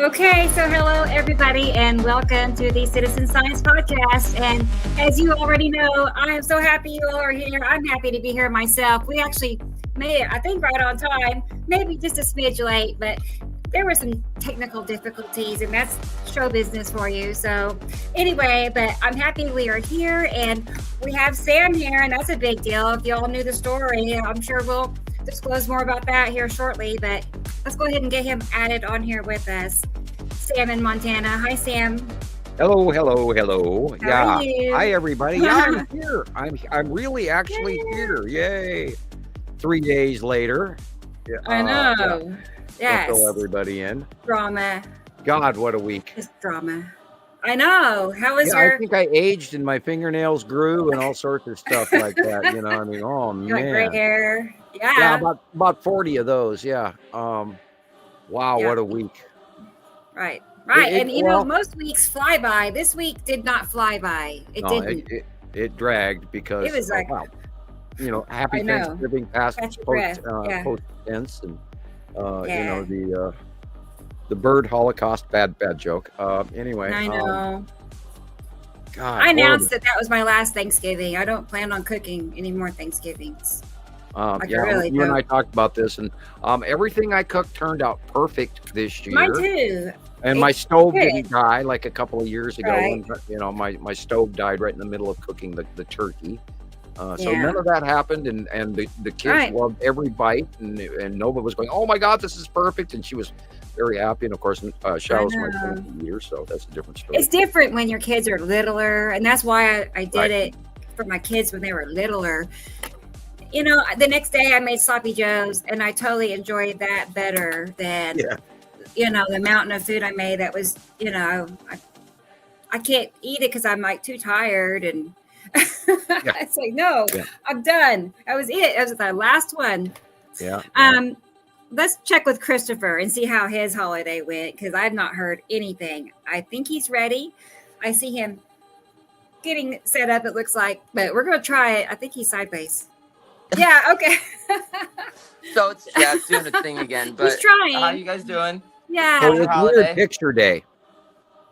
Okay, so hello everybody, and welcome to the Citizen Science Podcast. And as you already know, I am so happy you all are here. I'm happy to be here myself. We actually made it, I think, right on time, maybe just a smidge late, but there were some technical difficulties, and that's show business for you. So anyway, but I'm happy we are here, and we have Sam here, and that's a big deal. If you all knew the story, I'm sure we'll disclose more about that here shortly, but let's go ahead and get him added on here with us. Sam in Montana. Hi, Sam. Hello. How are you? Hi, everybody. Yeah, I'm here. I'm really actually here. Yay. 3 days later. Yeah, I know. Yes. We'll fill everybody in. Drama. God, what a week. Just drama. I know. How was I think I aged and my fingernails grew and all sorts of stuff like that. Oh, you got man. gray hair? Yeah. Yeah, about 40 of those. Yeah. Wow, Yeah. what a week. Right. And most weeks fly by. This week did not fly by. It didn't. It dragged because It was like, wow. Happy I know. Thanksgiving past Catch your breath. post tense and the bird holocaust bad joke. Anyway. I know. God, I announced that was my last Thanksgiving. I don't plan on cooking any more Thanksgivings. You and I talked about this, and everything I cooked turned out perfect this year. Mine too. And my stove didn't die like a couple of years ago. Right. When, my stove died right in the middle of cooking the turkey. So none of that happened, and the kids loved every bite, and Nova was going, "Oh my God, this is perfect!" And she was very happy. And of course, Shadow's my 20 years, so that's a different story. It's different when your kids are littler, and that's why I did it for my kids when they were littler. The next day I made sloppy joes, and I totally enjoyed that better than the mountain of food I made. That was I can't eat it because I'm like too tired, and it's like no, I'm done. That was it. That was the last one. Let's check with Christoper and see how his holiday went, because I've not heard anything. I think he's ready. I see him getting set up, it looks like, but we're gonna try it. I think he's sideways. Yeah, okay. So it's doing a thing again. But he's trying. How you guys doing? Yeah. So it's Weird Picture Day.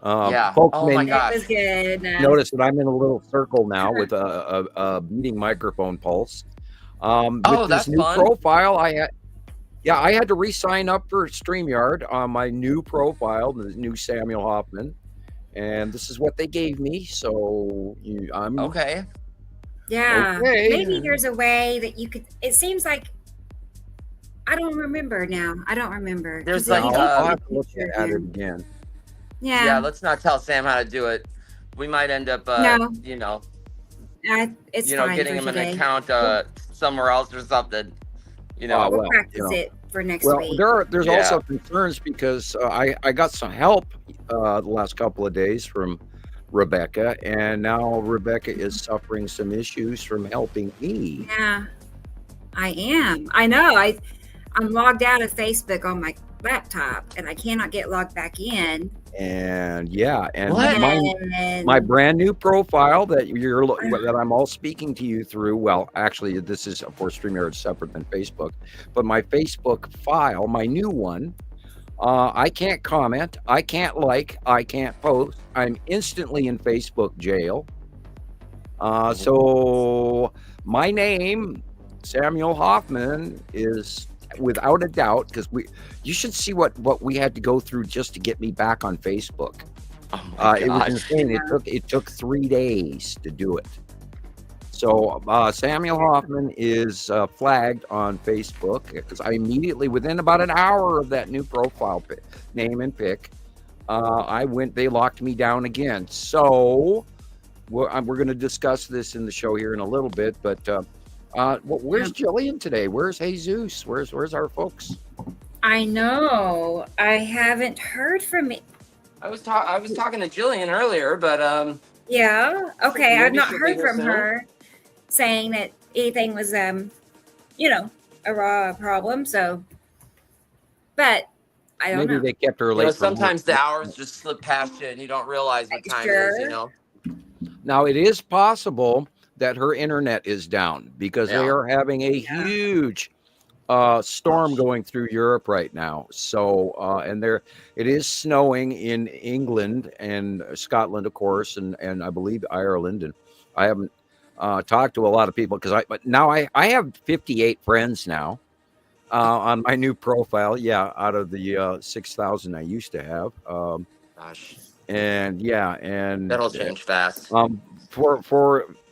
Folks my gosh. It was good. Notice that I'm in a little circle now with a beating microphone pulse. With that's this new fun. profile, I had to re-sign up for StreamYard on my new profile, the new Samuel Hofman, and this is what they gave me. So I'm okay. Yeah. Okay. Maybe there's a way that you could. It seems like I don't remember now. I don't remember. There's I'll have to look at it again. Yeah. Let's not tell Sam how to do it. We might end up, it's fine getting for him an today. account somewhere else or something. We'll practice it for next week. There's also concerns because I got some help the last couple of days from Rebecca, and now Rebecca is suffering some issues from helping me. Yeah, I am. I know. I'm logged out of Facebook on my laptop, and I cannot get logged back in. And my What? brand new profile that I'm all speaking to you through. Well, actually, this is of course StreamYard separate than Facebook, but my Facebook file, my new one. I can't comment, I can't like, I can't post. I'm instantly in Facebook jail. So my name, Samuel Hofman, is without a doubt, because you should see what we had to go through just to get me back on Facebook. Oh my It was gosh. insane. It took 3 days to do it. So Samuel Hofman is flagged on Facebook because I immediately, within about an hour of that new profile name and pic, they locked me down again. So we're going to discuss this in the show here in a little bit. But where's Gillian today? Where's Jesus? Where's our folks? I know. I haven't heard from me. I was talking to Gillian earlier, but Yeah. Okay. I've maybe not she'll heard be here from soon. her saying that anything was a raw problem. So, but I don't Maybe know. they kept her late. from sometimes work. the hours just slip past you and you don't realize what time it is, Sure. Now, it is possible that her internet is down because they Yeah. are having a huge storm going through Europe right now. So, and it is snowing in England and Scotland, of course, and I believe Ireland. And I haven't talked to a lot of people but now I have 58 friends now on my new profile. Yeah, out of the 6,000 I used to have. Gosh, And yeah, and that'll change fast.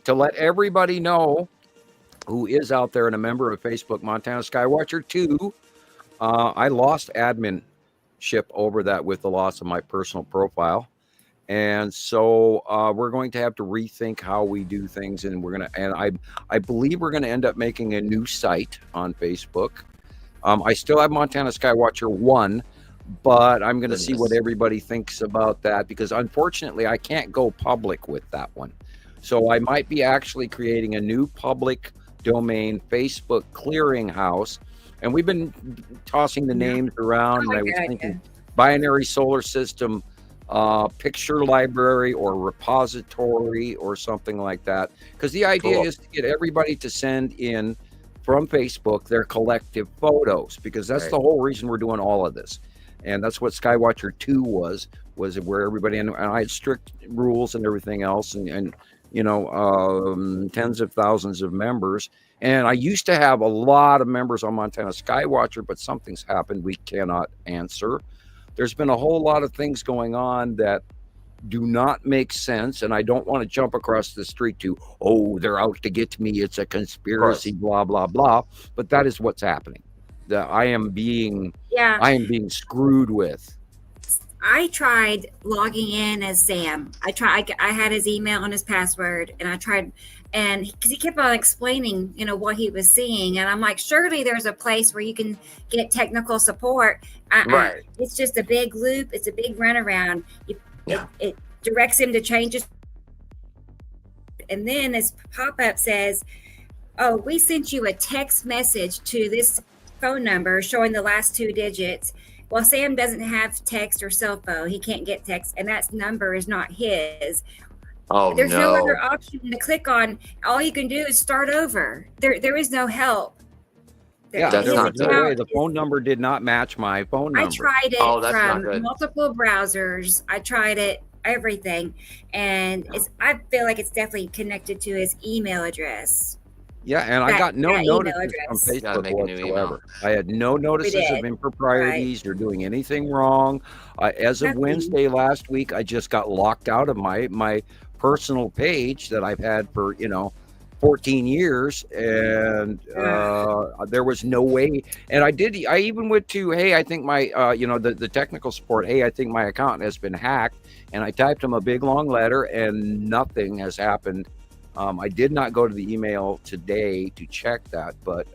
To let everybody know who is out there and a member of Facebook Montana Skywatcher 2, I lost adminship over that with the loss of my personal profile. And so we're going to have to rethink how we do things, and I believe we're going to end up making a new site on Facebook. I still have Montana Skywatcher 1, but I'm going to see what everybody thinks about that, because unfortunately I can't go public with that one. So I might be actually creating a new public domain Facebook clearinghouse, and we've been tossing the names around, and I was thinking binary solar system picture library or repository or something like that, because the idea is to get everybody to send in from Facebook their collective photos, because that's the whole reason we're doing all of this. And that's what Skywatcher 2 was where everybody, and I had strict rules and everything else, and tens of thousands of members. And I used to have a lot of members on Montana Skywatcher, but something's happened we cannot answer. There's been a whole lot of things going on that do not make sense, and I don't want to jump across the street to, they're out to get me, it's a conspiracy, blah blah blah. But that is what's happening. I am being screwed with. I tried logging in as Sam. I had his email and his password, and I tried, and because he kept on explaining, what he was seeing, and I'm like, surely there's a place where you can get technical support. It's just a big loop. It's a big runaround. It directs him to change his, and then this pop-up says, "Oh, we sent you a text message to this phone number showing the last 2 digits." Well, Sam doesn't have text or cell phone. He can't get text, and that number is not his. There's no other option to click on. All you can do is start over. There is no help. That's not good. The phone number did not match my phone number. I tried it from multiple browsers. I tried it, everything, and I feel like it's definitely connected to his email address. Yeah, and I got no notices from Facebook whatsoever. I had no notices of improprieties or doing anything wrong. As of Wednesday last week, I just got locked out of my personal page that I've had for 14 years, and there was no way. And I even went to, I think my the technical support, I think my account has been hacked, and I typed them a big long letter, and nothing has happened. I did not go to the email today to check that, but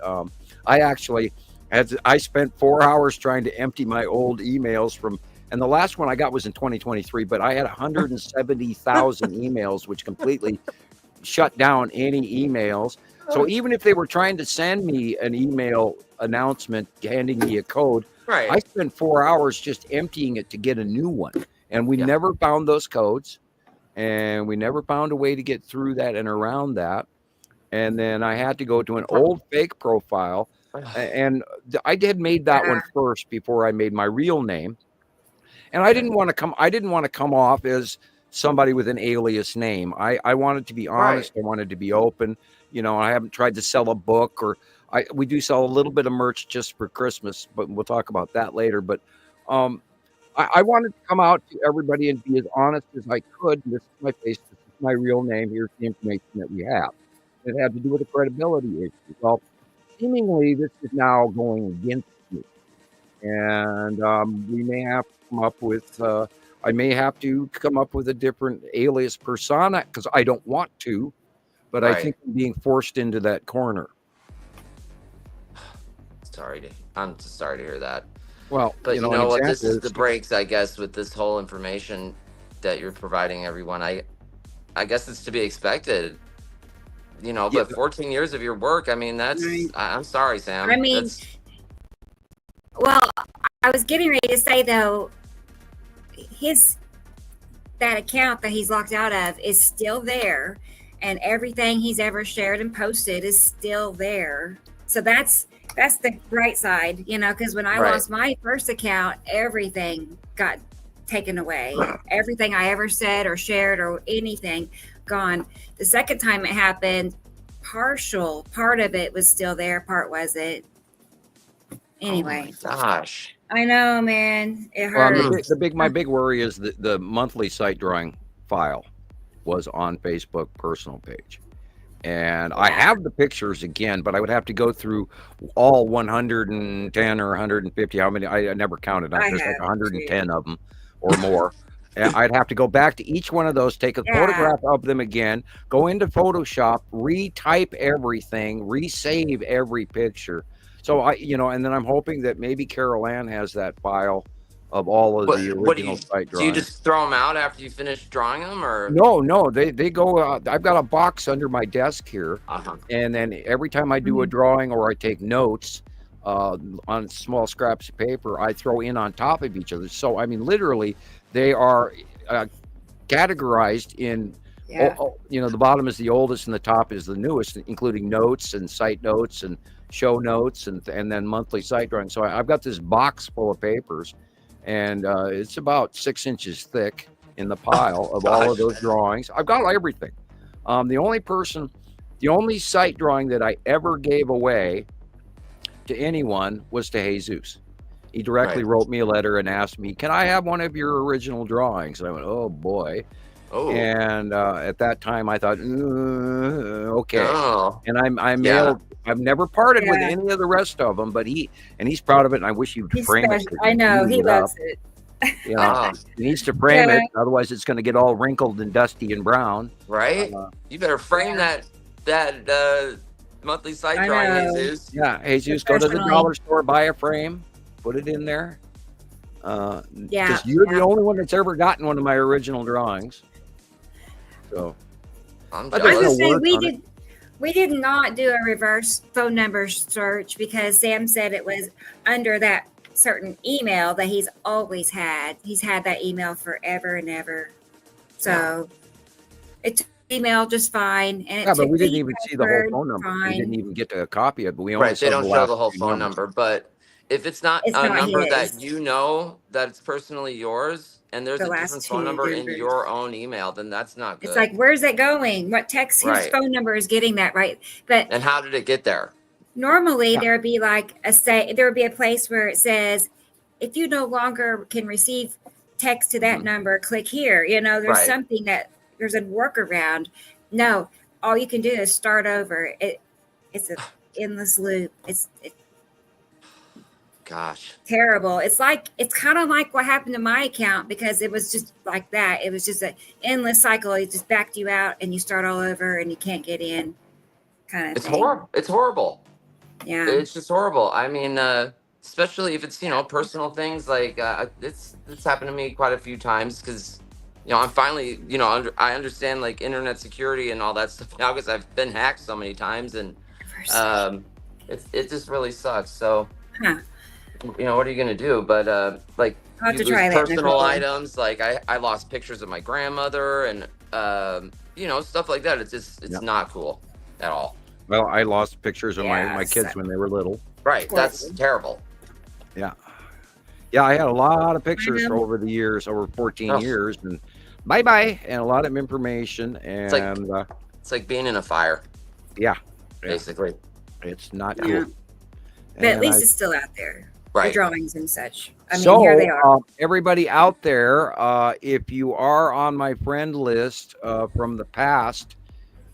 I spent 4 hours trying to empty my old emails and the last one I got was in 2023, but I had 170,000 emails, which completely shut down any emails. So even if they were trying to send me an email announcement handing me a code, I spent 4 hours just emptying it to get a new one, and we never found those codes. And we never found a way to get through that and around that. And then I had to go to an old fake profile. And I had made that one first before I made my real name. And I didn't want to come off as somebody with an alias name. I wanted to be honest. I wanted to be open. I haven't tried to sell a book, or we do sell a little bit of merch just for Christmas, but we'll talk about that later. But I wanted to come out to everybody and be as honest as I could. This is my face. This is my real name. Here's the information that we have. It had to do with a credibility issue. Well, seemingly this is now going against me. And we may have to come up with, I may have to come up with a different alias persona, because I don't want to, but I think I'm being forced into that corner. I'm just sorry to hear that. Well, but what? This is the breaks, I guess, with this whole information that you're providing everyone. I guess it's to be expected, but 14 years of your work, I mean, I'm sorry, Sam. I mean, well, I was getting ready to say, though, that account that he's locked out of is still there, and everything he's ever shared and posted is still there. So that's the bright side, you know, because when I Right. lost my first account, everything got taken away. Everything I ever said or shared or anything gone. The second time it happened, part of it was still there, part wasn't. Anyway, Oh my gosh. I know, man, it Well, hurts. my big worry is that the monthly site drawing file was on Facebook personal page. And I have the pictures again, but I would have to go through all 110 or 150. How many? I never counted. There's like 110 of them or more. And I'd have to go back to each one of those, take a photograph of them again, go into Photoshop, retype everything, resave every picture. So and then I'm hoping that maybe Carol Ann has that file of all of the original site drawings. Do you just throw them out after you finish drawing them, or no? They go. I've got a box under my desk here, and then every time I do a drawing or I take notes on small scraps of paper, I throw in on top of each other. So I mean, literally, they are categorized in. The bottom is the oldest and the top is the newest, including notes and site notes and show notes and then monthly site drawings. So I've got this box full of papers. And it's about 6 inches thick in the pile of all of those drawings. I've got everything. The only site drawing that I ever gave away to anyone was to Jesus. He directly wrote me a letter and asked me, "Can I have one of your original drawings?" And I went, "Oh boy." Oh. And at that time I thought, okay. Oh. And I mailed. I've never parted with any of the rest of them, but he's proud of it, and I wish he would frame it. I know he loves it. He needs to frame it, otherwise it's going to get all wrinkled and dusty and brown. Right? You better frame that monthly site drawing, Jesus. Yeah, Jesus, go to the dollar store, buy a frame, put it in there. Because you're the only one that's ever gotten one of my original drawings. So I'm I was just saying, we did not do a reverse phone number search because Sam said it was under that certain email that he's always had. He's had that email forever and ever. So it took email just fine. And but we didn't even see the whole phone number. Fine. We didn't even get to a copy of it. But we only they don't show the whole phone number. But if it's not a number that you know that it's personally yours, and there's a different phone number in your own email, then that's not good. It's like, where's it going? What text? Whose phone number is getting that right? And how did it get there? Normally, there would be like there would be a place where it says, if you no longer can receive text to that number, click here. There's something there's a workaround. No, all you can do is start over. It's an endless loop. Gosh, terrible. It's kind of like what happened to my account, because it was just like that. It was just an endless cycle. It just backed you out and you start all over and you can't get in, kind of it's horrible. It's horrible. Yeah, it's just horrible. I mean, especially if it's personal things. Like it's happened to me quite a few times, because I'm finally I understand like internet security and all that stuff now, because I've been hacked so many times, and it just really sucks. So what are you gonna do? But like I'll have to you try lose that, personal Nicole. items. Like I lost pictures of my grandmother and stuff like that. It's not cool at all. Well, I lost pictures of my kids when they were little. Right, that's terrible. Yeah, I had a lot of pictures over the years, over 14 years, and bye, and a lot of information. And it's like being in a fire. Yeah, basically, it's not good. But at least it's still out there. Right. The drawings and such. I mean, here they are. Everybody out there, if you are on my friend list from the past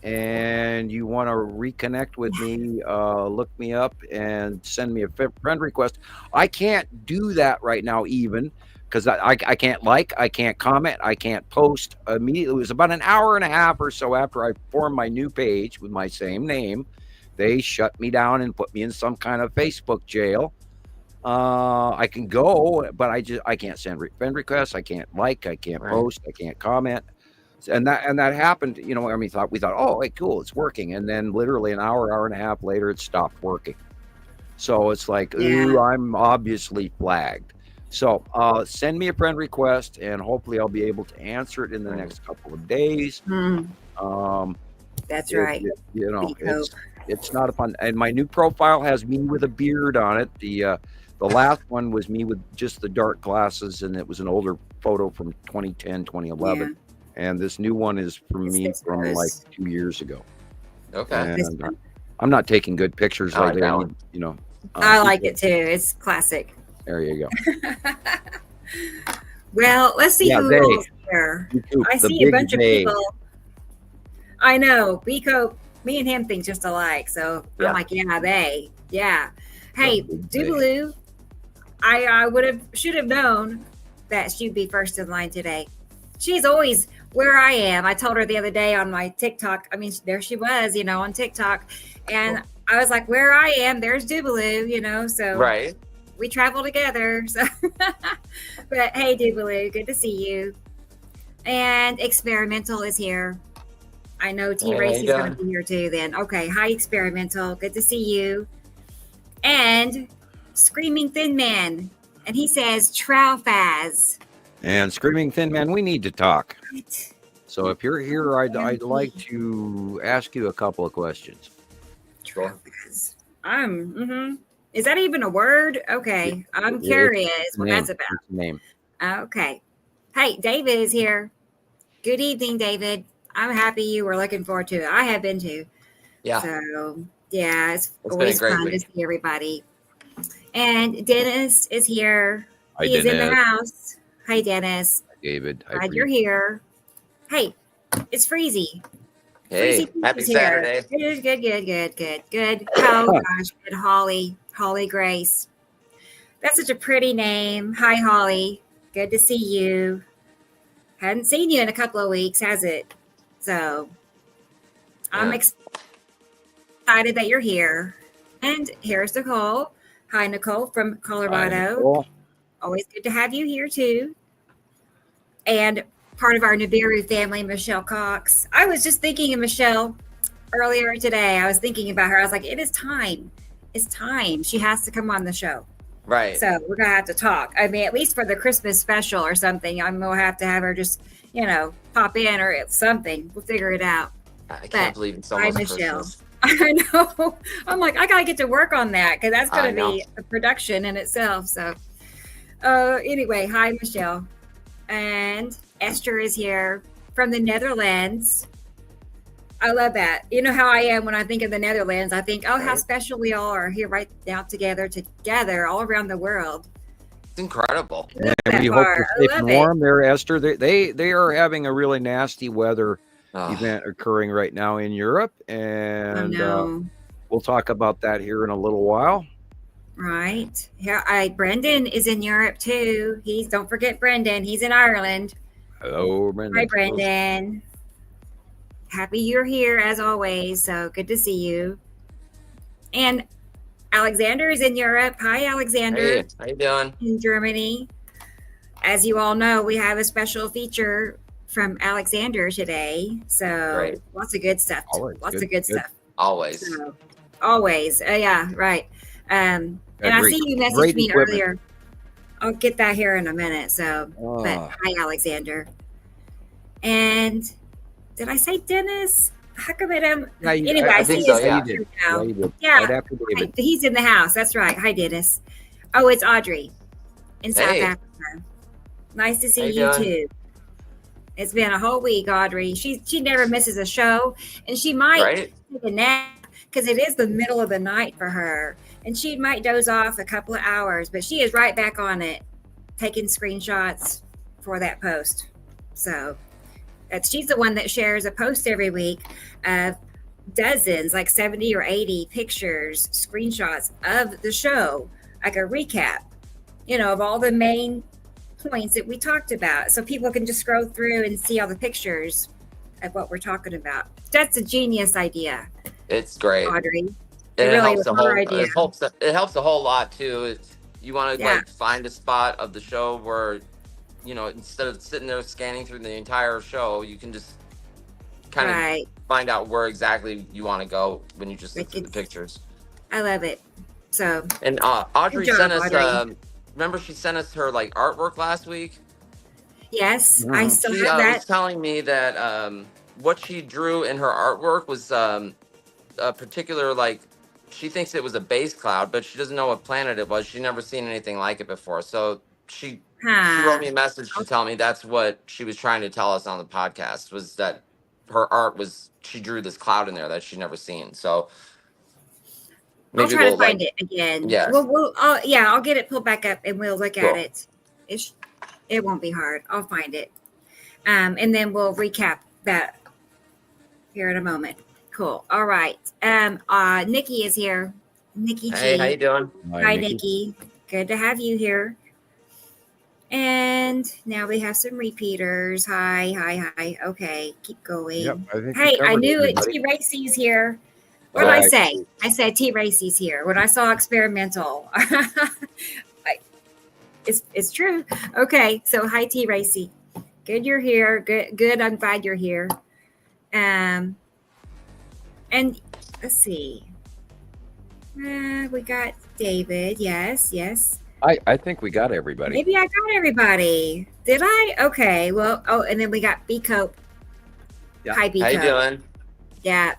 and you want to reconnect with me, look me up and send me a friend request. I can't do that right now, even because I can't I can't comment, I can't post immediately. It was about an hour and a half or so after I formed my new page with my same name. They shut me down and put me in some kind of Facebook jail. I can go, but I can't send friend requests. I can't I can't post, I can't comment. And that happened, we thought, oh, hey, cool, it's working. And then literally an hour and a half later, it stopped working. So it's like, ooh, I'm obviously flagged. So send me a friend request, and hopefully I'll be able to answer it in the next couple of days. That's right. it's not a fun. And my new profile has me with a beard on it. The last one was me with just the dark glasses, and it was an older photo from 2010, 2011. And this new one is from me from like 2 years ago. Okay. And I'm not taking good pictures I like lately. that I one. need, you know. I like it too. It's classic. There you go. Well, let's see who else is here. I The see a big bunch of they. people. I know. Biko, me and him think just alike. So Yeah. I'm like, yeah, they. Yeah. Hey, The big they. Dubaloo, I should have known that she'd be first in line today. She's always where I am. I told her the other day on my TikTok. I mean, there she was, on TikTok. And I was like, where I am, there's Dubaloo, so Right. we travel together. So, but hey, Dubaloo, good to see you. And Experimental is here. I know T Racy's going to be here too then. Okay. Hi, Experimental. Good to see you. And Screaming Thin Man. And he says, Trowfaz. And Screaming Thin Man, we need to talk. What? So if you're here, I'd like to ask you a couple of questions. Trowfaz. Is that even a word? Okay. I'm curious what that's about. It's a name. Okay. Hey, David is here. Good evening, David. I'm happy you were looking forward to it. I have been too. Yeah. So, yeah, it's been always a great fun week. to see everybody. And Dennis is here. Hi, He is in the Dennis. house. Hi, Dennis. David. Hi, Glad you're here. Hey, it's Freezy. Hey, Freezy happy is here. Saturday. Good. Oh, gosh. Good. Holly Grace. That's such a pretty name. Hi, Holly. Good to see you. Hadn't seen you in a couple of weeks, has it? So I'm excited that you're here. And here's Nicole. Hi, Nicole from Colorado. Hi, Nicole. Always good to have you here too. And part of our Nibiru family, Michelle Cox. I was just thinking of Michelle earlier today. I was thinking about her. I was like, it is time. It's time. She has to come on the show. Right. So we're going to have to talk. I mean, at least for the Christmas special or something, I'm going to have her just, pop in or something. We'll figure it out. I can't believe it's almost Christmas. I know. I'm like, I got to get to work on that because that's going to be a production in itself. So anyway, hi, Michelle. And Esther is here from the Netherlands. I love that. You know how I am when I think of the Netherlands. I think, oh, how special we all are here right now together all around the world. It's incredible. And we hope you're safe and warm there, Esther. They are having a really nasty weather event occurring right now in Europe. And we'll talk about that here in a little while. Right. Yeah, Brendan is in Europe too. Don't forget Brendan. He's in Ireland. Hello, Brendan. Hi, Brendan. Happy you're here as always. So good to see you. And Alexander is in Europe. Hi, Alexander. Hey, how you doing? In Germany. As you all know, we have a special feature from Alexander today. So lots of good stuff. Lots of good stuff. Always. So, always. Yeah, right. And I see you messaged me earlier. I'll get that here in a minute. So, but hi, Alexander. And did I say Dennis? How come anyway, I see his picture now. Yeah, right, he's in the house. That's right. Hi, Dennis. Oh, it's Audrey in South Africa. Nice to see you too. It's been a whole week, Audrey. She never misses a show, and she might take a nap because it is the middle of the night for her, and she might doze off a couple of hours, but she is right back on it, taking screenshots for that post. So she's the one that shares a post every week of dozens, like 70 or 80 pictures, screenshots of the show, like a recap, of all the main points that we talked about. So people can just scroll through and see all the pictures of what we're talking about. That's a genius idea. It's great. Audrey. It helps a whole lot too. You want to find a spot of the show where, instead of sitting there scanning through the entire show, you can just kind of find out where exactly you want to go when you just look through the pictures. I love it. So. And Audrey sent us. Remember, she sent us her artwork last week. Yes, I still have that. She was telling me that what she drew in her artwork was a particular, like, she thinks it was a base cloud, but she doesn't know what planet it was. She's never seen anything like it before. So she wrote me a message to tell me that's what she was trying to tell us on the podcast, was that her art was, she drew this cloud in there that she'd never seen. So I'll try to find it again. Yeah. I'll get it pulled back up and we'll look at it. It won't be hard. I'll find it. And then we'll recap that here in a moment. Cool. All right. Nikki is here. Nikki G. Hey, how you doing? Hi, Nikki. Good to have you here. And now we have some repeaters. Hi. Okay, keep going. Yep, I knew it. T. Racy's here. What did I say? I said T. Racy's here. When I saw experimental, it's true. Okay, so hi, T. Racy. Good, you're here. Good. I'm glad you're here. And let's see. We got David. Yes. I think we got everybody. Maybe I got everybody. Did I? Okay. Well, and then we got B Cope. Yeah. Hi, B How Cope. you doing? Yeah.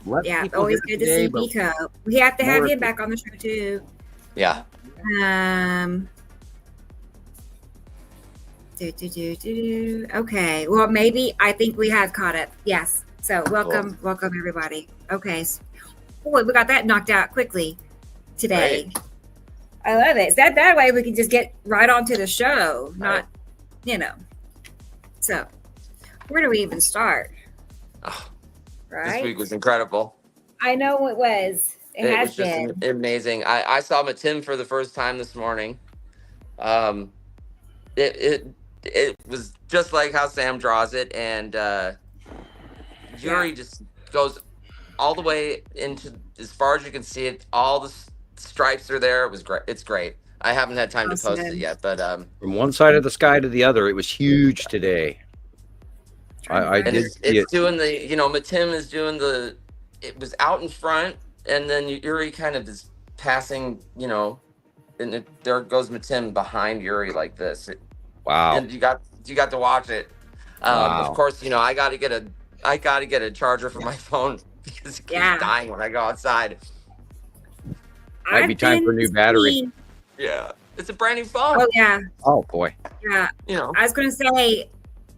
Always good to see B Cope. We have to have him back on the show too. Yeah. Okay. Well, maybe I think we have caught up. Yes. So welcome everybody. Okay. Boy, we got that knocked out quickly today. Great. I love it. Is that way we can just get right onto the show? Not, So, where do we even start? Oh, Right. This week was incredible. I know it was. It has was just been amazing. I saw Matim for the first time this morning. It was just like how Sam draws it, and Yuri just goes all the way into as far as you can see it. All the stripes are there. It was great. It's great. I haven't had time to post it yet, but from one side of the sky to the other, it was huge today. I did see it. Doing the, Matim is doing the. It was out in front, and then Yuri kind of is passing, and there goes Matim behind Yuri like this. Wow! And you got to watch it. Wow. Of course, I got to get a charger for my phone because it keeps dying when I go outside. Might be time for a new battery. Yeah, it's a brand new phone. Oh yeah. Oh boy. Yeah. I was going to say,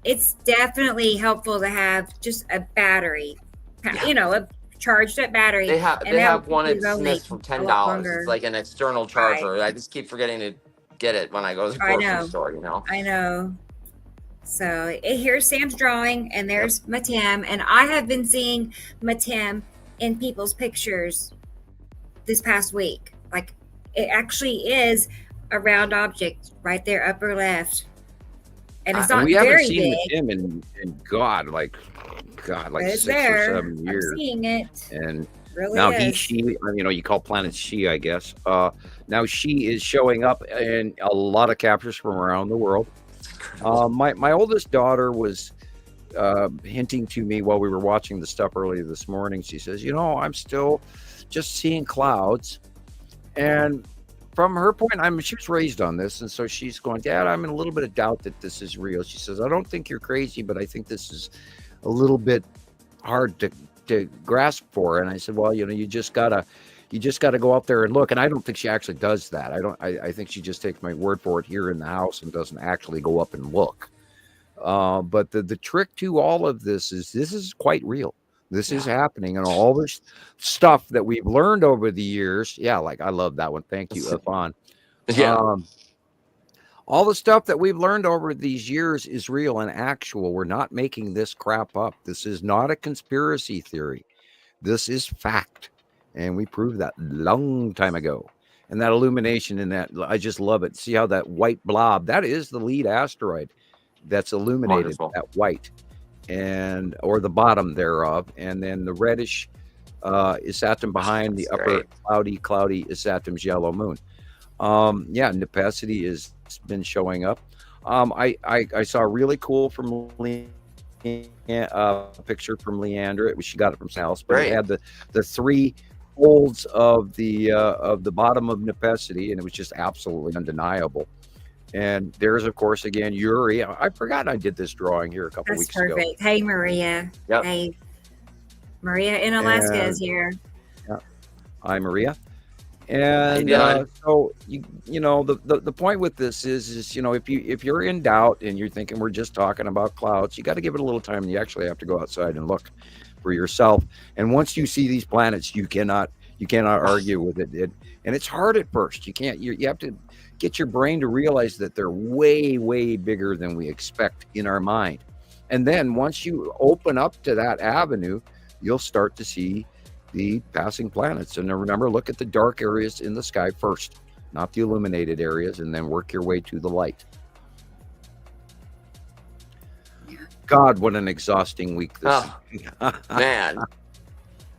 it's definitely helpful to have just a battery. A charged up battery. They have one at Smith's for $10. It's like an external charger. Right. I just keep forgetting to get it when I go to the grocery store. I know. So here's Sam's drawing, and there's Matim, and I have been seeing Matim in people's pictures this past week. Like, it actually is a round object right there, upper left, and it's not we very haven't seen big. him in God, like it's 6 there. or 7 years. I'm seeing it. And really now is. she, you call planets she, I guess. Now she is showing up in a lot of captures from around the world. My oldest daughter was hinting to me while we were watching the stuff earlier this morning. She says, I'm still just seeing clouds. And from her point, she was raised on this. And so she's going, Dad, I'm in a little bit of doubt that this is real. She says, I don't think you're crazy, but I think this is a little bit hard to grasp for. And I said, well, you just gotta go up there and look. And I don't think she actually does that. I think she just takes my word for it here in the house and doesn't actually go up and look. But the trick to all of this is quite real. This is happening, and all this stuff that we've learned over the years. Yeah, like I love that one. Thank you, Yvonne. Yeah. All the stuff that we've learned over these years is real and actual. We're not making this crap up. This is not a conspiracy theory. This is fact. And we proved that long time ago. And that illumination in that, I just love it. See how that white blob, that is the lead asteroid that's illuminated. Wonderful. That white, or the bottom thereof. And then the reddish Isatum behind the upper cloudy Isatum's yellow moon. Nepacity has been showing up. I saw a really cool from picture from Leandra. She got it from Sal's, but it had the 3 folds of the bottom of Nepacity, and it was just absolutely undeniable. And there's, of course, again, Yuri. I forgot I did this drawing here a couple weeks ago. Hey, Maria. Yep. Hey, Maria in Alaska is here. Hi, Maria. And so you know the point with this is you know if you're in doubt and you're thinking we're just talking about clouds, you got to give it a little time, and you actually have to go outside and look for yourself. And once you see these planets, you cannot argue with it. And it's hard at first. You have to get your brain to realize that they're way bigger than we expect in our mind. And then once you open up to that avenue, you'll start to see the passing planets. And remember, look at the dark areas in the sky first, not the illuminated areas, and then work your way to the light. God, what an exhausting week this man.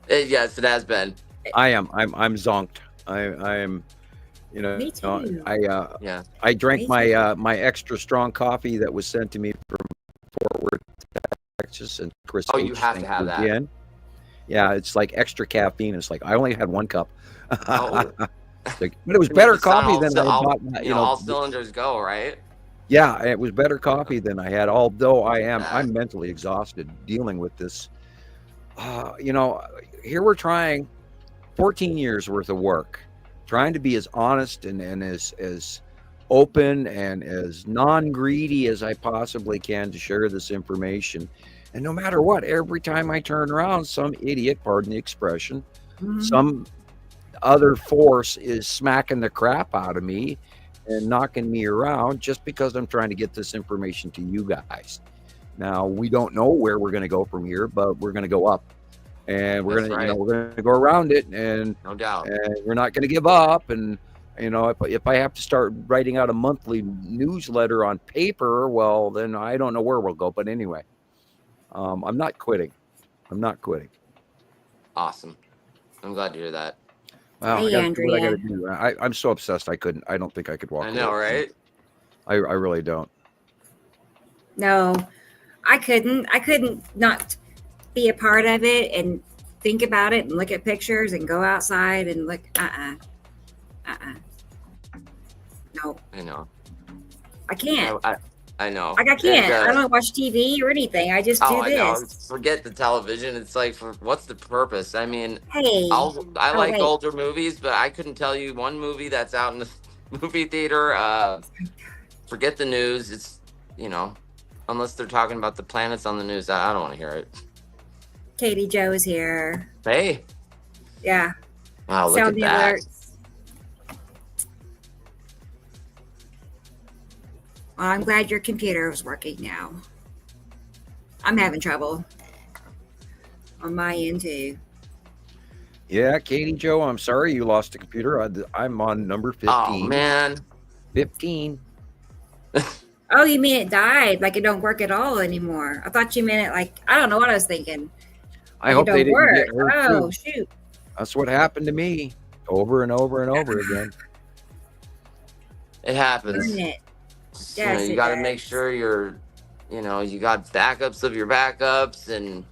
Yes, it has been. I'm zonked. I am, you know, Me too. I drank my extra strong coffee that was sent to me from Fort Worth, Texas, and Chris. Oh, you have to have that. Again. Yeah, it's like extra caffeine. It's like I only had 1 cup. Oh. But it was better coffee than I bought. All cylinders go, right? Yeah, it was better coffee than I had. Although I'm mentally exhausted dealing with this. You know, here we're trying 14 years worth of work, trying to be as honest and as open and as non-greedy as I possibly can to share this information. And no matter what, every time I turn around, some idiot, pardon the expression, some other force is smacking the crap out of me and knocking me around just because I'm trying to get this information to you guys. Now, we don't know where we're going to go from here, but we're going to go up. And we're going to go around it, and no doubt. And we're not going to give up. And you know, if I have to start writing out a monthly newsletter on paper, well, then I don't know where we'll go. But anyway, I'm not quitting. Awesome. I'm glad to hear that. Well, Hey, Andrea. what I got to do. I'm so obsessed. I don't think I could walk. I know, right? I really don't. No, I couldn't not be a part of it and think about it and look at pictures and go outside and look. No. I know. I can't. I know. Like I can't. I don't watch TV or anything. I just do this. I know. Forget the television. It's like, what's the purpose? I mean, Hey. I like older movies, but I couldn't tell you one movie that's out in the movie theater. Forget the news. It's, you know, unless they're talking about the planets on the news, I don't want to hear it. Katie Joe is here. Hey. Yeah. Wow, look at that. Alerts. Well, I'm glad your computer is working now. I'm having trouble on my end too. Yeah, Katie Joe, I'm sorry you lost a computer. I'm on number 15. Oh, man. 15. Oh, you mean it died? Like it don't work at all anymore? I thought you meant it like, I don't know what I was thinking. I hope they didn't get hurt. Oh, too. shoot. That's what happened to me over and over and over again. It happens. Darn it. Yes, you got to make sure you got backups of your backups and,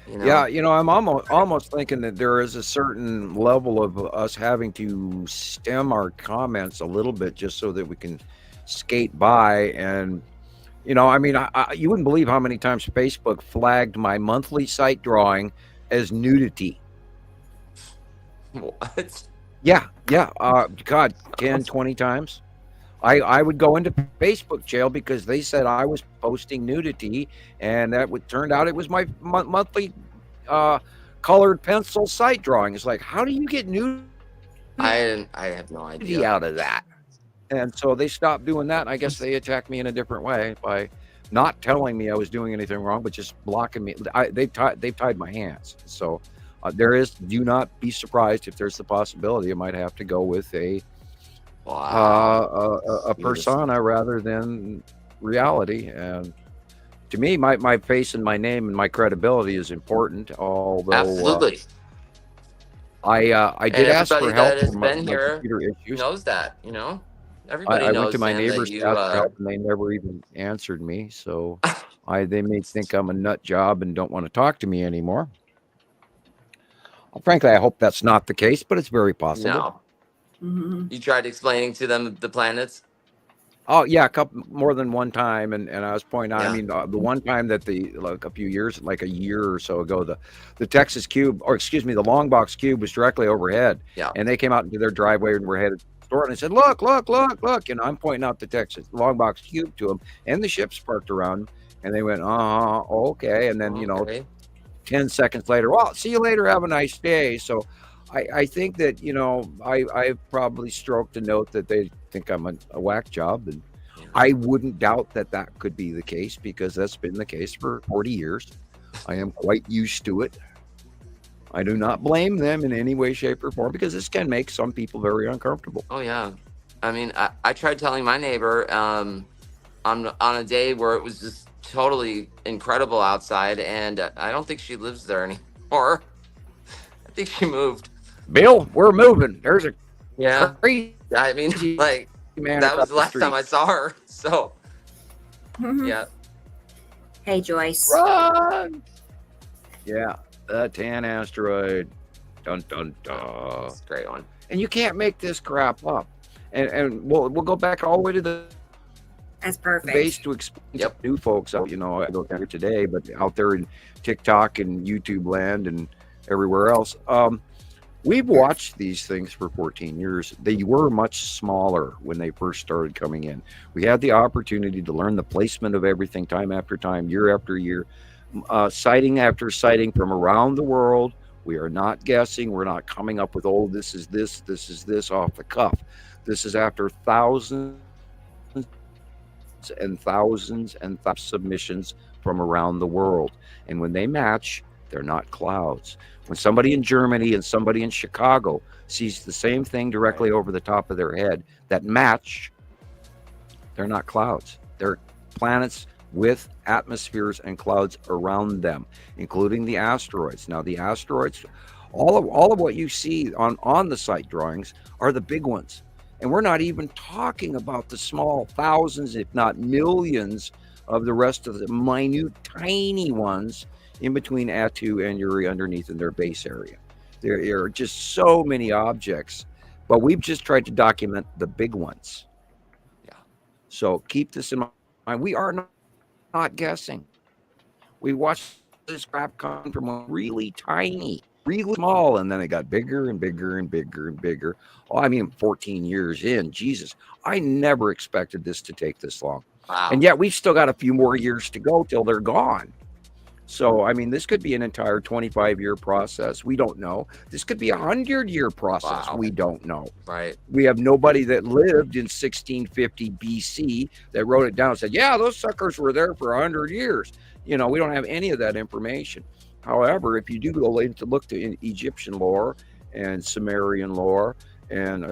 Yeah, I'm almost thinking that there is a certain level of us having to stem our comments a little bit just so that we can skate by. And, I mean, you wouldn't believe how many times Facebook flagged my monthly site drawing as nudity. What? Yeah. God, 10, 20 times. I would go into Facebook jail because they said I was posting nudity, and turned out it was my monthly colored pencil site drawing. It's like, how do you get nudity? I have no idea out of that. And so they stopped doing that. And I guess they attacked me in a different way by not telling me I was doing anything wrong, but just blocking me. They've tied my hands. So do not be surprised if there's the possibility I might have to go with a persona rather than reality. And to me, my face and my name and my credibility is important. Although absolutely, I did ask for help from my computer issues. Knows that, everybody knows. I went to my neighbors to ask for help, and they never even answered me. So they may think I'm a nut job and don't want to talk to me anymore. Frankly, I hope that's not the case, but it's very possible. No. Mm-hmm. You tried explaining to them the planets? Oh yeah, a couple more than one time, and I was pointing out. I Yeah. mean, the one time that like a few years, like a year or so ago, the Texas Cube, or excuse me, the long box cube was directly overhead, Yeah. and they came out into their driveway and were headed to the store, and they said, "Look, look, look, look!" And I'm pointing out the Texas long box cube to them, and the ships parked around, and they went, okay," and then Okay. 10 seconds later, well, see you later, have a nice day. So I think that I've probably stroked a note that they think I'm a whack job, and Yeah. I wouldn't doubt that could be the case, because that's been the case for 40 years. I am quite used to it. I do not blame them in any way, shape, or form, because this can make some people very uncomfortable. Oh yeah. I mean, I tried telling my neighbor on a day where it was just totally incredible outside, and I don't think she lives there anymore. I think she moved. Bill, we're moving. There's a Yeah. crazy I mean, like man that was across the last street. time I saw her. So Mhm. yeah. Hey, Joyce. Run! Yeah, the 10 asteroid. Dun dun dun. That's a great one. And you can't make this crap up. And we'll go back all the way to the That's perfect. base to explain to new folks out. I don't here today, but out there in TikTok and YouTube land and everywhere else. We've watched these things for 14 years. They were much smaller when they first started coming in. We had the opportunity to learn the placement of everything time after time, year after year, sighting after sighting from around the world. We are not guessing. We're not coming up with, this is this off the cuff. This is after thousands and thousands and thousands of submissions from around the world. And when they match, they're not clouds. When somebody in Germany and somebody in Chicago sees the same thing directly over the top of their head that match, they're not clouds. They're planets with atmospheres and clouds around them, including the asteroids. Now, the asteroids, all of what you see on the site drawings are the big ones. And we're not even talking about the small thousands, if not millions, of the rest of the minute, tiny ones in between Atu and Uri underneath in their base area. There are just so many objects, but we've just tried to document the big ones. Yeah. So keep this in mind. We are not guessing. We watched this crap come from really tiny, really small, and then it got bigger and bigger and bigger and bigger. Oh, I mean, 14 years in, Jesus, I never expected this to take this long. Wow. And yet we've still got a few more years to go till they're gone. So, I mean, this could be an entire 25-year process. We don't know. This could be a 100-year process. Wow. We don't know. Right. We have nobody that lived in 1650 BC that wrote it down and said, yeah, those suckers were there for 100 years. We don't have any of that information. However, if you do go in to look to Egyptian lore and Sumerian lore and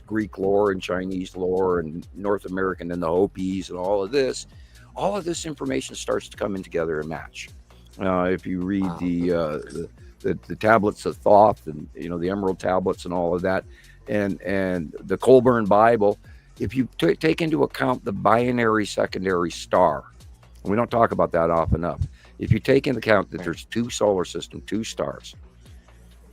Greek lore and Chinese lore and North American and the Hopis and all of this information starts to come in together and match. If you read the tablets of Thoth and the Emerald tablets and all of that, and the Colburn Bible, if you take into account the binary secondary star, and we don't talk about that often enough, if you take into account that there's two solar systems, two stars,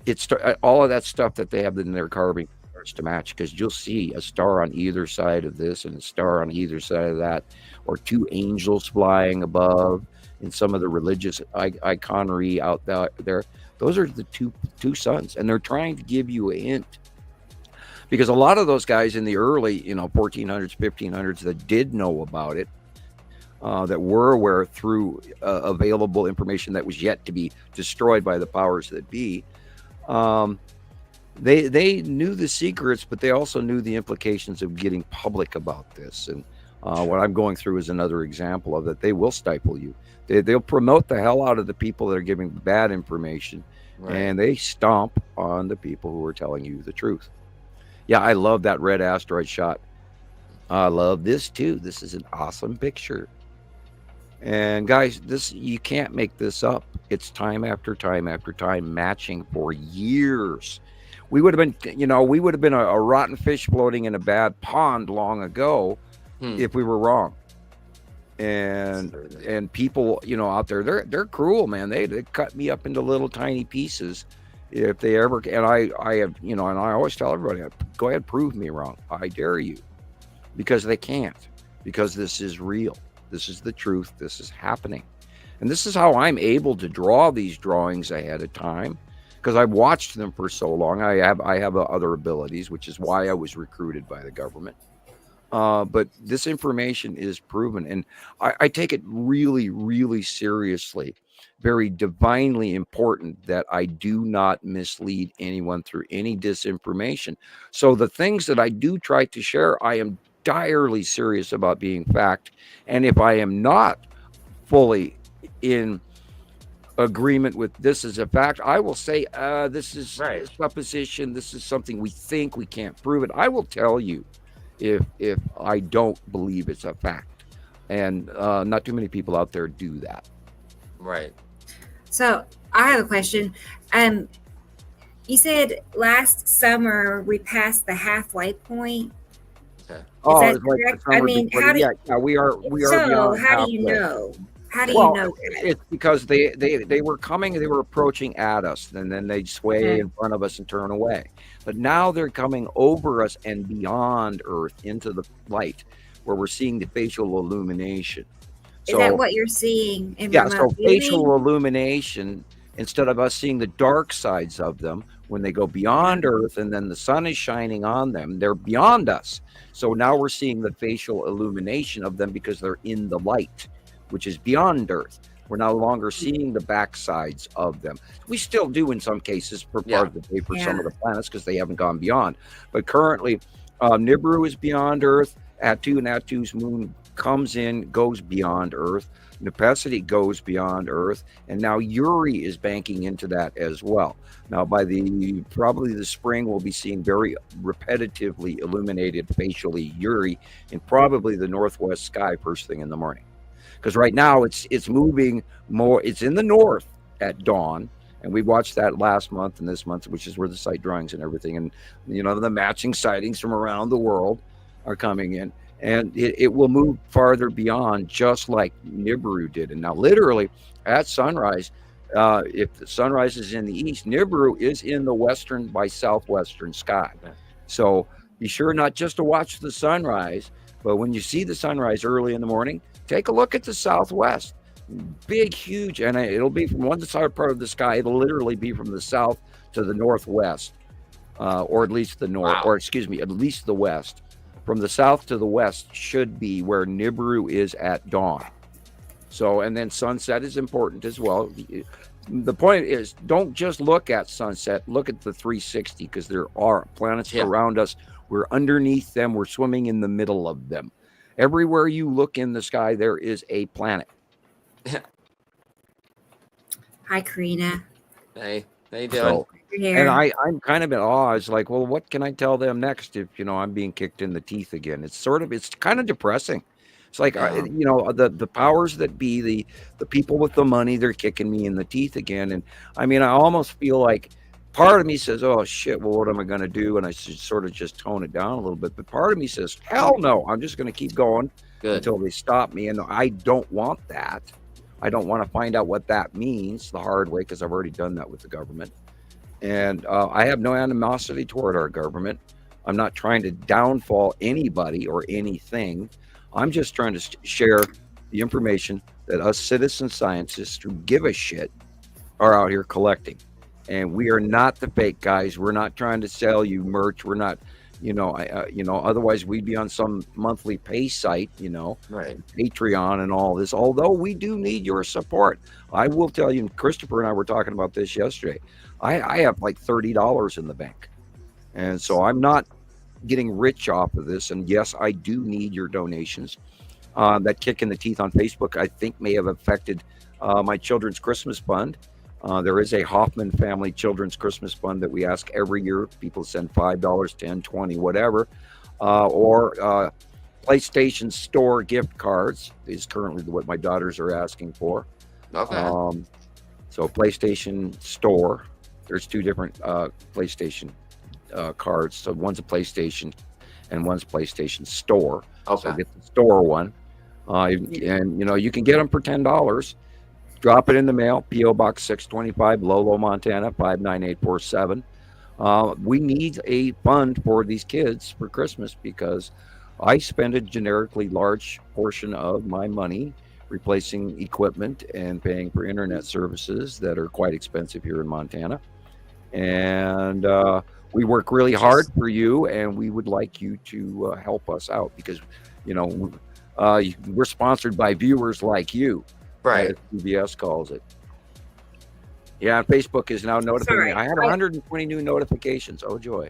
it's all of that stuff that they have in their carving starts to match, because you'll see a star on either side of this and a star on either side of that, or two angels flying above. In some of the religious iconry out there, those are the two suns, and they're trying to give you a hint, because a lot of those guys in the early 1400s 1500s that did know about it, that were aware through available information that was yet to be destroyed by the powers that be, they knew the secrets, but they also knew the implications of getting public about this. And what I'm going through is another example of that. They will stifle you. They'll promote the hell out of the people that are giving bad information, Right. and they stomp on the people who are telling you the truth. Yeah, I love that red asteroid shot. I love this too. This is an awesome picture. And guys, you can't make this up. It's time after time after time matching for years. We would have been a rotten fish floating in a bad pond long ago if we were wrong. And people, out there, they're cruel, man. They cut me up into little tiny pieces if they ever. And I have, and I always tell everybody, go ahead, prove me wrong. I dare you, because they can't. because this is real. This is the truth. This is happening. And this is how I'm able to draw these drawings ahead of time, because I've watched them for so long. I have other abilities, which is why I was recruited by the government. But this information is proven, and I take it really, really seriously. Very divinely important that I do not mislead anyone through any disinformation. So the things that I do try to share, I am direly serious about being fact. And if I am not fully in agreement with this as a fact, I will say this is Right. a supposition. This is something we think, we can't prove it. I will tell you if I don't believe it's a fact, and not too many people out there do that. Right. So I have a question. You said last summer we passed the halfway point. Okay. Oh, that it's like the correct? summer I mean, before how do- yeah, we are So beyond how do you halfway. know? How do Well, you know that? it's because they were coming, they were approaching at us, and then they'd sway Okay. in front of us and turn away. But now they're coming over us and beyond Earth into the light, where we're seeing the facial illumination. Is that So what you're seeing in yeah, remote so viewing? facial illumination, instead of us seeing the dark sides of them, when they go beyond Earth and then the sun is shining on them, they're beyond us. So now we're seeing the facial illumination of them because they're in the light, which is beyond Earth. We're no longer seeing the back sides of them. We still do in some cases for part of the day for some of the planets because they haven't gone beyond. But currently, Nibiru is beyond Earth. Attu and Attu's moon comes in, goes beyond Earth. Nepacity goes beyond Earth, and now Uri is banking into that as well. Now, by probably the spring, we'll be seeing very repetitively illuminated facially Uri in probably the northwest sky first thing in the morning. Because right now it's moving more. It's in the north at dawn, and we watched that last month and this month, which is where the site drawings and everything, and the matching sightings from around the world are coming in. And it will move farther beyond, just like Nibiru did. And now, literally, at sunrise, if the sunrise is in the east, Nibiru is in the western by southwestern sky. So be sure not just to watch the sunrise, but when you see the sunrise early in the morning, take a look at the southwest. Big, huge, and it'll be from one side part of the sky. It'll literally be from the south to the northwest, or at least the north, Wow. or excuse me, at least the west. From the south to the west should be where Nibiru is at dawn. So, and then sunset is important as well. The point is, don't just look at sunset, look at the 360, because there are planets around us. We're underneath them. We're swimming in the middle of them. Everywhere you look in the sky, there is a planet. Hi, Karina. Hey, how you doing? And I'm kind of in awe. It's like, well, what can I tell them next if I'm being kicked in the teeth again? It's kind of depressing. It's like the powers that be, the people with the money, they're kicking me in the teeth again. And I mean, I almost feel like part of me says, oh shit, well, what am I going to do? And I should sort of just tone it down a little bit. But part of me says, hell no, I'm just going to keep going until they stop me. And I don't want that. I don't want to find out what that means the hard way, because I've already done that with the government. And I have no animosity toward our government. I'm not trying to downfall anybody or anything. I'm just trying to share the information that us citizen scientists who give a shit are out here collecting. And we are not the fake guys. We're not trying to sell you merch. We're not, otherwise we'd be on some monthly pay site, right, Patreon and all this. Although we do need your support. I will tell you, Christopher and I were talking about this yesterday. I have like $30 in the bank. And so I'm not getting rich off of this. And yes, I do need your donations. That kick in the teeth on Facebook, I think, may have affected my children's Christmas fund. There is a Hofman family children's Christmas fund that we ask every year. People send $5, $10, $20, whatever. Or PlayStation Store gift cards is currently what my daughters are asking for. Okay. So PlayStation Store. There's two different PlayStation cards. So one's a PlayStation and one's PlayStation Store. Okay. So get the store one. And you can get them for $10. Drop it in the mail, P.O. Box 625, Lolo, Montana, 59847. We need a fund for these kids for Christmas because I spend a generically large portion of my money replacing equipment and paying for internet services that are quite expensive here in Montana. And we work really hard Just for you, and we would like you to help us out because, you know, we're sponsored by viewers like you, as right. CBS calls it. Yeah, and Facebook is now notifying me. Sorry, I had 120 new notifications. Oh, joy.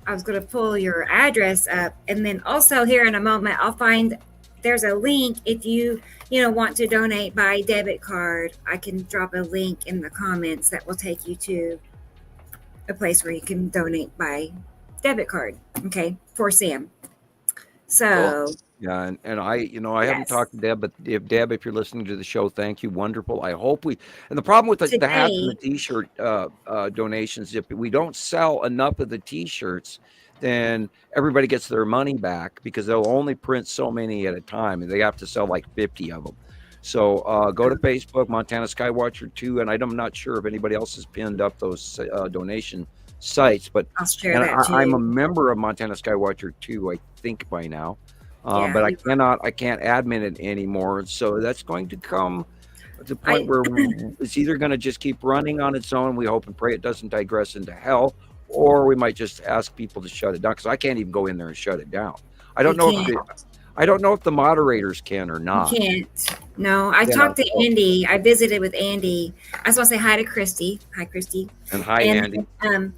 I was going to pull your address up, and then also here in a moment I'll find there's a link if you want to donate by debit card. I can drop a link in the comments that will take you to a place where you can donate by debit card. Okay, for Sam. So Cool. Yeah, and I haven't yes, talked to Deb, but if Deb, if you're listening to the show, thank you, wonderful. I hope and the problem with the hats and the today T-shirt donations, if we don't sell enough of the T-shirts, then everybody gets their money back because they'll only print so many at a time, and they have to sell like 50 of them. So go to Facebook, Montana Skywatcher 2, and I'm not sure if anybody else has pinned up those donation sites, but I'll share and that I'm a too. member of Montana Skywatcher 2, I think by now. Yeah, But I can't admin it anymore. So that's going to come to the point I where it's either going to just keep running on its own. We hope and pray it doesn't digress into hell, or we might just ask people to shut it down because I can't even go in there and shut it down. I you don't know if can't. I don't know if the moderators can or You not. can't. No, I Yeah. talked to So, Andy. I visited with Andy. I just want to say hi to Christy. Hi, Christy. and hi, And Andy. and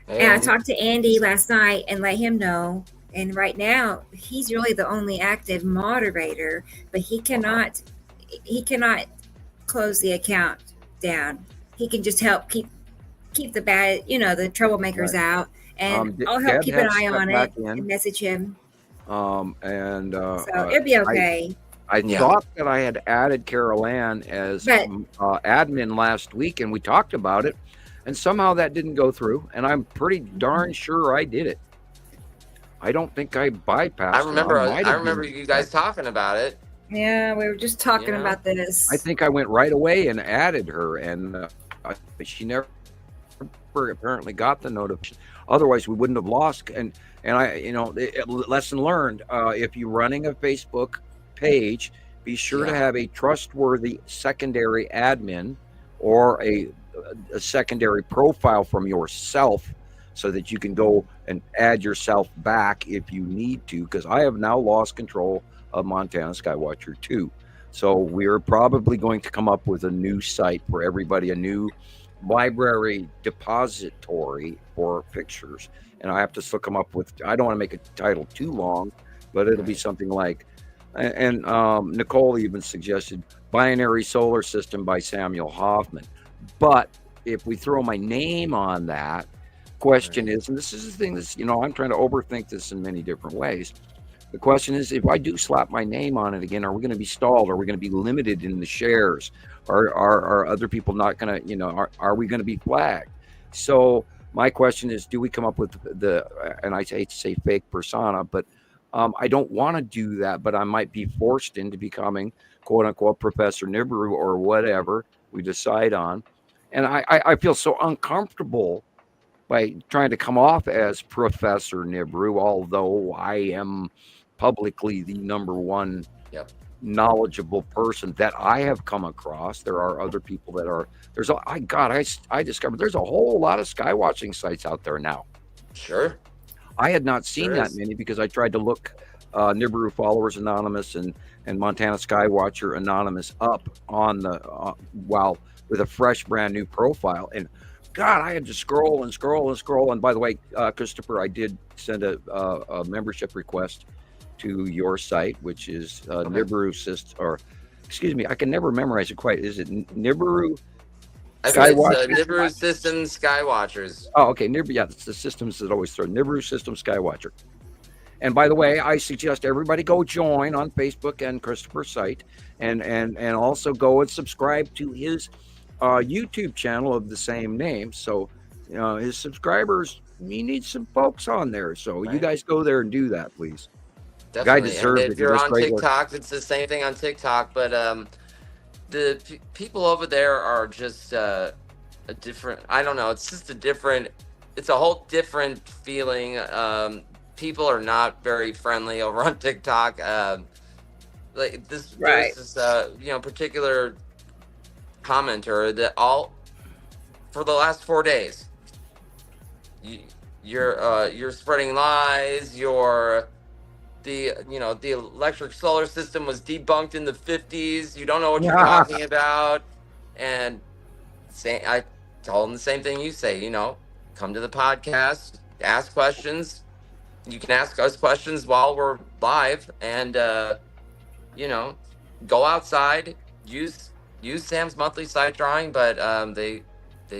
I And talked to Andy last night and let him know. And right now, he's really the only active moderator, but he cannot close the account down. He can just help keep the bad, the troublemakers Right. out, and I'll help Deb keep an has eye stepped on back it and in. message him. And So it'll be okay. I yeah, thought that I had added Carol Ann as But admin last week, and we talked about it, and somehow that didn't go through. And I'm pretty darn sure I did it. I don't think I bypassed her. I might I have remember been. you guys talking about it. yeah, we were just You talking know, about I this. think I went right away and added her, and she never apparently got the notification. Otherwise, we wouldn't have lost. And lesson learned: if you're running a Facebook page, be sure to yeah, have a trustworthy secondary admin or a secondary profile from yourself, so that you can go and add yourself back if you need to. Because I have now lost control of Montana Skywatcher 2. So we're probably going to come up with a new site for everybody, a new library depository for pictures. And I have to still come up with, I don't want to make a title too long, but it'll be right. something like, and Nicole even suggested Binary Solar System by Samuel Hofman. But if we throw my name on that, question Right. is, and this is the thing that's, I'm trying to overthink this in many different ways. The question is, if I do slap my name on it again, are we going to be stalled? Are we going to be limited in the shares? Are other people not going to, are we going to be flagged? So my question is, do we come up with and I hate to say fake persona, but I don't want to do that, but I might be forced into becoming quote unquote Professor Nibiru or whatever we decide on. And I feel so uncomfortable by trying to come off as Professor Nibiru, although I am publicly the number one Yep. knowledgeable person that I have come across. There are other people that are. I discovered there's a whole lot of sky watching sites out there now. Sure. I had not seen Sure that is. many because I tried to look Nibiru Followers Anonymous and Montana Skywatcher Anonymous up on the while with a fresh brand new profile, and God, I had to scroll and scroll and scroll. And by the way, Christopher, I did send a membership request to your site, which is Okay. Nibiru System, or excuse me, I can never memorize it quite. Is it Nibiru I think it's Skywatcher? Nibiru System Skywatchers. Oh, okay, Nibiru. Yeah, it's the systems that always throw Nibiru System Skywatcher. And by the way, I suggest everybody go join on Facebook and Christopher's site, and also go and subscribe to his YouTube channel of the same name. So, his subscribers, he needs some folks on there. So you Right. guys go there and do that, please. Guy Definitely. And deserves it. if He you're does on great work. TikTok, it's the same thing on TikTok. But the people over there are just a different. I don't know. It's just a different. It's a whole different feeling. people are not very friendly over on TikTok. Like this, Right. there's this, particular commenter that all for the last 4 days, you're spreading lies. The electric solar system was debunked in the 50s. You don't know what you're talking about. And I told him the same thing you say. Come to the podcast, ask questions. You can ask us questions while we're live, and go outside. Use Sam's monthly site drawing, but they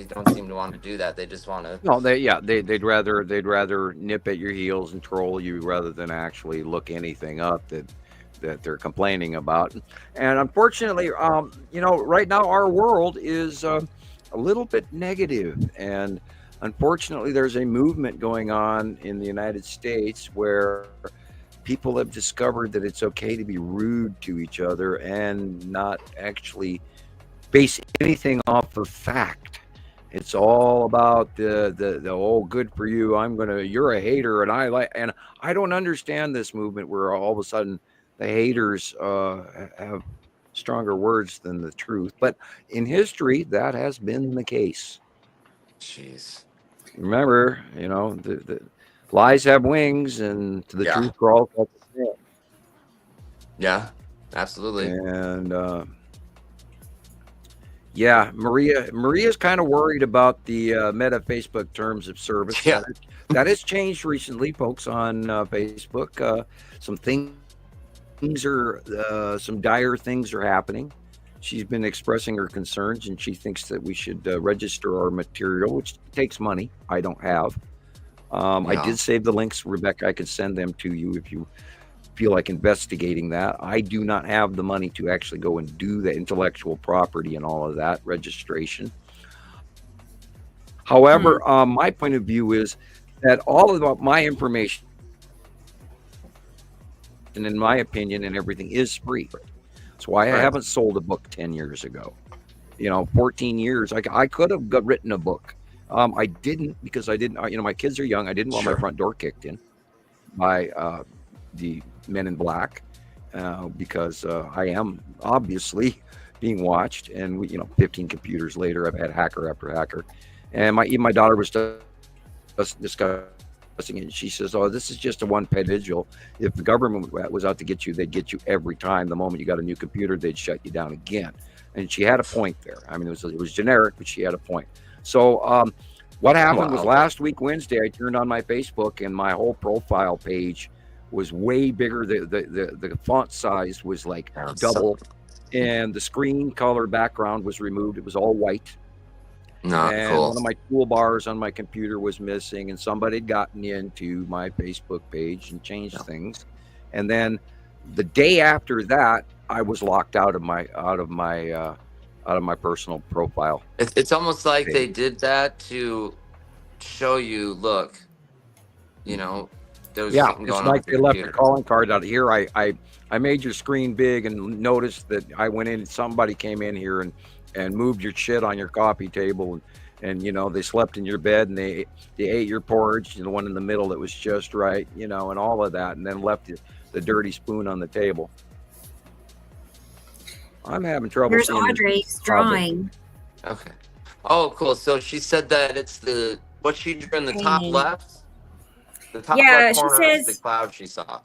don't seem to want to do that. They just want to. No, they'd rather nip at your heels and troll you rather than actually look anything up that they're complaining about. And unfortunately, right now our world is a little bit negative, and unfortunately, there's a movement going on in the United States where people have discovered that it's okay to be rude to each other and not actually base anything off of fact. It's all about the oh, good for you. You're a hater, and I don't understand this movement where all of a sudden the haters have stronger words than the truth. But in history, that has been the case. Jeez. Remember, the lies have wings, and to the truth crawls like a snail. Yeah, absolutely. And Maria's kind of worried about the Meta Facebook terms of service. Yeah. That has changed recently, folks, on Facebook. Some dire things are happening. She's been expressing her concerns, and she thinks that we should register our material, which takes money. I don't have. I did save the links, Rebecca. I can send them to you if you feel like investigating that. I do not have the money to actually go and do the intellectual property and all of that registration. However, my point of view is that all of my information, and in my opinion and everything, is free. That's why I haven't sold a book 10 years ago. 14 years. I could have written a book. I didn't, because I didn't, my kids are young. I didn't want my front door kicked in by the men in black, because I am obviously being watched. And 15 computers later, I've had hacker after hacker. And my daughter was discussing it, and she says, "Oh, this is just a one-pay vigil. If the government was out to get you, they'd get you every time. The moment you got a new computer, they'd shut you down again." And she had a point there. I mean, it was generic, but she had a point. So what happened was last week, Wednesday, I turned on my Facebook, and my whole profile page was way bigger. The font size was like double, and the screen color background was removed. It was all white. And cool. One of my toolbars on my computer was missing, and somebody had gotten into my Facebook page and changed things. And then the day after that, I was locked out of my personal profile. It's almost like they did that to show you, look, there was something going on. It's like they left a calling card out here. I made your screen big and noticed that I went in, somebody came in here and moved your shit on your coffee table, and they slept in your bed, and they ate your porridge, the one in the middle that was just right, and all of that, and then left the dirty spoon on the table. I'm having trouble. Here's Audrey's drawing. Okay. Oh, cool. So she said that it's what she drew in the top left. The top left corner is the cloud she saw.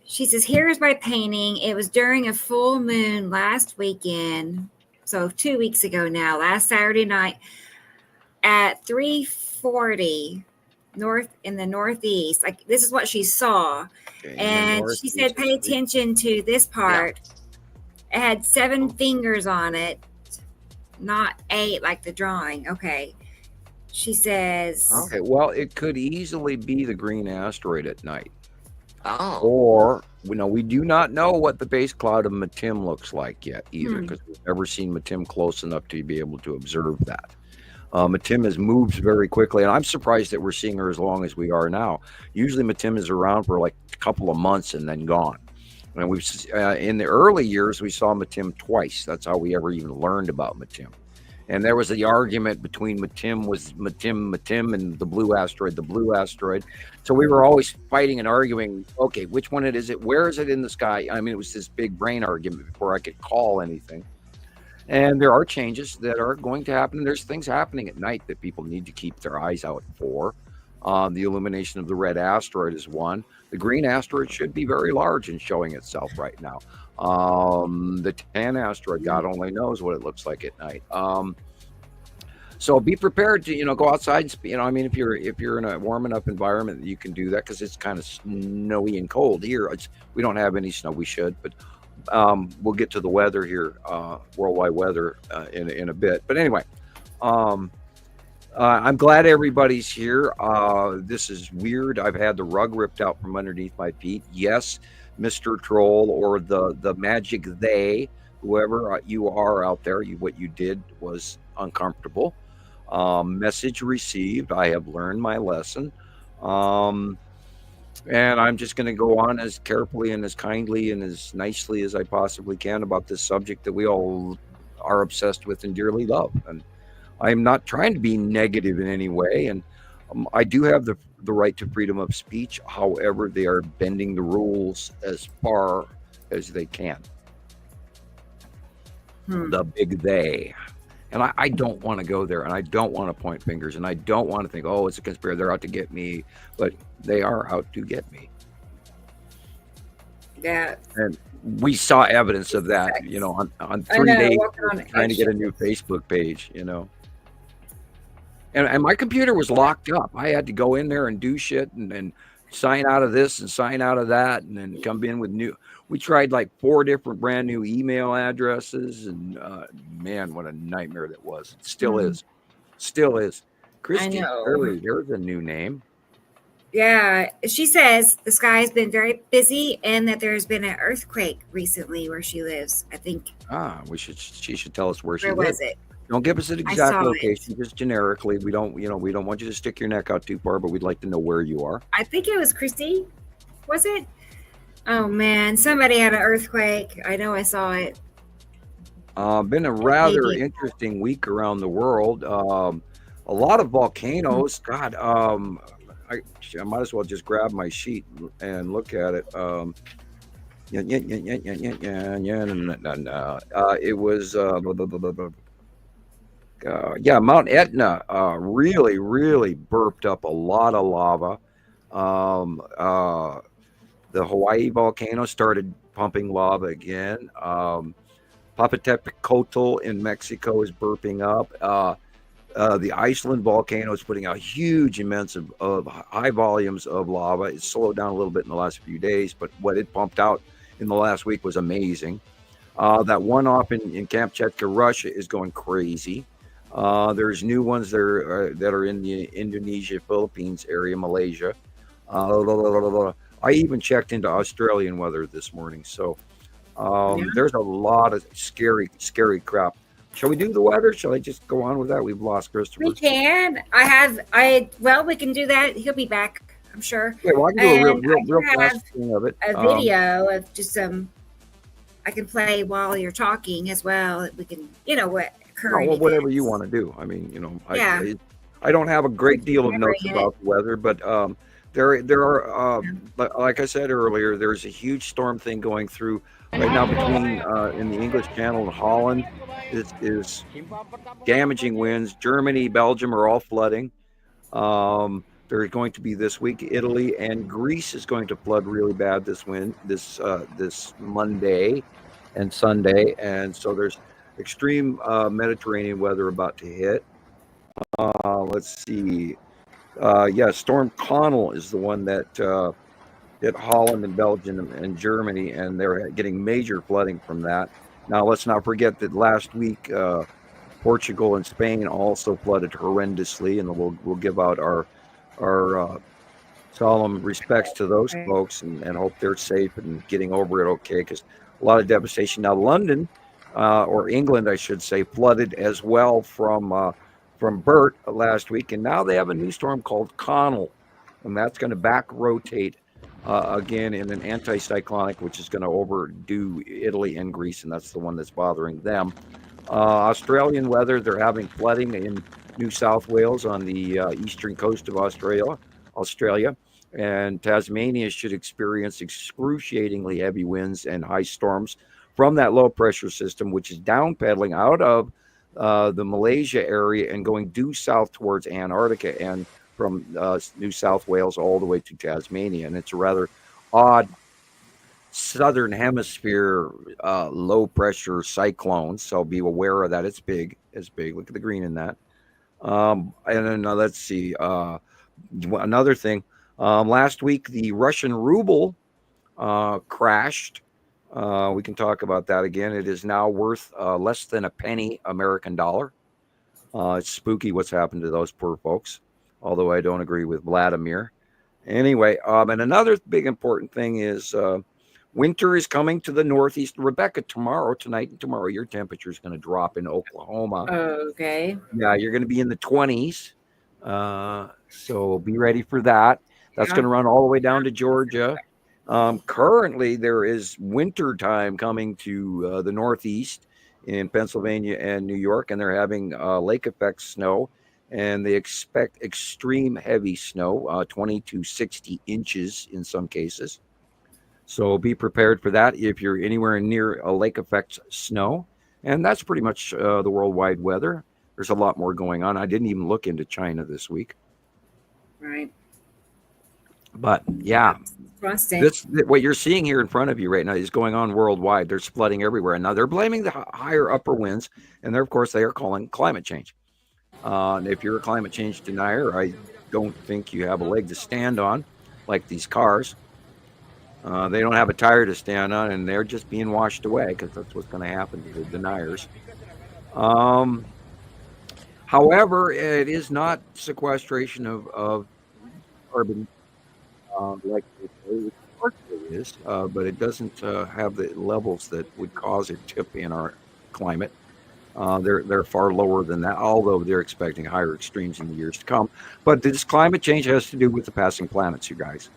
She says, "Here's my painting. It was during a full moon last weekend." So 2 weeks ago now, last Saturday night at 3:40 north in the northeast. Like, this is what she saw. Okay, and she said, pay attention to this part. It had 7 fingers on it, not 8 like the drawing. Okay. She says. Okay, well, it could easily be the green asteroid at night. Oh. Or, we do not know what the base cloud of Matim looks like yet either, because we've never seen Matim close enough to be able to observe that. Matim has moved very quickly, and I'm surprised that we're seeing her as long as we are now. Usually Matim is around for like a couple of months and then gone. And we've in the early years, we saw Matim twice. That's how we ever even learned about Matim. And there was the argument between Matim and the blue asteroid. So we were always fighting and arguing, okay, which one it is it? Where is it in the sky? I mean, it was this big brain argument before I could call anything. And there are changes that are going to happen. There's things happening at night that people need to keep their eyes out for. The illumination of the red asteroid is one. The green asteroid should be very large and showing itself right now. The tan asteroid, God only knows what it looks like at night. So be prepared to, go outside. I mean, if you're in a warm enough environment, you can do that, because it's kind of snowy and cold here. We don't have any snow. We should, but we'll get to the weather here, worldwide weather, in a bit. But anyway, I'm glad everybody's here. This is weird. I've had the rug ripped out from underneath my feet. Yes, Mr. Troll, or the magic they, whoever you are out there, what you did was uncomfortable. Message received. I have learned my lesson. And I'm just going to go on as carefully and as kindly and as nicely as I possibly can about this subject that we all are obsessed with and dearly love. And I'm not trying to be negative in any way. And I do have the right to freedom of speech. However, they are bending the rules as far as they can. The big they. And I don't want to go there, and I don't want to point fingers, and I don't want to think, oh, it's a conspiracy, they're out to get me. But they are out to get me. Yeah. And we saw evidence of that, on 3 days trying to get a new Facebook page, And my computer was locked up. I had to go in there and do shit and sign out of this and sign out of that, and then come in with new. We tried like 4 different brand new email addresses, and man, what a nightmare that was. It still is. Still is. Christy Curry, there's a new name. Yeah, she says the sky has been very busy and that there's been an earthquake recently where she lives, I think. She should tell us where she lives. Where was it? Don't give us an exact location, just generically. We don't want you to stick your neck out too far, but we'd like to know where you are. I think it was Christy. Was it? Oh man, somebody had an earthquake. I know I saw it. Been a rather interesting week around the world. A lot of volcanoes. God, I might as well just grab my sheet and look at it. It was Mount Etna really, really burped up a lot of lava. The Hawaii volcano started pumping lava again. Popocatépetl in Mexico is burping up. The Iceland volcano is putting out huge amounts of high volumes of lava. It slowed down a little bit in the last few days, but what it pumped out in the last week was amazing. That one off in Kamchatka, Russia is going crazy. There's new ones that are in the Indonesia, Philippines area, Malaysia. I even checked into Australian weather this morning. So there's a lot of scary crap. Shall we do the weather? Shall I just go on with that? We've lost Christoper. We can. We can do that. He'll be back, I'm sure. Yeah, well, I can do a real fast thing of it. A video of just I can play while you're talking as well. We can, whatever you want to do. I mean, I don't have a great deal of notes about the weather, but there are, like I said earlier, there's a huge storm thing going through right now between in the English Channel and Holland. It is damaging winds. Germany, Belgium are all flooding. There's going to be this week, Italy and Greece is going to flood really bad this Monday and Sunday, and so there's extreme Mediterranean weather about to hit. Let's see. Storm Connell is the one that hit Holland and Belgium and Germany, and they're getting major flooding from that. Now, let's not forget that last week, Portugal and Spain also flooded horrendously, and we'll give out our solemn respects to those folks and hope they're safe and getting over it okay, because a lot of devastation. Now, London, or England, I should say, flooded as well from Bert last week, and now they have a new storm called Connell, and that's going to back rotate again in an anticyclonic, which is going to overdo Italy and Greece, and that's the one that's bothering them. Australian weather, they're having flooding in New South Wales on the eastern coast of Australia, and Tasmania should experience excruciatingly heavy winds and high storms from that low pressure system, which is down pedaling out of the Malaysia area and going due south towards Antarctica and from New South Wales all the way to Tasmania. And it's a rather odd southern hemisphere low pressure cyclone, so be aware of that. It's big. It's big. Look at the green in that. And then let's see. Another thing. Last week the Russian ruble crashed. We can talk about that again. It is now worth less than a penny American dollar. It's spooky what's happened to those poor folks. Although I don't agree with Vladimir. Anyway, and another big important thing is winter is coming to the Northeast. Rebecca, tonight and tomorrow, your temperature is going to drop in Oklahoma. Okay. Yeah, you're going to be in the 20s. So be ready for that. That's going to run all the way down to Georgia. Currently, there is winter time coming to the Northeast in Pennsylvania and New York, and they're having lake effect snow. And they expect extreme heavy snow, 20 to 60 inches in some cases. So be prepared for that if you're anywhere near a lake effect snow. And that's pretty much the worldwide weather. There's a lot more going on. I didn't even look into China this week. Right. But yeah, Trusting. what you're seeing here in front of you right now is going on worldwide. There's flooding everywhere. And now they're blaming the higher upper winds. And of course, they are calling climate change. And if you're a climate change denier, I don't think you have a leg to stand on, like these cars. They don't have a tire to stand on, and they're just being washed away because that's what's going to happen to the deniers. However, it is not sequestration of carbon like it is, but it doesn't have the levels that would cause a tip in our climate. They're far lower than that, although they're expecting higher extremes in the years to come. But this climate change has to do with the passing planets, you guys.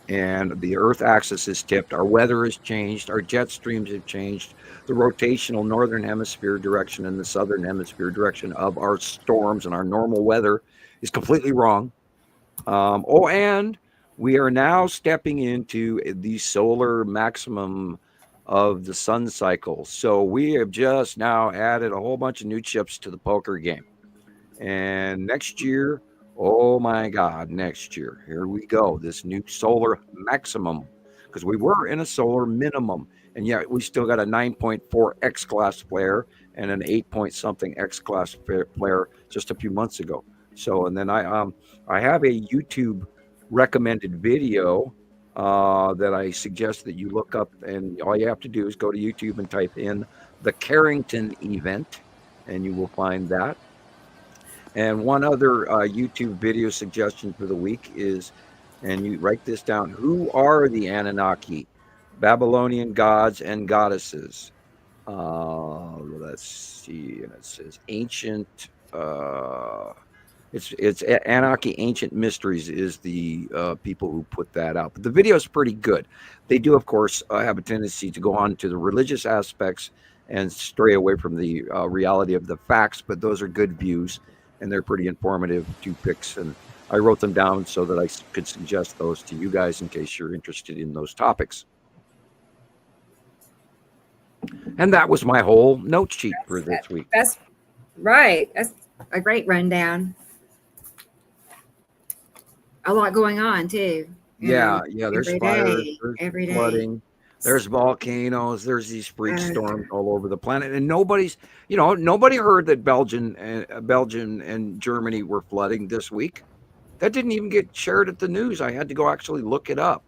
And the Earth axis is tipped. Our weather has changed. Our jet streams have changed. The rotational northern hemisphere direction and the southern hemisphere direction of our storms and our normal weather is completely wrong. And we are now stepping into the solar maximum of the sun cycle. So we have just now added a whole bunch of new chips to the poker game. And next year, oh my God, next year, here we go, this new solar maximum, because we were in a solar minimum. And yet we still got a 9.4 X-class flare and an 8-point-something X-class flare just a few months ago. So, and then I have a YouTube recommended video that I suggest that you look up, and all you have to do is go to YouTube and type in the Carrington event, and you will find that. And one other YouTube video suggestion for the week is, and you write this down, who are the Anunnaki, Babylonian gods and goddesses? Let's see, and it says ancient. It's Anunnaki Ancient Mysteries is the people who put that out. But the video is pretty good. They do, of course, have a tendency to go on to the religious aspects and stray away from the reality of the facts. But those are good views, and they're pretty informative 2 picks. And I wrote them down so that I could suggest those to you guys in case you're interested in those topics. And that was my whole note sheet for this week. That's right. That's a great rundown. A lot going on too. Yeah. There's fires, there's flooding, there's volcanoes, there's these freak storms all over the planet, and nobody heard that Belgium and Germany were flooding this week. That didn't even get shared at the news. I had to go actually look it up,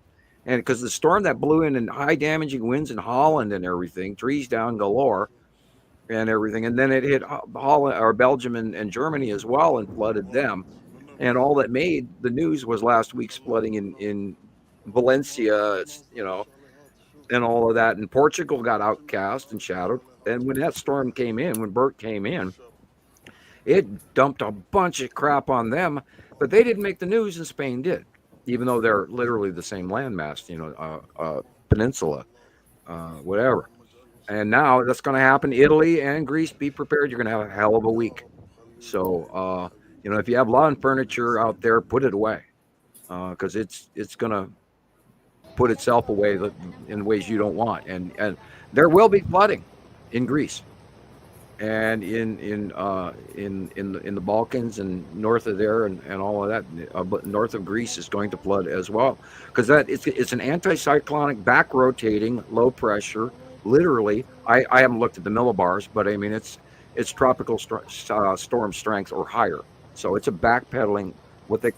and because the storm that blew in and high damaging winds in Holland and everything, trees down galore, and everything, and then it hit Holland or Belgium and Germany as well and flooded them. And all that made the news was last week's flooding in Valencia, and all of that. And Portugal got outcast and shadowed. And when that storm came in, when Bert came in, it dumped a bunch of crap on them. But they didn't make the news, and Spain did, even though they're literally the same landmass, peninsula, whatever. And now that's going to happen. Italy and Greece, be prepared. You're going to have a hell of a week. So, if you have lawn furniture out there, put it away because it's going to put itself away in ways you don't want. And there will be flooding in Greece and in the Balkans and north of there and all of that. But north of Greece is going to flood as well because it's an anticyclonic back rotating low pressure. Literally, I haven't looked at the millibars, but I mean it's tropical storm strength or higher. So it's a backpedaling what they're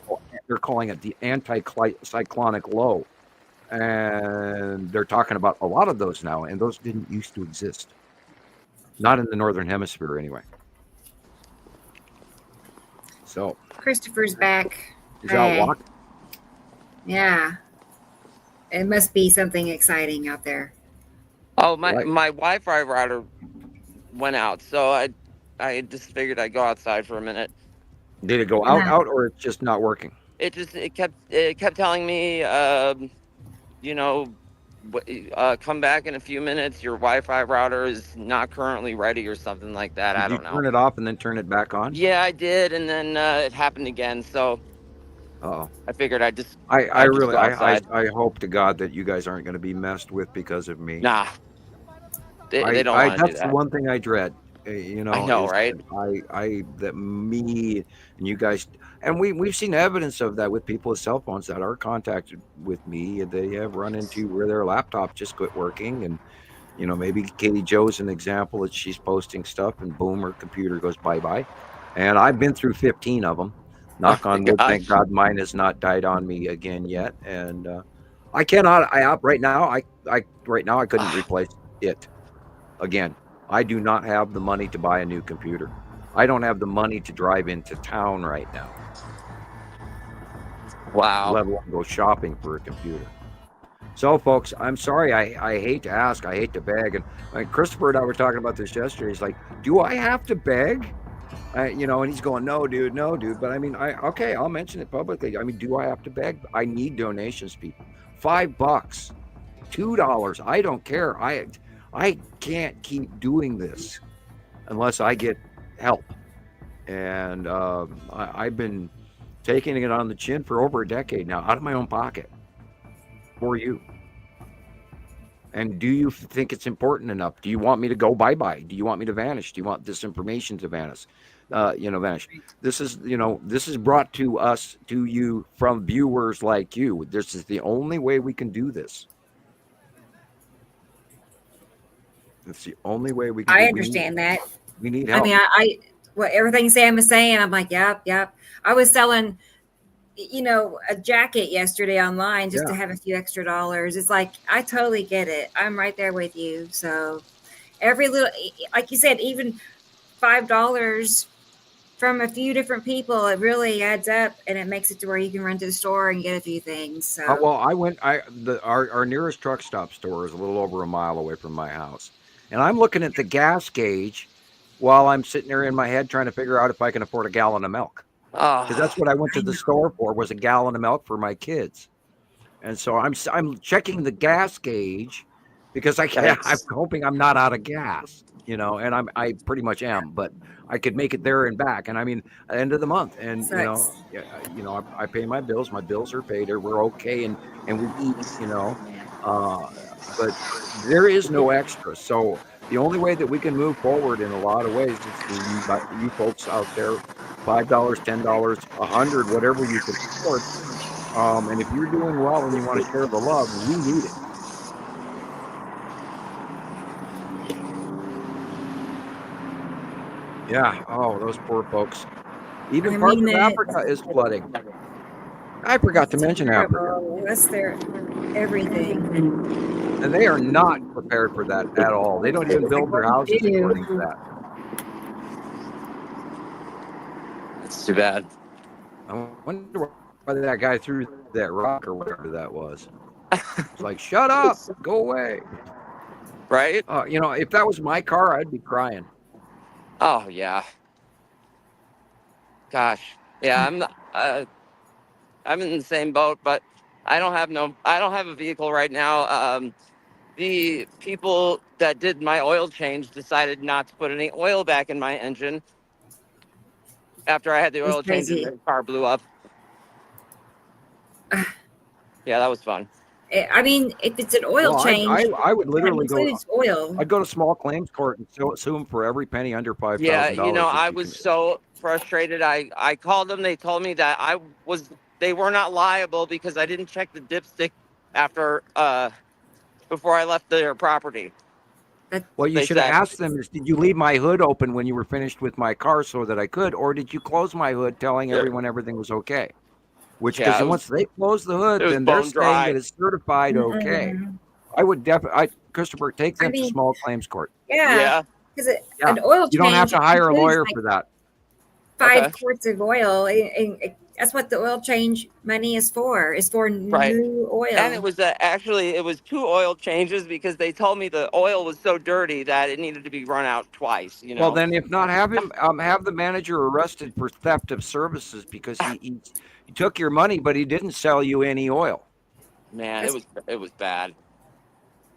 calling it the anticyclonic low, and they're talking about a lot of those now, and those didn't used to exist. Not in the northern hemisphere, anyway. So Christopher's back. he's out walking. Yeah, it must be something exciting out there. Oh, my Wi-Fi router went out, so I just figured I'd go outside for a minute. Did it go out, or it's just not working? It kept telling me, come back in a few minutes. Your Wi-Fi router is not currently ready, or something like that. I don't know. Turn it off and then turn it back on? Yeah, I did, and then it happened again. So I figured I'd just. I hope to God that you guys aren't going to be messed with because of me. Nah, they don't want to do That's that. the one thing I dread. I know, right? That me and you guys, and we've seen evidence of that with people with cell phones that are contacted with me. They have run into where their laptop just quit working, and maybe Katie Joe's an example that she's posting stuff, and boom, her computer goes bye. And I've been through 15 of them. Knock on wood. Thank God mine has not died on me again yet. And I cannot. Right now I couldn't replace it again. I do not have the money to buy a new computer. I don't have the money to drive into town right now. Wow. Let alone go shopping for a computer. So, folks, I'm sorry. I hate to ask. I hate to beg. And Christopher and I were talking about this yesterday. He's like, do I have to beg? And he's going, no, dude. But I mean, okay, I'll mention it publicly. I mean, do I have to beg? I need donations, people. $5, $2. I don't care. I can't keep doing this unless I get help. And I've been taking it on the chin for over a decade now, out of my own pocket, for you. And do you think it's important enough? Do you want me to go bye-bye? Do you want me to vanish? Do you want this information to vanish? Vanish. This is brought to you from viewers like you. This is the only way we can do this. It's the only way we can. I understand that. We need help. I mean, what everything Sam is saying, I'm like, yep. I was selling, a jacket yesterday online just to have a few extra dollars. It's like, I totally get it. I'm right there with you. So every little, like you said, even $5 from a few different people, it really adds up, and it makes it to where you can run to the store and get a few things. So well, our nearest truck stop store is a little over a mile away from my house. And I'm looking at the gas gauge while I'm sitting there in my head trying to figure out if I can afford a gallon of milk. Because that's what I went to the store for, was a gallon of milk for my kids. And so I'm checking the gas gauge because I'm hoping I'm not out of gas, and I pretty much am, but I could make it there and back. And I mean, at the end of the month, and I pay my bills. My bills are paid, or we're okay, and we eat, but there is no extra. So the only way that we can move forward in a lot of ways is for you folks out there, $5, $10, $100, whatever you can afford. And if you're doing well and you want to share the love, we need it. Yeah. Oh, those poor folks. Even part of Africa is flooding. I forgot to mention Africa. That's their everything. And they are not prepared for that at all. They don't even build their houses according to that. It's too bad. I wonder why that guy threw that rock or whatever that was. It's like, shut up, go away. Right? If that was my car, I'd be crying. Oh yeah. Gosh, yeah. I'm in the same boat, but I don't have a vehicle right now. the people that did my oil change decided not to put any oil back in my engine after I had the It's oil change and crazy. the car blew up. Yeah, that was fun. I mean, if it's an oil Well, change, I would that literally go. includes oil. I'd go to small claims court and sue them for every penny under Yeah, $5,000. I was so frustrated. I called them. They told me that they were not liable because I didn't check the dipstick after before I left their property. Well, you They should have said, asked them, did you leave my hood open when you were finished with my car so that I could, or did you close my hood telling everyone everything was okay? Which, because once they close the hood, then they're saying that it's certified okay. I would definitely, Christopher, take them to small claims court. Yeah. Because an oil change. You don't have to hire a lawyer for that. 5 quarts of oil. That's what the oil change money is for. Is for new oil. And it was actually 2 oil changes because they told me the oil was so dirty that it needed to be run out twice. You know. Well, then if not, have the manager arrested for theft of services because he took your money, but he didn't sell you any oil. Man, it was bad.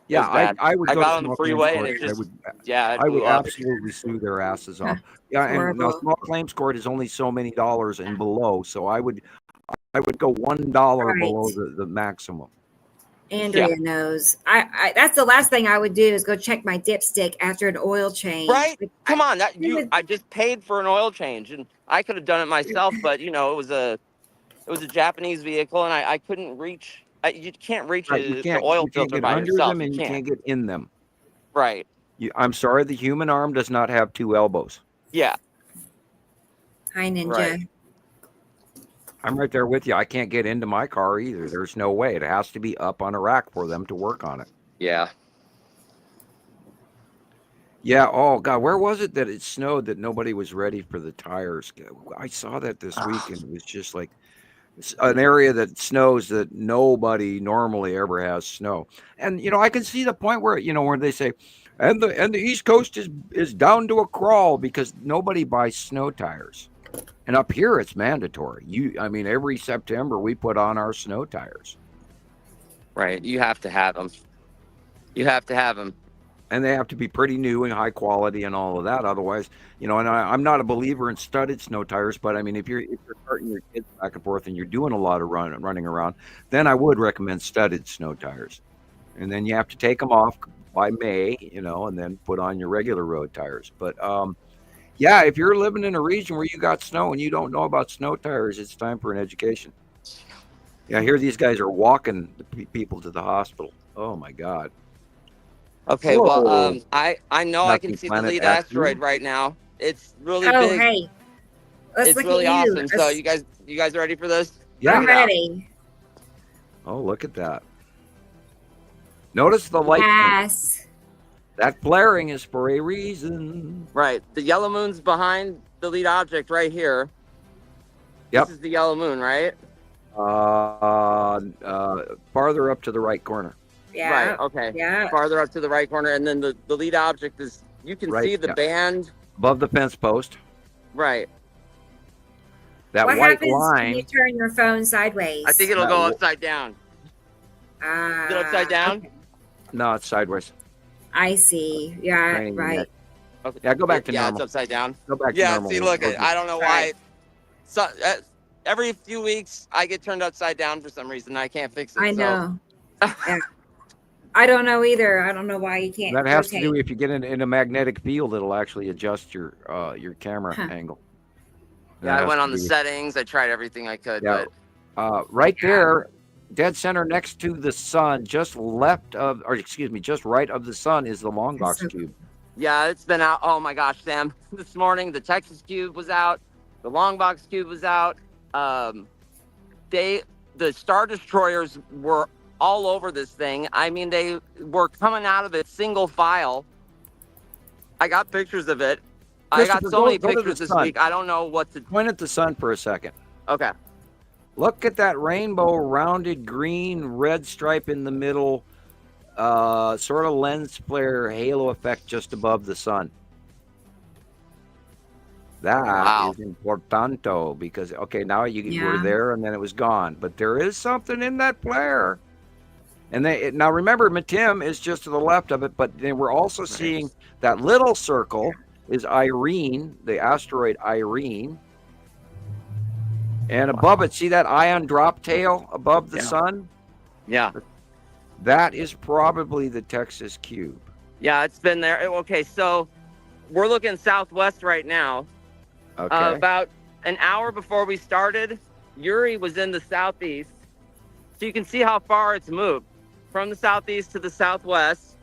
Yeah, I would go got to on the small freeway claims and court. I would absolutely sue their asses off. Yeah, and now small claims court is only so many dollars and below, so I would go $1 below the maximum. Andrea knows. I that's the last thing I would do is go check my dipstick after an oil change. Right? Come on, I just paid for an oil change, and I could have done it myself, but it was a Japanese vehicle, and I couldn't reach. You can't reach the oil filter by yourself. Them and you can't get in them. Right. I'm sorry, the human arm does not have 2 elbows. Yeah. Hi, Ninja. Right. I'm right there with you. I can't get into my car either. There's no way. It has to be up on a rack for them to work on it. Yeah. Yeah. Oh, God. Where was it that it snowed that nobody was ready for the tires? I saw that this week, and it was just like an area that snows that nobody normally ever has snow. And, I can see the point where, where they say, and the East Coast is down to a crawl because nobody buys snow tires. And up here, it's mandatory. Every September we put on our snow tires. Right. You have to have them. And they have to be pretty new and high quality and all of that. Otherwise, and I'm not a believer in studded snow tires, but if you're carting your kids back and forth and you're doing a lot of running around, then I would recommend studded snow tires. And then you have to take them off by May, and then put on your regular road tires. But yeah, if you're living in a region where you got snow and you don't know about snow tires, it's time for an education. Yeah, I hear these guys are walking the people to the hospital. Oh my God. Okay, well, I know I can see the lead asteroid right now. It's really big. Oh, hey. It's really awesome. So you guys ready for this? Yeah. I'm ready. Oh, look at that. Notice the light. Yes. That flaring is for a reason. Right. The yellow moon's behind the lead object right here. Yep. This is the yellow moon, right? Farther up to the right corner. Yeah. Right. Okay. Yeah. Farther up to the right corner, and then the lead object is, you can see the band above the fence post. Right. That what white happens line. when you turn your phone sideways? I think it'll go upside down. Is it upside down? Okay. No, it's sideways. I see. Yeah. Right. Okay. Yeah, go back to normal. Yeah, it's upside down. Go back to normal. See, look, I don't know why. So every few weeks, I get turned upside down for some reason. I can't fix it. I know. Yeah. I don't know either. I don't know why you can't. That has to do if you get in a magnetic field, it'll actually adjust your camera angle. Yeah, I went on the settings. I tried everything I could. Yeah. But right there, dead center next to the sun, just right of the sun is the long box cube. Yeah, it's been out. Oh my gosh, Sam! This morning, the Texas cube was out. The long box cube was out. The Star Destroyers were all over this thing. I mean, they were coming out of it single file. I got pictures of it. I got so many pictures this week. I don't know what to point at the sun for a second. Okay. Look at that rainbow rounded green red stripe in the middle, sort of lens flare halo effect just above the sun. That is importante because now we're there and then it was gone. But there is something in that flare. And now remember, Matim is just to the left of it, but then we're also seeing that little circle is Irene, the asteroid Irene. And above it, see that ion drop tail above the sun? Yeah. That is probably the Texas cube. Yeah, it's been there. Okay, so we're looking southwest right now. Okay. About an hour before we started, Uri was in the southeast. So you can see how far it's moved from the southeast to the southwest.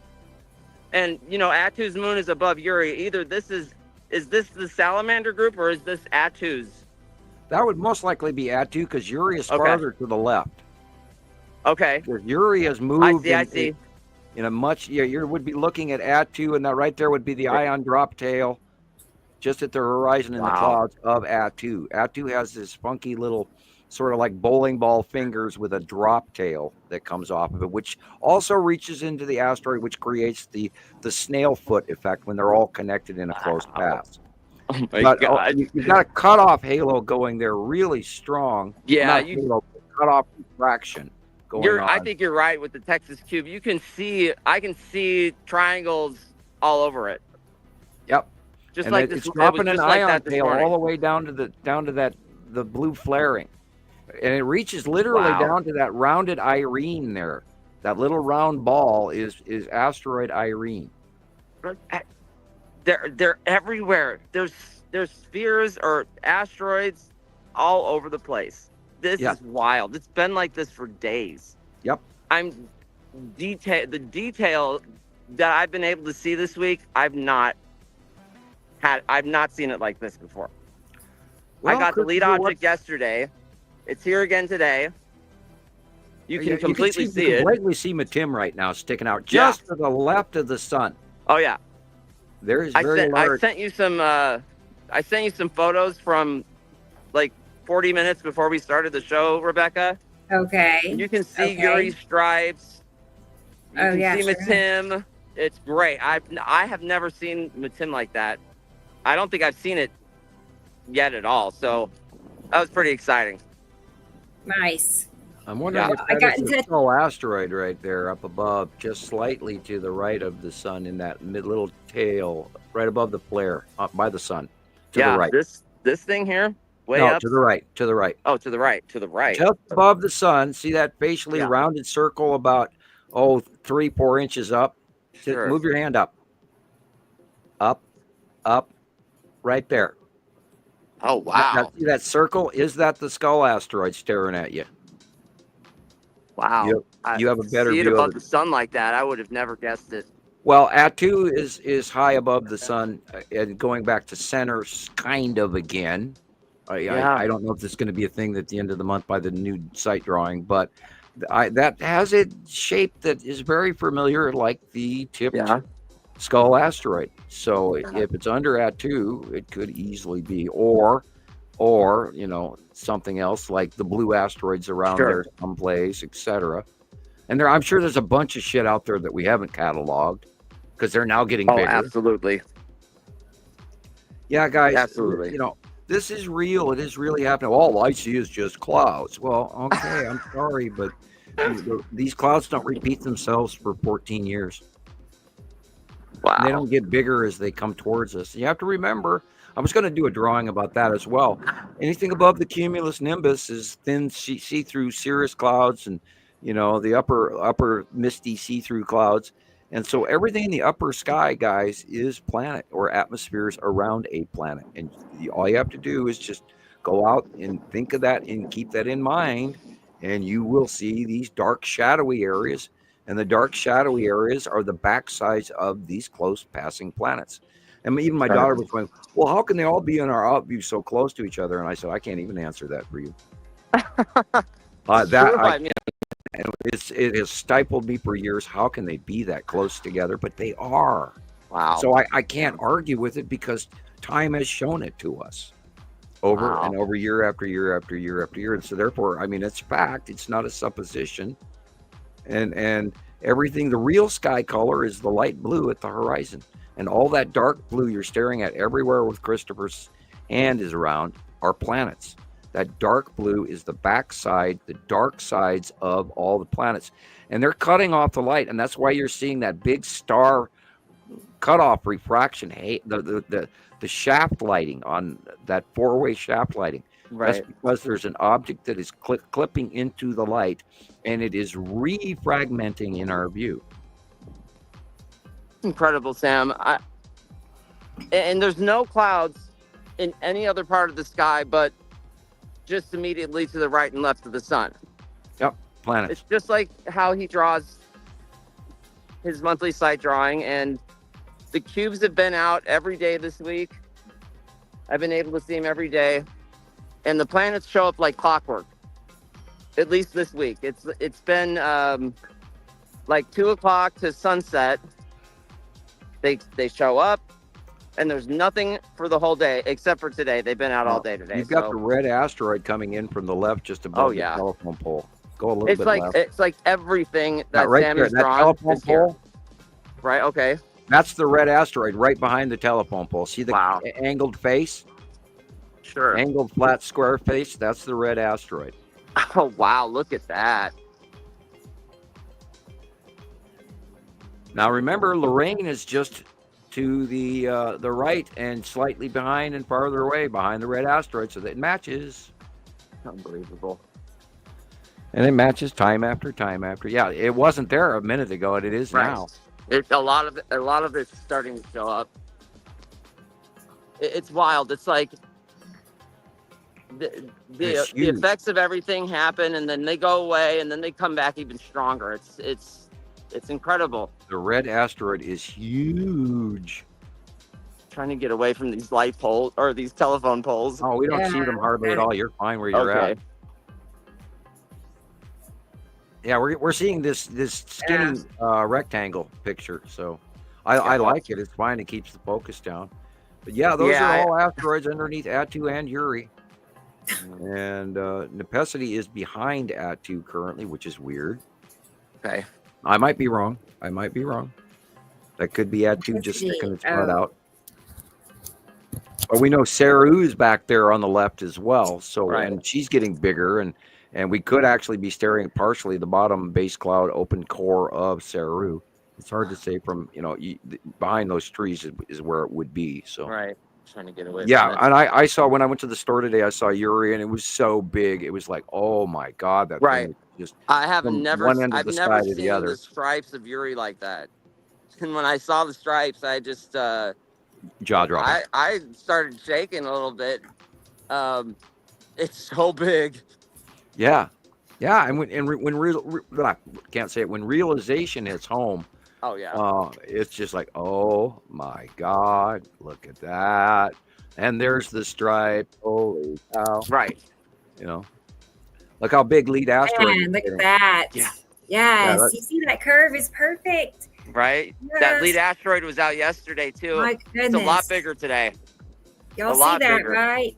And, you know, Atu's moon is above Uri. Either is this the salamander group or is this Atu's? That would most likely be Atu because Uri is farther to the left. Okay. Uri has moved. I see. In a much, you would be looking at Atu, and that right there would be the ion drop tail just at the horizon in the clouds of Atu. Atu has this funky little sort of like bowling ball fingers with a drop tail that comes off of it, which also reaches into the asteroid, which creates the snail foot effect when they're all connected in a close pass. Oh my God. You've got a cutoff halo going there really strong. Yeah, cutoff refraction going on. I think you're right with the Texas cube. I can see triangles all over it. Yep. Just and like it's this, dropping an ion like tail all the way down to the blue flaring, and it reaches literally down to that rounded Irene there. That little round ball is asteroid Irene. They're everywhere. There's spheres or asteroids all over the place. This is wild. It's been like this for days. Yep. The detail that I've been able to see this week, I've not seen it like this before. Well, I got the lead object yesterday. It's here again today. You can completely see it. You can blatantly see Matim right now sticking out just to the left of the sun. Oh yeah. There's very large. I sent you some photos from like 40 minutes before we started the show, Rebecca. Okay. You can see Uri's stripes. You can see Matim. It's great. I have never seen Matim like that. I don't think I've seen it yet at all. So that was pretty exciting. Nice. I'm wondering if that is a small asteroid right there up above, just slightly to the right of the sun in that little tail, right above the flare, up by the sun. To the right. This thing here, way up. To the right. To the right. Oh, to the right. To the right. Just above the sun. See that facially rounded circle about 3-4 inches up? Sure. Move your hand up. Up, right there. Oh, wow. Now, see that circle? Is that the skull asteroid staring at you? Wow. You have a better see it view above of it. the sun like that. I would have never guessed it. Well, Atu is high above the sun and going back to center kind of again. I don't know if this is going to be a thing at the end of the month by the new site drawing, but that has a shape that is very familiar, like the tipped skull asteroid. So if it's under Atu, it could easily be, or something else like the blue asteroids around there someplace, etc. And I'm sure there's a bunch of shit out there that we haven't cataloged because they're now getting bigger. Absolutely. Yeah, guys. Absolutely. This is real. It is really happening. All I see is just clouds. Well, okay, I'm sorry, but these clouds don't repeat themselves for 14 years. Wow. And they don't get bigger as they come towards us. You have to remember, I was going to do a drawing about that as well. Anything above the cumulus nimbus is thin see-through cirrus clouds and, the upper misty see-through clouds. And so everything in the upper sky, guys, is planet or atmospheres around a planet. And all you have to do is just go out and think of that and keep that in mind. And you will see these dark, shadowy areas. And the dark, shadowy areas are the backsides of these close passing planets. And even my daughter was going, well, how can they all be in our outview so close to each other? And I said, I can't even answer that for you. It has stifled me for years. How can they be that close together? But they are. Wow. So I can't argue with it because time has shown it to us over and over, year after year after year after year. And so therefore, it's fact. It's not a supposition. And everything, the real sky color is the light blue at the horizon. And all that dark blue you're staring at everywhere with Christoper's hand is around are planets. That dark blue is the backside, the dark sides of all the planets. And they're cutting off the light. And that's why you're seeing that big star cutoff refraction. Hey, the shaft lighting on that four-way shaft lighting. Right. That's because there's an object that is clipping into the light, and it is refragmenting in our view. Incredible, Sam. And there's no clouds in any other part of the sky but just immediately to the right and left of the sun. Yep, planets. It's just like how he draws his monthly sight drawing, and the cubes have been out every day this week. I've been able to see them every day, and the planets show up like clockwork. At least this week, it's been like 2 o'clock to sunset. They show up, and there's nothing for the whole day except for today. They've been out all day today. You've got the red asteroid coming in from the left, just above the telephone pole. Go a little bit left. It's like everything that right Sam there, has that drawn telephone is here. pole. Right. Okay. That's the red asteroid right behind the telephone pole. See the Wow. angled face? Sure. Angled flat square face? That's the red asteroid. Oh wow! Look at that. Now remember, Lorraine is just to the right and slightly behind and farther away behind the red asteroid, so that it matches. Unbelievable. And it matches time after time after. Yeah, it wasn't there a minute ago, and it is now. It's a lot of it's starting to show up. It's wild. It's like the effects of everything happen, and then they go away, and then they come back even stronger. It's incredible. The red asteroid is huge. Trying to get away from these light poles or these telephone poles. Oh, we don't see them hardly at all. You're fine where you're at. Yeah, we're seeing this skinny rectangle picture, so I like it. It's fine. It keeps the focus down. But yeah, those are all asteroids underneath Attu and Uri. And Nepesity is behind Attu currently, which is weird. Okay. I might be wrong. That could be Attu just sticking its butt out. But we know Saru's back there on the left as well. So and she's getting bigger, and we could actually be staring at partially the bottom base cloud open core of Saru. It's hard to say from, behind those trees is where it would be. So trying to get away. Yeah, and I saw when I went to the store today, I saw Uri, and it was so big. It was like, oh my God, that thing just I have never one end of I've the never sky to seen the other. the stripes of Uri like that. And when I saw the stripes, I just jaw dropping. I started shaking a little bit. It's so big. Yeah, and when can't say it, when realization hits home. Oh yeah. It's just like, oh my God, look at that, and there's the stripe. Holy cow! Right. Look how big lead asteroid. Man, look at that. Yeah. Yes, you see that curve is perfect. Right. Yes. That lead asteroid was out yesterday too. My goodness. It's a lot bigger today. Y'all see that, right?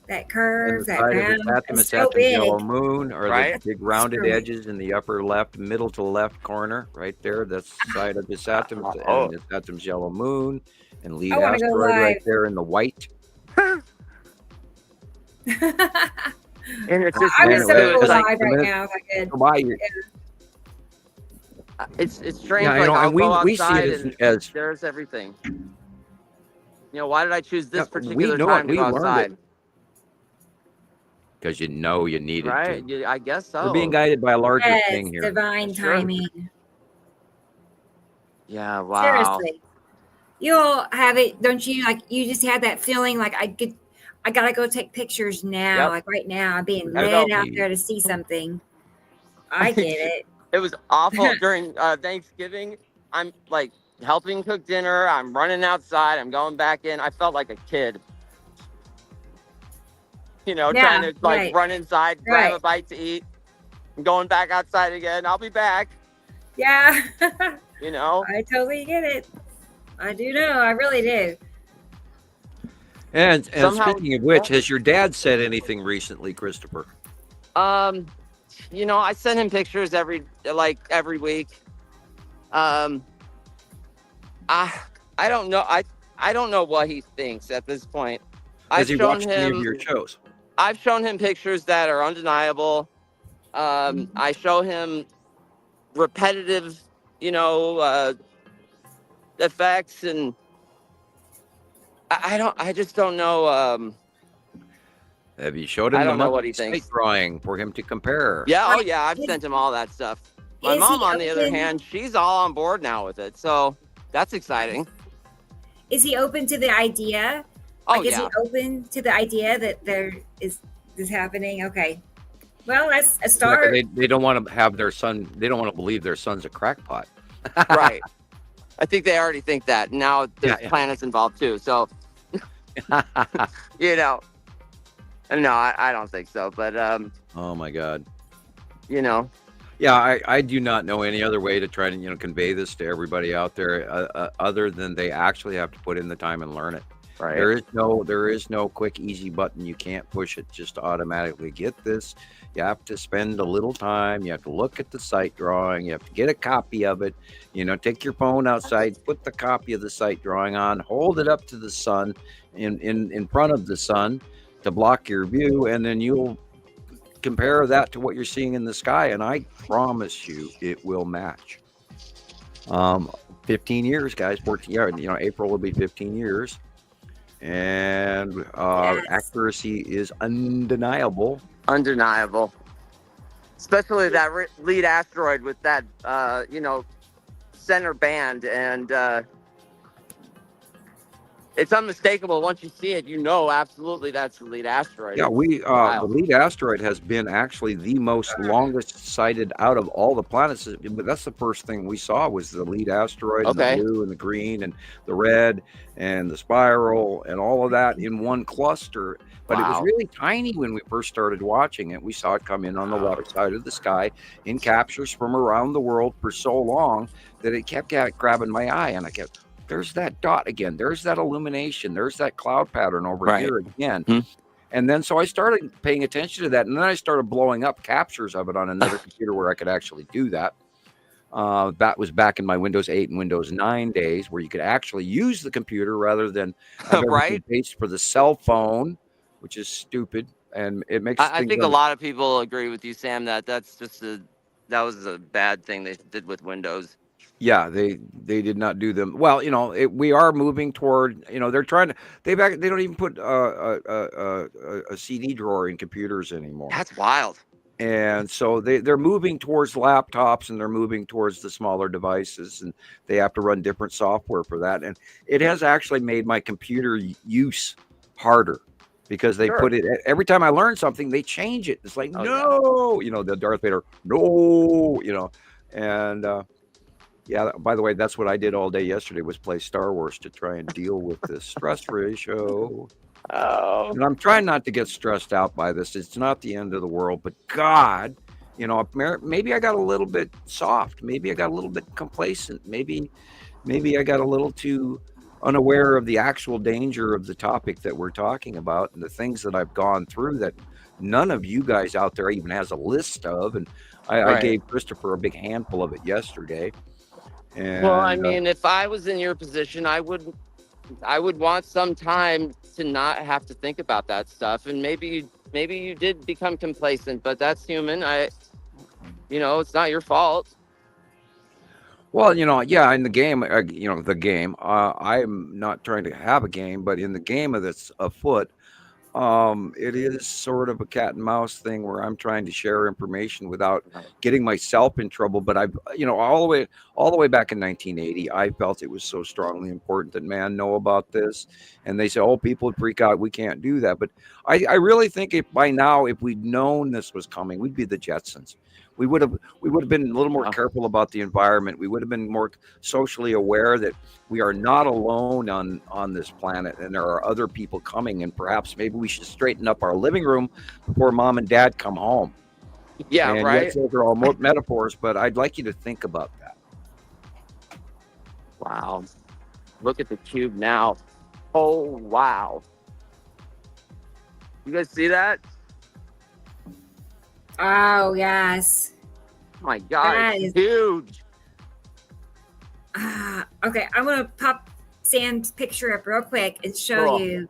That curve, that round, it's so big. yellow moon, or Right? the big rounded edges in the upper left, middle to left corner, right there. That's the side of the Saturn, and it's Saturn's yellow moon, and lead asteroid right there in the white. And it's just I would so go like live right now if I could. It's strange. Yeah, like I'll and go we see outside it and as there's everything. Why did I choose this particular know time it. to go We learned outside? Because you needed Right? to. I guess so. We're being guided by a larger thing here. Divine timing. Yeah. Wow. Seriously. You'll have it, don't you? Like, you just had that feeling like I gotta go take pictures now. Yep. Like right now, I'm being I led know. out there to see something. I get it. It was awful during Thanksgiving. I'm like helping cook dinner. I'm running outside. I'm going back in. I felt like a kid. Trying to run inside, grab a bite to eat. I'm going back outside again. I'll be back. Yeah. I totally get it. I do know. I really do. And Somehow, speaking of which, has your dad said anything recently, Christoper? I send him pictures every week. I don't know. I don't know what he thinks at this point. Has he watched any of your shows? I've shown him pictures that are undeniable. I show him repetitive, effects, and I just don't know. Have you showed I him the don't know what he monthly thinks. site drawing for him to compare? Yeah, oh Right. yeah, I've Is- sent him all that stuff. My is mom, he on the other open- hand, she's all on board now with it, so that's exciting. Is he open to the idea? Oh Like, is yeah, he open to the idea that there is this happening? Okay. Well, that's a start. They don't want to have their son. They don't want to believe their son's a crackpot. right. I think they already think that. Now there's Yeah. planets involved too, so you know. No, I don't think so, but Oh my God. Yeah, I do not know any other way to try to convey this to everybody out there other than they actually have to put in the time and learn it. right. There is no quick easy button. You can't push it just to automatically get this. You have to spend a little time. You have to look at the site drawing. You have to get a copy of it. Take your phone outside, put the copy of the site drawing on, hold it up to the sun in front of the sun to block your view, and then you'll compare that to what you're seeing in the sky, and I promise you it will match. 15 years, guys. 14 years. April will be 15 years, and Yes. accuracy is undeniable. Undeniable. Especially that lead asteroid with that, center band, and it's unmistakable. Once you see it, absolutely that's the lead asteroid. Yeah, It's the wild. lead asteroid has been actually the most longest sighted out of all the planets. But that's the first thing we saw was the lead asteroid, Okay. and the blue and the green and the red and the spiral and all of that in one cluster. But it was Wow. really tiny when we first started watching it. We saw it come in on the water side of the sky in captures from around the world for so long that it kept grabbing my eye, and I kept, there's that dot again. There's that illumination. There's that cloud pattern over Right. here again. Hmm. And then so I started paying attention to that. And then I started blowing up captures of it on another computer where I could actually do that. That was back in my Windows 8 and Windows 9 days where you could actually use the computer rather than have Right. everything based for the cell phone, which is stupid. And it makes I things think a lot of people agree with you, Sam, that that was a bad thing they did with Windows. Yeah, they did not do them well. We are moving toward. They're trying to. They don't even put a CD drawer in computers anymore. That's wild. And so they're moving towards laptops, and they're moving towards the smaller devices, and they have to run different software for that. And it has actually made my computer use harder because they Sure. put it every time I learn something, they change it. It's like, Oh, no, the Darth Vader, no, and yeah, by the way, that's what I did all day yesterday was play Star Wars to try and deal with this stress ratio. Oh. And I'm trying not to get stressed out by this. It's not the end of the world, but God, maybe I got a little bit soft. Maybe I got a little bit complacent. Maybe I got a little too unaware of the actual danger of the topic that we're talking about and the things that I've gone through that none of you guys out there even has a list of. And I Right. gave Christopher a big handful of it yesterday. And, Well, I mean, if I was in your position, I would want some time to not have to think about that stuff. And maybe you did become complacent, but that's human. It's not your fault. well, yeah, in the game, I'm not trying to have a game, but in the game that's afoot, it is sort of a cat and mouse thing where I'm trying to share information without getting myself in trouble. But I've, all the way back in 1980, I felt it was so strongly important that man know about this. And they say, oh, people would freak out. We can't do that. But I really think if by now, if we'd known this was coming, we'd be the Jetsons. We would have been a little more careful about the environment. We would have been more socially aware that we are not alone on this planet, and there are other people coming. And perhaps maybe we should straighten up our living room before mom and dad come home. Yeah, And right. yes, those are all metaphors, but I'd like you to think about that. Wow. Look at the cube now. Oh, wow. You guys see that? Oh, yes. Oh my God, That it's is- huge. Okay, I'm going to pop Sam's picture up real quick and show Cool. you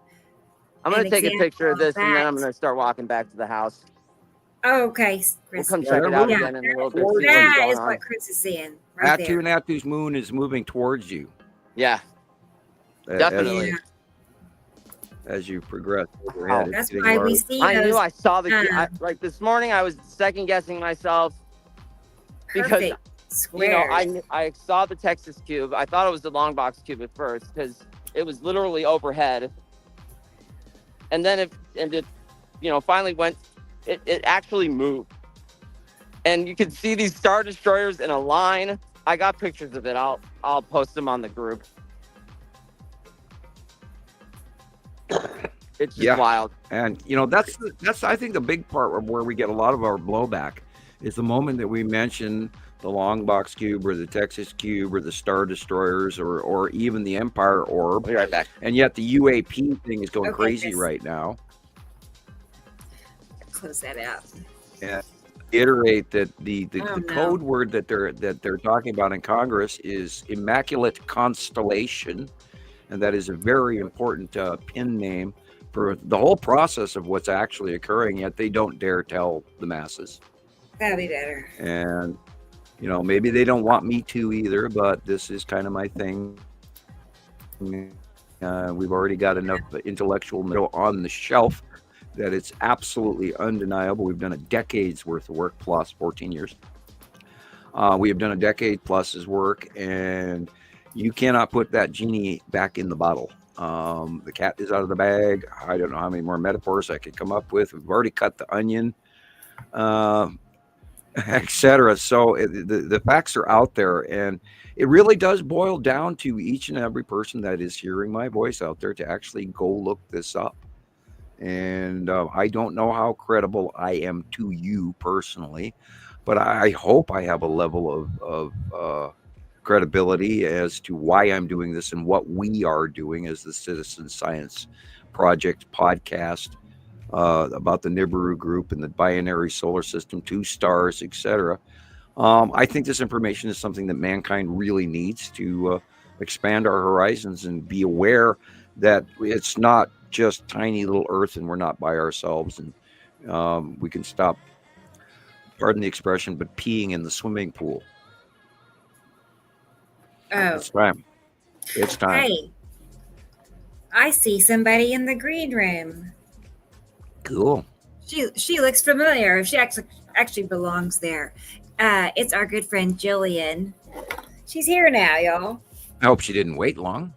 I'm going to take a picture of this, and then I'm that. going to start walking back to the house. Okay, We'll Chris. come Yeah, check it out they're again in a little bit. moving See what's That going is on. what Chris is saying right Atu there. and Atu's moon is moving towards you. Yeah, definitely. As you progress overhead. Wow. It's That's getting why we larger. see I knew those. I saw like this morning. I was second guessing myself because Perfect squares. I saw the Texas cube. I thought it was the long box cube at first because it was literally overhead, and then it finally went. It actually moved, and you can see these star destroyers in a line. I got pictures of it. I'll post them on the group. It's just wild. And that's I think the big part of where we get a lot of our blowback is the moment that we mention the long box cube or the Texas cube or the star destroyers or even the Empire orb. I'll be right back. And yet the UAP thing is going Okay, crazy Chris. right now. Close that out. And iterate that the Oh, no. code word that they're talking about in Congress is Immaculate Constellation, and that is a very important pin name for the whole process of what's actually occurring. Yet they don't dare tell the masses. That'll be better. And maybe they don't want me to either, but this is kind of my thing. We've already got enough intellectual material on the shelf that it's absolutely undeniable. We've done a decade's worth of work, plus 14 years. We have done a decade plus's work, and you cannot put that genie back in the bottle. The cat is out of the bag. I don't know how many more metaphors I could come up with. We've already cut the onion, etc. So the facts are out there, and it really does boil down to each and every person that is hearing my voice out there to actually go look this up. And I don't know how credible I am to you personally, but I hope I have a level of credibility as to why I'm doing this and what we are doing as the Citizen Science Project podcast about the Nibiru group and the binary solar system, 2 stars, etc. I think this information is something that mankind really needs to expand our horizons and be aware that it's not just tiny little Earth and we're not by ourselves, and we can stop, pardon the expression, but peeing in the swimming pool. Oh, It's time. It's time. hey, I see somebody in the green room. Cool. She looks familiar. She actually belongs there. It's our good friend Gillian. She's here now, y'all. I hope she didn't wait long.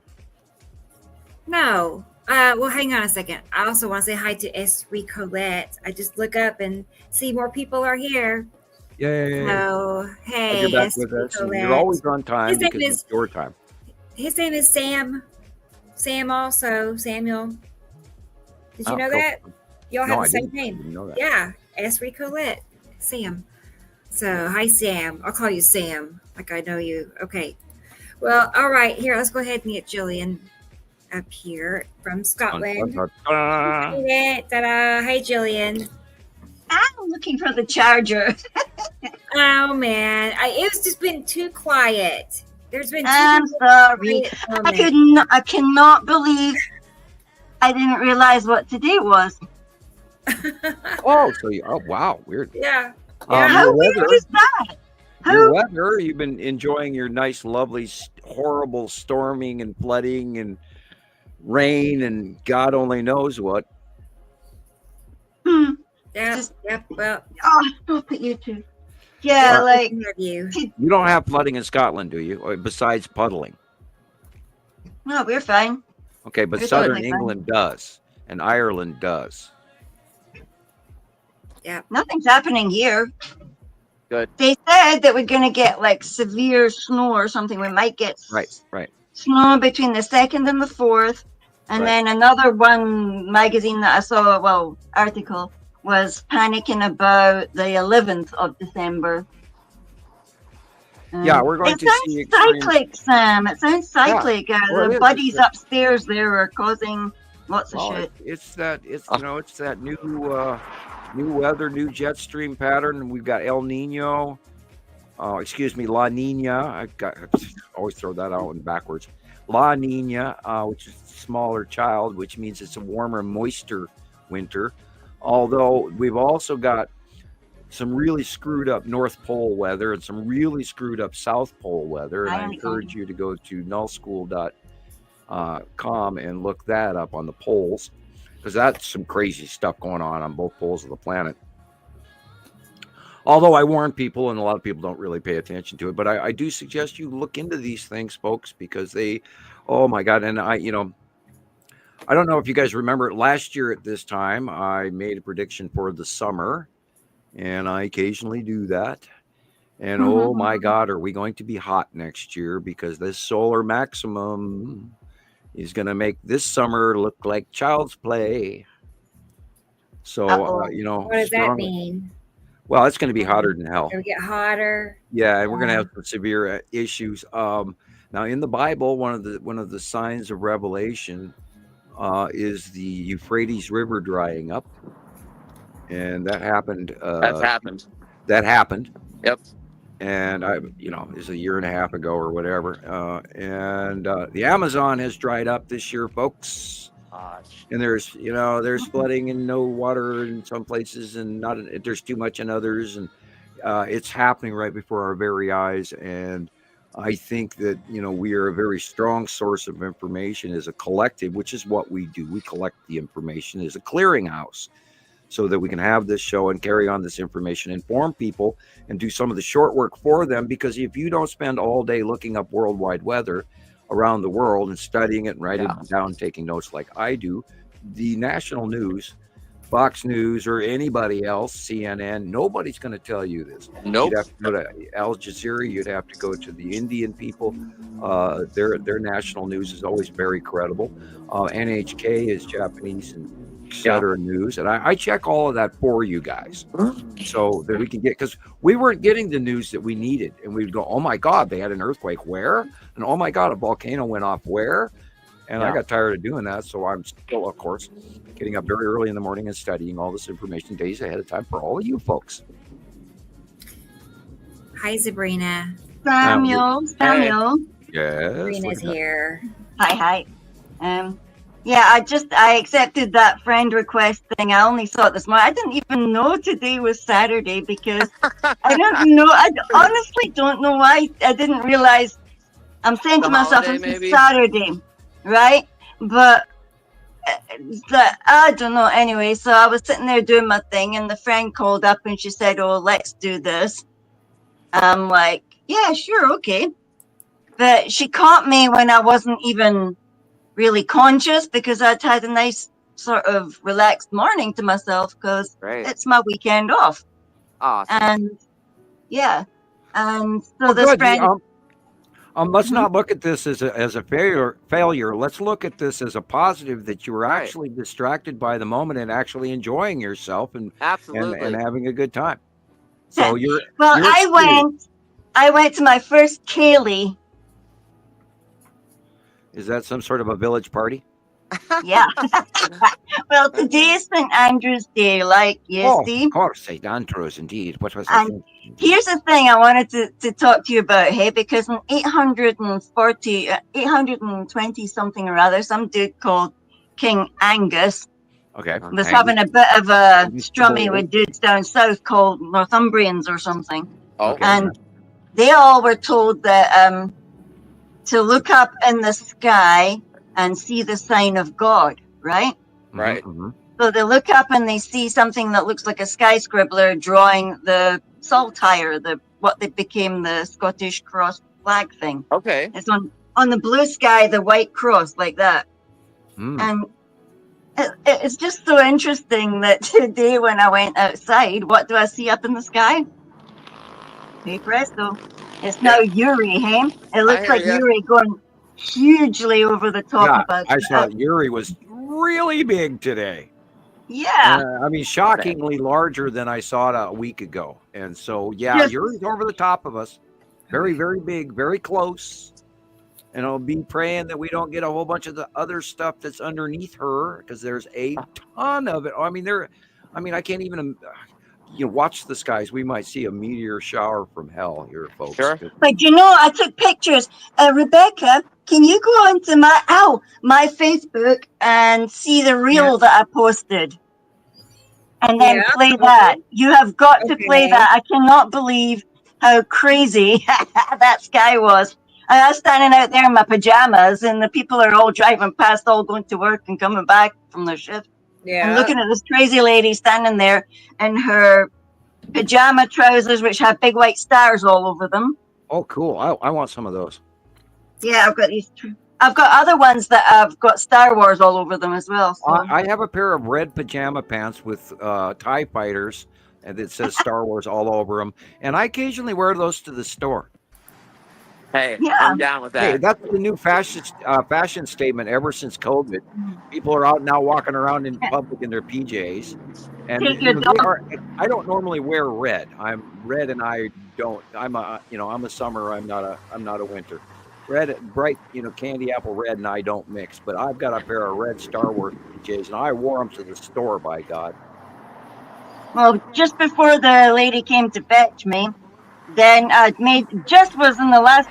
No. Well, hang on a second. I also want to say hi to Esri Colette. I just look up and see more people are here. Yay. So, hey, You're back Esri with us. And Colette. you're always on time His name because is- it's your time. His name is Sam. Sam also. Samuel. Did you Oh, know cool. that? Y'all No, have I the same didn't. I name. didn't know that. Yeah. Esri Colette. Sam. So, hi, Sam. I'll call you Sam, like I know you. Okay. Well, all right. Here, let's go ahead and get Gillian up here from Scotland. Ta-da. Hey, Gillian. I'm looking for the charger. Oh, man. It's just been too quiet. There's been too I'm sorry. I cannot believe I didn't realize what today was. Oh, wow, weird. Yeah. How Your weird weather, is that? your How? weather, you've been enjoying your nice, lovely, horrible storming and flooding and rain and God only knows what. Yeah. Just- Yep. Well, Oh, stop it, you two. Yeah, like, you. You don't have flooding in Scotland, do you? Or besides puddling. no, we're fine. Okay, but It's Southern totally fine. England does, and Ireland does. Nothing's happening here. Good. They said that we're going to get like severe snow or something. We might get Right. snow between the 2nd and the 4th. And Right. then another one magazine that I saw, article, was panicking about the 11th of December. Yeah, we're going It to sounds see extreme. cyclic, Sam. It sounds cyclic. Well, it The is. buddies upstairs there are causing lots of Well, shit. it's that new weather, new jet stream pattern. We've got El Nino. La Nina. I always throw that out in backwards. La Nina, which is a smaller child, which means it's a warmer, moister winter. Although we've also got some really screwed up North Pole weather and some really screwed up South Pole weather. And I encourage you to go to nullschool.com and look that up on the poles, because that's some crazy stuff going on both poles of the planet. Although I warn people, and a lot of people don't really pay attention to it, but I do suggest you look into these things, folks, because they, oh my God. And I don't know if you guys remember last year at this time, I made a prediction for the summer, and I occasionally do that. And oh my God, are we going to be hot next year? Because this solar maximum is going to make this summer look like child's play. So, what does that mean? Well, it's going to be hotter than hell. It'll get hotter. Yeah, and we're going to have some severe issues. Now, in the Bible, one of the signs of Revelation is the Euphrates River drying up, and that happened. That happened. Yep. And it was a year and a half ago or whatever. And the Amazon has dried up this year, folks. And there's flooding and no water in some places, and there's too much in others, and it's happening right before our very eyes. And I think that we are a very strong source of information as a collective, which is what we do. We collect the information as a clearinghouse, so that we can have this show and carry on this information, inform people, and do some of the short work for them. Because if you don't spend all day looking up worldwide weather around the world and studying it and writing it down, taking notes like I do, the national news, Fox News or anybody else, CNN, nobody's going to tell you this. Nope. You'd have to go to Al Jazeera. You'd have to go to the Indian people. Their national news is always very credible. NHK is Japanese and etc. news, and I check all of that for you guys, so that we can get, because we weren't getting the news that we needed, and we'd go, oh my God, they had an earthquake where, and oh my God, a volcano went off where, and I got tired of doing that. So I'm still, of course, getting up very early in the morning and studying all this information days ahead of time for all of you folks. Hi, Sabrina. Samuel. Yes, Sabrina's here. Hi. Yeah, I accepted that friend request thing. I only saw it this morning. I didn't even know today was Saturday, because I don't know. I honestly don't know why I didn't realize. I'm saying to myself, it's Saturday, right? But I don't know. Anyway, so I was sitting there doing my thing, and the friend called up and she said, "Oh, let's do this." I'm like, "Yeah, sure, okay." But she caught me when I wasn't even really conscious, because I'd had a nice sort of relaxed morning to myself, because it's my weekend off. Awesome. And so this friend. Let's not look at this as a failure. Let's look at this as a positive, that you were actually distracted by the moment and actually enjoying yourself and having a good time. So I went to my first Kaylee. Is that some sort of a village party? Yeah. Well, today is St. Andrew's Day, like yesterday. Of course, St. Andrews, indeed. What was and here's the thing I wanted to talk to you about, hey, because in 820 something or other, some dude called King Angus was having a bit of a strummy with dudes down south called Northumbrians or something. And they all were told that to look up in the sky and see the sign of God, right? Right. Mm-hmm. So they look up and they see something that looks like a sky scribbler drawing the saltire, what they became the Scottish cross flag thing. Okay. It's on the blue sky, the white cross like that. And it's just so interesting that today when I went outside, what do I see up in the sky? Hey presto. It's now Uri, hey? It looks like Uri going hugely over the top. I saw Uri was really big today. Yeah. I mean, shockingly larger than I saw it a week ago. And so, Uri's over the top of us. Very, very big, very close. And I'll be praying that we don't get a whole bunch of the other stuff that's underneath her, because there's a ton of it. I mean, I can't even. watch the skies. We might see a meteor shower from hell here, folks. Sure. But I took pictures. Rebecca, can you go onto my Facebook and see the reel that I posted? And then play that. You have got to play that. I cannot believe how crazy that sky was. I was standing out there in my pajamas, and the people are all driving past, all going to work and coming back from their shift. Yeah. And looking at this crazy lady standing there in her pajama trousers, which have big white stars all over them. Oh, cool. I want some of those. Yeah, I've got these. I've got other ones that have got Star Wars all over them as well. So. I have a pair of red pajama pants with TIE fighters, and it says Star Wars all over them. And I occasionally wear those to the store. Hey, I'm down with that. Hey, that's the new fashion statement ever since COVID. People are out now walking around in public in their PJs. And I don't normally wear red. I'm red, and I don't. I'm a summer. I'm not a winter. Red, bright, candy apple red, and I don't mix. But I've got a pair of red Star Wars PJs, and I wore them to the store. By God. Well, just before the lady came to fetch me, then was in the last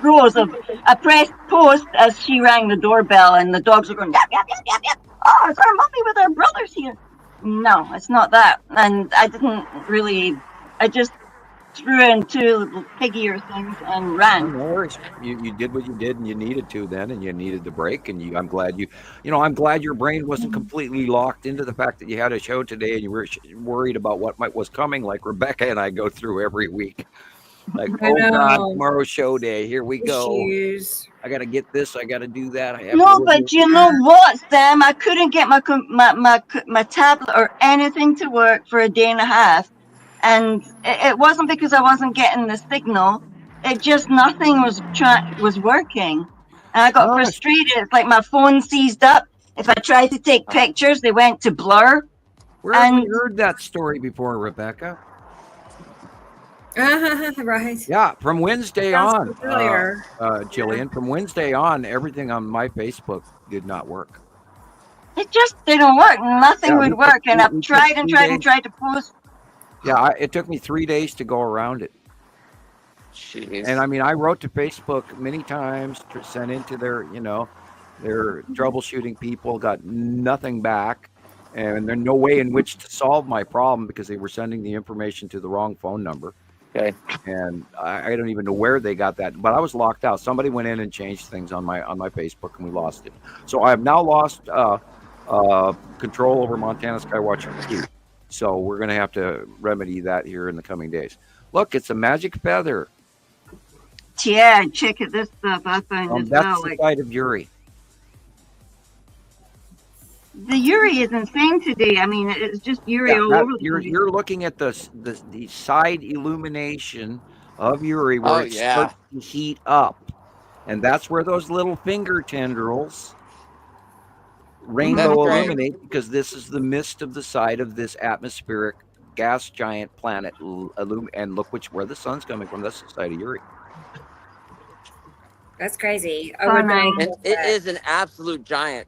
rows of a pressed post as she rang the doorbell, and the dogs are going yap yap yap yap yap. Oh, it's our mommy with our brothers here. No, it's not that. And I didn't really. I just threw in two little piggy ear things and ran. No worries. You did what you did, and you needed to then, and you needed the break. And I'm glad I'm glad your brain wasn't completely locked into the fact that you had a show today, and you were worried about what was coming, like Rebecca and I go through every week. Like, oh God, tomorrow's show day. Here we go. I got to get this. I got to do that. But you know what, Sam? I couldn't get my tablet or anything to work for a day and a half. And it wasn't because I wasn't getting the signal. It just nothing was working. And I got frustrated. It's like my phone seized up. If I tried to take pictures, they went to blur. Where have you heard that story before, Rebecca? Right. Yeah, from Wednesday on, Gillian, from Wednesday on, everything on my Facebook did not work. It just didn't work. Nothing would work. And I've tried to post. Yeah, it took me 3 days to go around it. Jeez. And I wrote to Facebook many times, sent into their troubleshooting people, got nothing back. And there's no way in which to solve my problem because they were sending the information to the wrong phone number. Okay. And I don't even know where they got that, but I was locked out. Somebody went in and changed things on my Facebook, and we lost it. So I have now lost control over Montana Skywatcher Q. So we're going to have to remedy that here in the coming days. Look, it's a magic feather. Yeah, check this stuff. I find this that's the side of Uri. The Uri is insane today. I mean, it's just Uri all over the place. You're looking at the side illumination of Uri where it starts to heat up. And that's where those little finger tendrils rainbow illuminate, because this is the mist of the side of this atmospheric gas giant planet. And look where the sun's coming from. That's the side of Uri. That's crazy. It is an absolute giant.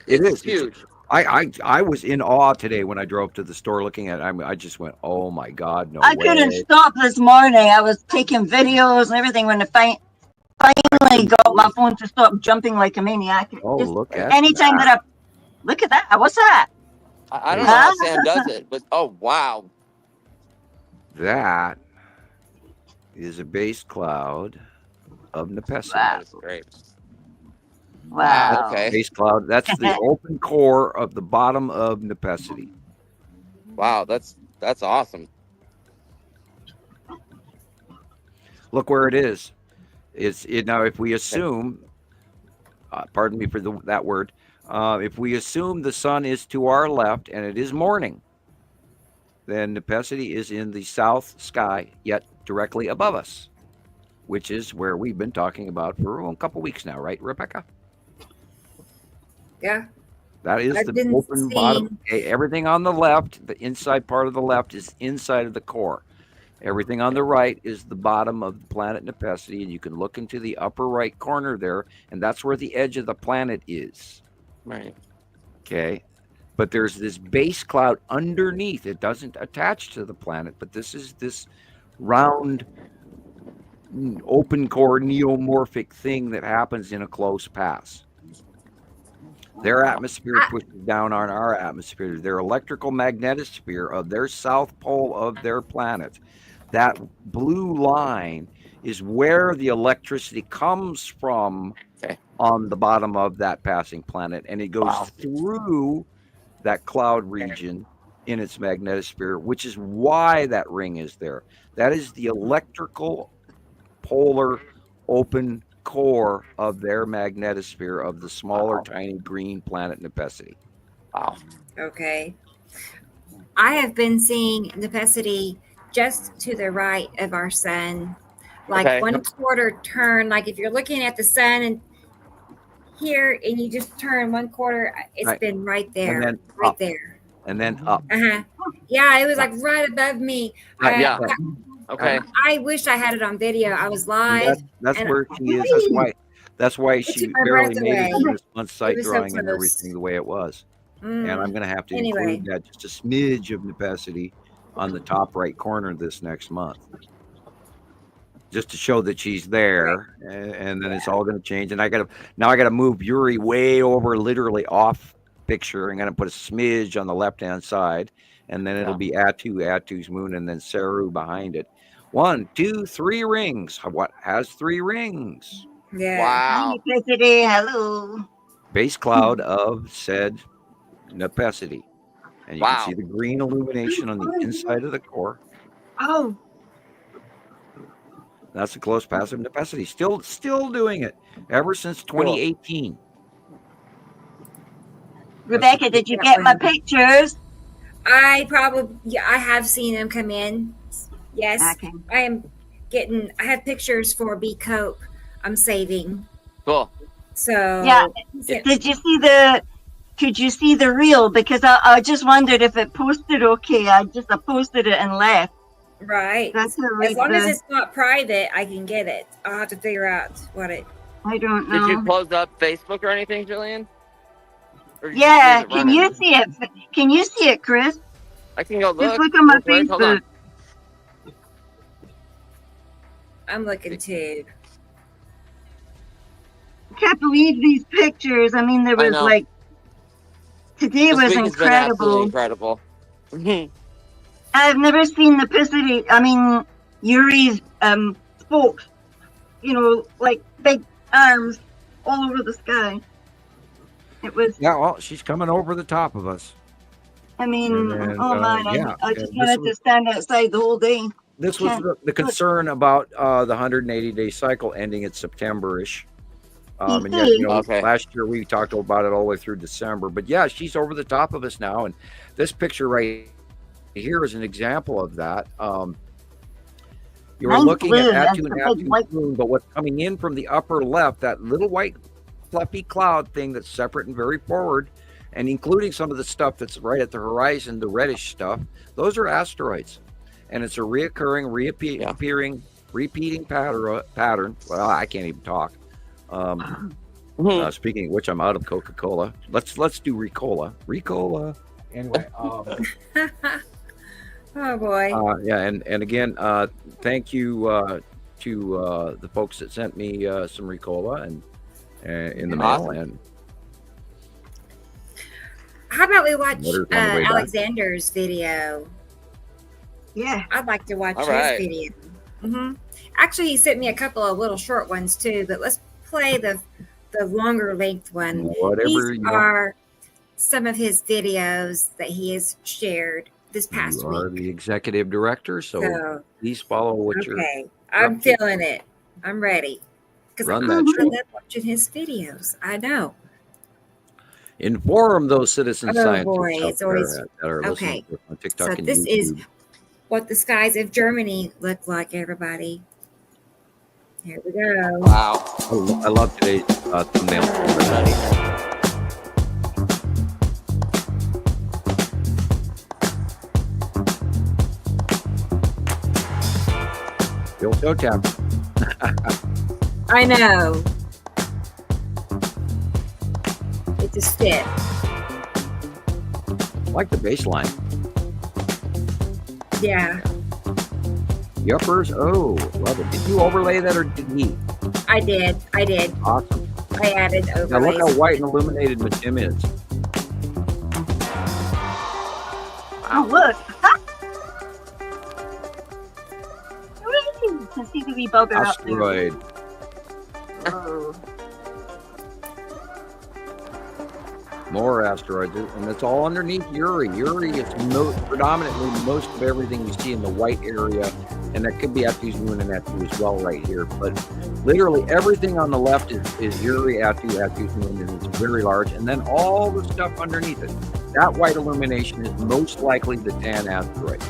It's huge. I was in awe today when I drove to the store looking at it. I just went, oh my God, no way. I couldn't stop this morning. I was taking videos and everything when I finally got my phone to stop jumping like a maniac. Look at anytime that I look at that. What's that? I don't know how Sam does it, but oh wow. That is a base cloud of Nepesi. Wow. That's great. Wow. Okay. Base cloud. That's the open core of the bottom of Nepesi. Wow, that's awesome. Look where it is. Now, if we assume, pardon me for that word, if we assume the sun is to our left and it is morning, then Nepesi is in the south sky, yet directly above us, which is where we've been talking about for a couple weeks now, right, Rebecca? Yeah. That is the open bottom. Okay, everything on the left, the inside part of the left, is inside of the core. Everything on the right is the bottom of the planet Nepesi, and you can look into the upper right corner there, and that's where the edge of the planet is. Right. Okay. but there's this base cloud underneath. It doesn't attach to the planet, but this is this round, open core neomorphic thing that happens in a close pass. Their atmosphere pushes down on our atmosphere. Their electrical magnetosphere of their south pole of their planet, that blue line is where the electricity comes from on the bottom of that passing planet, and it goes through that cloud region in its magnetosphere, which is why that ring is there. That is the electrical polar open core of their magnetosphere of the smaller tiny green planet Nepesity. Wow. Okay. I have been seeing Nepesity just to the right of our sun, like 1/4 turn. Like if you're looking at the sun and here and you just turn 1/4, it's been right there, and then right up, there. and then up. Yeah, it was like right above me. Yeah. Okay. I wish I had it on video. I was live. That's where she is. That's why she took my barely breath made it away. to this month's site was so drawing and close. everything the way it was. And I'm going to have to Anyway. include that, just a smidge of Nepesity on the top right corner this next month, just to show that she's there. And then it's all going to change. And I got to move Yuri way over, literally off picture. I'm going to put a smidge on the left-hand side, and then it'll be Atu's moon, and then Saru behind it. 1, 2, 3 rings. What has 3 rings? Yeah. Wow. Nepesity, hello. Base cloud of said Nepesity. And you Wow. can see the green illumination on the inside of the core. Oh, That's a close pass of Nepesity. Still doing it ever since 2018. Rebecca, did you get my pictures? I have seen them come in. Yes. Okay. I have pictures for B Cope I'm saving. Cool. So Yeah. Could you see the reel? Because I just wondered if it posted okay. I posted it and left. right. That's As long as it's not private, I can get it. I'll have to figure out what it. I don't know. Did you close up Facebook or anything, Gillian? Or did you Yeah, just leave it can running? you see it? Can you see it, Chris? I can go look. Just look on my real quick. Hold on. Facebook. I'm looking too. I can't believe these pictures. I mean, there I was know. like today This was week has been absolutely incredible. incredible. I've never seen Nepesity. I mean, Yuri's spokes. You know, like big arms all over the sky. It was. Yeah, well, she's coming over the top of us. I mean, And, oh man, yeah, I just and wanted to stand outside the whole day. This was the concern about the 180-day cycle ending at September-ish. And yet, Okay. last year we talked about it all the way through December. But yeah, she's over the top of us now. And this picture right here is an example of that. You were Mine's looking blue, at that's Atu and the big Atu's white- moon, but what's coming in from the upper left, that little white fluffy cloud thing that's separate and very forward, and including some of the stuff that's right at the horizon, the reddish stuff, those are asteroids. And it's a reoccurring, repeating pattern. Well, I can't even talk. Speaking of which, I'm out of Coca-Cola. Let's do Ricola. Anyway. Oh boy. Yeah, and again, thank you to the folks that sent me some Ricola and in the mail. And How about we watch Water's on the way back. Alexander's video? Yeah. I'd like to watch All his right. video. Actually, he sent me a couple of little short ones too, but let's play the longer length one. whatever These you are some of his videos that he has shared this past you are week. the executive director, so please follow what you're. Okay, I'm feeling it. I'm ready. Because Run I that show. love watching his videos. I know. Inform those citizen Oh, scientists boy, out it's there always- that are listening to us on TikTok So and this is YouTube. what the skies of Germany look like, everybody. Here we go. Wow. I love today's thumbnail. Bill Showtime. I know. It just fit. like the baseline. Yeah, The uppers, oh, love it. Did you overlay that or did he? I did. Awesome. I added Now overlays. look how white and illuminated Matim is. Oh, look. Whee! Let's see the wee bugger up there. Asteroid. Oh. More asteroids, and it's all underneath Uri. Uri is predominantly most of everything you see in the white area, and that could be Atu's moon and Atu as well right here. But literally everything on the left is Uri, Atu's moon, and it's very large. And then all the stuff underneath it, that white illumination is most likely the tan asteroid.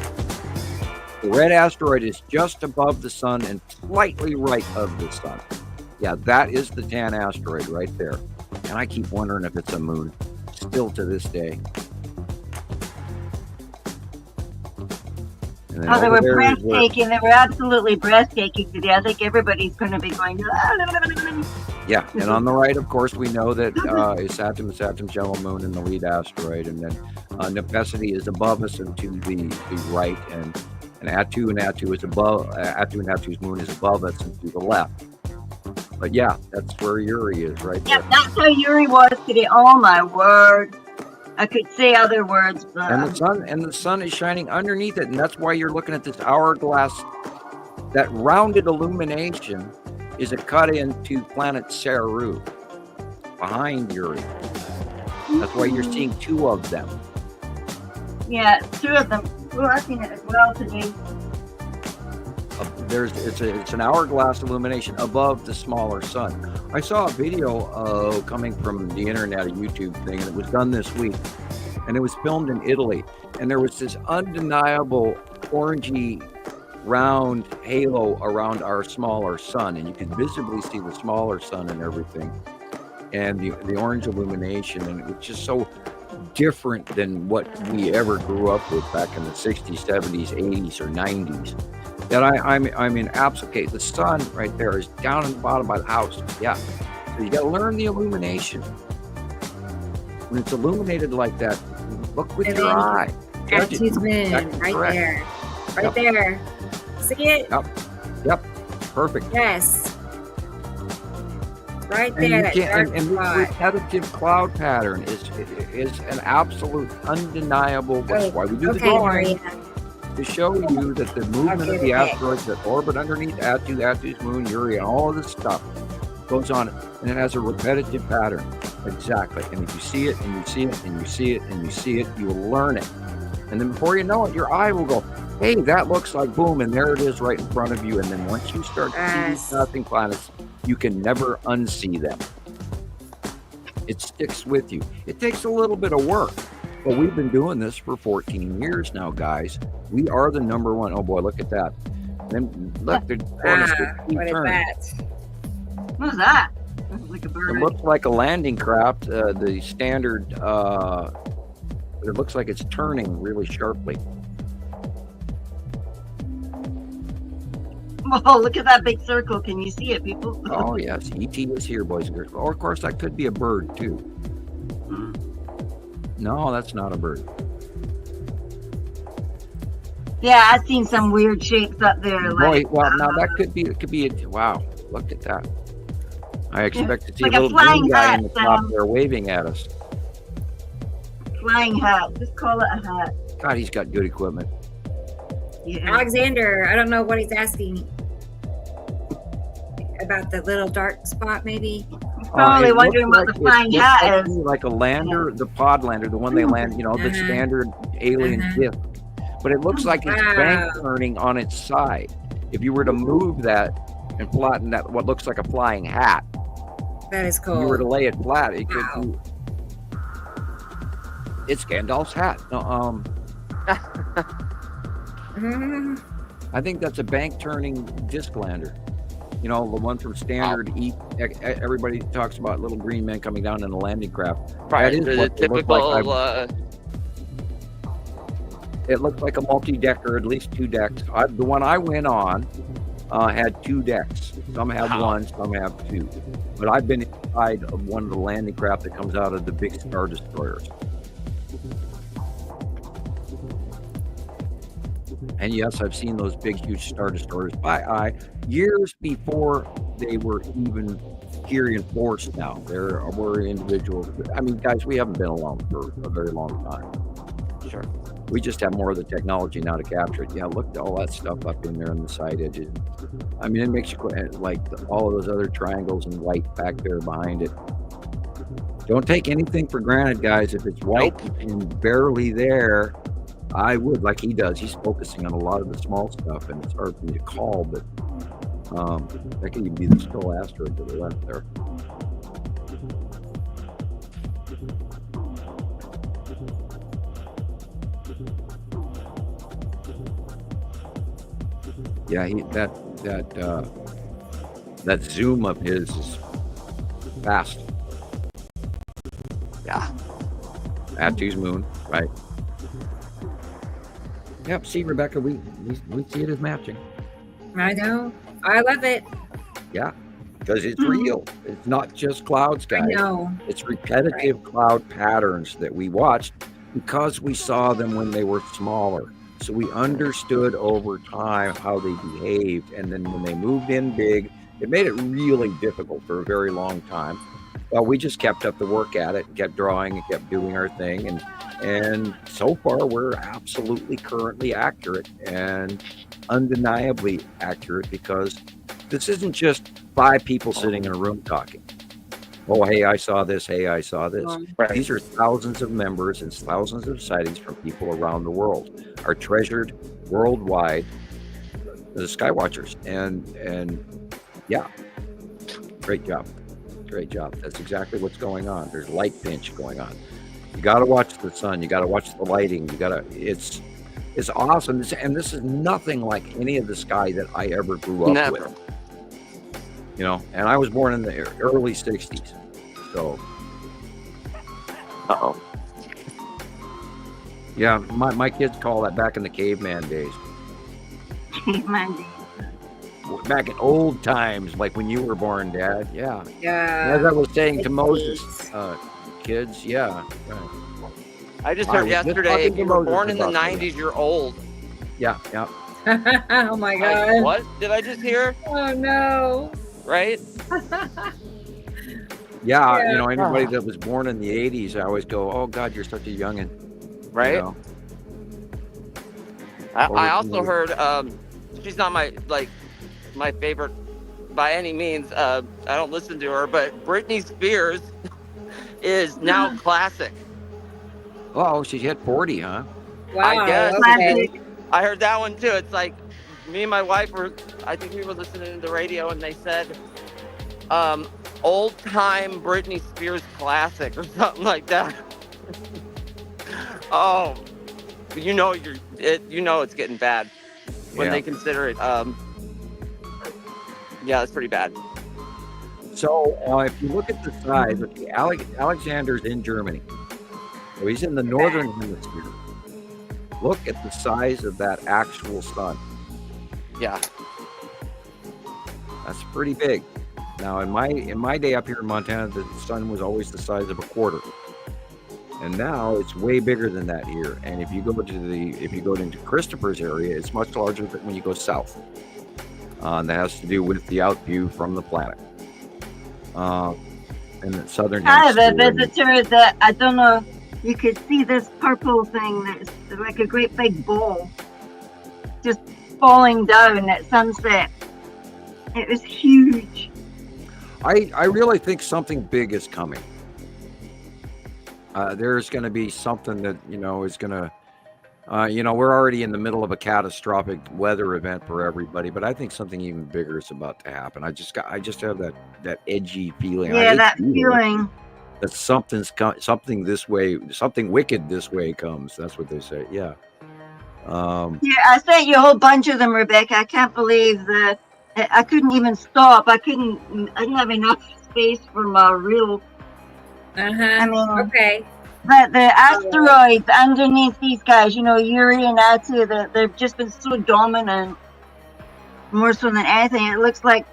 The red asteroid is just above the sun and slightly right of the sun. Yeah, that is the tan asteroid right there. And I keep wondering if it's a moon, still to this day. And then Oh, they over were there is where- breathtaking. They were absolutely breathtaking today. I think everybody's going to be going. Yeah, and on the right, of course, we know that is Saturn's yellow moon and the lead asteroid, and then Necessity is above us and to the right, and Atu is above. Atu and Atu's moon is above us and to the left. But yeah, that's where Uri is right there. Yep, that's how Uri was today. Oh my word! I could say other words, but And the sun is shining underneath it, and that's why you're looking at this hourglass. That rounded illumination is a cut into planet Saru behind Uri. That's why you're seeing two of them. yeah, two of them. Oh, I've seen it as well today. It's an hourglass illumination above the smaller sun. I saw a video coming from the internet, a YouTube thing, and it was done this week, and it was filmed in Italy, and there was this undeniable orangey round halo around our smaller sun, and you could visibly see the smaller sun and everything, and the orange illumination, and it was just so different than what we ever grew up with back in the 60s, 70s, 80s, or 90s. That I'm in absolute. The sun right there is down in the bottom by the house. Yeah, so you got to learn the illumination. When it's illuminated like that, look with And your then eye. Judge it. Atu's moon, That's right correct. there. Right Yep. there. See it? Yep, perfect. Yes. Right And there, you that can't, dark and this spot. repetitive cloud pattern is an absolute undeniable. That's why we do the Okay, drawing, Maria. to show you that the movement Okay, of the okay. asteroids that orbit underneath Atu's moon, Uri, and all of this stuff goes on, and it has a repetitive pattern. Exactly. And if you see it, and you see it, and you see it, and you see it, you will learn it. And then before you know it, your eye will go, hey, that looks like boom, and there it is right in front of you. And then once you start to see these Yes. passing planets, you can never unsee them. It sticks with you. It takes a little bit of work. But we've been doing this for 14 years now, guys. We are the number one. Oh boy, look at that. Then look, they're going a 16 What is turn. that? What was that? That was like a bird. It looks like a landing craft. The standard, it looks like it's turning really sharply. Whoa, look at that big circle. Can you see it, people? Oh yes, ET is here, boys and girls. Or of course, that could be a bird too. No, that's not a bird. Yeah, I've seen some weird shapes up there. Boy, Like, well, now that could be. It could be. Wow, look at that. I expect to see like a a little flying green guy hat, in the top Sam. there waving at us. flying hat. Just call it a hat. God, he's got good equipment. Yeah. Alexander, I don't know what he's asking about the little dark spot, maybe. He's probably It wondering looks what like- the it flying looks hat like is. like a lander, the pod lander, the one they land, the Uh-huh. standard alien Uh-huh. disc. But it looks like it's Wow. bank turning on its side. If you were to move that and flatten that, what looks like a flying hat, That is if cool. you were to lay it flat, it could Wow. be. It's Gandalf's hat. No, Mhm. I think that's a bank turning disc lander. You know, the one from Standard. Everybody talks about little green men coming down in a landing craft. Right, That is the what they look like. typical. It looked like a multi-decker, at least two decks. The one I went on had two decks. Some have Wow. one, some have two. But I've been inside of one of the landing craft that comes out of the big Star Destroyers. And yes, I've seen those big, huge Star Destroyers by eye years before they were even here in force now. There were individuals. I mean, guys, we haven't been alone for a very long time. Sure. We just have more of the technology now to capture it. Yeah, look at all that stuff up in there on the side edges. I mean, it makes you like all of those other triangles and white back there behind it. Don't take anything for granted, guys. If it's white and barely there, I would, like he does. He's focusing on a lot of the small stuff, and it's hard for me to call, but that could even be the Skull asteroid to the left there. Yeah, that zoom of his is fast. Yeah. Attu's moon, right? Yep. See, Rebecca, we see it as matching. I know. I love it. Yeah, because it's real. It's not just clouds, guys. I know. It's repetitive cloud patterns that we watched because we saw them when they were smaller. So we understood over time how they behaved. And then when they moved in big, it made it really difficult for a very long time. Well, we just kept up the work at it, and kept drawing and kept doing our thing. And so far, we're absolutely currently accurate and undeniably accurate, because this isn't just 5 people sitting in a room talking. Oh, hey, I saw this. Hey, I saw this. Right. These are thousands of members and thousands of sightings from people around the world, our treasured worldwide, the Skywatchers. And yeah, great job. Great job. That's exactly what's going on. There's light pinch going on. You got to watch the sun. You got to watch the lighting. It's awesome. And this is nothing like any of the sky that I ever grew up with. You know, and I was born in the early 60s. So. Uh-oh. Yeah, my kids call that back in the caveman days. Caveman days. Back in old times, like when you were born, Dad. Yeah. Yeah. As I was saying to Moses, kids, yeah. Right. I just heard yesterday, if you were born in the 90s, you're old. Yeah. Oh my God. Like, what did I just hear? Oh no. Right? Yeah, you know, anybody that was born in the 80s, I always go, oh God, you're such a youngin'. Right? You know? I also heard, she's not my favorite by any means. I don't listen to her, but Britney Spears is now classic. Oh, she hit 40, huh? Wow. I guess. Okay. I heard that one too. It's like me and my wife I think we were listening to the radio, and they said, old time Britney Spears classic or something like that. Oh, you know it's getting bad when they consider it. Yeah, it's pretty bad. So if you look at the size, Alexander's in Germany. So he's in the northern hemisphere. Look at the size of that actual sun. Yeah. That's pretty big. Now, in my day up here in Montana, the sun was always the size of a quarter, and now it's way bigger than that here. And if you go into Christoper's area, it's much larger than when you go south. And that has to do with the outview from the planet. And the southern hemisphere. I have a visitor that, I don't know, you could see this purple thing that's like a great big ball just falling down at sunset. It was huge. I really think something big is coming. There's going to be something that, is going to, we're already in the middle of a catastrophic weather event for everybody, but I think something even bigger is about to happen. I just have that edgy feeling. Yeah, that feeling. That something this way, something wicked this way comes. That's what they say. Yeah. Yeah, I sent you a whole bunch of them, Rebecca. I can't believe that I couldn't even stop. I didn't have enough space for my reel. I mean, okay. But the asteroids underneath these guys, Yuri and Attu, they've just been so dominant, more so than anything. It looks like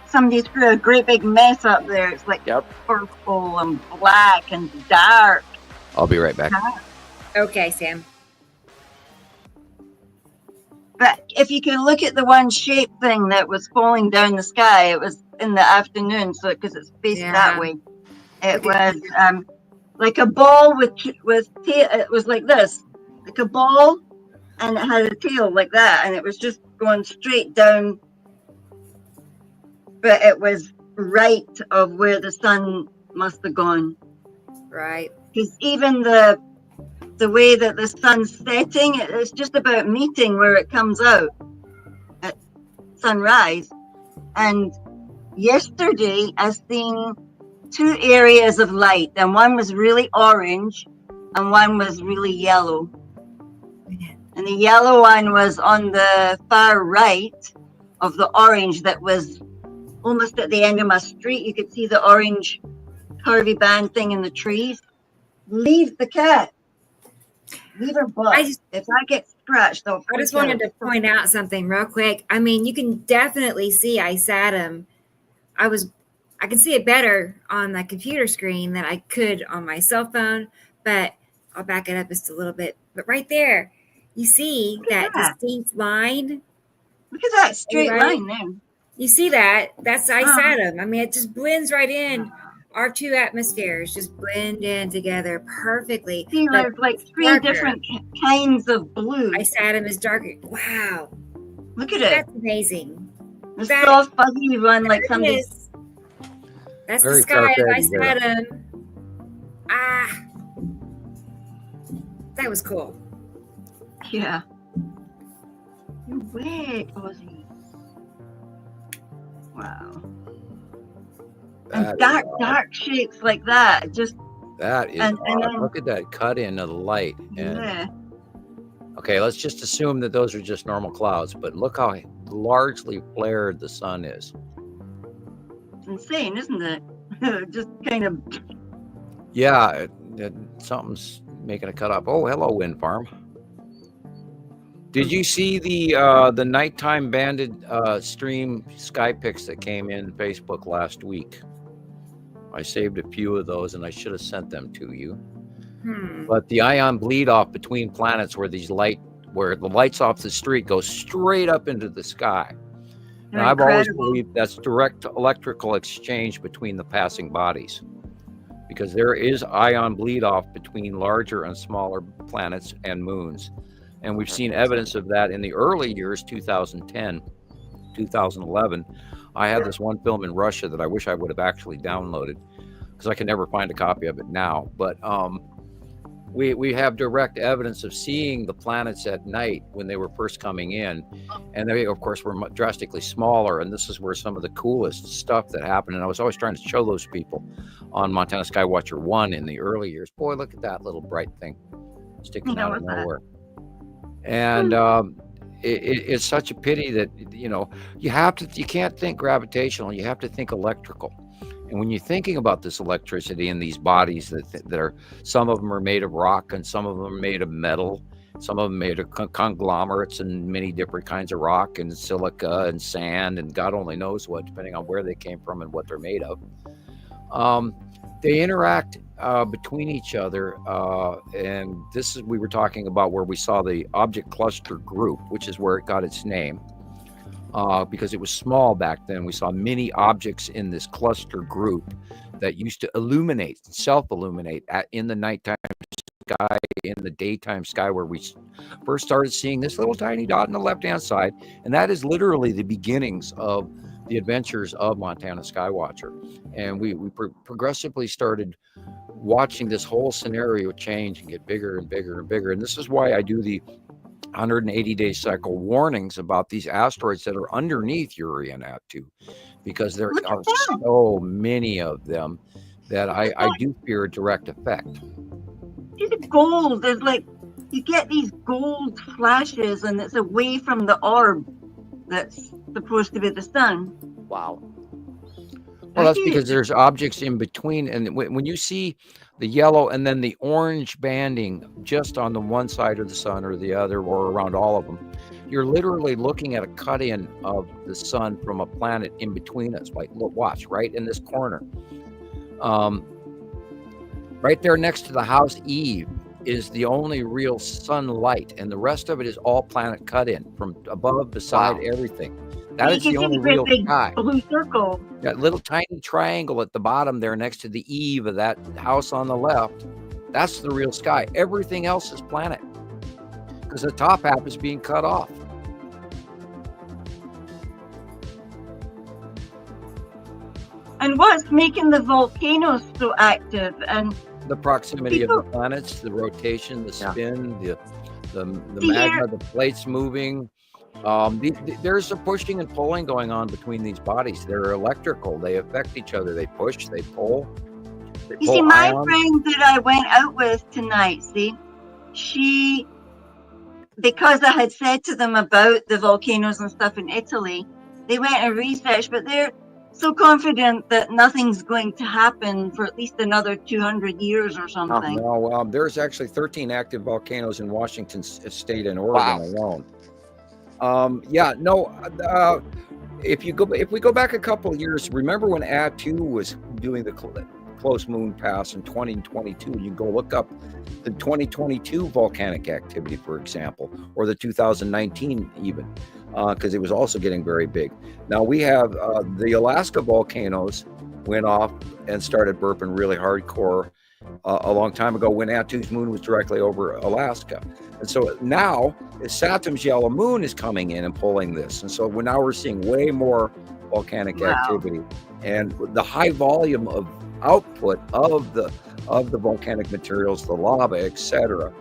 somebody's put a great big mess up there. It's like purple and black and dark. I'll be right back. Okay, Sam. But if you can look at the one shaped thing that was falling down the sky, it was in the afternoon, so because it's faced that way. It was like a ball with tail. It was like this, like a ball, and it had a tail like that, and it was just going straight down. But it was right of where the sun must have gone. Right. Because even the way that the sun's setting, it's just about meeting where it comes out at sunrise. And yesterday I seen two areas of light, and one was really orange and one was really yellow. And the yellow one was on the far right of the orange that was almost at the end of my street. You could see the orange curvy band thing in the trees. Leave the cat. Leave her butt. If I get scratched, I just wanted to point out something real quick. I mean, you can definitely see I sat him. I can see it better on the computer screen than I could on my cell phone, but I'll back it up just a little bit. But right there, you see that distinct line. Look at that straight line there. You see that? That's Isatum. I mean, it just blends right in. Our two atmospheres just blend in together perfectly. See, there's like three different kinds of blue. Isatum is darker. Wow. Look at it. That's amazing. The soft, fuzzy one, like something. That's the sky of Isatum. That was cool. Yeah. You're wet, Ozzy. Wow. And dark shapes like that. Just that is and look at that cut in of the light. And okay, let's just assume that those are just normal clouds, but look how largely flared the sun is. It's insane, isn't it? Just kind of. Yeah, something's making a cut up. Oh, hello, wind farm. Did you see the nighttime banded stream sky pics that came in Facebook last week? I saved a few of those, and I should have sent them to you. But the ion bleed off between planets, where the lights off the street go straight up into the sky. And I've always believed that's direct electrical exchange between the passing bodies, because there is ion bleed off between larger and smaller planets and moons. And we've seen evidence of that in the early years, 2010, 2011. I had this one film in Russia that I wish I would have actually downloaded, because I can never find a copy of it now. But we have direct evidence of seeing the planets at night when they were first coming in. And they, of course, were drastically smaller. And this is where some of the coolest stuff that happened. And I was always trying to show those people on Montana Skywatcher 1 in the early years. Boy, look at that little bright thing sticking out of nowhere. And it's such a pity that, you can't think gravitational, you have to think electrical. And when you're thinking about this electricity in these bodies that are, some of them are made of rock and some of them are made of metal, some of them made of conglomerates and many different kinds of rock and silica and sand and God only knows what, depending on where they came from and what they're made of. They interact between each other, and this is, we were talking about where we saw the object cluster group, which is where it got its name, because it was small back then. We saw many objects in this cluster group that used to illuminate, self-illuminate in the nighttime sky, in the daytime sky, where we first started seeing this little tiny dot on the left-hand side, and that is literally the beginnings of the adventures of Montana Skywatcher. And we progressively started watching this whole scenario change and get bigger and bigger and bigger. And this is why I do the 180-day cycle warnings about these asteroids that are underneath Uri and Atu, because there are so many of them that I do fear a direct effect. See the gold, there's like, you get these gold flashes and it's away from the orb that's supposed to be the sun. Wow. Well, that's because there's objects in between. And when you see the yellow and then the orange banding just on the one side of the sun or the other or around all of them, you're literally looking at a cut-in of the sun from a planet in between us. Like, look, watch, right in this corner. Right there next to the house Eve, is the only real sunlight, and the rest of it is all planet cut in from above, beside, everything. That You is can the see only the great real big sky. blue circle. That little tiny triangle at the bottom there next to the eave of that house on the left, that's the real sky. Everything else is planet, because the top half is being cut off. And what's making the volcanoes so active? And The proximity of people, the planets, the rotation, the spin, the see magma, here, the plates moving. There's a pushing and pulling going on between these bodies. They're electrical. They affect each other. They push, they pull. They you see, pull my ions. friend that I went out with tonight, see, she, because I had said to them about the volcanoes and stuff in Italy, they went and researched, but they're so confident that nothing's going to happen for at least another 200 years or something. No, there's actually 13 active volcanoes in Washington State and Oregon alone. If we go back a couple of years, remember when Attu was doing the close moon pass in 2022? You go look up the 2022 volcanic activity, for example, or the 2019 even, because it was also getting very big. Now we have the Alaska volcanoes went off and started burping really hardcore a long time ago when Attu's moon was directly over Alaska. And so now Saturn's yellow moon is coming in and pulling this. And so now we're seeing way more volcanic activity, and the high volume of output of the volcanic materials, the lava, etc.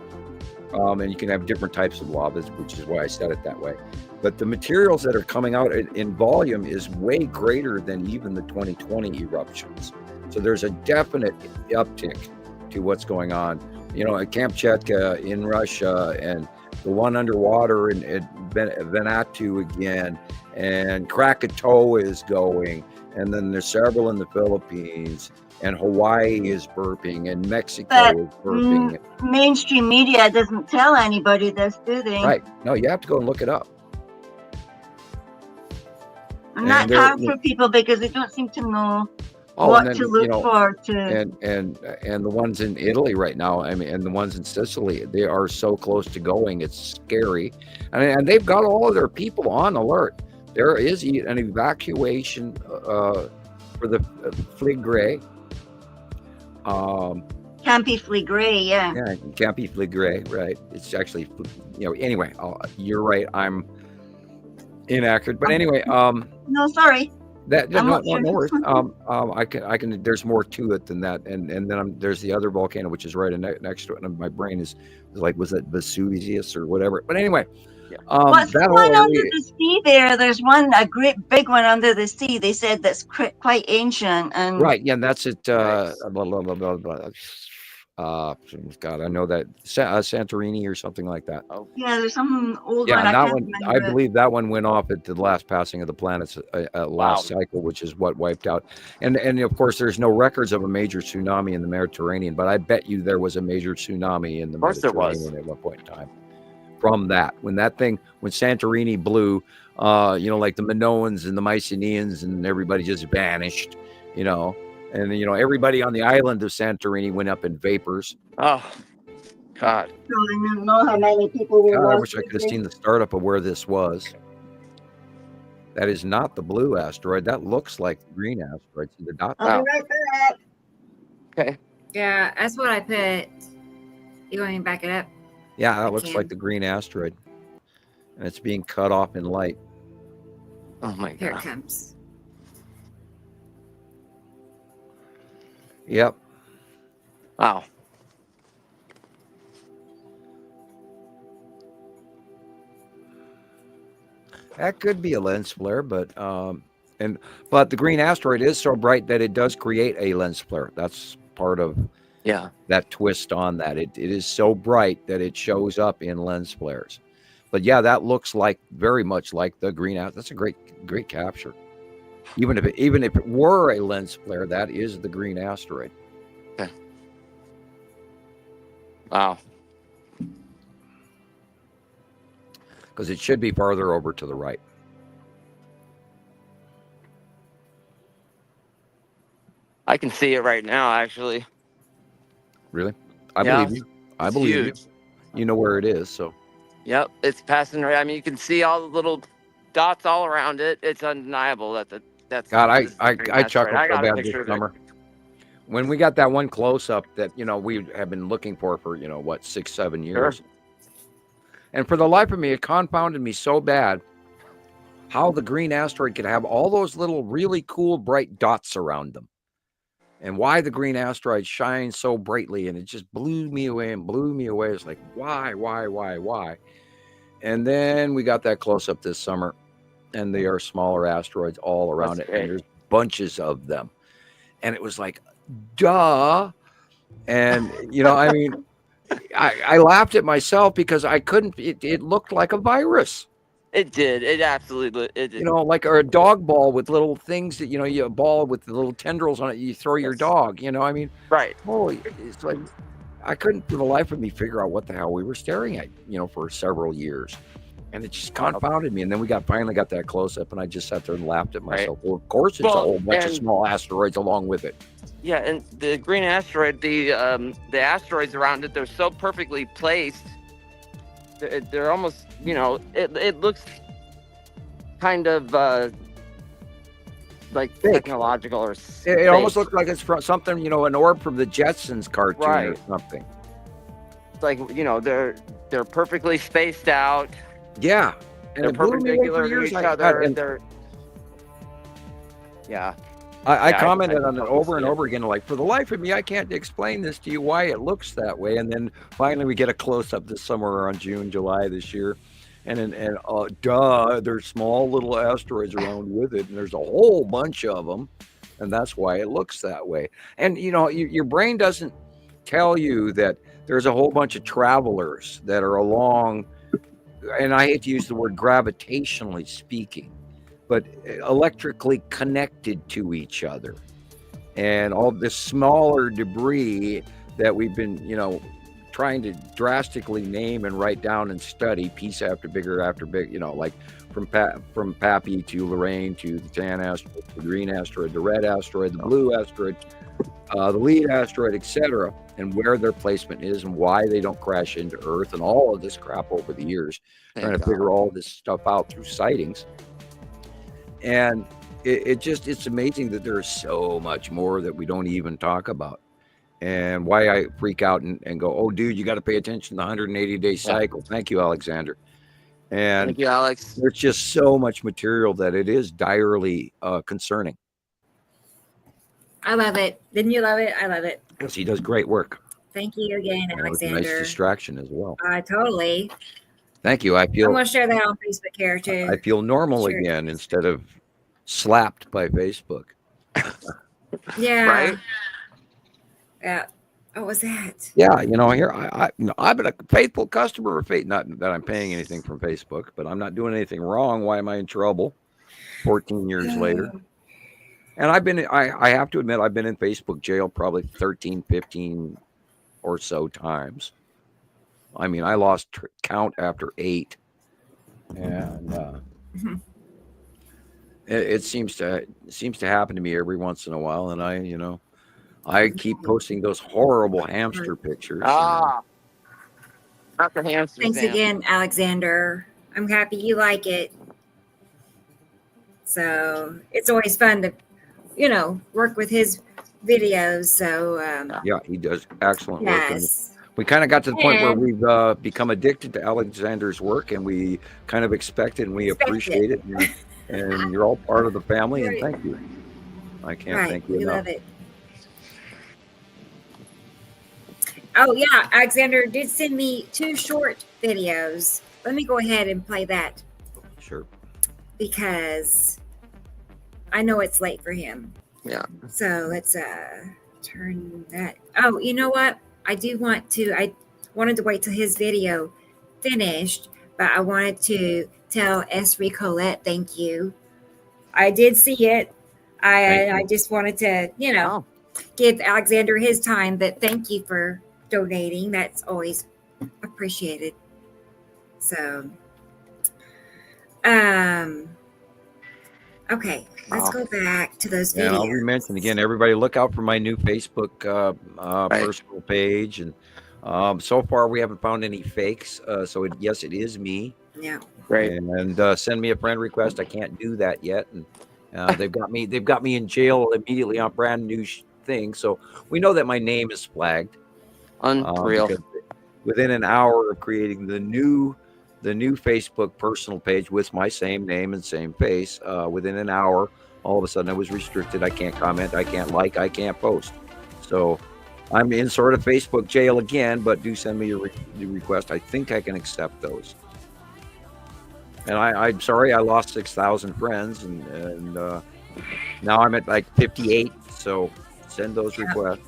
And you can have different types of lavas, which is why I said it that way. But the materials that are coming out in volume is way greater than even the 2020 eruptions. So there's a definite uptick to what's going on. You know, at Kamchatka in Russia, and the one underwater in Vanuatu again, and Krakatoa is going, and then there's several in the Philippines, and Hawaii is burping, and Mexico is burping. Mainstream media doesn't tell anybody this, do they? Right. No, you have to go and look it up. And that's hard for people because they don't seem to know what to look for. And the ones in Italy right now, I mean, and the ones in Sicily, they are so close to going. It's scary. And they've got all of their people on alert. There is an evacuation for the Fligre. Campi Fligre, yeah. Yeah, Campi Fligre, right. It's actually, anyway, you're right. I'm inaccurate. But anyway, no, sorry. No worries. I can. There's more to it than that, and then there's the other volcano which is right next to it, and my brain is like, was that Vesuvius or whatever? But anyway, what's the one under the sea there? There's a great big one under the sea. They said that's quite ancient, and right, yeah, and that's it. God, I know that Santorini or something like that. Oh, yeah, there's some old one. Yeah, that one, I believe that one went off at the last passing of the planets, last cycle, which is what wiped out. And of course, there's no records of a major tsunami in the Mediterranean, but I bet you there was a major tsunami in the Mediterranean at one point in time. From that, when Santorini blew, like the Minoans and the Mycenaeans and everybody just vanished, And everybody on the island of Santorini went up in vapors. Oh, God! I don't know how many people were. I wish I could have seen the startup of where this was. That is not the blue asteroid. That looks like the green asteroid. See the dot? I'll be right back. Okay. Yeah, that's what I put. You want me to back it up? Yeah, that looks like the green asteroid, and it's being cut off in light. Oh my God! Here it comes. Yep. Wow. That could be a lens flare, but the green asteroid is so bright that it does create a lens flare. That's part of that twist on that. It is so bright that it shows up in lens flares. But yeah, that looks very much like the green asteroid. That's a great capture. Even if it were a lens flare, that is the green asteroid. Okay. Wow. Because it should be farther over to the right. I can see it right now, actually. Really? I believe you. I It's believe huge. you know where it is. So Yep, it's passing right. I mean, you can see all the little dots all around it. It's undeniable that that's God, this is the green I asteroid. chuckled I so got a bad this picture of it. summer when we got that one close up that we have been looking for what 6-7 years. Sure. And for the life of me, it confounded me so bad how the green asteroid could have all those little really cool bright dots around them, and why the green asteroid shines so brightly. And it just blew me away and blew me away. It's like, why? And then we got that close up this summer, and there are smaller asteroids all around That's it, great. and there's bunches of them. And it was like, duh. And I mean, I laughed at myself because I couldn't. It looked like a virus. It did. It absolutely. It did. Like or a dog ball with little things that you a ball with the little tendrils on it. You throw your Yes. dog. I mean, Right. holy! It's like I couldn't for the life of me figure out what the hell we were staring at. For several years, and it just confounded me. And then we finally got that close up, and I just sat there and laughed at myself. Well, of course, it's a whole bunch of small asteroids along with it. Yeah, and the green asteroid, the asteroids around it, they're so perfectly placed. They're almost, it looks kind of like fake. technological or It almost looks like it's from something, an orb from the Jetsons cartoon or Right. something. It's like, they're perfectly spaced out. Yeah, and They're it blew me away for perpendicular to years. each I other. Yeah. I commented I on it over and over again, like, for the life of me, I can't explain this to you why it looks that way. And then finally we get a close up this summer around June, July this year. And there's small little asteroids around with it, and there's a whole bunch of them, and that's why it looks that way. And your brain doesn't tell you that there's a whole bunch of travelers that are along, and I hate to use the word gravitationally speaking, but electrically connected to each other, and all this smaller debris that we've been trying to drastically name and write down and study piece after bigger, like from Pappy to Lorraine to the tan asteroid, the green asteroid, the red asteroid, the blue asteroid, the lead asteroid, etc., and where their placement is and why they don't crash into Earth, and all of this crap over the years, trying to figure all this stuff out through sightings. And it's amazing that there's so much more that we don't even talk about. And why I freak out and go, oh, dude, you got to pay attention to the 180-day cycle. Yeah. Thank you, Alexander. And thank you, Alex. There's just so much material that it is direly concerning. I love it. Didn't you love it? I love it. Yes, he does great work. Thank you again, Alexander. Nice distraction as well. Totally. Thank you. I'm going to share that on Facebook here too. I feel normal again instead of slapped by Facebook. Yeah. Right? Yeah. What was that? Yeah, here I've been a faithful customer of faith. Not that I'm paying anything from Facebook, but I'm not doing anything wrong. Why am I in trouble? 14 years later. And I have to admit, I've been in Facebook jail probably 13, 15 or so times. I mean, I lost count after 8. And it seems to happen to me every once in a while. And I keep posting those horrible hamster pictures. Not the hamster. Thanks again, Alexander. I'm happy you like it. So it's always fun to, work with his videos. So yeah, he does excellent work. Yes. We kind of got to the point where we've become addicted to Alexander's work, and we kind of expect it and we appreciate it. And you're all part of the family, and thank you. I can't thank you enough. Love it. Oh, yeah. Alexander did send me 2 short videos. Let me go ahead and play that. Sure. Because I know it's late for him. Yeah. So let's turn that. Oh, you know what? I wanted to wait till his video finished, but I wanted to tell Esri Colette thank you. I did see it. I just wanted to, give Alexander his time, but thank you for donating. That's always appreciated. So, okay, let's go back to those videos. And I'll mention again, everybody look out for my new Facebook personal page, and So far, we haven't found any fakes. So yes, it is me. Yeah. Great. And send me a friend request. I can't do that yet, and they've got me in jail immediately on brand new thing. So we know that my name is flagged. Unreal. Because within an hour of creating the new Facebook personal page with my same name and same face, within an hour, all of a sudden I was restricted. I can't comment. I can't like. I can't post. So I'm in sort of Facebook jail again. But do send me your request. I think I can accept those. And I'm sorry I lost 6,000 friends, and now I'm at like 58. So send those requests.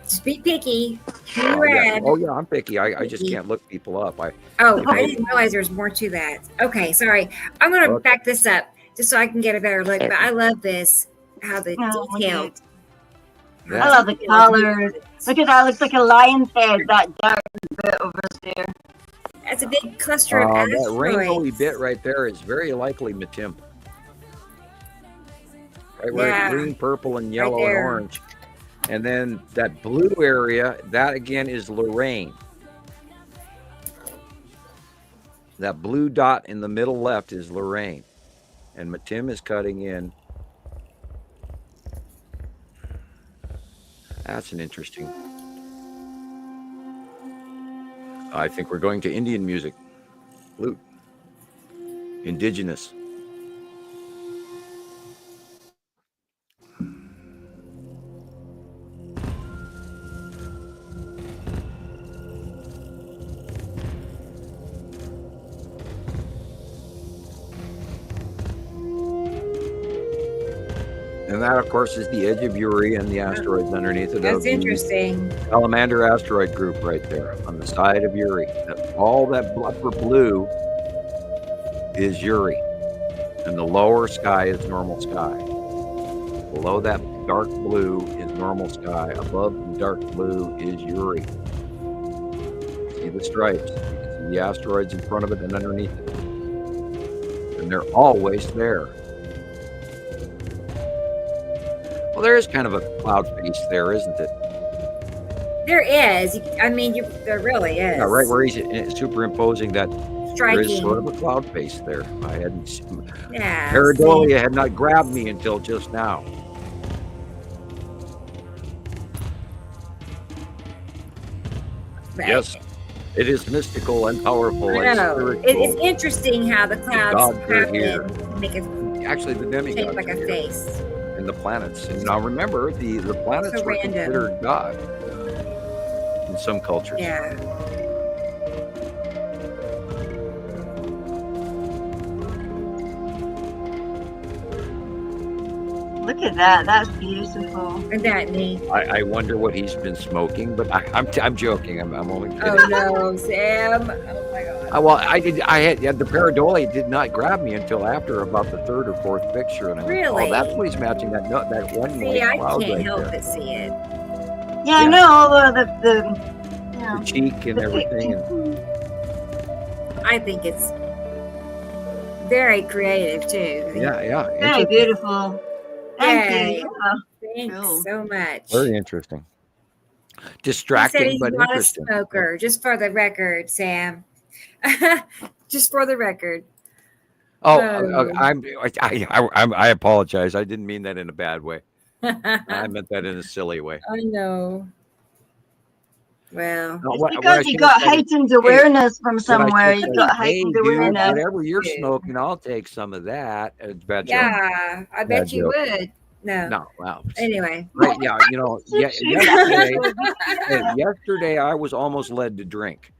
Just be picky. Be Oh red. yeah, I'm picky. I just can't look people up. I didn't realize there's more to that. Okay, sorry. I'm going to back this up just so I can get a better look. But I love this, how the detail. Yeah. I love the colors. Look at that. Looks like a lion's head, that dark bit over there. That's a big cluster of That asteroids. rainbowy bit right there is very likely Matim. Right where it's green, purple, and yellow and orange. And then that blue area, that again is Lorraine. That blue dot in the middle left is Lorraine. And Matim is cutting in. That's an interesting. I think we're going to Indian music. Flute. Indigenous. And that, of course, is the edge of Uri and the asteroids underneath it. That's interesting. Salamander asteroid group right there on the side of Uri. All that upper blue is Uri. And the lower sky is normal sky. Below that dark blue is normal sky. Above the dark blue is Uri. See the stripes. You can see the asteroids in front of it and underneath it. And they're always there. Well, there is kind of a cloud face there, isn't it? There is. I mean, there really is. Yeah, right where he's superimposing that. Striking. There is sort of a cloud face there. I hadn't seen. Yeah. Pareidolia had not grabbed me until just now. Yes, it is mystical and powerful. I know. It's interesting how the clouds happen. Make it actually the demigods shape like a face. And the planets. And now remember, the planets were considered God in some cultures. Yeah. Look at that. That's beautiful. Isn't that neat? I wonder what he's been smoking, but I'm joking. I'm only kidding. Oh no, Sam! Oh my God. Well, I had the pareidolia did not grab me until after about the third or fourth picture, and I went, really? Oh, that's what he's matching that one. See, I can't help but see it. Yeah, I know the cheek and everything. I think it's very creative too. Yeah. Very beautiful. Thank you. Thanks so much. Very interesting. Distracting, he's but not interesting. A smoker, just for the record, Sam. Just for the record. Oh, I apologize. I didn't mean that in a bad way. I meant that in a silly way. I know. Well, it's because you got heightened awareness from somewhere. You got heightened awareness. Whatever you're smoking, I'll take some of that. Yeah, I bet you would. No. Wow. Anyway. Right. Yeah. Yesterday I was almost led to drink.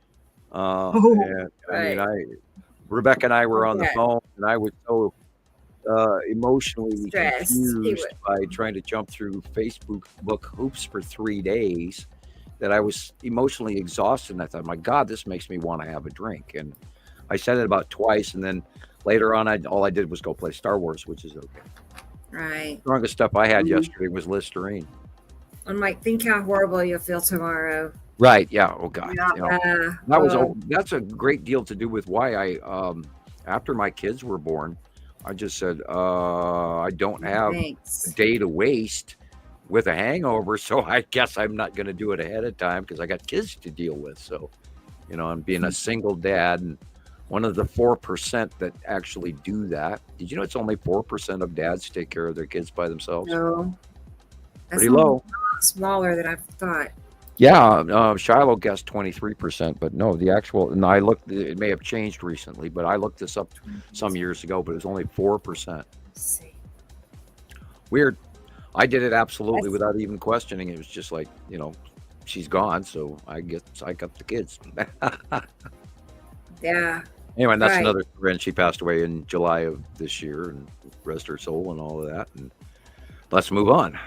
Rebecca and I were on the phone, and I was so emotionally confused by trying to jump through Facebook hoops for 3 days that I was emotionally exhausted. And I thought, my God, this makes me want to have a drink. And I said it about twice, and then later on, all I did was go play Star Wars, which is okay. Right. The strongest stuff I had yesterday was Listerine. I'm like, think how horrible you'll feel tomorrow. Right. Yeah. Oh God. Yeah. That's a great deal to do with why I after my kids were born, I just said I don't have a day to waste. with a hangover, so I guess I'm not going to do it ahead of time because I got kids to deal with. So, I'm being a single dad and one of the 4% that actually do that. Did you know it's only 4% of dads take care of their kids by themselves? No, that's Pretty low. Smaller than I thought. Yeah, Shiloh guessed 23%, but no, the actual, and I looked, it may have changed recently, but I looked this up some years ago, but it was only 4%. Let's see. Weird. I did it absolutely without even questioning. It was just like, she's gone, so I guess I got the kids. Yeah. Anyway, that's Right. another friend. She passed away in July of this year, and rest her soul and all of that. And let's move on.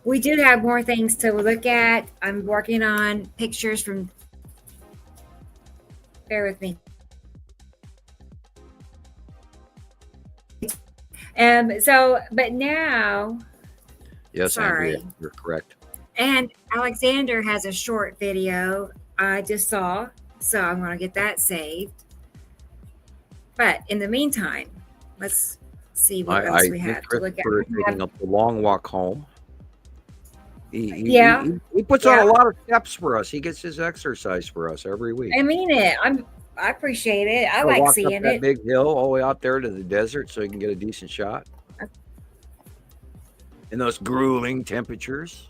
We do have more things to look at. I'm working on pictures from. Bear with me. But now, Yes, Sorry. Andrea, you're correct. and Alexander has a short video I just saw, so I'm going to get that saved. But in the meantime, let's see what else we have to look at. Christopher is taking up the long walk home. He puts Yeah. on a lot of steps for us. He gets his exercise for us every week. I mean it. I appreciate it. I He'll like walk up seeing that it. big hill all the way out there to the desert so he can get a decent shot. In those grueling temperatures,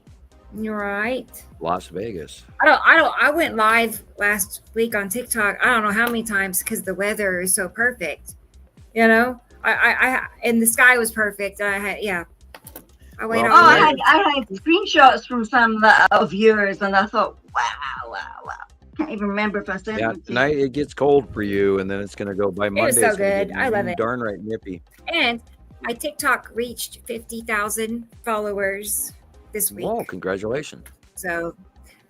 You're right. Las Vegas. I went live last week on TikTok. I don't know how many times because the weather is so perfect. I and the sky was perfect. I wait Well, all I night. had screenshots from some of yours, and I thought, wow. Can't even remember if I said Yeah, them to you. tonight it gets cold for you, and then it's going to go by Monday. was so it's gonna good. get I love it. Darn right nippy. And my TikTok reached 50,000 followers this week. Whoa, congratulations. So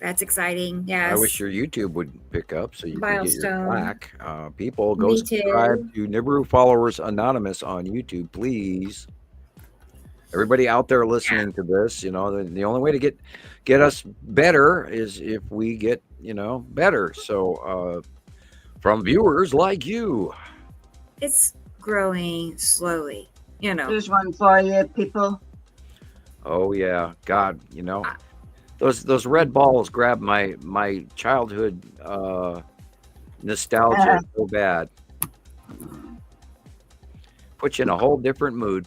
that's exciting. Yes. I wish your YouTube would pick up so you can get your Milestone. plaque. People, go Me subscribe to Nibiru Followers Anonymous on YouTube, please. Everybody out there listening to this, the only way to get us better is if we get, better. So from viewers like you. It's growing slowly. There's one for you, people. Oh yeah, God, those red balls grab my childhood nostalgia so bad. Put you in a whole different mood.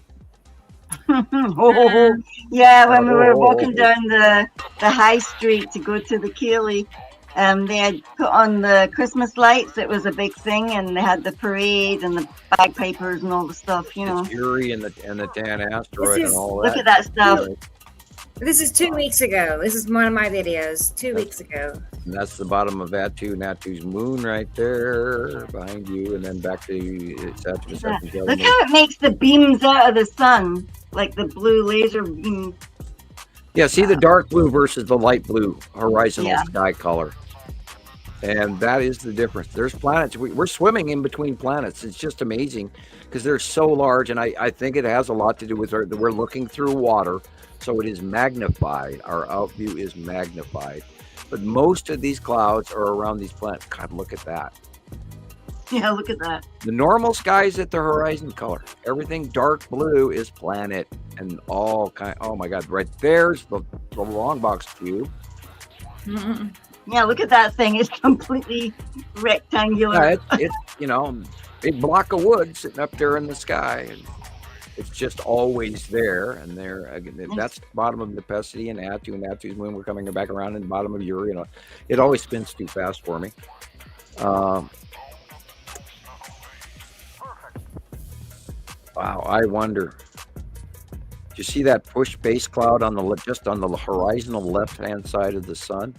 Yeah, when we were walking down the high street to go to the Keeley, they had put on the Christmas lights. It was a big thing, and they had the parade and the bagpipers and all the stuff. It's Yuri and the Dan Asteroid and all that. Look at that stuff. This is 2 weeks ago. This is one of my videos 2 weeks ago. And that's the bottom of Natu's moon right there behind you, and then back to Satu. Look how it makes the beams out of the sun, like the blue laser beam. Yeah, see the dark blue versus the light blue horizontal Yeah. sky color. And that is the difference. There's planets. We're swimming in between planets. It's just amazing because they're so large. And I think it has a lot to do with we're looking through water. So it is magnified. Our outview is magnified. But most of these clouds are around these planets. God, look at that. Yeah, look at that. The normal sky is at the horizon color. Everything dark blue is planet and all kind. Oh my God! Right there's the long box view. Yeah, look at that thing. It's completely rectangular. Yeah, it's big block of wood sitting up there in the sky, and it's just always there. And there again, that's the bottom of Nepenthe and Natu's moon. We're coming back around in the bottom of Uri. It always spins too fast for me. Wow, I wonder. Do you see that push base cloud just on the horizontal left-hand side of the sun?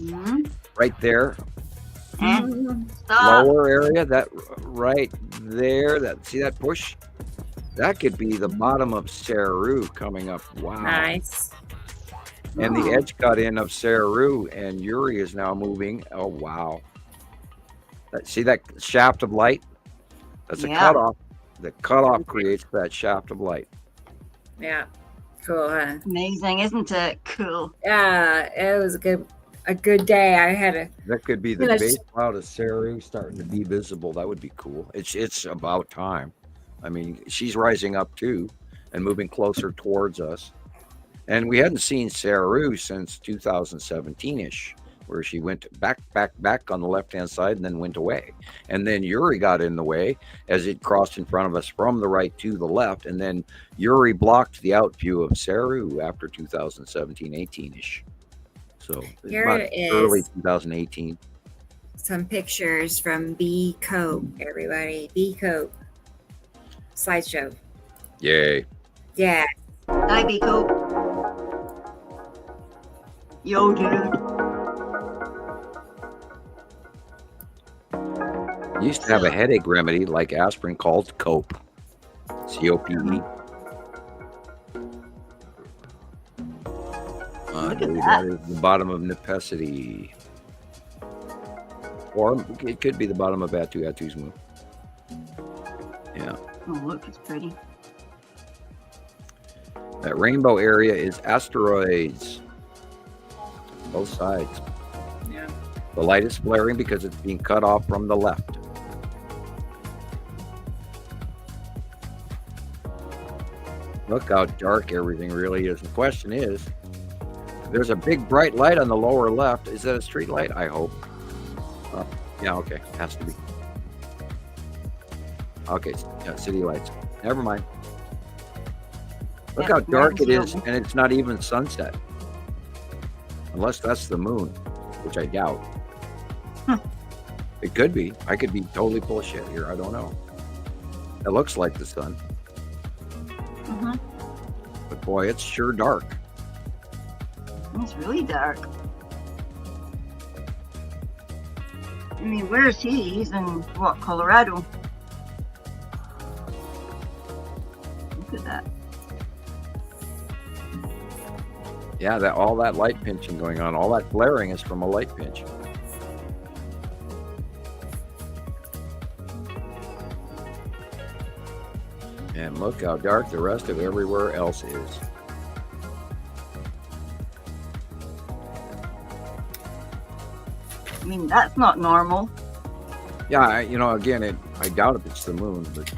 Mhm. Right there, And stop. lower area, that right there. See that push? That could be the bottom of Saru coming up. Wow. Nice. And the edge cut in of Saru and Uri is now moving. Oh wow. See that shaft of light? That's a Yeah. cutoff. The cutoff creates that shaft of light. Yeah. Cool, huh? Amazing, isn't it? Cool. Yeah, it was a good day. I had That could be the Yes. base cloud of Saru starting to be visible. That would be cool. It's about time. I mean, she's rising up too and moving closer towards us. And we hadn't seen Saru since 2017-ish, where she went back on the left-hand side and then went away. And then Yuri got in the way as it crossed in front of us from the right to the left. And then Yuri blocked the out view of Saru after 2017-18-ish. So Here about it is. early 2018. Some pictures from B Cope, everybody. B Cope. Slideshow. Yay. Yeah. Hi, Biko. Yo, dude. Used to have a headache remedy like aspirin called Cope. COPE. Look at That is the bottom of Necessity. Or it could be the bottom of Atu's moon. Yeah. Oh, look, it's pretty. That rainbow area is asteroids. Both sides. Yeah. The light is flaring because it's being cut off from the left. Look how dark everything really is. The question is, there's a big bright light on the lower left. Is that a street light? I hope. Yeah, okay. Has to be. Okay, yeah, city lights. Never mind. Look Yeah, how dark it is, mine's and it's not even sunset. Unless that's the moon, which I doubt. It could be. I could be totally full of shit here. I don't know. It looks like the sun. Mm-hmm. But boy, it's sure dark. It's really dark. I mean, where is he? He's in, what, Colorado? Look at that. Yeah, that all that light pinching going on, all that flaring is from a light pinch. And look how dark the rest of everywhere else is. I mean, that's not normal. Yeah, again, I doubt if it's the moon, but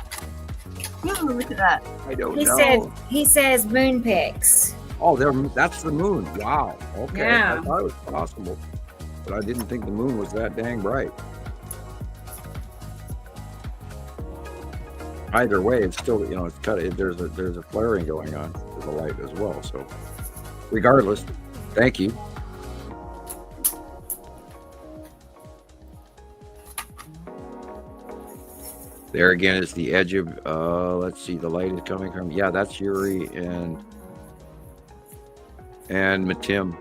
Yeah, look at that. I don't He know. says moon pics. Oh, that's the moon. Wow. Okay. Yeah. I thought it was possible, but I didn't think the moon was that dang bright. Either way, it's still, it's cut. There's a flaring going on to the light as well. So, regardless, thank you. There again is the edge of. Let's see, the light is coming from. Yeah, that's Yuri and Matim.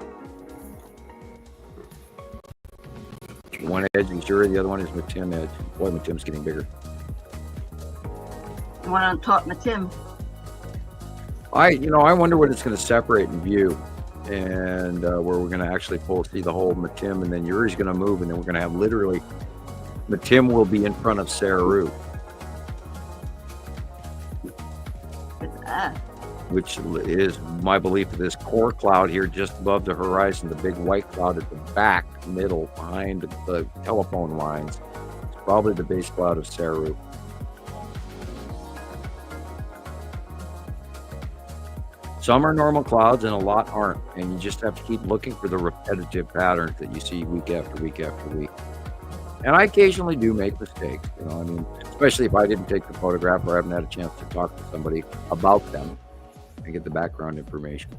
One edge is Yuri, the other one is Matim edge. Boy, Matim's getting bigger. The one on top, Matim. I wonder what it's going to separate in view, and where we're going to actually see the whole Matim, and then Yuri's going to move, and then we're going to have literally Matim will be in front of Saru, which is my belief of this core cloud here just above the horizon, the big white cloud at the back, middle, behind the telephone lines. It's probably the base cloud of Saru. Some are normal clouds and a lot aren't, and you just have to keep looking for the repetitive patterns that you see week after week after week. And I occasionally do make mistakes, especially if I didn't take the photograph or haven't had a chance to talk to somebody about them and get the background information.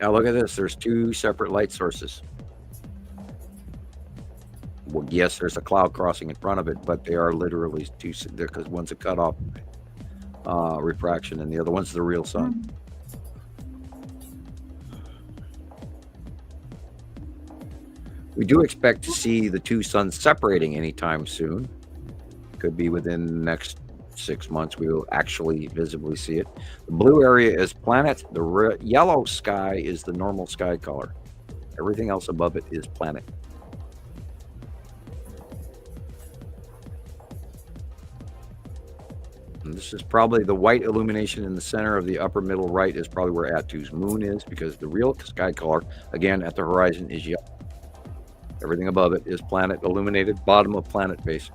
Now look at this, there's two separate light sources. Well, yes, there's a cloud crossing in front of it, but they are literally two, because one's a cutoff refraction and the other one's the real sun. We do expect to see the two suns separating anytime soon. Could be within the next 6 months we will actually visibly see it. The blue area is planet. The yellow sky is the normal sky color. Everything else above it is planet. And this is probably the white illumination in the center of the upper middle right is probably where Atu's moon is, because the real sky color, again, at the horizon is yellow. Everything above it is planet illuminated, bottom of planet face.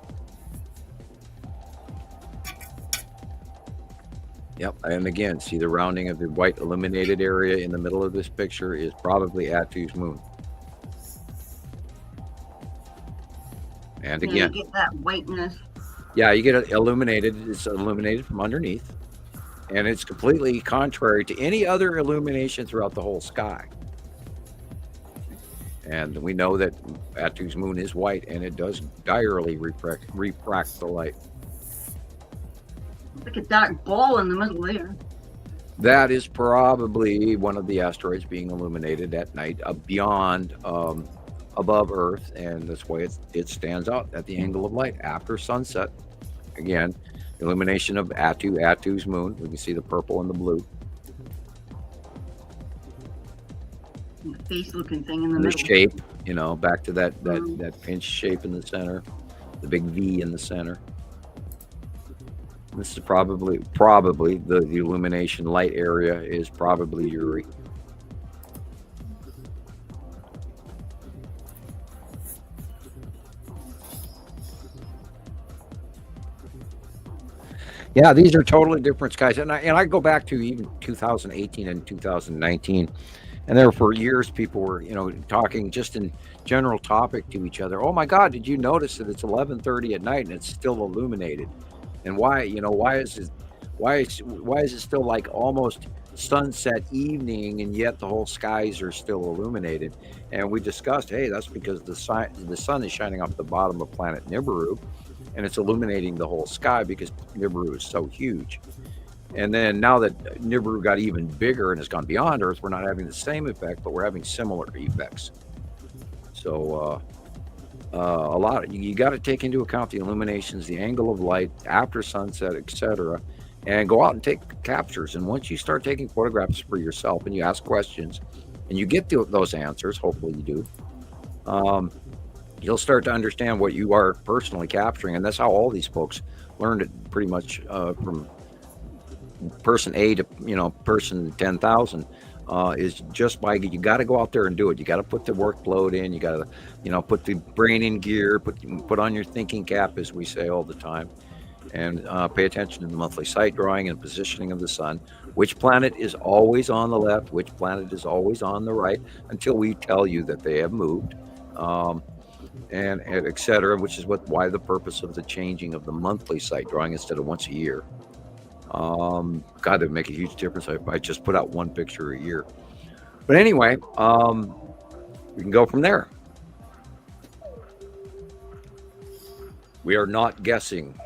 Yep. And again, see the rounding of the white illuminated area in the middle of this picture is probably Attu's moon. And Yeah, again, you get that whiteness. yeah, you get it illuminated. It's illuminated from underneath. And it's completely contrary to any other illumination throughout the whole sky. And we know that Attu's moon is white, and it does direly refract the light. Like a dark ball in the middle there. That is probably one of the asteroids being illuminated at night above Earth, and that's why it stands out at the angle of light after sunset. Again, illumination of Attu's moon. We can see the purple and the blue. And the face-looking thing in the And the middle. shape, back to that pinch shape in the center, the big V in the center. This is probably the illumination light area is probably Uri. Yeah, these are totally different skies, and I go back to even 2018 and 2019, and there for years people were talking just in general topic to each other. Oh my God, did you notice that it's 11:30 at night and it's still illuminated? And why is it still like almost sunset evening, and yet the whole skies are still illuminated? And we discussed, hey, that's because the sun is shining off the bottom of planet Nibiru, and it's illuminating the whole sky because Nibiru is so huge. And then now that Nibiru got even bigger and has gone beyond Earth, we're not having the same effect, but we're having similar effects. So a lot you got to take into account the illuminations, the angle of light after sunset, etc., and go out and take captures. And once you start taking photographs for yourself and you ask questions and you get those answers, hopefully you do, you'll start to understand what you are personally capturing. And that's how all these folks learned it, pretty much from person A to person 10,000. Is just by you got to go out there and do it. You got to put the workload in. You got to put the brain in gear. Put on your thinking cap, as we say all the time, and pay attention to the monthly sight drawing and positioning of the sun. Which planet is always on the left? Which planet is always on the right? Until we tell you that they have moved, and etc. Which is why the purpose of the changing of the monthly sight drawing instead of once a year. God, that would make a huge difference if I just put out one picture a year. But anyway, we can go from there. We are not guessing.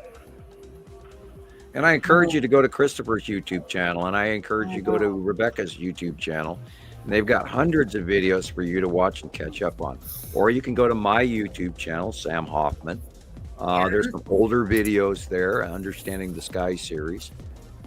And I encourage you to go to Christoper's YouTube channel, and I encourage you to go to Rebecca's YouTube channel. And they've got hundreds of videos for you to watch and catch up on. Or you can go to my YouTube channel, Sam Hofman. There's some older videos there, Understanding the Sky series.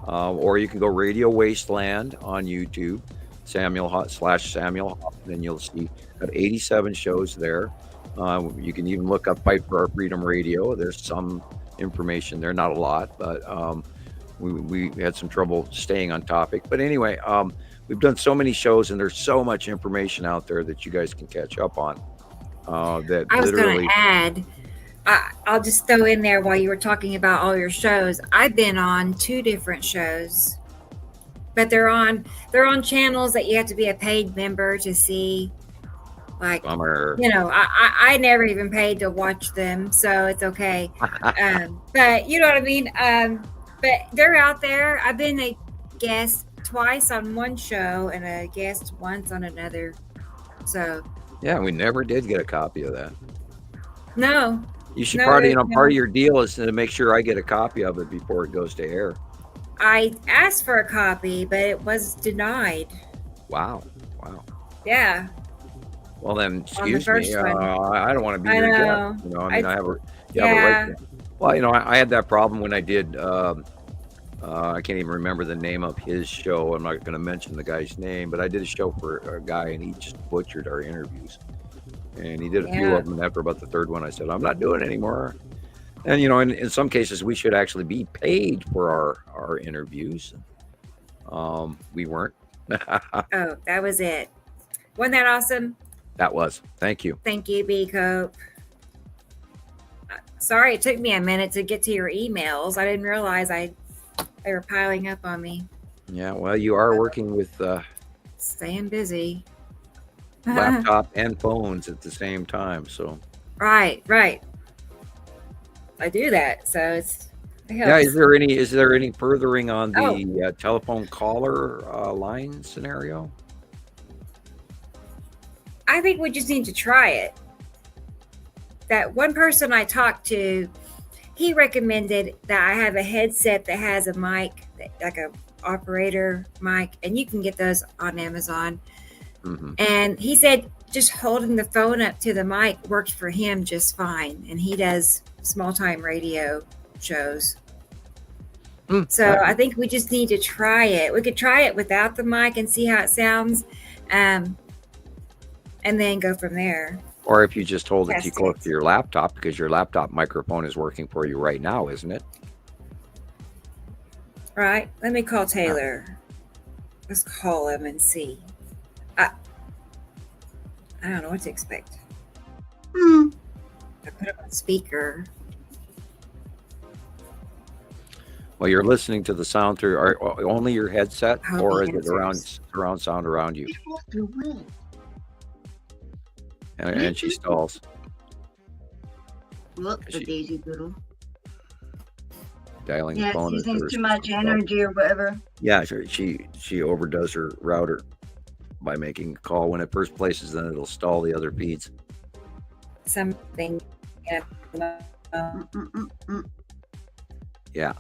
Or you can go Radio Wasteland on YouTube, Samuel Hofman, and you'll see got 87 shows there. You can even look up Fight for Our Freedom Radio. There's some information there, not a lot, but we had some trouble staying on topic. But anyway, we've done so many shows, and there's so much information out there that you guys can catch up on. That I was going literally to add, I'll just throw in there while you were talking about all your shows. I've been on 2 different shows, but they're on channels that you have to be a paid member to see. Like, bummer. I never even paid to watch them, so it's okay. But you know what I mean? But they're out there. I've been a guest twice on one show and a guest once on another. So Yeah, we never did get a copy of that. no. You should No, part no. of your deal is to make sure I get a copy of it before it goes to air. I asked for a copy, but it was denied. Wow. Yeah. Well then, On the excuse first me. one. I don't want to be I your know. guest. I I- have a yeah. right to. Well, I had that problem when I did. I can't even remember the name of his show. I'm not going to mention the guy's name, but I did a show for a guy, and he just butchered our interviews. And he did a few Yeah. of them. And after about the third one, I said, I'm not doing it anymore. And in some cases, we should actually be paid for our interviews. We weren't. Oh, that was it. Wasn't that awesome? That was. Thank you. Thank you, B Cope. Sorry, it took me a minute to get to your emails. I didn't realize I They were piling up on me. Yeah, well, you are working with Staying busy. laptop and phones at the same time, so Right. I do that, so it yeah. helps. Is there any furthering on the telephone caller line scenario? I think we just need to try it. That one person I talked to, he recommended that I have a headset that has a mic, like a operator mic, and you can get those on Amazon. Mm-hmm. And he said just holding the phone up to the mic works for him just fine. And he does small time radio shows. So I think we just need to try it. We could try it without the mic and see how it sounds, and then go from there. Or if you just hold it too Test close it. to your laptop, because your laptop microphone is working for you right now, isn't it? Right? Let me call Taylor. Let's call him and see. I don't know what to expect. I put him on speaker. Well, you're listening to the sound through only your headset, I hope or he is it surround sound around you? And she stalls. Look, the She- Daisy Doodle. Dialing the Yeah, phone. she is thinks her too much stall. energy or whatever. Yeah, she overdoes her router by making a call. When it first places, then it'll stall the other feeds. Something. Yeah.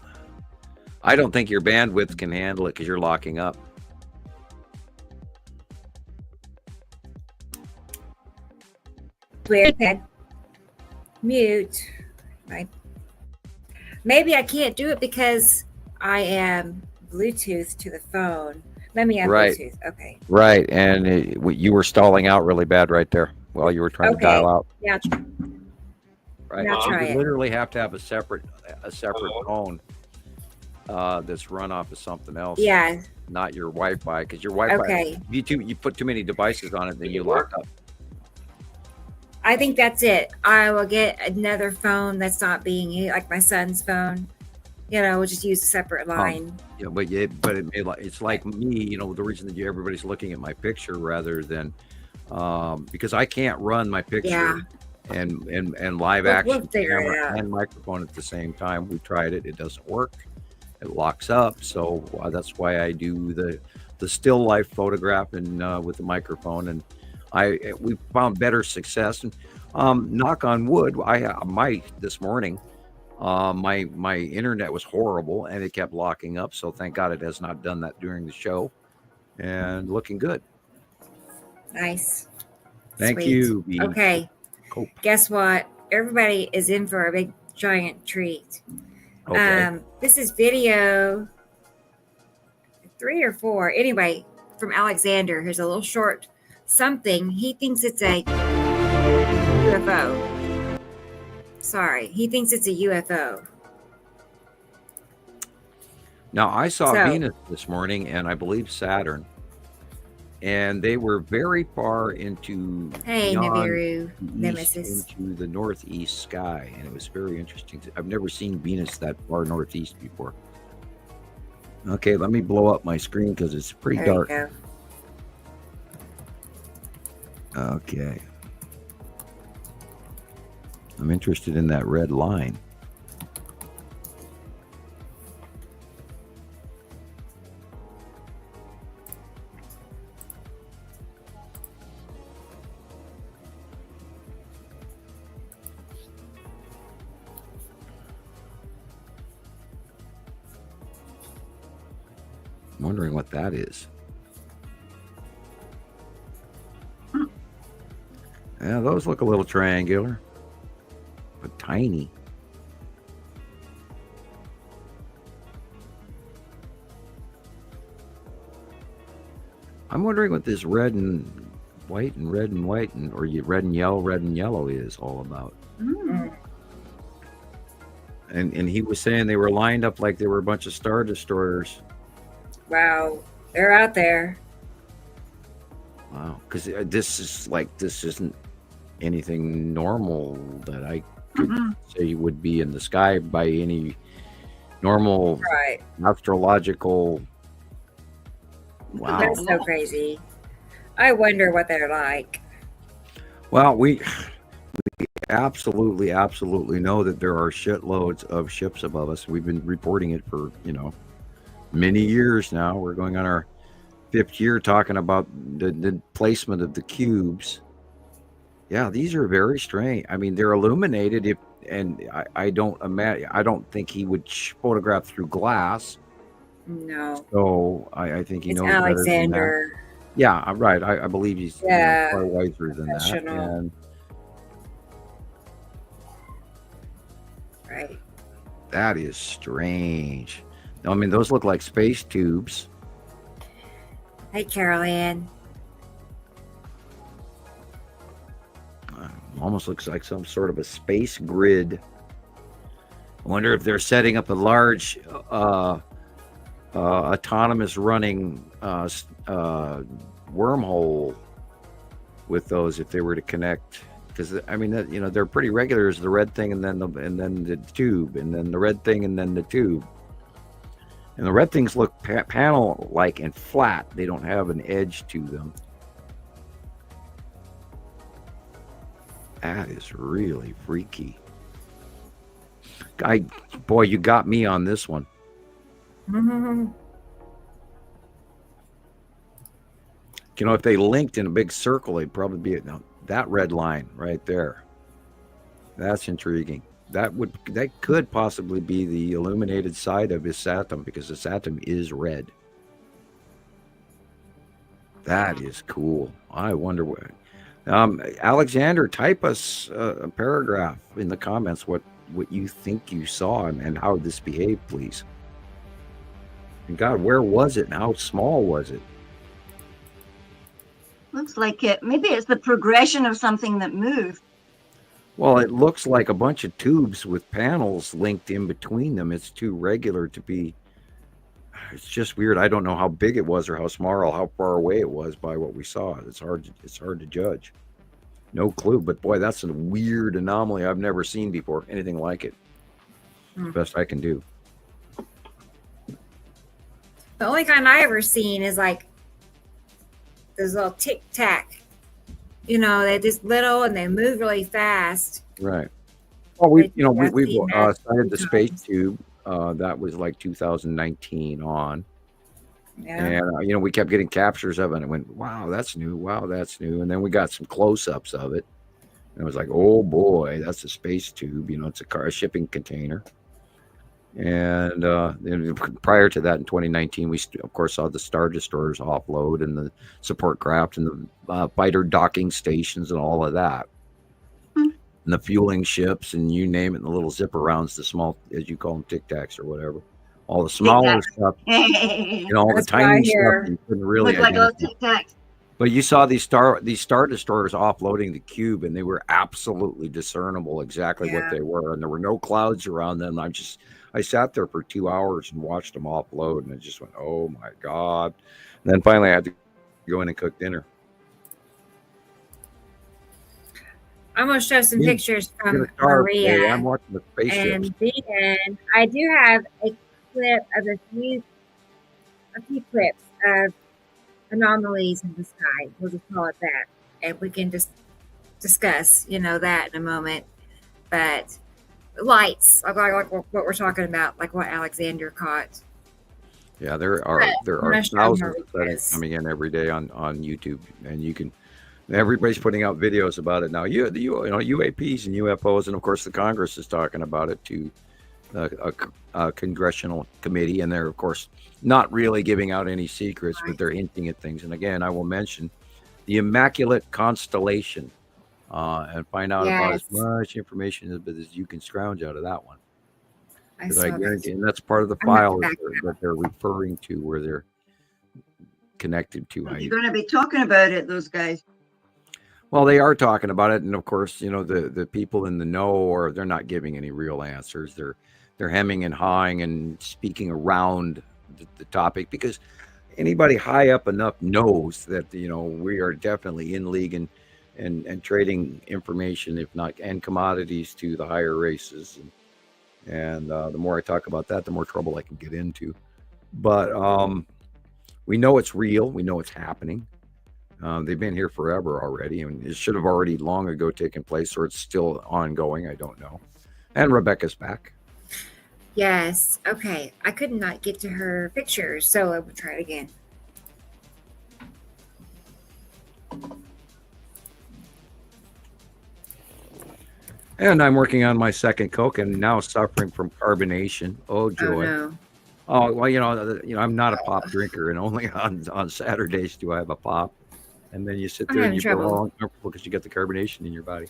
I don't think your bandwidth can handle it because you're locking up. Weird. Mute. Right. Maybe I can't do it because I am Bluetooth to the phone. Let me have Right. Bluetooth. Okay. Right, and you were stalling out really bad right there while you were trying to dial out. Now, Right. Now try You it. literally have to have a separate phone that's run off of something else. yeah. Not your Wi-Fi, because your Wi-Fi. Okay. You put too many devices on it, then you lock up. I think that's it. I will get another phone that's not being used, like my son's phone. We'll just use a separate line. Yeah, it's like me. The reason that everybody's looking at my picture rather than because I can't run my picture Yeah. and live We'll action figure it camera out. and microphone at the same time. We tried it; it doesn't work. It locks up, so that's why I do the still life photograph and with the microphone, and we found better success. And knock on wood, this morning. My internet was horrible and it kept locking up. So thank God it has not done that during the show, and looking good. Nice. Thank Sweet. you. Bean. Okay. Cool. Guess what? Everybody is in for a big giant treat. Okay. This is video 3 or 4. Anyway, from Alexander. Here's a little short something. He thinks it's a UFO. Sorry, he thinks it's a UFO. Now I saw So- Venus this morning, and I believe Saturn, and they were very far into Hey, beyond Nibiru, the east Nemesis. into the northeast sky, and it was very interesting. I've never seen Venus that far northeast before. Okay, let me blow up my screen because it's pretty There you dark. go. Okay. I'm interested in that red line. I'm wondering what that is. Yeah, those look a little triangular, but tiny. I'm wondering what this red and white or red and yellow is all about. And he was saying they were lined up like they were a bunch of Star Destroyers. Wow, they're out there. Wow, because this isn't anything normal that I could say would be in the sky by any normal Right. astrological. Wow. That's so crazy. I wonder what they're like. Well, we absolutely know that there are shitloads of ships above us. We've been reporting it for, many years now. We're going on our 5th year talking about the placement of the cubes. Yeah, these are very strange. I mean, they're illuminated. I don't imagine. I don't think he would photograph through glass. No. So I think he It's knows better than that. Alexander. Yeah, right. I believe he's far wiser than that. Professional. And Right. that is strange. I mean, those look like space tubes. Hey, Carol Ann. Almost looks like some sort of a space grid. I wonder if they're setting up a large autonomous running wormhole with those if they were to connect. Because I mean, they're pretty regular as the red thing, and then the tube, and then the red thing, and then the tube. And the red things look panel-like and flat. They don't have an edge to them. That is really freaky. Boy, you got me on this one. Mm-hmm. If they linked in a big circle, they'd probably be that red line right there. That's intriguing. That could possibly be the illuminated side of his atom, because this atom is red. That is cool. I wonder what. Alexander, type us a paragraph in the comments what you think you saw and how this behaved, please. And God, where was it and how small was it? Looks like it. Maybe it's the progression of something that moved. Well, it looks like a bunch of tubes with panels linked in between them. It's too regular to be. It's just weird. I don't know how big it was or how small or how far away it was by what we saw. It's hard to judge. No clue. But boy, that's a weird anomaly I've never seen before. Anything like it. Best I can do. The only kind I ever seen is like those little tic tac. They're just little and they move really fast. Right. Well, we seen that started the a few space times. tube. That was like 2019 on. Yeah. And, we kept getting captures of it. And it went, wow, that's new. Wow, that's new. And then we got some close-ups of it. And it was like, oh, boy, that's a space tube. It's a shipping container. And then prior to that, in 2019, we, of course, saw the Star Destroyers offload and the support craft and the fighter docking stations and all of that. And the fueling ships and you name it, and the little zipper rounds, the small, as you call them, Tic Tacs or whatever. All the smaller stuff, all the tiny stuff you couldn't really Look like identify. those Tic Tacs. But you saw these Star Destroyers offloading the cube, and they were absolutely discernible exactly what they were. And there were no clouds around them. I sat there for 2 hours and watched them offload, and it just went, oh my God. And then finally I had to go in and cook dinner. I'm going to show some pictures from Get a car, hey, Maria. I'm watching the spaceships. And then I do have a clip of a few clips of anomalies in the sky. We'll just call it that. And we can just discuss, that in a moment. But lights, like what we're talking about, like what Alexander caught. Yeah, there are thousands of settings coming in every day on YouTube, and everybody's putting out videos about it now. UAPs and UFOs, and of course the Congress is talking about it too. A congressional committee, and they're of course not really giving out any secrets, but they're hinting at things. And again, I will mention the Immaculate Constellation, and find out about as much information as you can scrounge out of that one. Because I guarantee, and that's part of the file that they're referring to, where they're connected to. You're going to be talking about it, those guys. Well, they are talking about it, and of course, the people in the know, they're not giving any real answers. They're hemming and hawing and speaking around the topic, because anybody high up enough knows that we are definitely in league and trading information, if not and commodities, to the higher races. And the more I talk about that, the more trouble I can get into. But we know it's real. We know it's happening. They've been here forever already, and it should have already long ago taken place, or it's still ongoing. I don't know. And Rebecca's back. Yes. Okay. I could not get to her pictures, so I will try it again. And I'm working on my second Coke, and now suffering from carbonation. Oh joy! Oh, no. Oh well, I'm not a pop drinker, and only on Saturdays do I have a pop. And then you sit I'm there and having you feel trouble. all uncomfortable because you get the carbonation in your body.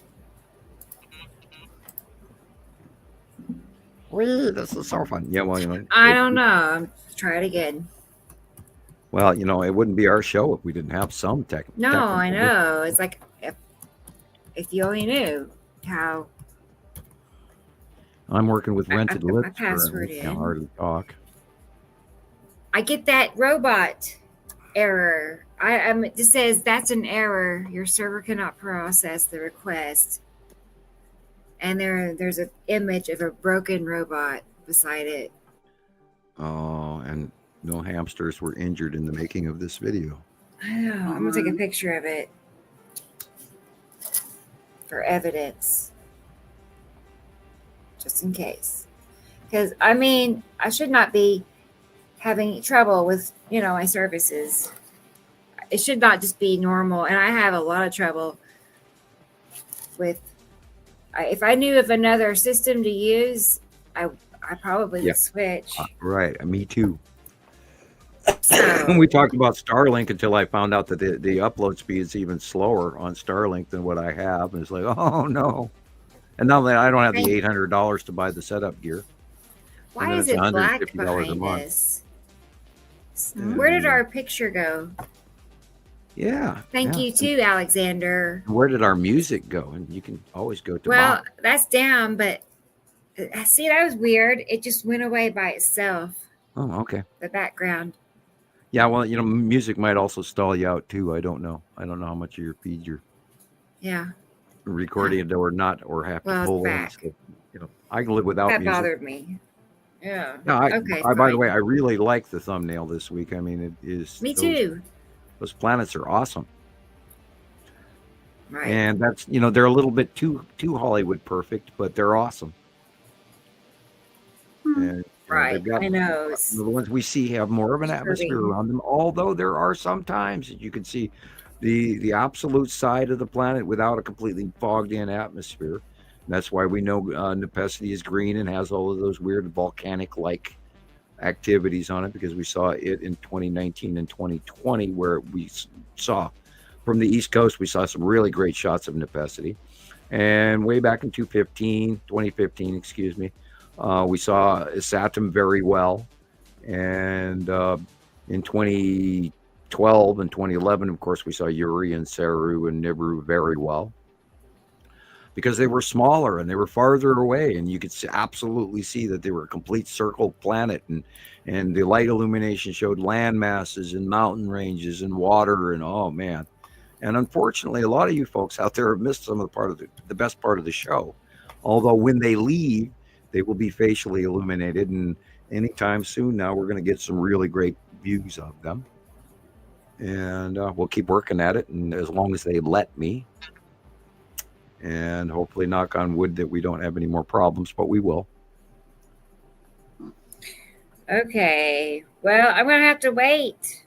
Wee, this is so fun. Yeah, well, I don't know. Try it again. Well, it wouldn't be our show if we didn't have some No, technical I know. It's like if you only knew how. I'm working with rented put my lips password currently. Can't in. hardly talk. I get that robot error. It just says that's an error. Your server cannot process the request. And there's an image of a broken robot beside it. Oh, and no hamsters were injured in the making of this video. I know. I'm gonna take a picture of it for evidence, just in case. Because I should not be having trouble with my services. It should not just be normal, and I have a lot of trouble with. If I knew of another system to use, I probably would switch. Right, me too. So, We talked about Starlink until I found out that the upload speed is even slower on Starlink than what I have, and it's like, oh no! And now that I don't have the $800 to buy the setup gear, why is it black $150 a behind month. us? Where did our picture go? Yeah. Thank you too, Alexander. Where did our music go? And you can always go to. Well, that's down, but see, that was weird. It just went away by itself. Oh, okay. The background. Yeah, well, music might also stall you out too. I don't know. I don't know how much of your feed you're recording it or not, or have to pull in. So, I can live without that music. bothered me. Yeah. No, okay. By the way, I really like the thumbnail this week. I mean, it is. Me too. Those planets are awesome. Right. And that's they're a little bit too Hollywood perfect, but they're awesome. And, right. I know. The ones we see have more of an atmosphere around them, although there are some times that you can see the absolute side of the planet without a completely fogged in atmosphere. And that's why we know Nepesity is green and has all of those weird volcanic like activities on it, because we saw it in 2019 and 2020, where we saw from the East Coast, we saw some really great shots of Nepesity. And way back in 2015, excuse me, we saw Saturn very well. And in 2012 and 2011, of course, we saw Uri and Saru and Nibiru very well, because they were smaller and they were farther away, and you could absolutely see that they were a complete circle planet, and the light illumination showed land masses and mountain ranges and water, and oh man. And unfortunately, a lot of you folks out there have missed some of the best part of the show. Although when they leave, they will be facially illuminated, and anytime soon now we're going to get some really great views of them. And we'll keep working at it, and as long as they let me. And hopefully, knock on wood, that we don't have any more problems, but we will. Okay. Well, I'm going to have to wait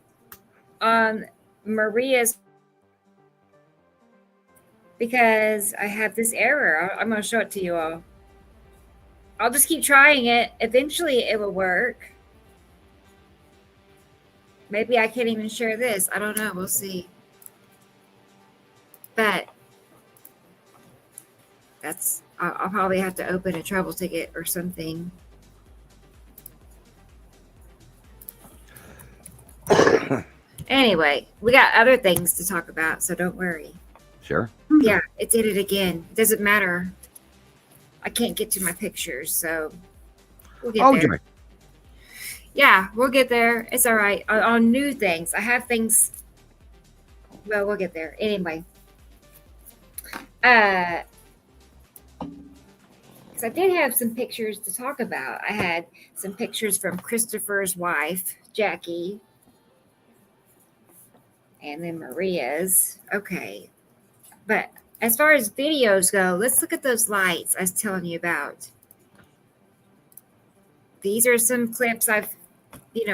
on Maria's, because I have this error. I'm going to show it to you all. I'll just keep trying it. Eventually, it will work. Maybe I can't even share this. I don't know. We'll see. But I'll probably have to open a travel ticket or something. Anyway, we got other things to talk about, so don't worry. Sure. Yeah, it did it again. It doesn't matter. I can't get to my pictures, so we'll get there. Joy. Yeah, we'll get there. It's all right. On new things, I have things. Well, we'll get there. Anyway. I did have some pictures to talk about. I had some pictures from Christopher's wife, Jackie, and then Maria's. Okay. But as far as videos go, let's look at those lights I was telling you about. These are some clips I've,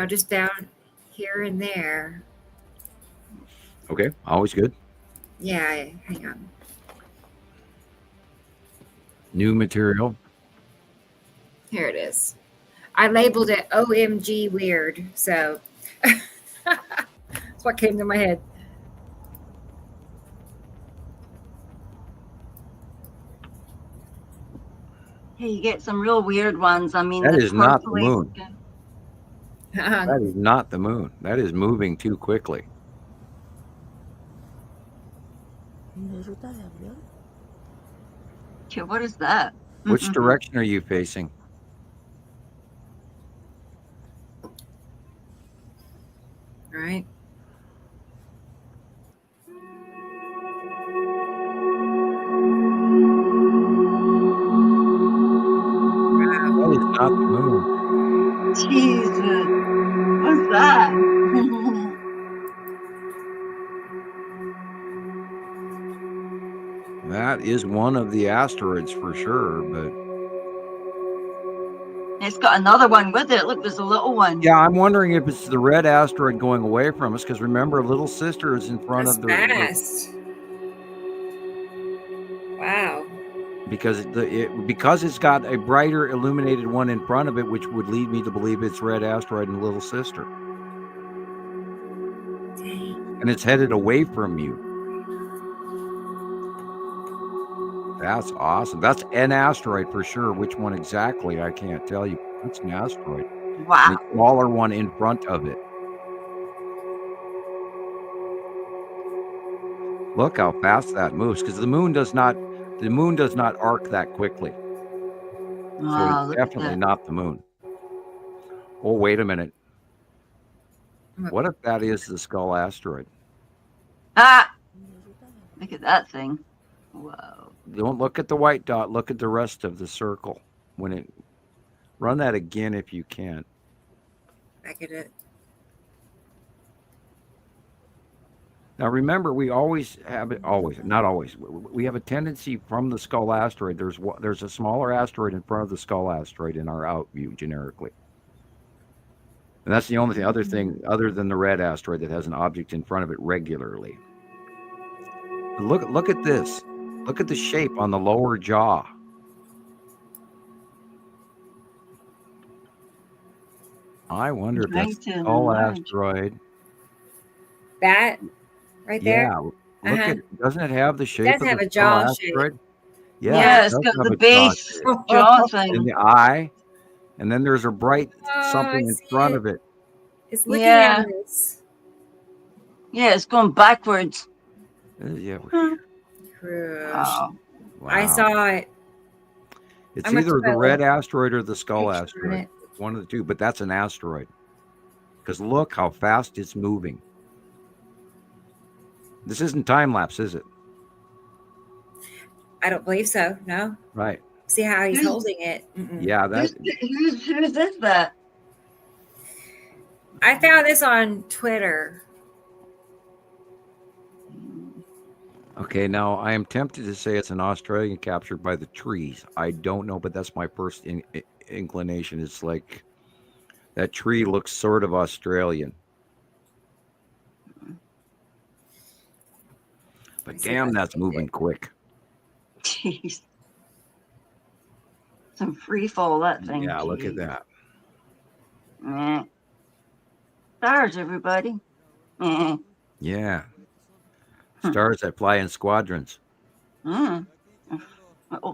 just found here and there. Okay, always good. Yeah, hang on. New material. Here it is. I labeled it OMG weird. So that's what came to my head. Hey, you get some real weird ones. I mean, That the is not the purpley moon. looking- That is not the moon. That is moving too quickly. Okay, what is that? Which direction are you facing? All right. That is not the moon. Jesus, what's that? That is one of the asteroids for sure, but It's got another one with it. Look, there's a little one. yeah, I'm wondering if it's the red asteroid going away from us, because remember, little sister is in front That's of the fast. Wow. because it's got a brighter illuminated one in front of it, which would lead me to believe it's red asteroid and little sister. Dang. And it's headed away from you. That's awesome. That's an asteroid for sure. Which one exactly, I can't tell you. That's an asteroid. Wow. And a smaller one in front of it. Look how fast that moves, because the moon does not arc that quickly. So Wow, it's look at definitely that. not the moon. Oh, wait a minute. What if that is the Skull asteroid? Ah! Look at that thing. Whoa. Don't look at the white dot. Look at the rest of the circle. Run that again if you can. Back at it. Now remember, we always have it. Not always. We have a tendency from the Skull asteroid. There's a smaller asteroid in front of the Skull asteroid in our out view generically. And that's the only other thing other than the red asteroid that has an object in front of it regularly. Look at this. Look at the shape on the lower jaw. I wonder if that's the Skull asteroid. That right there? Yeah. Look at doesn't it have the shape does of have the a Skull jaw shape. asteroid? Yeah, it's it does got have the a jaw base shape. jaw And thing. the eye, and then there's a bright something I in see front it. of it. It's looking Yeah. at us. Yeah, it's going backwards. Yeah. Wow. I saw it. It's I'm gonna either put the a red little asteroid or the Skull picture on asteroid. it. It's one of the two, but that's an asteroid. Because look how fast it's moving. This isn't time lapse, is it? I don't believe so. No. Right. See how he's Who's- holding it. Mm-mm. Yeah, Whose is that? I found this on Twitter. Okay, now I am tempted to say it's an Australian captured by the trees. I don't know, but that's my first inclination. It's like that tree looks sort of Australian. But damn, that's moving quick. Jeez. Some free fall, that thing. Yeah, look at Jeez. that. Eh. Stars, everybody. Eh. Yeah. Stars that fly in squadrons. Little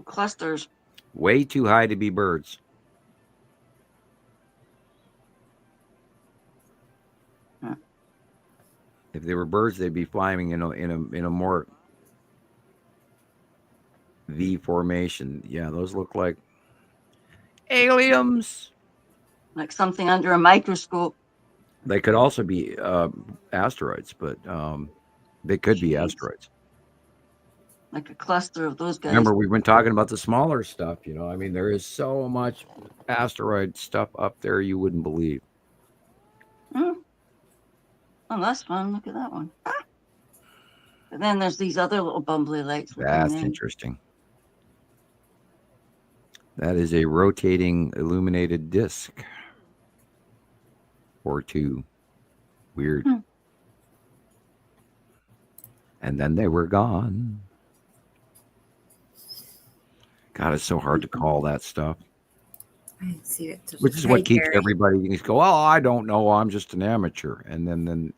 clusters. Way too high to be birds. Huh. If they were birds, they'd be flying in a more V formation. Yeah, those look like aliens. Like something under a microscope. They could also be asteroids, but they could be Jeez. asteroids. like a cluster of those guys. Remember, we've been talking about the smaller stuff. I mean, there is so much asteroid stuff up there you wouldn't believe. Oh, that's fun. Look at that one. But then there's these other little bumbly lights. That's interesting. That is a rotating illuminated disc. Or two. Weird. And then they were gone. God, it's so hard to call that stuff. I see it. Which is what keeps everybody. You go, oh, I don't know. I'm just an amateur. And then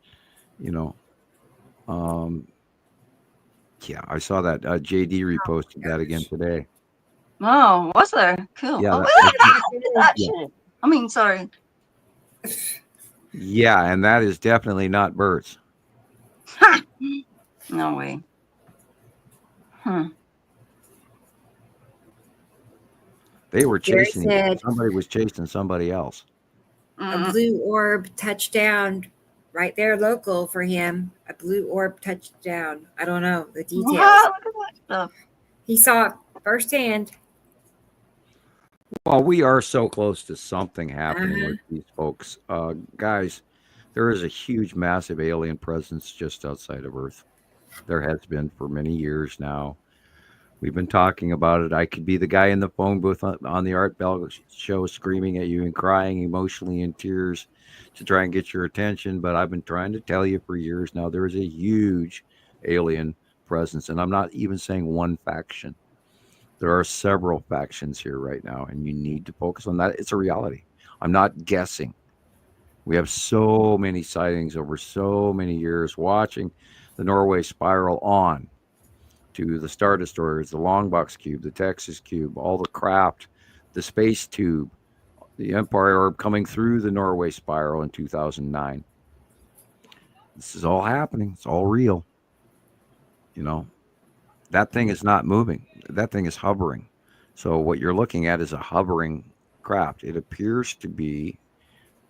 yeah, I saw that. JD reposted that again today. Oh, was there? Cool. Yeah, that shit. I mean, sorry. Yeah, and that is definitely not birds. No way. They were chasing. Somebody was chasing somebody else. A blue orb touched down right there, local for him. A blue orb touched down. I don't know the details. Wow, look at that stuff. He saw it firsthand. Well, we are so close to something happening with these folks. Guys, there is a huge, massive alien presence just outside of Earth. There has been for many years now. We've been talking about it. I could be the guy in the phone booth on the Art Bell show screaming at you and crying emotionally in tears to try and get your attention. But I've been trying to tell you for years now, there is a huge alien presence. And I'm not even saying one faction. There are several factions here right now, and you need to focus on that. It's a reality. I'm not guessing. We have so many sightings over so many years, watching the Norway Spiral on to the Star Destroyers, the Longbox Cube, the Texas Cube, all the craft, the Space Tube, the Empire Orb coming through the Norway Spiral in 2009. This is all happening. It's all real. That thing is not moving. That thing is hovering. So what you're looking at is a hovering craft. It appears to be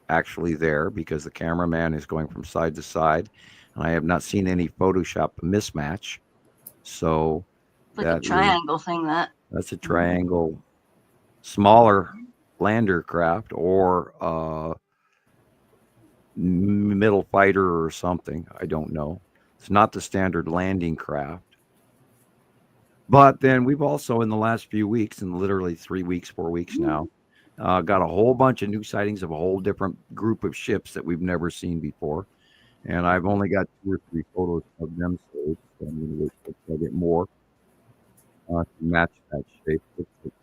actually there because the cameraman is going from side to side. And I have not seen any Photoshop mismatch. So it's like a triangle thing. That's a triangle, smaller lander craft or middle fighter or something. I don't know. It's not the standard landing craft. But then we've also, in the last few weeks, in literally 3 weeks, 4 weeks now, got a whole bunch of new sightings of a whole different group of ships that we've never seen before. And I've only got 2 or 3 photos of them, so I'm going to wait till I get more to match that shape. It's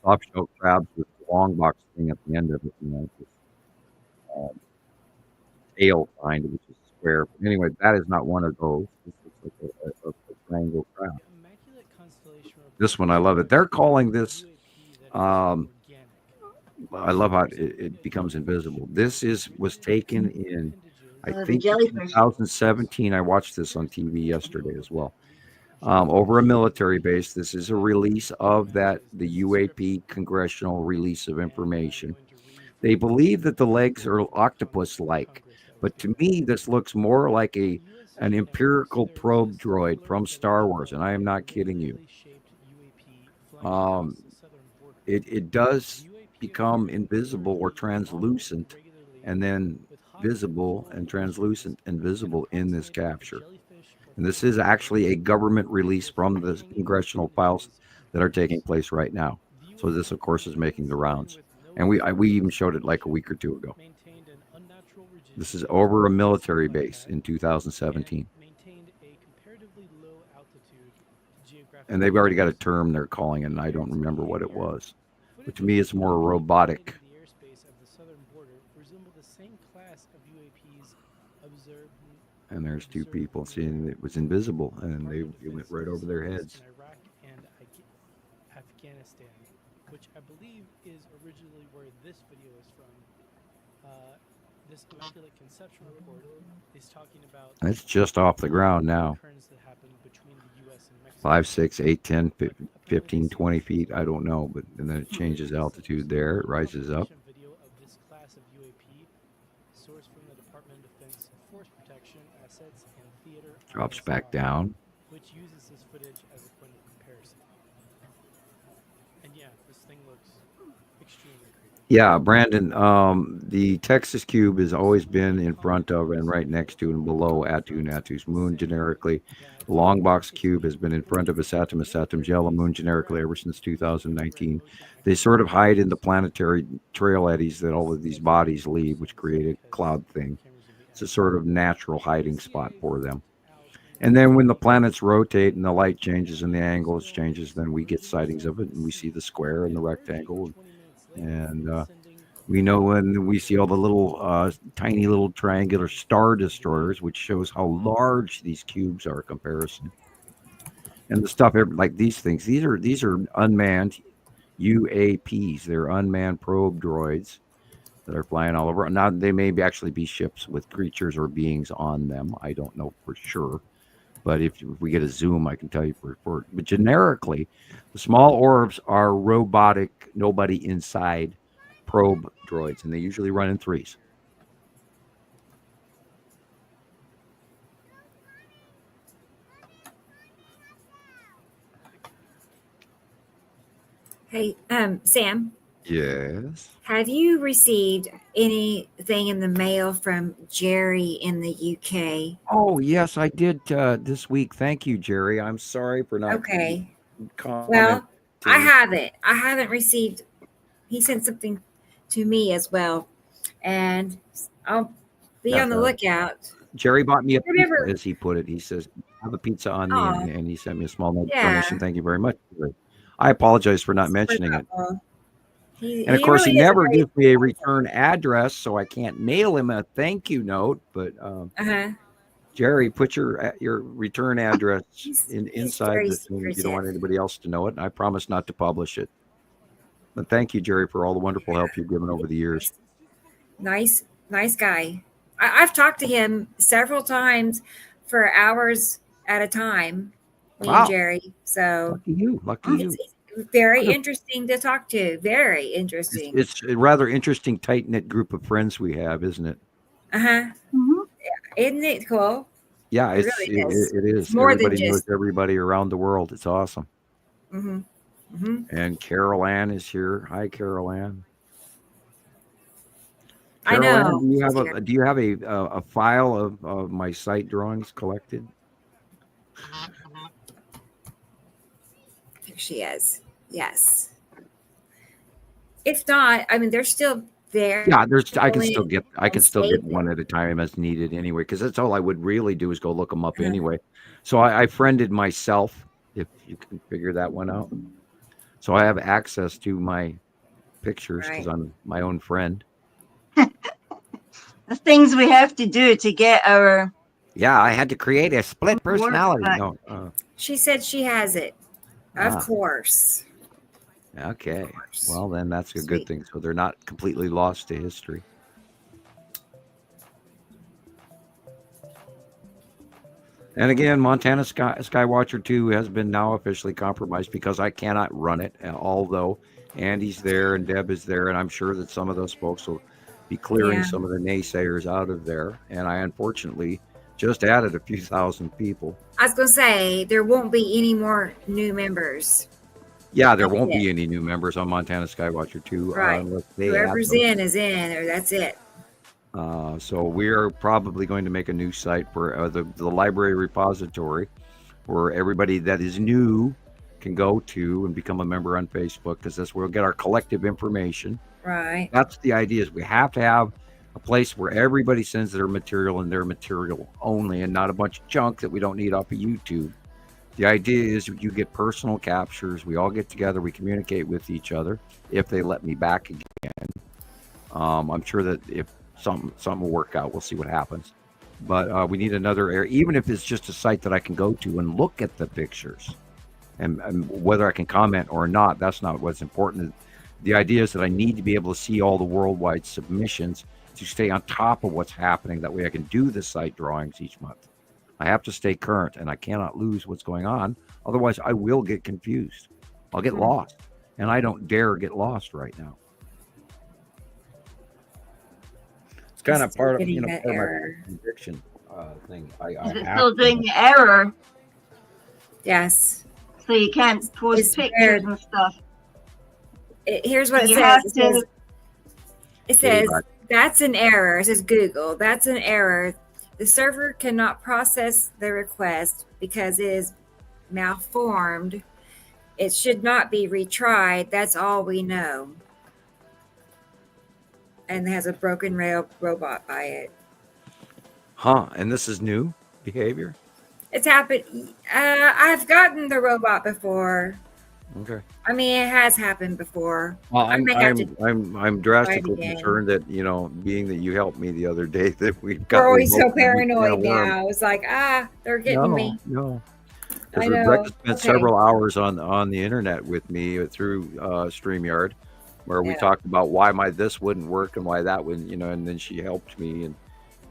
soft shell crabs with the long box thing at the end of it, this tail kind, which is square. But anyway, that is not one of those. This looks like a triangle crab. This one, I love it. They're calling this, I love how it becomes invisible. This was taken in, I think, 2017. I watched this on TV yesterday as well. Over a military base. This is a release of the UAP congressional release of information. They believe that the legs are octopus-like, but to me, this looks more like an empirical probe droid from Star Wars, and I am not kidding you. It does become invisible or translucent, and then visible and translucent and visible in this capture. And this is actually a government release from the congressional files that are taking place right now. So this, of course, is making the rounds. And we even showed it like a week or two ago. This is over a military base in 2017. And they've already got a term they're calling it, and I don't remember what it was. But to me, it's more robotic. And there's 2 people seeing it was invisible, and it went right over their heads. Iraq and Afghanistan, which I believe is originally where this video is from. This Immaculate Conception report is talking about. That's just off the ground now. 5, 6, 8, 10, 15, 20 feet. I don't know, but and then it changes altitude there. It rises up. Drops back down. Which uses this footage as a Yeah, Brandon, the Texas cube has always been in front of and right next to and below Attu's moon generically. The long box cube has been in front of Satum's yellow moon generically ever since 2019. They sort of hide in the planetary trail eddies that all of these bodies leave, which create a cloud thing. It's a sort of natural hiding spot for them. And then when the planets rotate and the light changes and the angles changes, then we get sightings of it and we see the square and the rectangle. And we know when we see all the little tiny little triangular star destroyers, which shows how large these cubes are in comparison. And the stuff like these things, these are unmanned UAPs. They're unmanned probe droids that are flying all over. Now they may actually be ships with creatures or beings on them. I don't know for sure. But if we get a zoom, I can tell you for. But generically, the small orbs are robotic, nobody inside probe droids, and they usually run in threes. Hey, Sam, Yes. have you received anything in the mail from Jerry in the UK? Oh, yes, I did this week. Thank you, Jerry. I'm sorry for not Okay. commenting. Well, I haven't. I haven't received. He sent something to me as well, and I'll be on the lookout. Jerry bought me a pizza, Remember- as he put it. He says, "Have a pizza on me," Aw. and he sent me a small note Yeah. donation. Thank you very much. I apologize for not mentioning it. He, And of course, really he is a never very- gives me a return address, so I can't mail him a thank you note. But Uh-huh. Jerry, put your return address He's inside very the thing if you don't want secretive. anybody else to know it. And I promise not to publish it. But thank you, Jerry, for all the wonderful help you've given over the years. Nice guy. I've talked to him several times for hours at a time. Me Wow. and Jerry. So Lucky you. Lucky you. it's very interesting to talk to. Very interesting. It's a rather interesting, tight knit group of friends we have, isn't it? Uh-huh. Mhm. Isn't it cool? Yeah, It it's, really is. it is. It's more than Everybody knows just- everybody around the world. It's awesome. Mm-hmm. Mm-hmm. And Carol Ann is here. Hi, Carol Ann. I Carol Ann, know. do you have a file of my site drawings collected? Here she is. Yes. If not, I mean, they're still there. Yeah, I can Only still get save one it. at a time as needed anyway, because that's all I would really do is go look them up Uh-huh. anyway. So I friended myself, if you can figure that one out. So I have access to my pictures because Right. I'm my own friend. The things we have to do to get our Yeah, I had to create a split Work personality. back. No, She said she has it. Of Ah. course. okay. Well, then that's a good Sweet. thing. So they're not completely lost to history. And again, Montana Skywatcher 2 has been now officially compromised because I cannot run it, although Andy's there and Deb is there, and I'm sure that some of those folks will be clearing Yeah. some of the naysayers out of there. And I unfortunately just added a few thousand people. I was going to say, there won't be any more new members. Yeah, there That's won't be it. any new members on Montana Skywatcher 2 Right. unless they add Whoever's them. in is in, or that's it. So we're probably going to make a new site for the library repository where everybody that is new can go to and become a member on Facebook, because that's where we'll get our collective information. Right. That's the idea, is we have to have a place where everybody sends their material and their material only, and not a bunch of junk that we don't need off of YouTube. The idea is you get personal captures. We all get together. We communicate with each other if they let me back again. I'm sure that if something will work out, we'll see what happens. But we need another area, even if it's just a site that I can go to and look at the pictures. And whether I can comment or not, that's not what's important. The idea is that I need to be able to see all the worldwide submissions to stay on top of what's happening. That way I can do the site drawings each month. I have to stay current, and I cannot lose what's going on. Otherwise, I will get confused. I'll get lost, and I don't dare get lost right now. It's kind of Still part of getting that part of error. my conviction thing. I is it have still to- doing the error, Yes. so you can't post It's pictures weird. and stuff. Here's what it You says. have It says, It Getting says back. that's an error. It says Google. That's an error. The server cannot process the request because it is malformed. It should not be retried. That's all we know. And it has a broken rail robot by it. Huh? And this is new behavior. It's happened. I've gotten the robot before. Okay. I mean, it has happened before. Well, I may have to I'm drastically again. concerned that, you know, being that you helped me the other day, that we've got. We're always so remote and we paranoid can't worm. now. It's like, they're getting me. No. I Because know. Rebecca spent Okay. several hours on the internet with me through StreamYard, where we Yeah. talked about why this wouldn't work and why that wouldn't, you know, and then she helped me,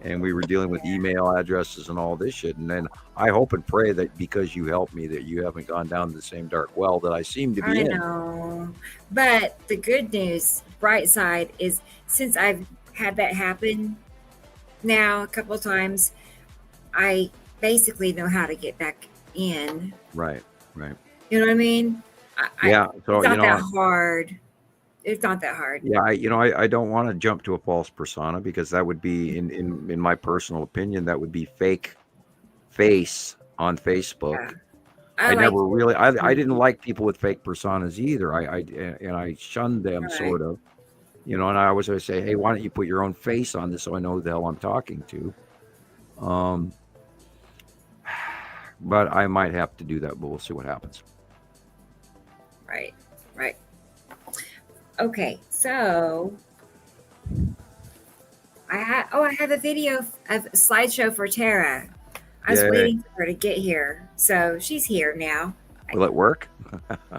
and we were dealing with email addresses and all this shit. And then I hope and pray that because you helped me, that you haven't gone down the same dark well that I seem to be I in. know. But the good news, bright side, is since I've had that happen now a couple of times, I basically know how to get back in. Right. You know what I mean? Yeah. So, It's you not know, that hard. It's not that hard. yeah, I don't want to jump to a false persona, because that would be, in my personal opinion, that would be fake face on Facebook. Yeah. I never really, I Mhm. didn't like people with fake personas either. I shunned them, Right. sort of, you know, and I always say, hey, why don't you put your own face on this so I know who the hell I'm talking to? But I might have to do that, but we'll see what happens. Right. Okay, so I have a video of a slideshow for Tara. I was Yay. waiting for her to get here. So she's here now. Will it work?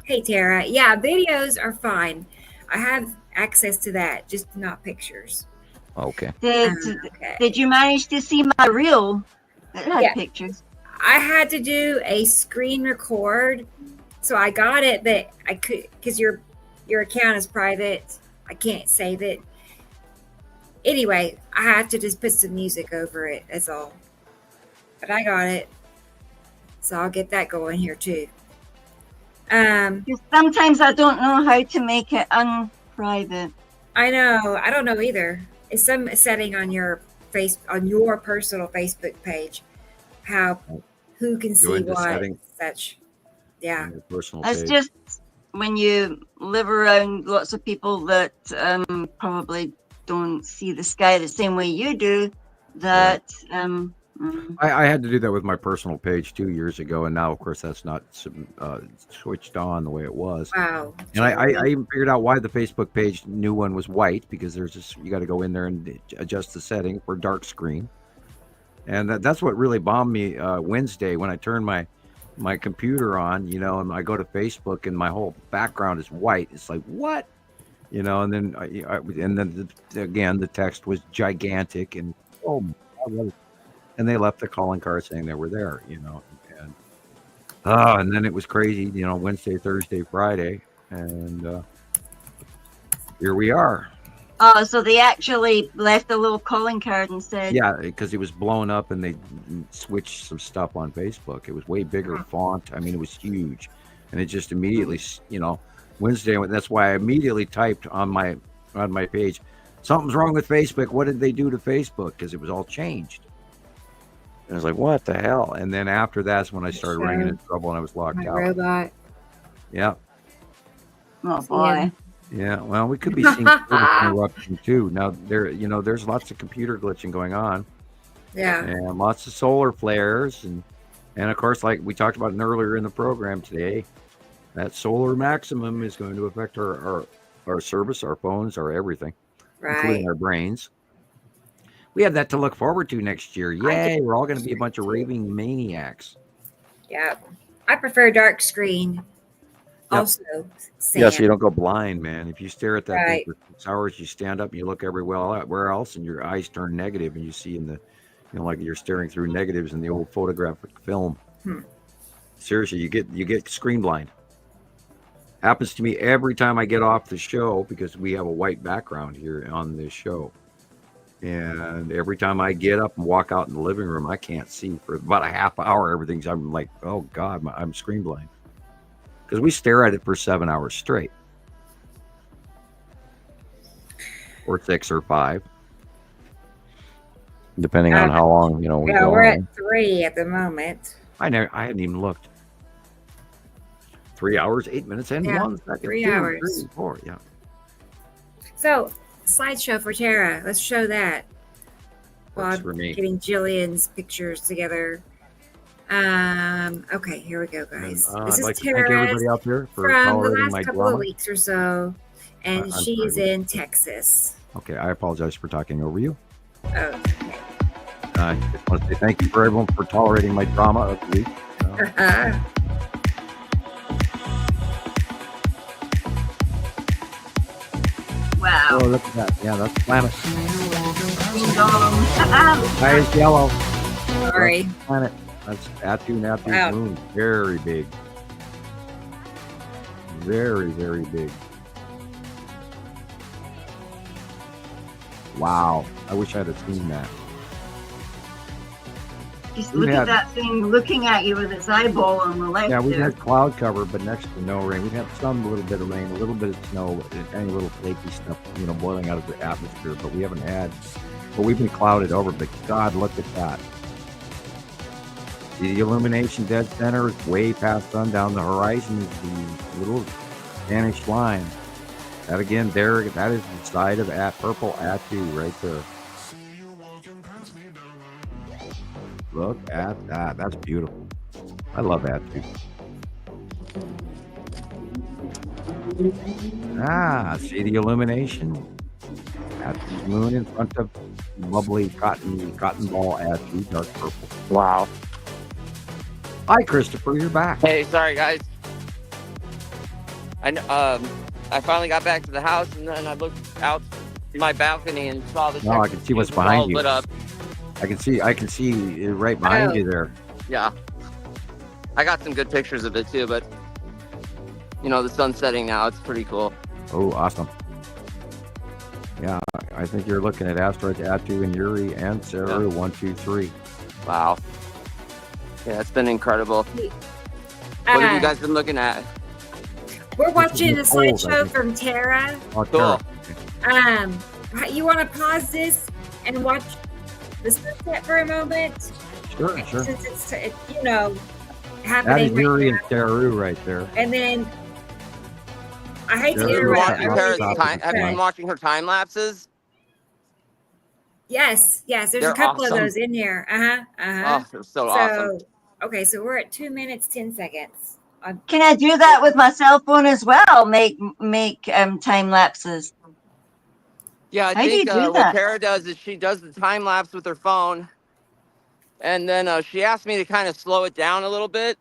Hey Tara. Yeah, videos are fine. I have access to that, just not pictures. Okay. Okay. Did you manage to see my reel? It had Yeah. pictures. I had to do a screen record, so I got it, but I could, because your account is private. I can't save it. Anyway, I have to just put some music over it. That's all. But I got it, so I'll get that going here too. Because sometimes I don't know how to make it unprivate. I know. I don't know either. It's some setting on your personal Facebook page, who can Go see into what, settings. such. Yeah. On your personal It's page. just when you live around lots of people that probably don't see the sky the same way you do, that I had to do that with my personal page 2 years ago, and now, of course, that's not switched on the way it was. Wow. And I even figured out why the Facebook page new one was white, because there's just, you got to go in there and adjust the setting for dark screen, and that's what really bombed me Wednesday when I turned my computer on, you know, and I go to Facebook and my whole background is white. It's like, what? You know, and then again the text was gigantic, and and they left the calling card saying they were there, you know, and then it was crazy, you know, Wednesday, Thursday, Friday, and here we are. oh, so they actually left a little calling card and said, Yeah, because it was blown up and they switched some stuff on Facebook. It was way bigger font. I mean, it was huge, and it just immediately, you know, Wednesday. That's why I immediately typed on my page, something's wrong with Facebook. What did they do to Facebook? Because it was all changed. And I was like, what the hell? And then after that's when I started running into trouble and I was locked My out. robot. Yeah. oh boy. Yeah. Well, we could be seeing eruption too. Now there's lots of computer glitching going on. Yeah. And lots of solar flares, and of course, like we talked about earlier in the program today, that solar maximum is going to affect our service, our phones, our everything, including Right. our brains. We have that to look forward to next year. Yay! We're all going to be a bunch of raving maniacs. Yeah. I prefer dark screen. Yep. Also, Sam. Yeah, so you don't go blind, man. If you stare at that Right. thing for 6 hours, you stand up and you look everywhere else, and your eyes turn negative, and you see in the, you know, like you're staring through negatives in the old photographic film. Seriously, you get screen blind. Happens to me every time I get off the show, because we have a white background here on this show. And every time I get up and walk out in the living room, I can't see for about a half hour. I'm like, oh God, I'm screen blind. Because we stare at it for 7 hours straight. or 6 or 5, depending on how long we Yeah, go. we're at 3 at the moment. I hadn't even looked. 3 hours, 8 minutes, and Yeah, 1 second. 3 2, hours. 3, 4. Yeah. So, slideshow for Tara. Let's show that. Works While for me. getting Jillian's pictures together. Okay, here we go, guys. And, This I'd is like to thank Tara everybody out there for from the tolerating last my couple drama. of weeks or so, and I'm she's sorry. in Texas. Okay, I apologize for talking over you. Oh. I just want to say thank you for everyone for tolerating my drama of the week. Wow. Oh, look at that. Yeah, that's the planet. Ding dong. Sky is yellow. Sorry. That's the planet. That's Atu's Wow. moon. Very big. Very, very big. Wow. I wish I'd have seen that. Just We've look had- at that thing looking at you with its eyeball on the left. Yeah, we've there. had cloud cover, but next to no rain. We've had some little bit of rain, a little bit of snow, any little flaky stuff, boiling out of the atmosphere, but we haven't had, but we've been clouded over, but God, look at that. The illumination dead center is way past sundown. The horizon is the little vanished line. That again, that is the side of purple Atu right there. Look at that. That's beautiful. I love Atu. See the illumination. Atu's moon in front of lovely cotton ball Atu, dark purple. Wow. Hi, Christopher. You're back. Hey, sorry guys. I finally got back to the house and then I looked out my balcony and saw the. No, I can see what's behind you. Lit up. I can see it right behind you there. Yeah. I got some good pictures of it too, but the sun's setting now. It's pretty cool. Oh, awesome. Yeah, I think you're looking at asteroids Atu and Yuri and Saru 1, 2, 3. Wow. Yeah, it's been incredible. What have you guys been looking at? We're watching a Nicole, I slideshow think. from Tara. Oh, Cool. Tara. You want to pause this and watch the sunset for a moment? Sure. Since it's That happening is Yuri right and Saru right there. now. And then I hate to There's interrupt. Tara's Tara's stop time, it. have you been watching her time lapses? Yes. There's They're a couple awesome. of those in here. Oh, they're so awesome. Okay, so we're at 2 minutes 10 seconds. Can I do that with my cell phone as well? Make time lapses. Yeah, I How do you think do what that? Tara does is she does the time lapse with her phone, and then she asked me to kind of slow it down a little bit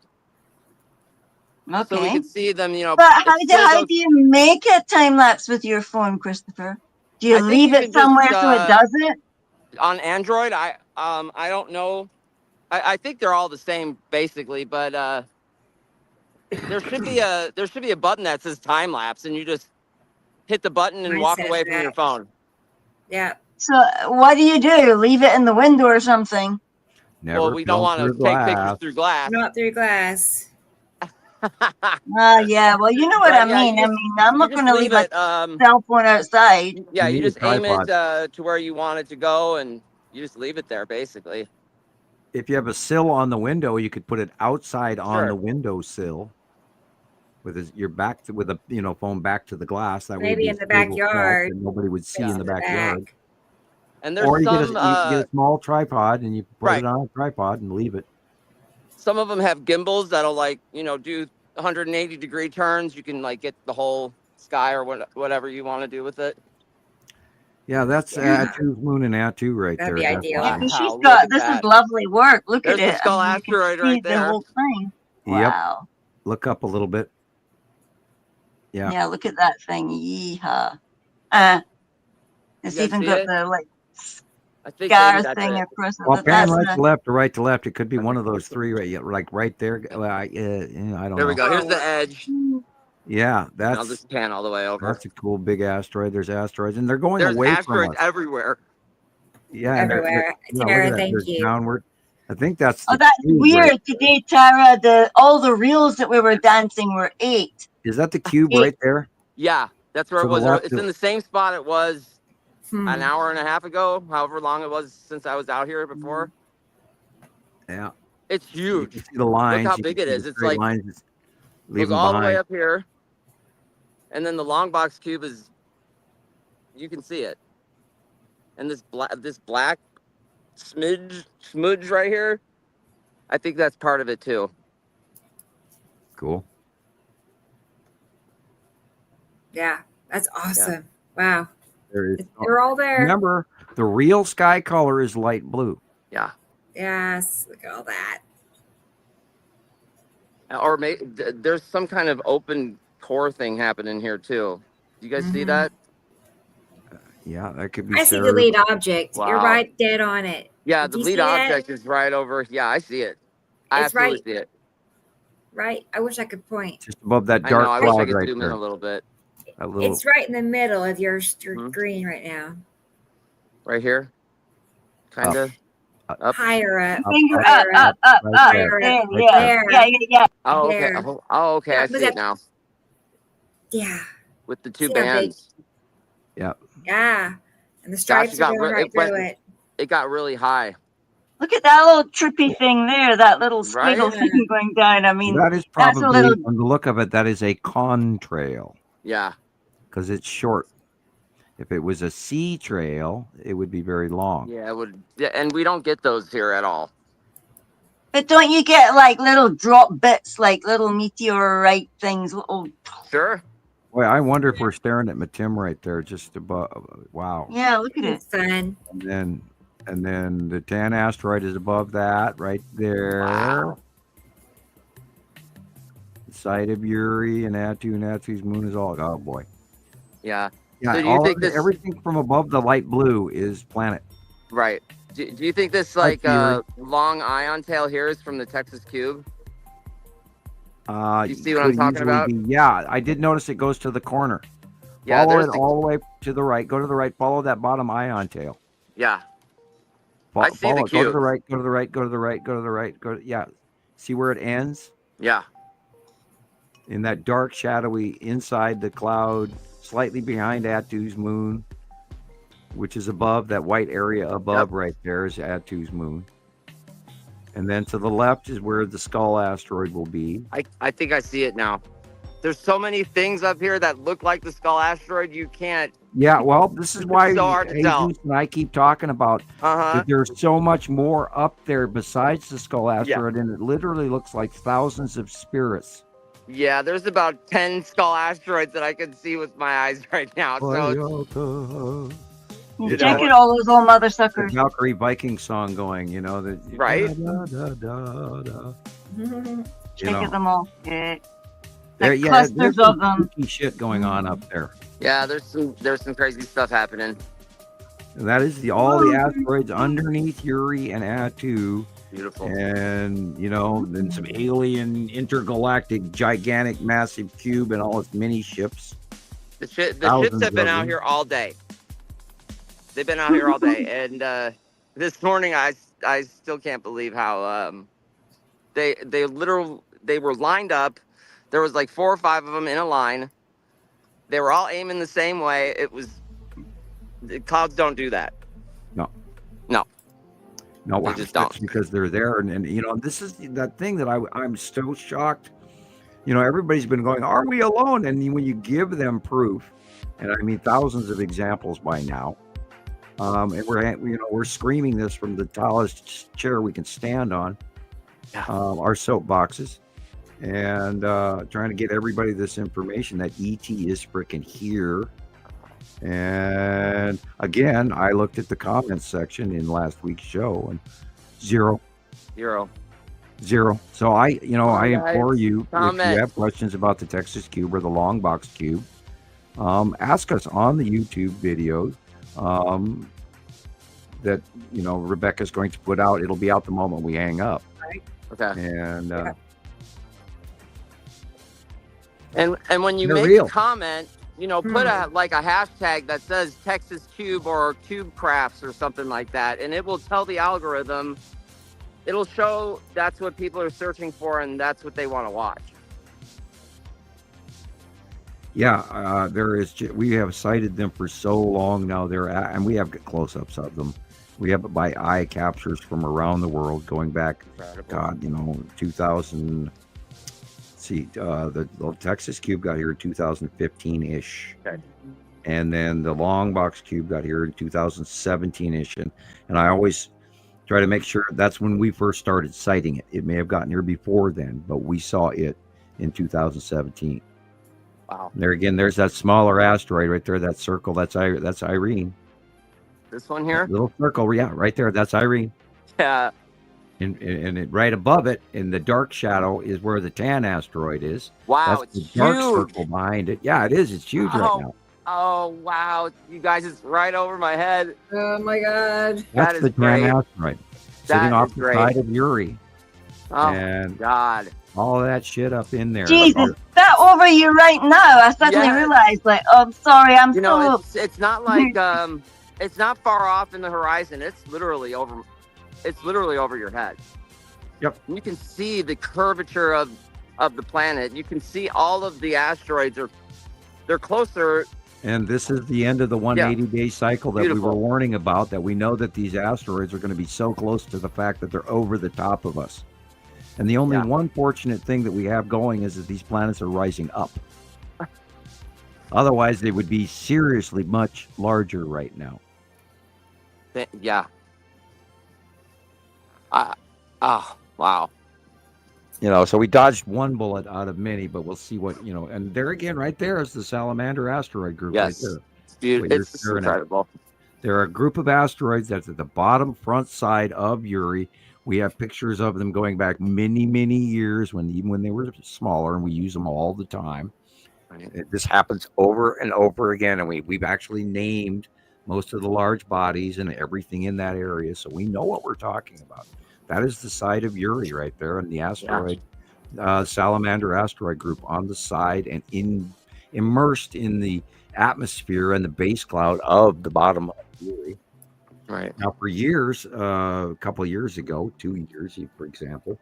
so we Okay. could see them. But how it still do goes- you make a time lapse with your phone, Christopher? Do you I think leave you it can just, somewhere so it does it? on Android? I don't know. I think they're all the same basically, but there should be a button that says time lapse, and you just hit the button and Mine walk says away from that. your phone. Yeah. So what do? Leave it in the window or something? Never Well, we don't film want to through take glass. pictures through glass. Not through glass. Yeah, well, you know what Right, I yeah, mean. you I just- mean, I'm You not just going to leave my it. cell phone outside. Yeah, You you need a just aim it tripod. to where you want it to go, and you just leave it there, basically. If you have a sill on the window, you could put it outside on Sure. the windowsill with your back with a phone back to the glass. That way Maybe it'd in be the a stable shot backyard. that nobody would see Yeah. in the The backyard. back. And there's Or you some, get a small tripod and you put Right. it on a tripod and leave it. some of them have gimbals that'll do 180-degree turns. You can get the whole sky or whatever you want to do with it. Yeah, that's Yeah. Atu's moon and Atu right That'd there. be That's ideal. awesome. And she's Look got at this that. is lovely work. Look There's at the it. skull I mean, you can asteroid see right the there. whole thing. Yep. Wow. Look up a little bit. Yeah. Yeah, look at that thing. Yeehaw. It's You guys even see got it? the I think scar maybe that's thing it. across it. Well, But pan that's right not- to left or right to left. It could be one of those three right there. I don't know. There we go. Here's the edge. Yeah, And I'll that's just pan all the way over. a cool big asteroid. There's asteroids, and they're going There's away asteroids from us. everywhere. Yeah, and Everywhere. look Tara, at that. thank There's you. downward. I think that's. Oh, the that's cube, weird. right? Today, Tara, all the reels that we were dancing were 8. Is that the cube It- right there? Yeah, that's where To it the was. left It's of- in the same spot it was an hour and a half ago, however long it was since I was out here before. Yeah. It's You huge. can see the lines. Look how you big can it see is. the It's straight like lines goes leaving all the way behind. up here, and then the long box cube is, you can see it, and this black smudge right here, I think that's part of it too. Cool. Yeah, that's awesome. Wow. There is. They're all there. Remember, the real sky color is light blue. Yeah. Yes, look at all that. Or there's some kind of open core thing happening here too. Do you guys see that? Yeah, that could be. I see the lead object. Wow. You're right dead on it. Yeah, Did the you lead see that? object is right over. Yeah, I see it. I It's absolutely right. see it. Right. I wish I could point. Just above that I know. dark I wish I cloud could right zoom in there. a little bit. That little. It's right in the middle of your green right now. Right here, kind of up. Higher up. Finger Higher up. Right there. Higher There, up. Right yeah, there. yeah. Oh, okay. There. Oh, okay. I Was see that- it now Yeah. with the two See how big? bands. Yeah. Yeah. And the stripes got are going ri- right it through went- it. It got really high. Look at that little trippy thing there, that little Right? squiggle thing going down. I mean, That is that's a probably, little- from the look of it, that is a contrail Yeah. because it's short. If it was a sea trail, it would be very long. Yeah, it would. Yeah, and we don't get those here at all. but don't you get like little drop bits, like little meteorite things? Little, Sure. Boy, I wonder if we're staring at Matim right there, just above. Wow. yeah, look at it. It's fun. And then the Tan asteroid is above that, right there. Wow. The site of Uri and Atu's moon is all. Oh boy. Yeah. Yeah. So do you think this- everything from above the light blue is planet. Right. Do you think this Like long ion tail here is from the Texas cube? You see what could I'm talking easily about? be- yeah, I did notice it goes to the corner. Yeah. Follow There's it the, all the way to the right. Go to the right. Follow that bottom ion tail. yeah. I see the Follow it. Go to cube. the right. Go to the right. Go to the right. Go to the right. Yeah. See where it ends? Yeah. In that dark, shadowy inside the cloud, slightly behind Atu's moon, which is above that white area above right there is Atu's moon. And then to the left is where the Skull asteroid will be. I think I see it now. There's so many things up here that look like the Skull asteroid. You can't. Yeah, well, this is why so hard to tell. Jesus and I keep talking about Uh-huh. that there's so much more up there besides the Skull asteroid, and it literally looks like thousands of spirits. Yeah, there's about 10 Skull asteroids that I can see with my eyes right now. So The You check it, all those old mother suckers. Valkyrie Viking song going, you know, that Right. da, da, da, da. You Check know. it them all. Yeah. There, Like yeah, clusters there's of some them. spooky shit going on up there. yeah, there's some crazy stuff happening. And that is all the asteroids underneath Uri and Atu, Beautiful. and you know, then some alien intergalactic gigantic massive cube and all its mini ships. The ships Thousands have been of out them. here all day. They've been out here all day, and this morning I still can't believe how they were lined up. There was like 4 or 5 of them in a line. They were all aiming the same way. The clouds don't do that. No, They just don't. because they're there, and you know, this is that thing that I'm so shocked. You know, everybody's been going, "Are we alone?" And when you give them proof, and I mean thousands of examples by now, and we're screaming this from the tallest chair we can stand on, our soapboxes, and trying to get everybody this information that ET is freaking here. And again, I looked at the comments section in last week's show, and zero. So I implore you, if comment. you have questions about the Texas Cube or the long box cube, ask us on the YouTube videos that Rebecca's going to put out. It'll be out the moment we hang up. Okay. And And when you They're make real. a comment, put a hashtag that says Texas Cube or Cube Crafts or something like that, and it will tell the algorithm. It'll show that's what people are searching for, and that's what they want to watch. Yeah, there is. We have cited them for so long now. And we have close-ups of them. We have it by eye captures from around the world, going back, Incredible. God, 2000. See, the Texas cube got here in 2015-ish. Okay. And then the long box cube got here in 2017-ish. And I always try to make sure that's when we first started citing it. It may have gotten here before then, but we saw it in 2017. Wow. There again, there's that smaller asteroid right there, that circle. That's Irene. This one here? That little circle, yeah, right there. That's Irene. Yeah. And right above it, in the dark shadow, is where the tan asteroid is. Wow, That's it's the dark huge. circle behind it. Yeah, it is. It's huge right now. Oh, wow. You guys, it's right over my head. Oh my God. That's is the tan great. asteroid That sitting off is the great. side of Uri. Oh, And God. all of that shit up in there. Jesus, that over you right now. I suddenly Yes. realized, like, oh, I'm sorry, I'm You know, so. it's not like it's not far off in the horizon. It's literally over your head. Yep. And you can see the curvature of the planet. You can see all of the asteroids they're closer. And this is the end of the 180-day cycle that we Beautiful. were warning about, that we know that these asteroids are going to be so close to the fact that they're over the top of us. And the only one fortunate thing that we have going is that these planets are rising up. Otherwise, they would be seriously much larger right now. Yeah. Oh, wow. So we dodged one bullet out of many, but we'll see what, and there again, right there is the Salamander asteroid group. Yes. Right there. It's beautiful. You're It's just staring at. incredible. There are a group of asteroids that's at the bottom front side of Uri. We have pictures of them going back many, many years, even when they were smaller, and we use them all the time. Right. This happens over and over again, and we've actually named most of the large bodies and everything in that area, so we know what we're talking about. That is the side of Uri right there, and the asteroid, Salamander asteroid group on the side, and immersed in the atmosphere and the base cloud of the bottom of Uri. Right. Now, for years, a couple of years ago, 2 years, for example,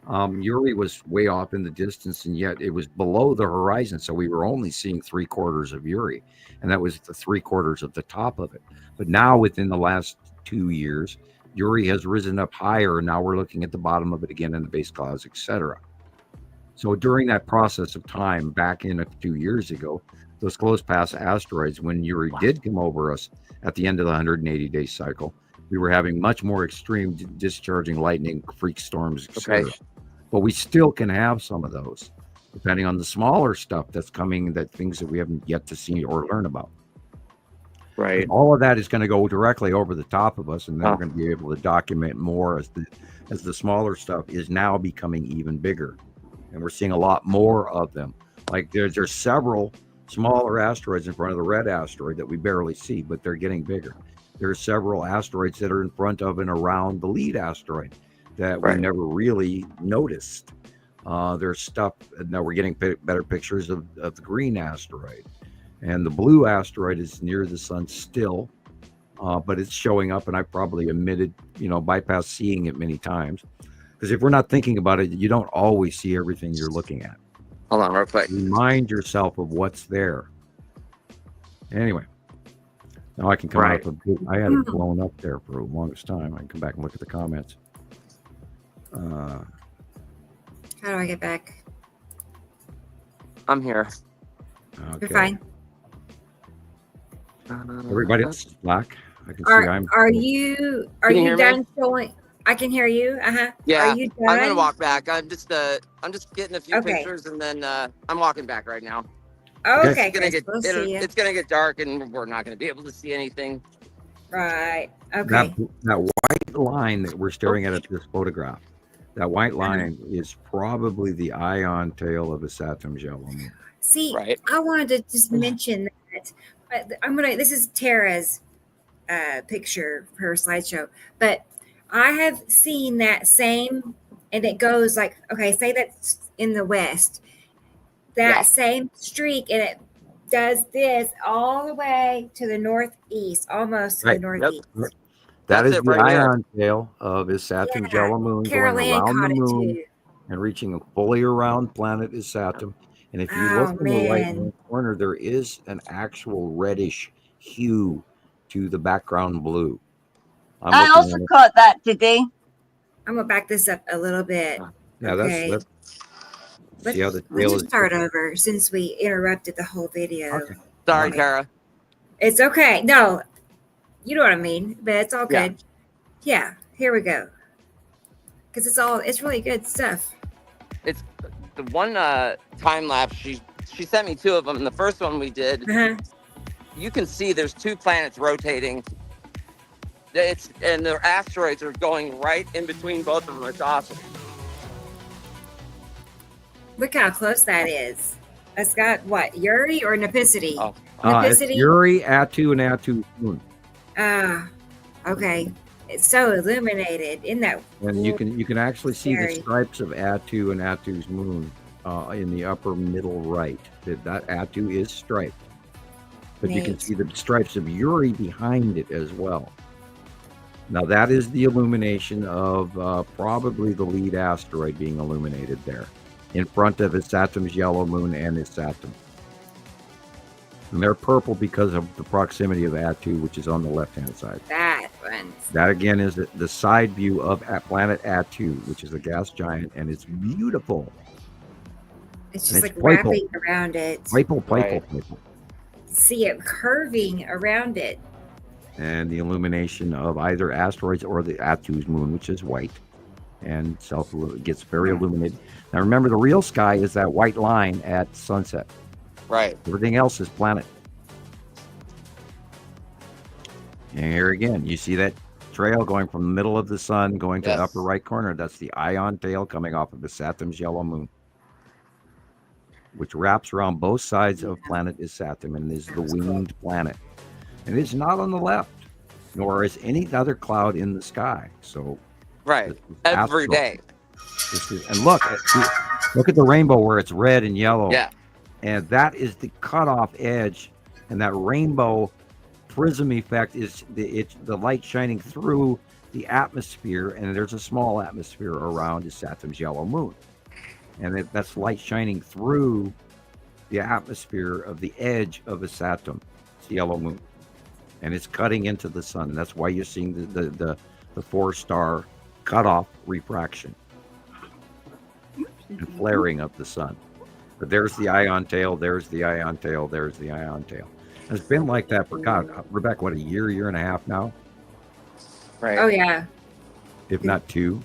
Uri was way off in the distance, and yet it was below the horizon. So we were only seeing 3/4 of Uri, and that was the 3/4 of the top of it. But now, within the last 2 years, Uri has risen up higher, and now we're looking at the bottom of it again in the base clouds, etc. So during that process of time, back in a few years ago, those close pass asteroids, when Uri did come over us at the end of the 180-day cycle, we were having much more extreme discharging lightning, freak storms, etc. Okay. But we still can have some of those, depending on the smaller stuff that's coming, that things that we haven't yet to see or learn about. Right. And all of that is going to go directly over the top of us, and then we're going to be able to document more as the smaller stuff is now becoming even bigger, and we're seeing a lot more of them. Like there's several smaller asteroids in front of the red asteroid that we barely see, but they're getting bigger. There are several asteroids that are in front of and around the lead asteroid that we never really noticed. There's stuff, now we're getting better pictures of the green asteroid. And the blue asteroid is near the sun still, but it's showing up, and I probably bypassed seeing it many times. Because if we're not thinking about it, you don't always see everything you're looking at. Hold on real quick. Remind yourself of what's there. Anyway, now I can come up with, I had it blown up there for the longest time. I can come back and look at the comments. How do I get back? I'm here. Okay. You're fine. Everybody else is black. I can see Are you Can you hear me? done showing? I can hear you. Yeah. Are you done? I'm gonna walk back. I'm just getting a few Okay. pictures, and then I'm walking back right now. Okay. It's gonna guys, we'll see ya. it's gonna get dark, and we're not gonna be able to see anything. Right. Okay. That white line that we're staring at this photograph, that white line is probably the ion tail of a Saturn jello. See, Right. I wanted to just mention that. This is Tara's picture for her slideshow, but I have seen that same, and it goes like, okay, say that's in the west, that same streak, and it does this all the way to the northeast, almost to the northeast. That That's is it the right there. ion tail of his Saturn Yeah, jello moon Carol going Ann around caught the it moon too. and reaching a fully around planet is Saturn. And if you Oh look in the right man. hand corner, there is an actual reddish hue to the background blue. I'm I looking also at it. caught that today. I'm gonna back this up a little bit. Yeah, Okay. let's see how the Let's tail just is. start over since we interrupted the whole video. Okay. Sorry, Okay. Tara. It's okay. No, you know what I mean, but it's all Yeah. good. Yeah, here we go. Because it's really good stuff. It's the one time lapse. She sent me 2 of them. And the first one we did, Uh-huh. you can see there's 2 planets rotating. And their asteroids are going right in between both of them. It's awesome. Look how close that is. It's got what, Uri or Nepicity? Oh. It's Nepicity? Uri, Atu, and Atu's moon. Okay. It's so illuminated in that. And you can actually see the Scary. stripes of Atu and Atu's moon in the upper middle right. That Atu is striped. But you can Neat. see the stripes of Uri behind it as well. Now that is the illumination of probably the lead asteroid being illuminated there in front of its Saturn's yellow moon and its Saturn. And they're purple because of the proximity of Atu, which is on the left-hand side. That one. That again is the side view of planet Atu, which is a gas giant, and it's beautiful. It's And just it's like purple. wrapping around it. Purple. Right. See it curving around it. And the illumination of either asteroids or the Atu's moon, which is white, and gets very illuminated. Now remember, the real sky is that white line at sunset. Right. Everything else is planet. And here again, you see that trail going from the middle of the sun going to the upper right corner. That's the ion tail coming off of the Saturn's yellow moon, which wraps around both sides of planet is Saturn and is the winged planet. And it's not on the left, nor is any other cloud in the sky. So Right. Every day. And look at the rainbow where it's red and yellow. Yeah. And that is the cutoff edge, and that rainbow prism effect is the light shining through the atmosphere, and there's a small atmosphere around Saturn's yellow moon, and that's light shining through the atmosphere of the edge of a Saturn's yellow moon, and it's cutting into the sun. That's why you're seeing the 4-star cutoff refraction and flaring of the sun. But there's the ion tail, there's the ion tail, there's the ion tail. It's been like that for, God, Rebecca, what, a year and a half now? Right. Oh yeah. If not 2.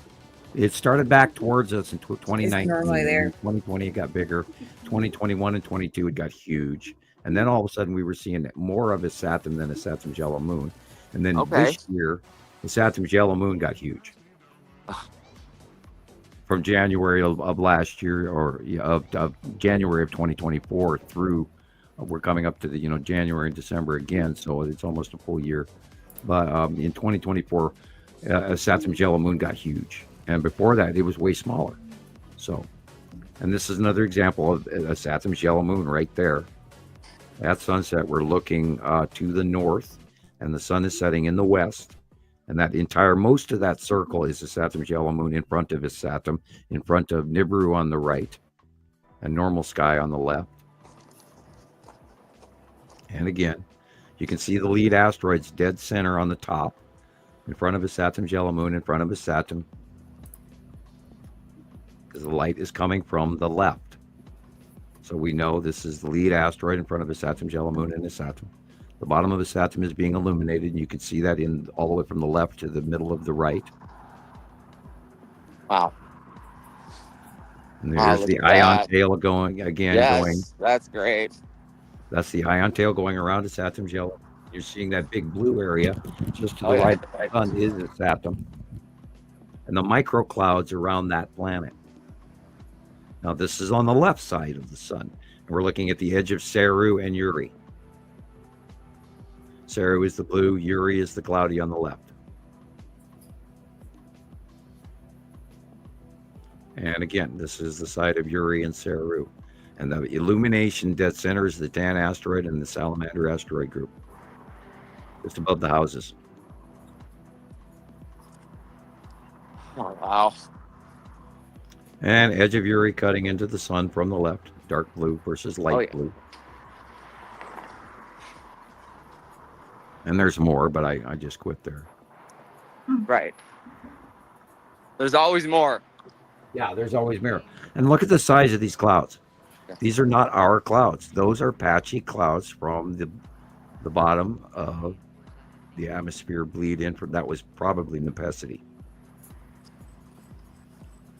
It started back towards us in 2019. It's normally there. In 2020, it got bigger. 2021 and 22, it got huge. And then all of a sudden, we were seeing more of a Saturn than a Saturn's yellow moon. And then this year, the Saturn's yellow moon got huge. From January of last year, or of January of 2024 through, we're coming up to the January and December again, so it's almost a full year. But in 2024, Saturn's yellow moon got huge, and before that, it was way smaller. So, and this is another example of a Saturn's yellow moon right there. At sunset, we're looking to the north, and the sun is setting in the west. And that most of that circle is the Saturn's yellow moon in front of its Saturn, in front of Nibiru on the right, and normal sky on the left. And again, you can see the lead asteroids dead center on the top, in front of a Saturn's yellow moon, in front of a Saturn, because the light is coming from the left. So we know this is the lead asteroid in front of a Saturn's yellow moon and a Saturn. The bottom of the Saturn is being illuminated, and you can see that in all the way from the left to the middle of the right. Wow. And there's the ion tail going again. Yes, that's great. That's the ion tail going around to Saturn's yellow. You're seeing that big blue area just to the right of the sun is the Saturn. And the microclouds around that planet. Now this is on the left side of the sun. And we're looking at the edge of Saru and Uri. Saru is the blue, Uri is the cloudy on the left. And again, this is the side of Uri and Saru. And the illumination dead center is the Dan asteroid and the Salamander asteroid group. Just above the houses. Oh, wow. And edge of Uri cutting into the sun from the left, dark blue versus light yeah. blue. And there's more, but I just quit there. Right. There's always more. Yeah, there's always mirror. And look at the size of these clouds. Yes. These are not our clouds. Those are patchy clouds from the bottom of the atmosphere bleed in. That was probably Nepacity.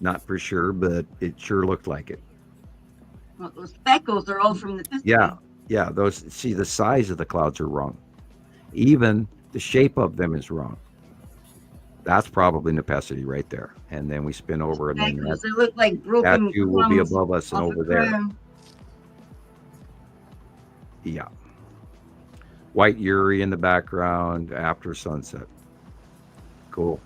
Not for sure, but it sure looked like it. Well, those speckles are all from the Pacific. Yeah. Those, see, the size of the clouds are wrong. Even the shape of them is wrong. That's probably Nepacity right there. And then we spin over, and then Speckles, they look like broken that too will be crumbs above us and off over the there. ground. Yeah. White Uri in the background after sunset. Cool.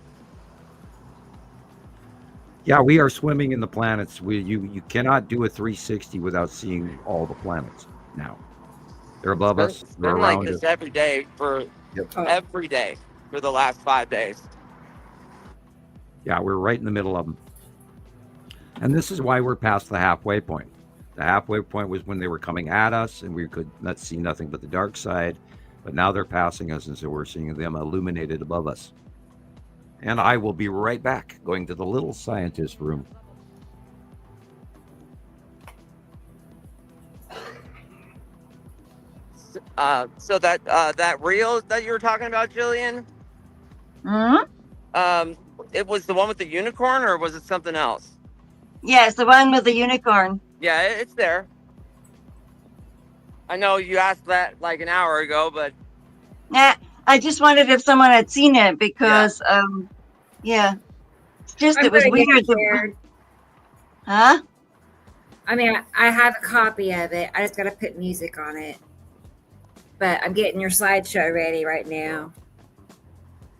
Yeah, we are swimming in the planets. You cannot do a 360 without seeing all the planets now. They're above us. It's They're been like around this us. every day for every day for the last 5 days. Yeah, we're right in the middle of them. And this is why we're past the halfway point. The halfway point was when they were coming at us and we could not see nothing but the dark side. But now they're passing us, and so we're seeing them illuminated above us. And I will be right back, going to the little scientist room. So that reel that you were talking about, Gillian, Hmm? it was the one with the unicorn, or was it something else? Yeah, it's the one with the unicorn. Yeah, it's there. I know you asked that like an hour ago, but Nah, I just wondered if someone had seen it because, yeah. It's just, I'm it was gonna get weird. it shared. Huh? I mean, I have a copy of it. I just got to put music on it. But I'm getting your slideshow ready right now.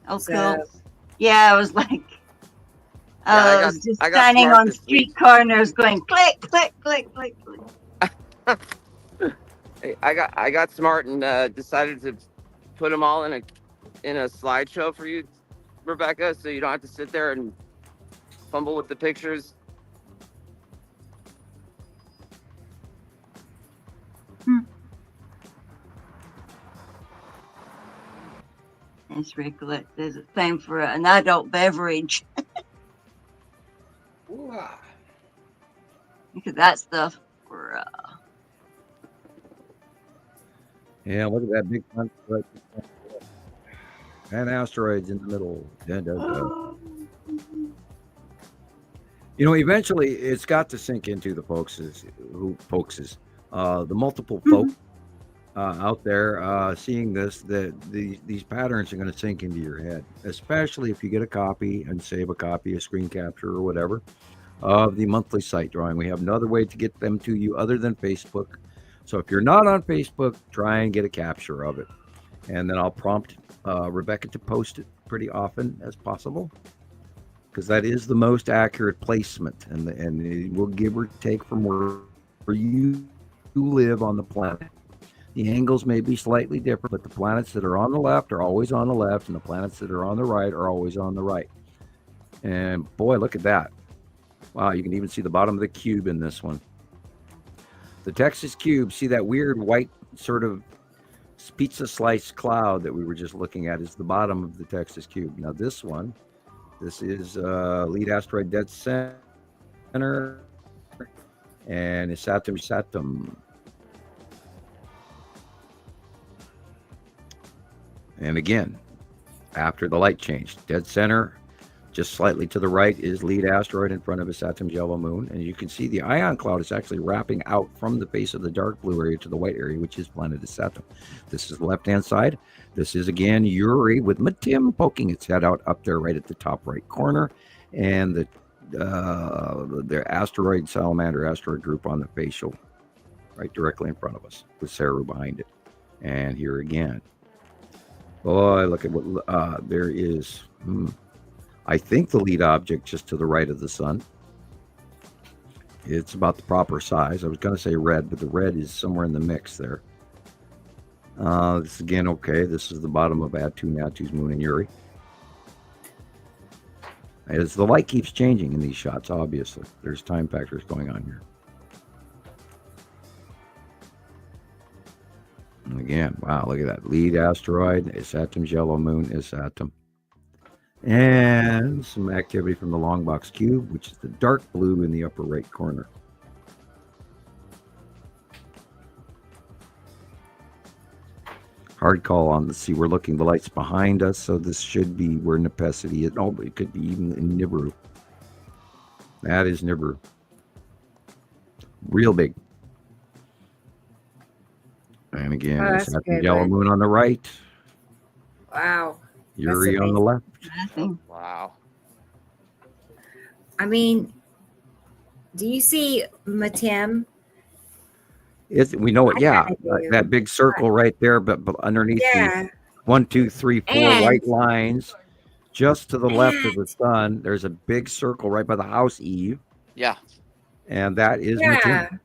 Oh, So- cool. Yeah, I was like, I was just I got standing smart on this street week. corners going click, click, click, click, click. Hey, I got smart and decided to put them all in a slideshow for you, Rebecca, so you don't have to sit there and fumble with the pictures. It's Ricolet. There's a thing for an adult beverage. Look at that stuff. For, Yeah, look at that big planet right there. And asteroids in the middle. Dun, dun, dun. You know, eventually it's got to sink into the the multiple folk out there seeing this, that these patterns are going to sink into your head, especially if you get a copy and save a copy, a screen capture or whatever of the monthly site drawing. We have another way to get them to you other than Facebook. So if you're not on Facebook, try and get a capture of it. And then I'll prompt Rebecca to post it pretty often as possible, because that is the most accurate placement, and it will give or take from where you live on the planet. The angles may be slightly different, but the planets that are on the left are always on the left, and the planets that are on the right are always on the right. And boy, look at that. Wow, you can even see the bottom of the cube in this one. The Texas cube, see that weird white sort of pizza slice cloud that we were just looking at, is the bottom of the Texas cube. Now this one, this is lead asteroid dead center, and it's Saturn. And again, after the light changed, dead center, just slightly to the right is lead asteroid in front of a Saturn's yellow moon. And you can see the ion cloud is actually wrapping out from the face of the dark blue area to the white area, which is planet Saturn. This is the left-hand side. This is, again, Uri with Matim poking its head out up there right at the top right corner. And the asteroid, salamander asteroid group on the facial right directly in front of us with Saru behind it. And here again. Boy, look at what there is. I think the lead object just to the right of the sun. It's about the proper size. I was going to say red, but the red is somewhere in the mix there. This again, okay. This is the bottom of Atu's moon in Uri. As the light keeps changing in these shots, obviously. There's time factors going on here. And again, wow, look at that. Lead asteroid, Saturn's yellow moon is Saturn. And some activity from the long box cube, which is the dark blue in the upper right corner. Hard call on the see. We're looking, the light's behind us, so this should be where Nepacity is. Oh, it could be even in Nibiru. That is Nibiru. Real big. And again, it's that yellow moon on the right. Wow. Uri on the left. Wow. I mean, do you see Matim? We know it, yeah. That big circle right there, but underneath the 1, 2, 3, 4 white lines, just to the left of the sun, there's a big circle right by the house Eve. Yeah. And that is Matim.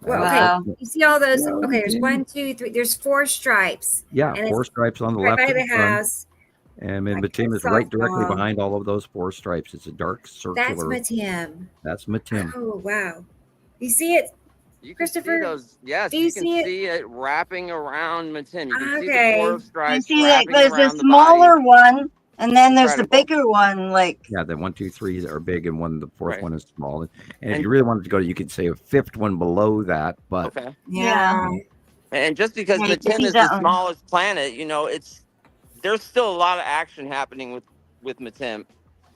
Well, okay. You see all those? Okay, there's 1, 2, 3. There's 4 stripes. Yeah, 4 stripes on the left by of the the house. And then Matim is right directly behind all of those 4 stripes. It's a dark circular. That's Matim. That's Matim. Oh, wow. You see it, You can Christopher? see those, yes, do you you can see see it wrapping around Matim. You can see Okay. the 4 You stripes see that wrapping there's a around the smaller body. one, and then there's the Incredible. bigger one. Like Yeah, the 1, 2, 3 are big, and the fourth Right. one is small. And if you really wanted to go, you could say a 5th one below that. But Okay. yeah, And just because Yeah, you can Matim see is that the one. smallest planet, there's still a lot of action happening with Matim.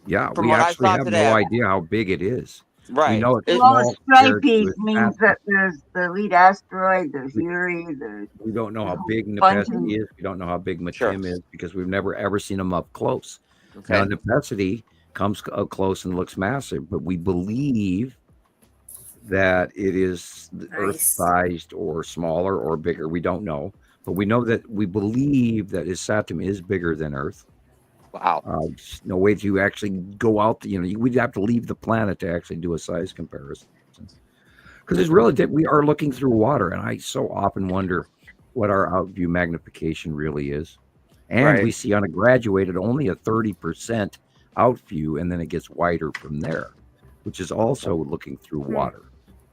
yeah, From we what I actually saw have today, no idea how big it is. Right. We know it's well, small. the compared to stripey its means mass. that there's the lead asteroid, there's Uri, there's We don't know how big bunch Nepacity of- is. We don't know how big Matim Sure. is because we've never ever seen them up close. Okay. Now, Nepacity comes up close and looks massive, but we believe that it is Earth-sized or smaller or bigger. We don't know, but we know that we believe that its Saturn is bigger than Earth. Wow. There's no way to actually go out. We'd have to leave the planet to actually do a size comparison. Because it's really, we are looking through water, and I so often wonder what our outview magnification really is. And we see on a graduated only a 30% outview, and then it gets wider from there, which is also looking through water.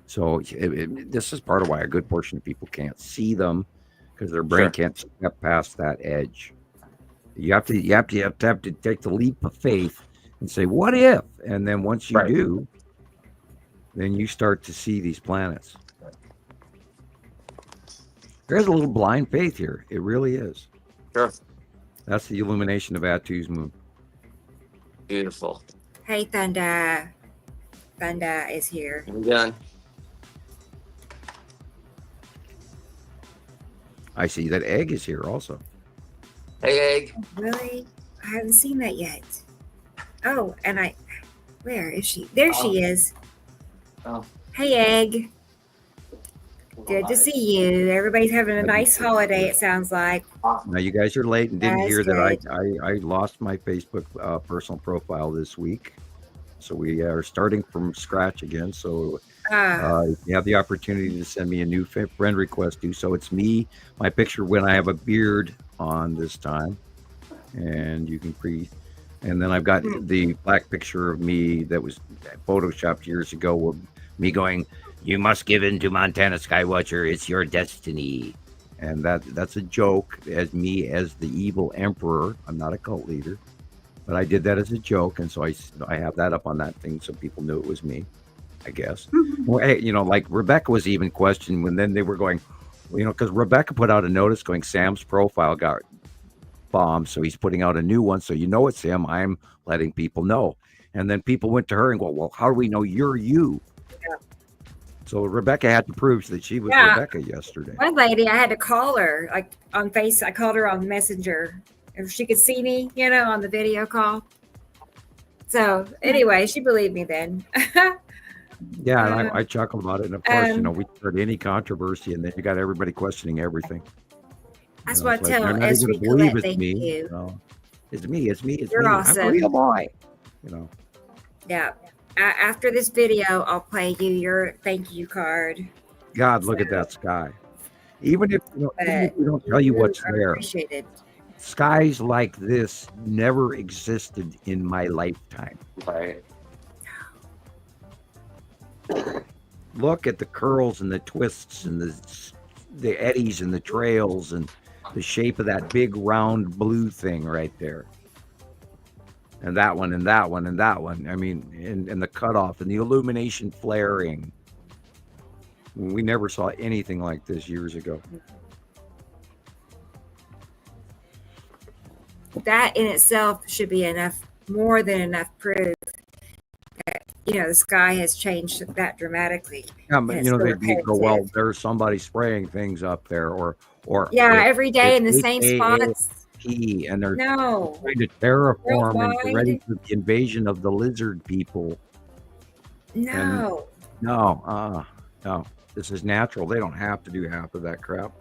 So this is part of why a good portion of people can't see them, because their brain can't step past that edge. You have to take the leap of faith and say, "What if?" And then once you do, then you start to see these planets. There's a little blind faith here. It really is. Sure. That's the illumination of Atu's moon. Beautiful. Hey, Thunda. Thunda is here. I'm done. I see that Egg is here also. Hey, Egg. Really? I haven't seen that yet. Oh, and where is she? There she is. Oh. Hey, Egg. Good to see you. Everybody's having a nice holiday, it sounds like. Now you guys are late and didn't That's hear that good. I lost my Facebook personal profile this week. So we are starting from scratch again. So if you have the opportunity to send me a new friend request, do so. It's me, my picture when I have a beard on this time. And you can and then I've got the black picture of me that was photoshopped years ago with me going, "You must give in to Montana Skywatcher. It's your destiny." And that's a joke as me as the evil emperor. I'm not a cult leader, but I did that as a joke. And so I have that up on that thing so people knew it was me, I guess. Well, hey, like Rebecca was even questioned when then they were going, because Rebecca put out a notice going, Sam's profile got bombed, so he's putting out a new one. So it's him. I'm letting people know. And then people went to her and go, "Well, how do we know you're you?" Yeah. So Rebecca had to prove that she was Rebecca yesterday. One lady, I had to call her on Face. I called her on Messenger if she could see me, on the video call. So anyway, she believed me then. Yeah, and I chuckled about it. And of course, we start any controversy, and then you got everybody questioning everything. That's what I it's tell they're not even Esri gonna believe Colette. Thank it's me. you. It's me. It's You're me. awesome. I'm a real boy. Yeah. After this video, I'll play you your thank you card. God, look at that sky. Even if we don't tell you what's there, Appreciated. skies like this never existed in my lifetime. Right. Look at the curls and the twists and the eddies and the trails and the shape of that big round blue thing right there. And that one and that one and that one. I mean, and the cutoff and the illumination flaring. We never saw anything like this years ago. That in itself should be enough, more than enough proof that, the sky has changed that dramatically. Yeah, but they go, well, there's somebody spraying things up there, or every day in the same spots. And they're No, trying to terraform and get ready worldwide. for the invasion of the lizard people. No. No. This is natural. They don't have to do half of that crap.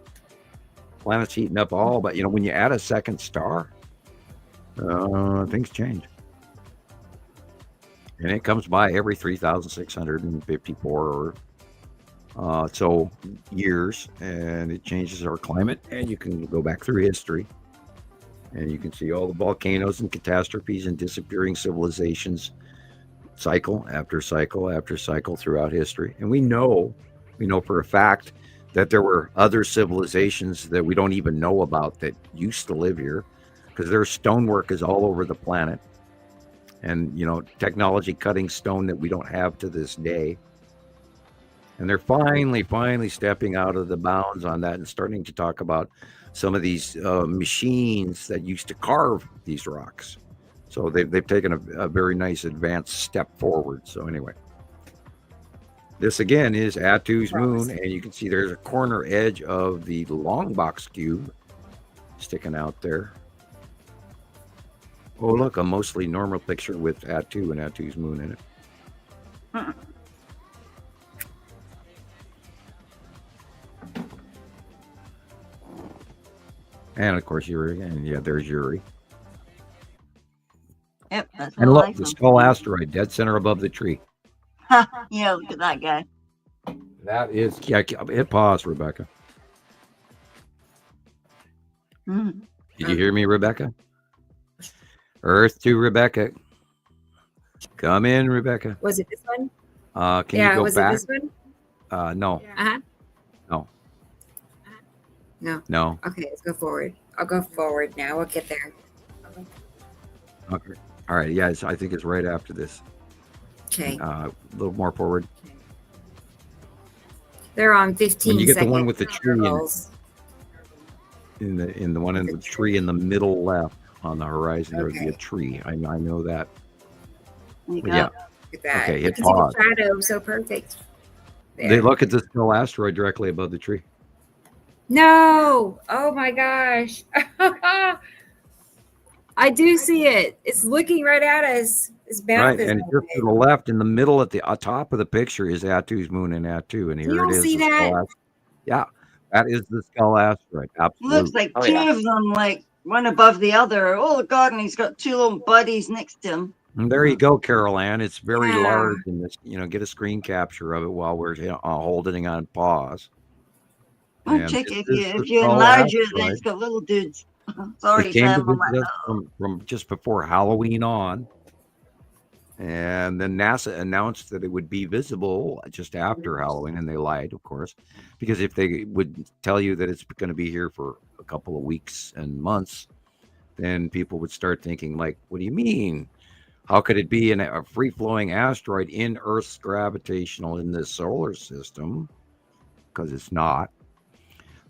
Planet's heating up all, but when you add a second star, things change. And it comes by every 3,654 or so years, and it changes our climate. And you can go back through history, and you can see all the volcanoes and catastrophes and disappearing civilizations, cycle after cycle after cycle throughout history. And we know for a fact that there were other civilizations that we don't even know about that used to live here, because their stonework is all over the planet. And, technology cutting stone that we don't have to this day. And they're finally stepping out of the bounds on that and starting to talk about some of these machines that used to carve these rocks. So they've taken a very nice advanced step forward. So anyway, this again is Attu's moon, and you can see there's a corner edge of the long box cube sticking out there. Oh, look, a mostly normal picture with Attu and Attu's moon in it. And of course, Yuri. And yeah, there's Yuri. Yep, that's And look, the skull asteroid dead center above the tree. Yeah, look at that guy. That is, hit pause, Rebecca. Mm. Did you hear me, Rebecca? Earth to Rebecca. Come in, Rebecca. Was it this one? Can you go was back? it this one? No. Uh-huh. No. No. No. Okay, let's go forward. I'll go forward now. We'll get there. Okay. All right. Yeah, I think it's right after this. Okay. A little more forward. They're on 15 When you get the second one with the tree intervals. in the one in the tree in the middle left on the horizon, there would be a Okay. tree. I know that. There you go. Yeah. Look at that. Okay, You hit can see pause. the shadow so perfect. They There. look at the skull asteroid directly above the tree. No! Oh my gosh. I do see it. It's looking right at us. Its mouth Right, is and open. just to the left, in the middle, at the top of the picture, is Attu's moon and Attu, and here You it don't is. see the skull that? Yeah, that is the skull asteroid. Absolutely. Looks like Oh, two yeah. of them, like one above the other. Oh God, and he's got two little buddies next to him. And there you go, Carol Ann. It's very Yeah. large, and this, get a screen capture of it while we're holding on pause. Oh, And check this if is you the if you skull enlarge it, then asteroid. it's got little dudes. Sorry, It came to Sam. I'm like, visit us from just before Halloween on, and then NASA announced that it would be visible just after Halloween, and they lied, of course, because if they would tell you that it's going to be here for a couple of weeks and months, then people would start thinking, like, what do you mean? How could it be a free-flowing asteroid in Earth's gravitational in this solar system? Because it's not.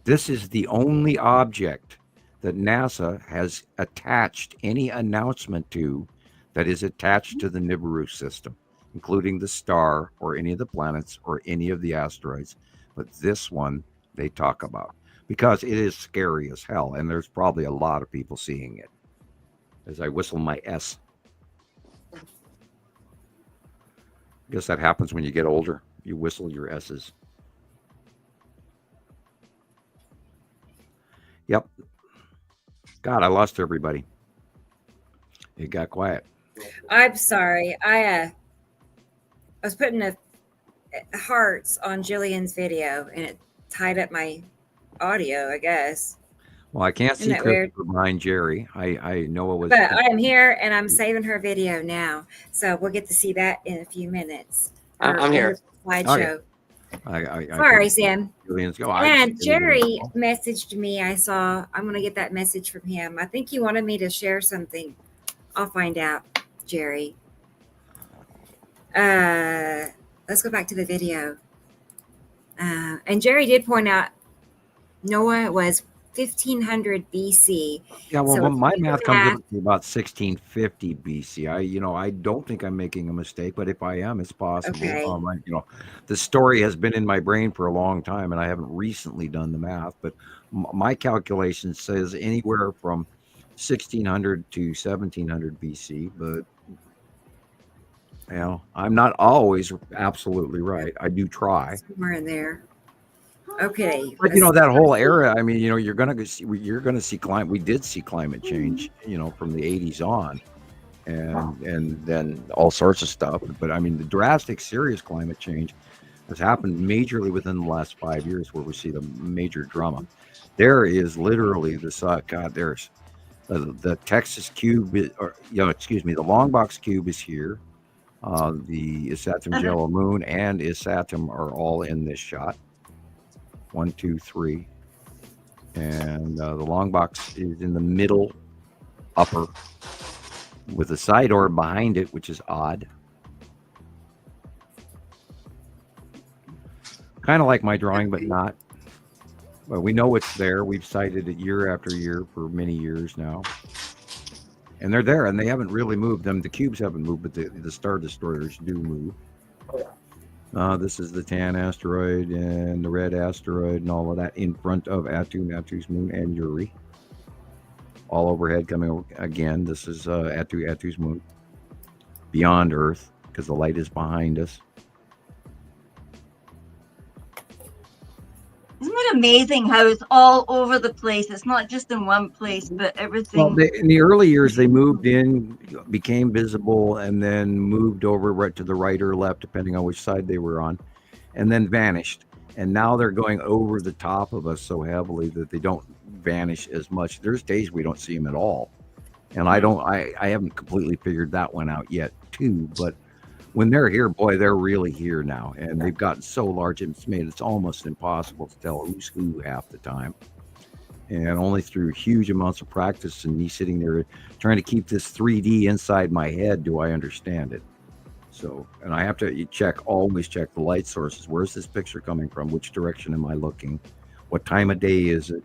This is the only object that NASA has attached any announcement to that is attached to the Nibiru system, including the star or any of the planets or any of the asteroids. But this one they talk about because it is scary as hell, and there's probably a lot of people seeing it. As I whistle my S. I guess that happens when you get older. You whistle your S's. Yep. God, I lost everybody. It got quiet. I'm sorry. I was putting hearts on Gillian's video and it tied up my audio, I guess. Well, I can't Isn't see that weird? Christopher behind Jerry. I know it was. But I am here and I'm saving her video now. So we'll get to see that in a few minutes. I'm here. Slideshow. I Sorry, Sam. Julian's go. And Jerry messaged me. I saw. I'm going to get that message from him. I think he wanted me to share something. I'll find out, Jerry. Let's go back to the video. And Jerry did point out Noah was 1500 BC. Yeah, well, So my if you math do comes that- up to about 1650 BC. I don't think I'm making a mistake, but if I am, it's possible. Okay. The story has been in my brain for a long time, and I haven't recently done the math. But my calculation says anywhere from 1600 to 1700 BC. But I'm not always absolutely right. I do try. Somewhere in there. Okay. But that whole era, I mean, you're gonna see climate. We did see climate change, from the 80s on, and then all sorts of stuff. But I mean, the drastic, serious climate change has happened majorly within the last 5 years, where we see the major drama. There is literally there's the Texas cube, the long box cube is here. The Isatum Jello moon and Isatum are all in this shot. 1, 2, 3, and the long box is in the middle upper with a side orb behind it, which is odd. Kind of like my drawing, but not. Well, we know it's there. We've cited it year after year for many years now, and they're there, and they haven't really moved them. The cubes haven't moved, but the star destroyers do move. This is the tan asteroid and the red asteroid and all of that in front of Atu's moon and Uri. All overhead coming over again. This is Atu's moon beyond Earth because the light is behind us. Isn't it amazing how it's all over the place? It's not just in one place, but everything. Well, in the early years, they moved in, became visible, and then moved over right to the right or left, depending on which side they were on, and then vanished. And now they're going over the top of us so heavily that they don't vanish as much. There's days we don't see them at all. And I haven't completely figured that one out yet, too. But when they're here, boy, they're really here now. And they've gotten so large, it's almost impossible to tell who's who half the time. And only through huge amounts of practice and me sitting there trying to keep this 3D inside my head do I understand it. So, and I have to always check the light sources. Where's this picture coming from? Which direction am I looking? What time of day is it?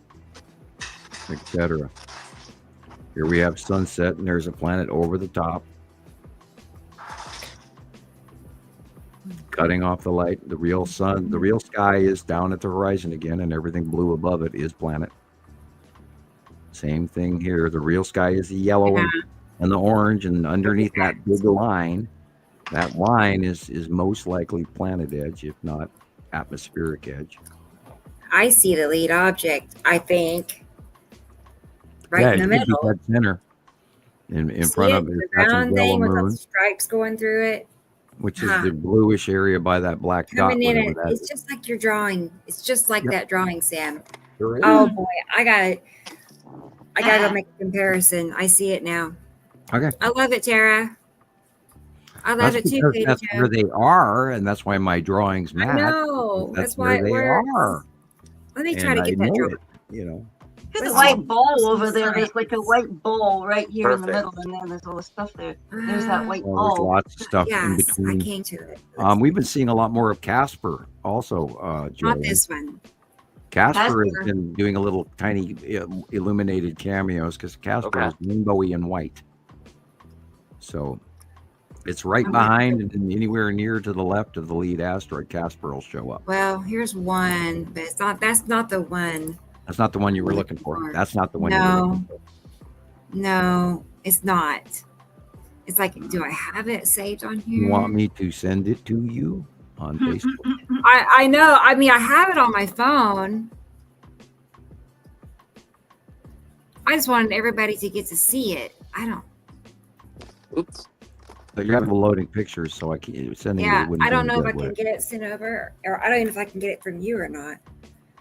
Etc. Here we have sunset, and there's a planet over the top. Cutting off the light. The real sun, the real sky is down at the horizon again, and everything blue above it is planet. Same thing here. The real sky is the yellow and the orange, and underneath that big line, that line is most likely planet edge, if not atmospheric edge. I see the lead object, I think. Right in the middle. That center. In front of it. The round thing with those stripes going through it. Which is the bluish area by that black dot. Coming in it. It's just like your drawing. It's just like that drawing, Sam. Sure is. Oh boy, I gotta go make a comparison. I see it now. Okay. I love it, Tara. I love it too, Katie. That's where they are, and that's why my drawings match. I know. That's why where they are. Let me try to get that drawing. There's a white ball over there. There's like a white ball right here in the Perfect. middle, and then there's all the stuff there. There's that white There's ball. lots of stuff in Yes, between. I came to it. We've been seeing a lot more of Casper also, Not Julian. this one. Casper has Casper. been doing a little tiny illuminated cameos because Casper is rainbowy and white. So it's right behind and anywhere near to the left of the lead asteroid, Casper will show up. Well, here's one, but it's not. That's not the one. That's not the one you were looking for. That's not the one you were No. looking for. No, it's not. It's like, do I have it saved on here? You want me to send it to you on Facebook? I know. I mean, I have it on my phone. I just wanted everybody to get to see it. I don't. Oops. But you're having loading pictures, so I can't send it. Yeah, I don't know if I can get it sent over, or I don't even know if I can get it from you or not.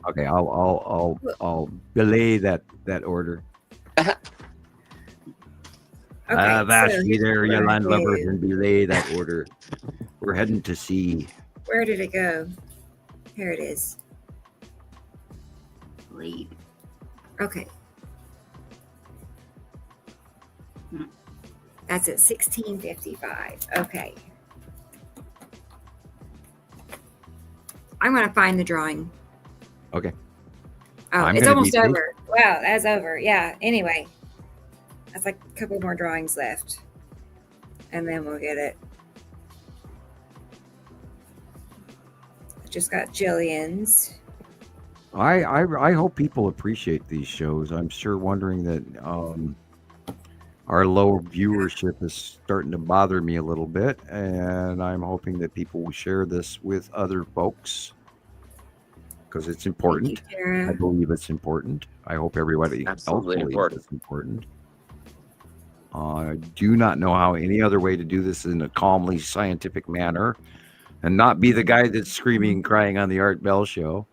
Okay, I'll belay that order. Okay, Avast so ye here's there, what ye we're gonna landlubbers, do. and belay that order. We're heading to sea. Where did it go? Here it is. Lead. Okay. That's at 16:55. Okay. I'm going to find the drawing. Okay. Oh, I'm it's gonna almost be patient. over. Wow, that's over. Yeah. Anyway, that's like a couple more drawings left. And then we'll get it. I just got Gillian's. I hope people appreciate these shows. I'm sure wondering that our low viewership is starting to bother me a little bit, and I'm hoping that people will share this with other folks because it's important. Thank you, Tara. I believe it's important. I hope everybody Absolutely else believes important. it's important. I do not know how any other way to do this in a calmly scientific manner and not be the guy that's screaming and crying on the Art Bell show.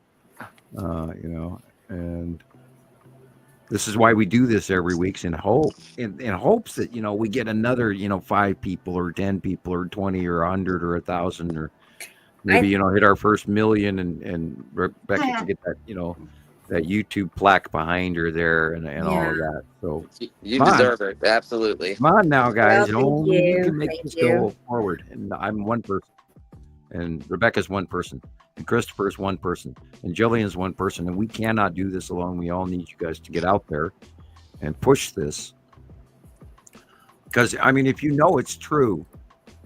And this is why we do this every week in hopes that, we get another, 5 people or 10 people or 20 or 100 or 1,000 or maybe, hit our first million and Rebecca to get that, that YouTube plaque behind her there and all of that. So You Come on. deserve it. Absolutely. come on now, guys. Well, thank Only you you. can make Thank this you. go forward. And I'm one person. And Rebecca's one person. And Christopher's one person. And Jillian's one person. And we cannot do this alone. We all need you guys to get out there and push this. Because, if it's true,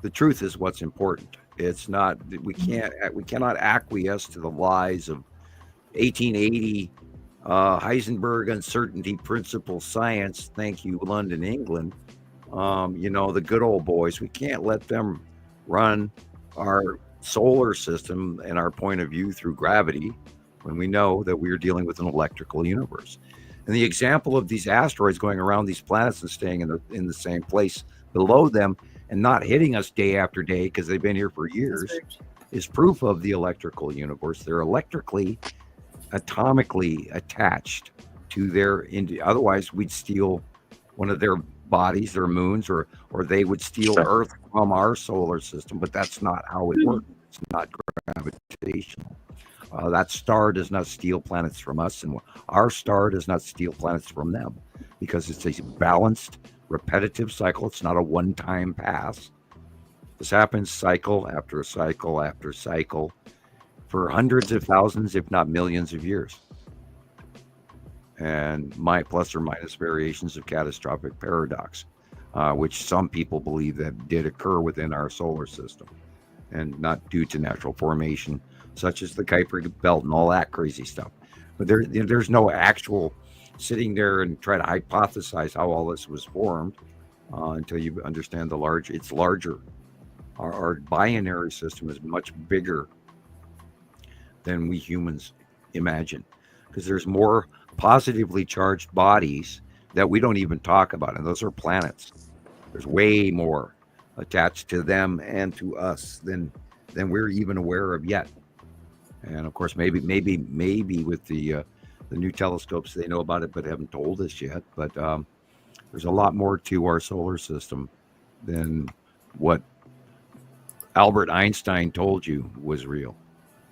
the truth is what's important. It's not, we cannot acquiesce to the lies of 1880 Heisenberg uncertainty principle science. Thank you, London, England. The good old boys. We can't let them run our solar system and our point of view through gravity when we know that we're dealing with an electrical universe. And the example of these asteroids going around these planets and staying in the same place below them and not hitting us day after day because they've been here for years is proof of the electrical universe. They're electrically, atomically attached to otherwise we'd steal one of their bodies, their moons, or they would steal Earth from our solar system, but that's not how it works. It's not gravitational. That star does not steal planets from us, and our star does not steal planets from them because it's a balanced, repetitive cycle. It's not a one-time pass. This happens cycle after cycle after cycle for hundreds of thousands, if not millions of years. And plus or minus variations of catastrophic paradox, which some people believe that did occur within our solar system and not due to natural formation, such as the Kuiper Belt and all that crazy stuff. But there's no actual sitting there and try to hypothesize how all this was formed until you understand it's larger. Our binary system is much bigger than we humans imagine, because there's more positively charged bodies that we don't even talk about, and those are planets. There's way more attached to them and to us than we're even aware of yet. And of course, maybe with the new telescopes they know about it but haven't told us yet. But there's a lot more to our solar system than what Albert Einstein told you was real.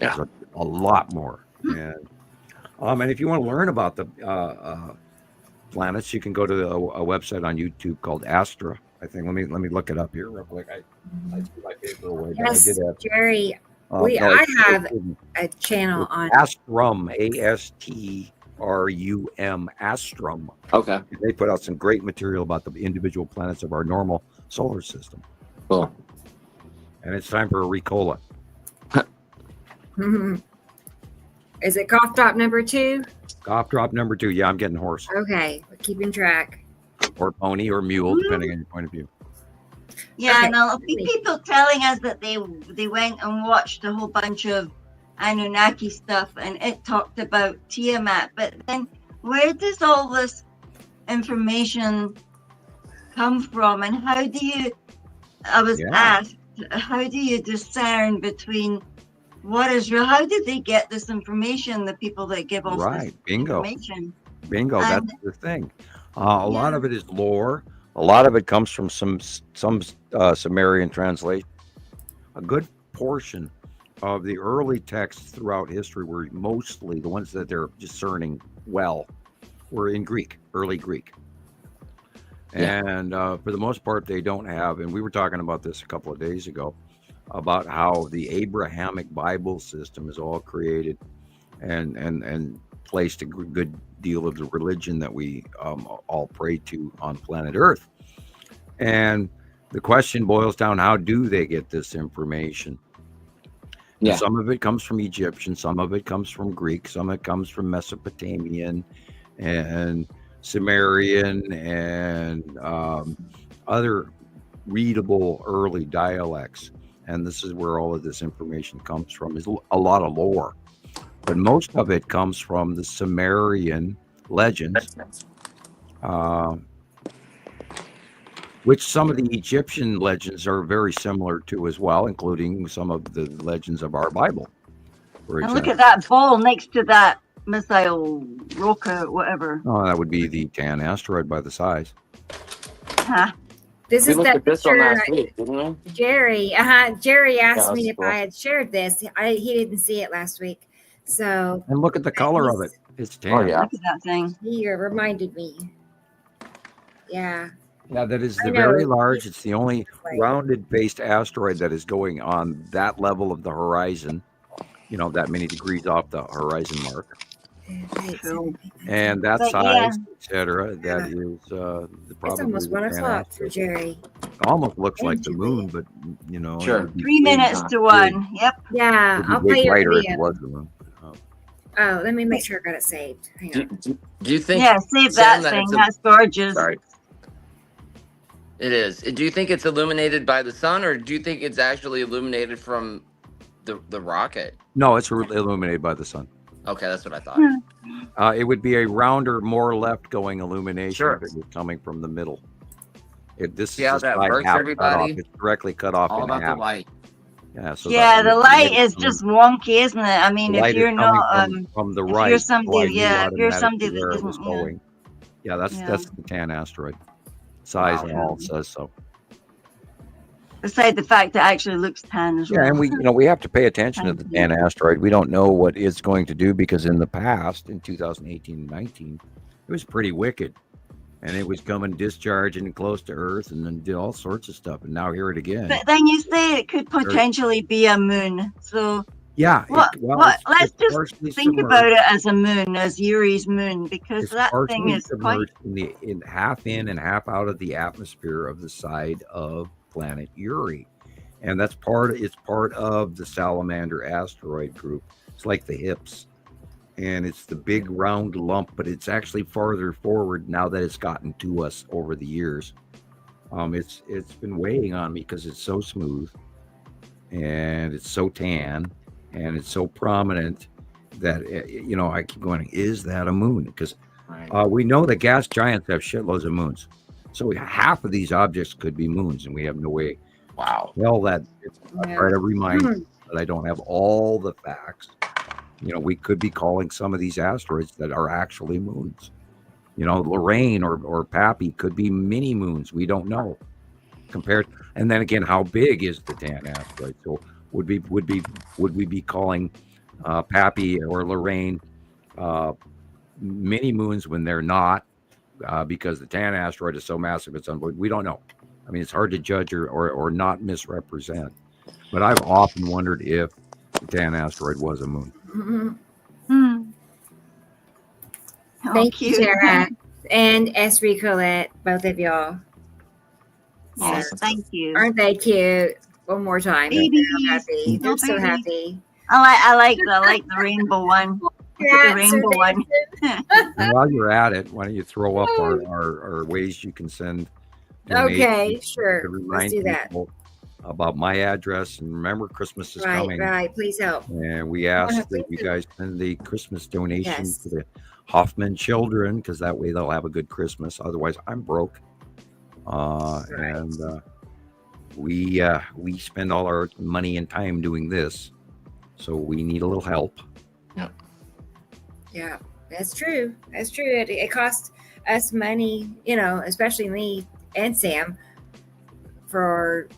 Yeah. There's a lot more. And if you want to learn about the planets, you can go to a website on YouTube called Astra. I think. Let me look it up here real quick. I threw my paper away. But Yes, I did have, Jerry. no, I have a channel on. Astrum, ASTRUM, Astrum. Okay. And they put out some great material about the individual planets of our normal solar system. Cool. And it's time for a Ricola. Is it cough drop number 2? Cough drop number 2. Yeah, I'm getting hoarse. Okay, we're keeping track. Or pony or mule, depending on your point of view. Yeah, Okay. and there'll be people telling us that they went and watched a whole bunch of Anunnaki stuff and it talked about Tiamat. But then where does all this information come from? And how do you, I was asked, how do you discern between what is real? How did they get this information? The people that give us Right. this Bingo. information. Bingo. And- That's the thing. A lot of it is lore. A lot of it comes from some Sumerian translation. A good portion of the early texts throughout history were mostly the ones that they're discerning well were in Greek, early Greek. And for the most part, they don't have, and we were talking about this a couple of days ago, about how the Abrahamic Bible system is all created and placed a good deal of the religion that we all pray to on planet Earth. And the question boils down, how do they get this information? Yeah. And some of it comes from Egyptian, some of it comes from Greek, some of it comes from Mesopotamian and Sumerian and other readable early dialects. And this is where all of this information comes from, is a lot of lore. But most of it comes from the Sumerian legends, which some of the Egyptian legends are very similar to as well, including some of the legends of our Bible. For And look example. at that ball next to that missile rocket, whatever. Oh, that would be the Tan asteroid by the size. Huh. This We is looked that at this one picture. last week, didn't we? Jerry, Jerry asked Yeah, me that's if cool. I had shared this. He didn't see it last week, so And look at the color of it. It's tan. Oh, yeah. Look at that thing. he reminded me. Yeah, Yeah, that is I the know. very large. It's the only Like, rounded-based asteroid that is going on that level of the horizon. You know, that many degrees off the horizon mark, right, Cool. and that But size, etc. That Yeah. is the That's probably almost the what I Tan thought for asteroid. Jerry. It almost looks like the Thank you. moon, but you know, Sure. it would be 3 big- minutes to big. one. Yep. Yeah, It'd be I'll way play your brighter if it video. was the moon. Oh, let me make sure I got it saved. Hang Do, on. do you think? Yeah, save Sam, that thing. it's a- That's gorgeous. Sorry. It is. Do you think it's illuminated by the sun, or do you think it's actually illuminated from the rocket? No, it's illuminated by the sun. Okay, that's what I thought. Hmm. It would be a rounder, more left-going illumination Sure. if it was coming from the middle. This See is how a that side works, half cut everybody? off. It's directly cut off All in about the half. light. Yeah, so Yeah, that the light is is coming- just wonky, isn't it? I mean, the if light is you're coming not from the if right, you're so I somebody, knew yeah, if you're automatically somebody that where it was isn't, yeah. going. Yeah, that's Yeah. the Tan asteroid. Size Wow. and all says so. Beside the fact it actually looks tan as Yeah, well. and we have to pay attention to the Thank Tan asteroid. We don't know what it's going to do because in the past, in 2018 and 19, it was pretty wicked. And it was coming discharging close to Earth and then did all sorts of stuff. And now here it again. But then you say it could potentially be a moon. So Yeah. what? Let's just partially think submerged. about it as a moon, as Yuri's moon, because It's that thing partially is quite. submerged in half in and half out of the atmosphere of the side of planet Uri. And it's part of the salamander asteroid group. It's like the hips. And it's the big round lump, but it's actually farther forward now that it's gotten to us over the years. It's been weighing on me because it's so smooth and it's so tan and it's so prominent that I keep going, is that a moon? Because Right. we know that gas giants have shitloads of moons. So half of these objects could be moons, and we have no way Wow. to tell that. I Yeah. try to remind you that I don't have all the facts. We could be calling some of these asteroids that are actually moons. Lorraine or Pappy could be mini moons. We don't know. And then again, how big is the Tan asteroid? So would we be calling Pappy or Lorraine mini moons when they're not? Because the Tan asteroid is so massive, it's unbelievable. We don't know. I mean, it's hard to judge or not misrepresent. But I've often wondered if the Tan asteroid was a moon. Hmm. Thank you, cute. Tara, and Esri Colette, both of y'all. Yes, thank you. Aren't they cute? One more time. They're Babies. happy. They're so Babies. happy. I like the rainbow one. Look at the Cats are rainbow one. And while you're at it, why don't you throw up our ways you can send donations Okay, sure. to Let's remind do that. people about my address. And remember, Christmas is coming. Right. Please help. And we ask that please you do. guys send the Christmas donation Yes. to the Hofman children, because that way they'll have a good Christmas. Otherwise, I'm broke. And we spend all our money and time doing this. So we need a little help. Yeah, that's true. That's true. It costs us money, especially me and Sam, for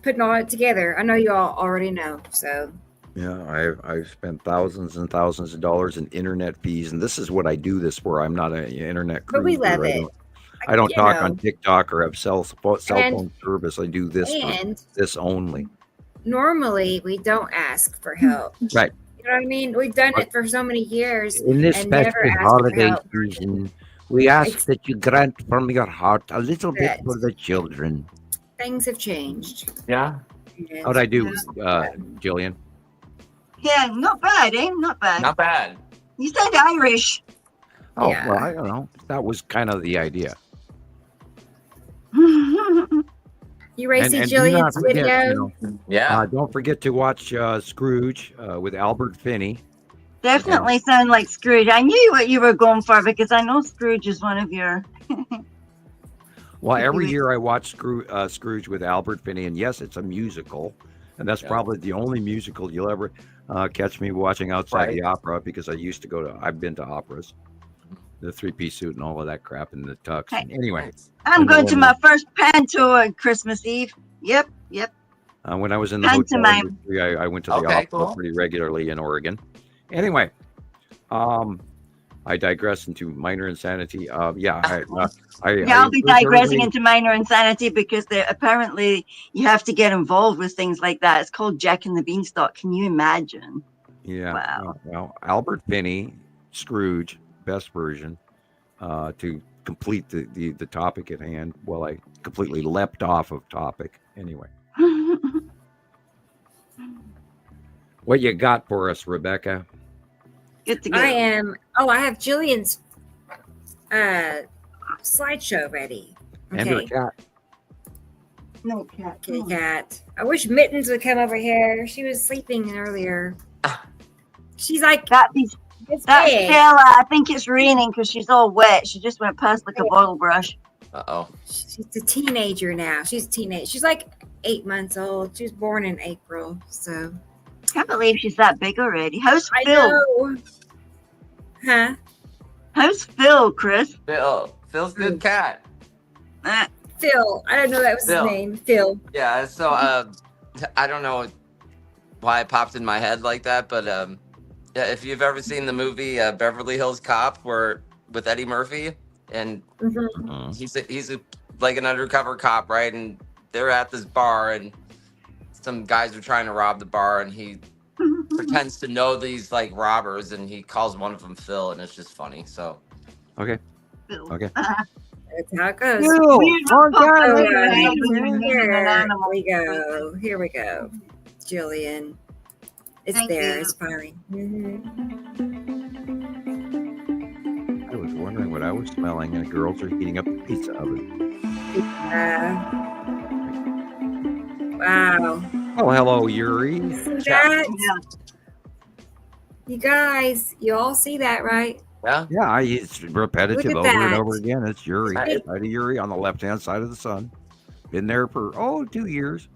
putting all it together. I know you all already know. So Yeah, I've spent thousands and thousands of dollars in internet fees, and this is what I do this for. I'm not an internet but we cruiser. love it. I don't You talk know. on TikTok or have cell phone service. I do this for And this only. normally we don't ask for help. Right. You know what I mean? We've done it for so many years. In this and never festive asked for holiday help. season, we ask that you grant from your heart a little bit That- for the children. Things have changed. Yeah. And How'd I do, Gillian? Yeah, not bad, eh? Not bad. Not bad. You said Irish. Oh, Yeah. well, I don't know. That was kind of the idea. You ready to see do not Gillian's forget, video? Yeah. don't forget to watch Scrooge with Albert Finney. Definitely sound like Scrooge. I knew what you were going for because I know Scrooge is one of your. Well, every year I watch Scrooge with Albert Finney, and yes, it's a musical, and that's probably the only musical you'll ever catch me watching outside the opera, because I used to I've been to operas, the three-piece suit and all of that crap, and the tux. Hey. Anyway, I'm going to my first panto on Christmas Eve. Yep. when I was in the hotel Pantomime. industry, I went to the opera pretty regularly in Oregon. Anyway, I digress into minor insanity. I'll be digressing into minor insanity because apparently you have to get involved with things like that. It's called Jack and the Beanstalk. Can you imagine? Yeah. Wow. Well, Albert Finney, Scrooge, best version, to complete the topic at hand. Well, I completely leapt off of topic. Anyway, what you got for us, Rebecca? Good to go. I have Gillian's slideshow ready. And her cat. No cat. Kitty cat. I wish Mittens would come over here. She was sleeping earlier. She's like, That's big. Stella. I think it's raining because she's all wet. She just went past like a bottle brush. Uh-oh. She's a teenager now. She's a teenager. She's like 8 months old. She was born in April. So Can't believe she's that big already. How's I Phil? know. Huh? How's Phil, Chris? Phil's good cat. Phil. I don't know that was Phil. his name. Phil. Yeah, so I don't know why it popped in my head like that, but yeah, if you've ever seen the movie Beverly Hills Cop with Eddie Murphy, and Mm-hmm. he's like an undercover cop, right? And they're at this bar, and some guys are trying to rob the bar, and he pretends to know these like robbers, and he calls one of them Phil, and it's just funny. So Okay. Phil. Okay. That's how it goes. Here we go. Jillian. It's Thank there. you. It's fine. I was wondering what I was smelling, and the girls are heating up the pizza oven. Wow. Oh, hello, Yuri. See that? You guys, you all see that, right? Yeah, it's repetitive Look over at and that. over again. It's Yuri. Right. Side of Yuri on the left-hand side of the sun. Been there for 2 years.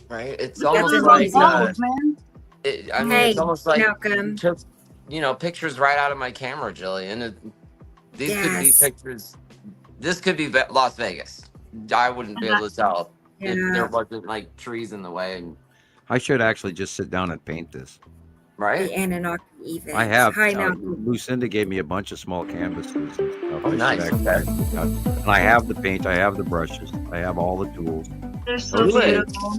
right, it's That's almost amazing. like man. it's almost like Malcolm. took pictures right out of my camera, Jillian. These could be Yes. pictures. This could be Las Vegas. I wouldn't be able to tell if Yeah. there wasn't like trees in the way. And, I should actually just sit down and paint this. right? The Anunnaki event. I have. Hi, Malcolm. Lucinda gave me a bunch of small canvases and stuff. Oh, I should nice. actually- Okay. And I have the paint. I have the brushes. I have all the tools. They're so Really? beautiful.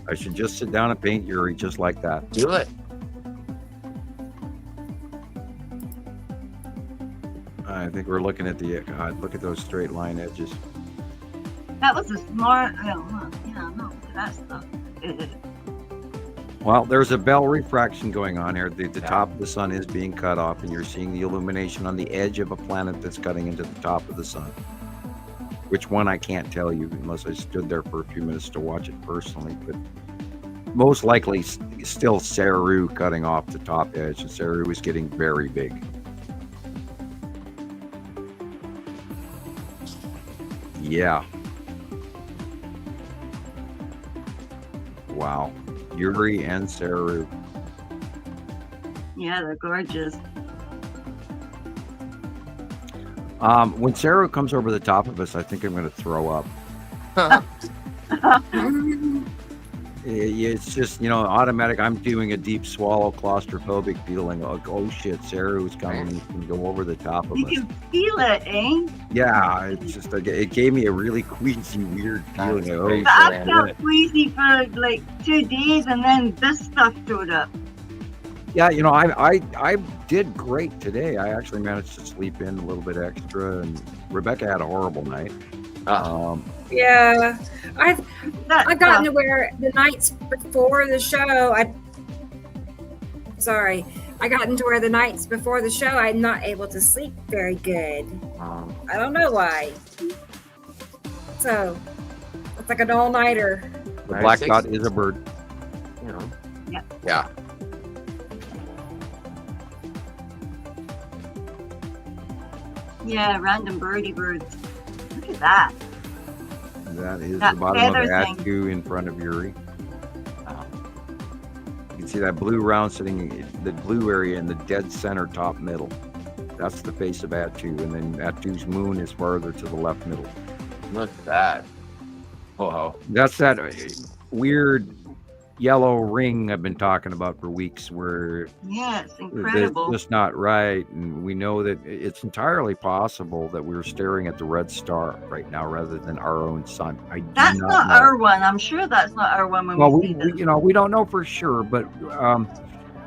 I should just sit down and paint Yuri just like that. Do it. I think we're looking at look at those straight line edges. That was a smart. That stuff. Well, there's a bell refraction going on here. The top of the sun is being cut off, and you're seeing the illumination on the edge of a planet that's cutting into the top of the sun. Which one, I can't tell you unless I stood there for a few minutes to watch it personally. But most likely, still Saru cutting off the top edge. And Saru is getting very big. Yeah. Wow. Yuri and Saru. Yeah, they're gorgeous. When Sarah comes over the top of us, I think I'm going to throw up. It's just, automatic. I'm doing a deep swallow, claustrophobic feeling. Like, oh shit, Sarah's coming. He's going to go over the top of You us. can feel it, eh? Yeah, it's just it gave me a really queasy, weird feeling. That's Oh, great. But I Yeah. felt queasy for like 2 days, and then this stuff showed up. yeah, I did great today. I actually managed to sleep in a little bit extra, and Rebecca had a horrible night. Yeah, I've That gotten stuff. to where the nights before the show, I got into where the nights before the show, I'm not able to sleep very good. I don't know why. So it's like an all-nighter. The Right, black six- dot is a bird. Yeah. Yeah, random birdie birds. Look at that. That is That the bottom of feather Act thing. 2 in front of Yuri. You can see that blue round sitting, the blue area in the dead center top middle. That's the face of Act 2, and then Act 2's moon is farther to the left middle. Look at that. Whoa. That's that weird yellow ring I've been talking about for weeks, where Yeah, it's it's incredible. just not right, and we know that it's entirely possible that we're staring at the red star right now rather than our own sun. I do That's not not know. our one. I'm sure that's not our one when Well, we see we this. we don't know for sure, but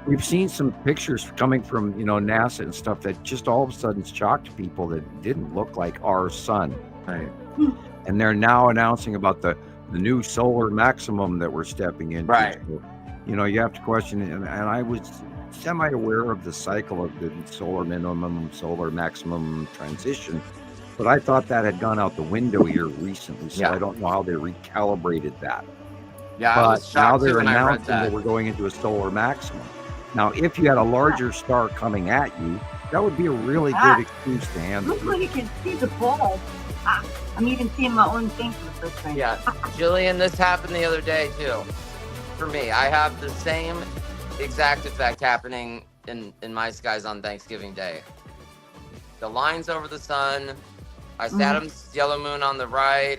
we've seen some pictures coming from NASA and stuff that just all of a sudden shocked people that didn't look like our sun. Right. And they're now announcing about the new solar maximum that we're stepping into. Right. So, you have to question it. And I was semi-aware of the cycle of the solar minimum, solar maximum transition, but I thought that had gone out the window here recently. So Yeah. I don't know how they recalibrated that. Yeah, I But was now shocked too they're when I read announcing that that. we're going into a solar maximum. Now, if you had a larger star coming at you, that would be a really good excuse to handle Look it. where you can see the ball. Ah, I'm even seeing my own thing with this thing. Yeah, Gillian, this happened the other day too. For me, I have the same exact effect happening in my skies on Thanksgiving Day. The lines over the sun, Saturn's yellow moon on the right.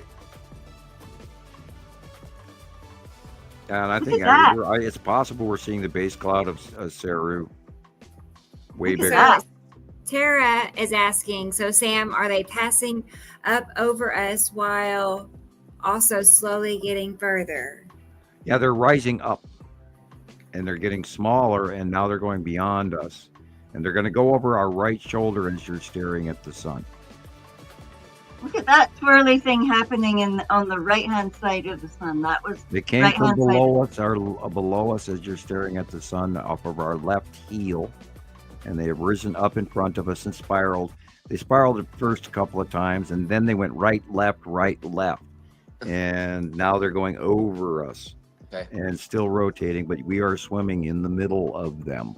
And I Look think at that. it's possible we're seeing the base cloud of Saru way Look at bigger. that. Tara is asking, so Sam, are they passing up over us while also slowly getting further? Yeah, they're rising up and they're getting smaller, and now they're going beyond us. And they're going to go over our right shoulder as you're staring at the sun. Look at that twirly thing happening on the right-hand side of the sun. That was They came right-hand from side. below us as you're staring at the sun off of our left heel. And they have risen up in front of us and spiraled. They spiraled at first a couple of times, and then they went right, left. And now they're going over us. Okay. And still rotating, but we are swimming in the middle of them.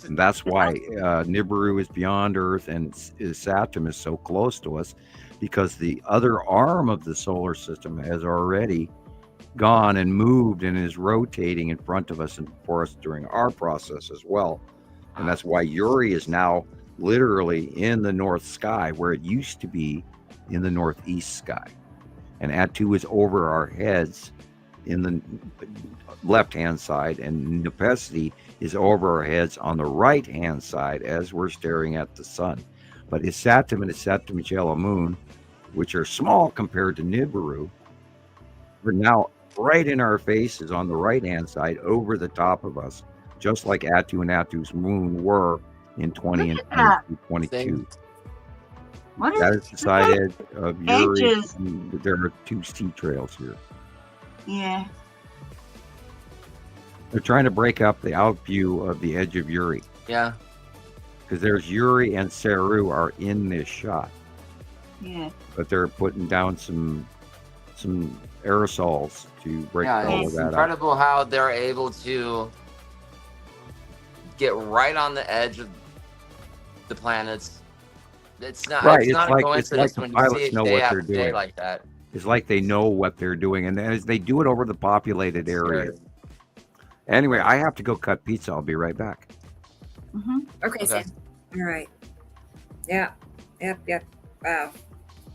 And that's why Nibiru is beyond Earth and Saturn is so close to us, because the other arm of the solar system has already gone and moved and is rotating in front of us and for us during our process as well. And that's why Yuri is now literally in the north sky, where it used to be in the northeast sky. And Atu is over our heads in the left-hand side, and Nepesi is over our heads on the right-hand side as we're staring at the sun. But Isatum and Isatum's yellow moon, which are small compared to Nibiru, are now right in our faces on the right-hand side over the top of us, just like Atu and Atu's moon were in 20 and Look at that. 22. What That is is the side edge of Yuri. edges? And there are two sea trails here. Yeah. They're trying to break up the out view of the edge of Yuri, Yeah. because there's Yuri and Saru are in this shot, Yeah. but they're putting down some aerosols to break Yeah, all of it's that up. incredible how they're able to get right on the edge of the planets. It's not, Right, it's it's not like- a it's coincidence like the when you see pilots it know day what after they're day doing. like that. It's like they know what they're doing, and as they do it over the populated areas. Scary. Anyway, I have to go cut pizza. I'll be right back. Okay, Okay. Sam. All right. Yeah. Yep. Wow.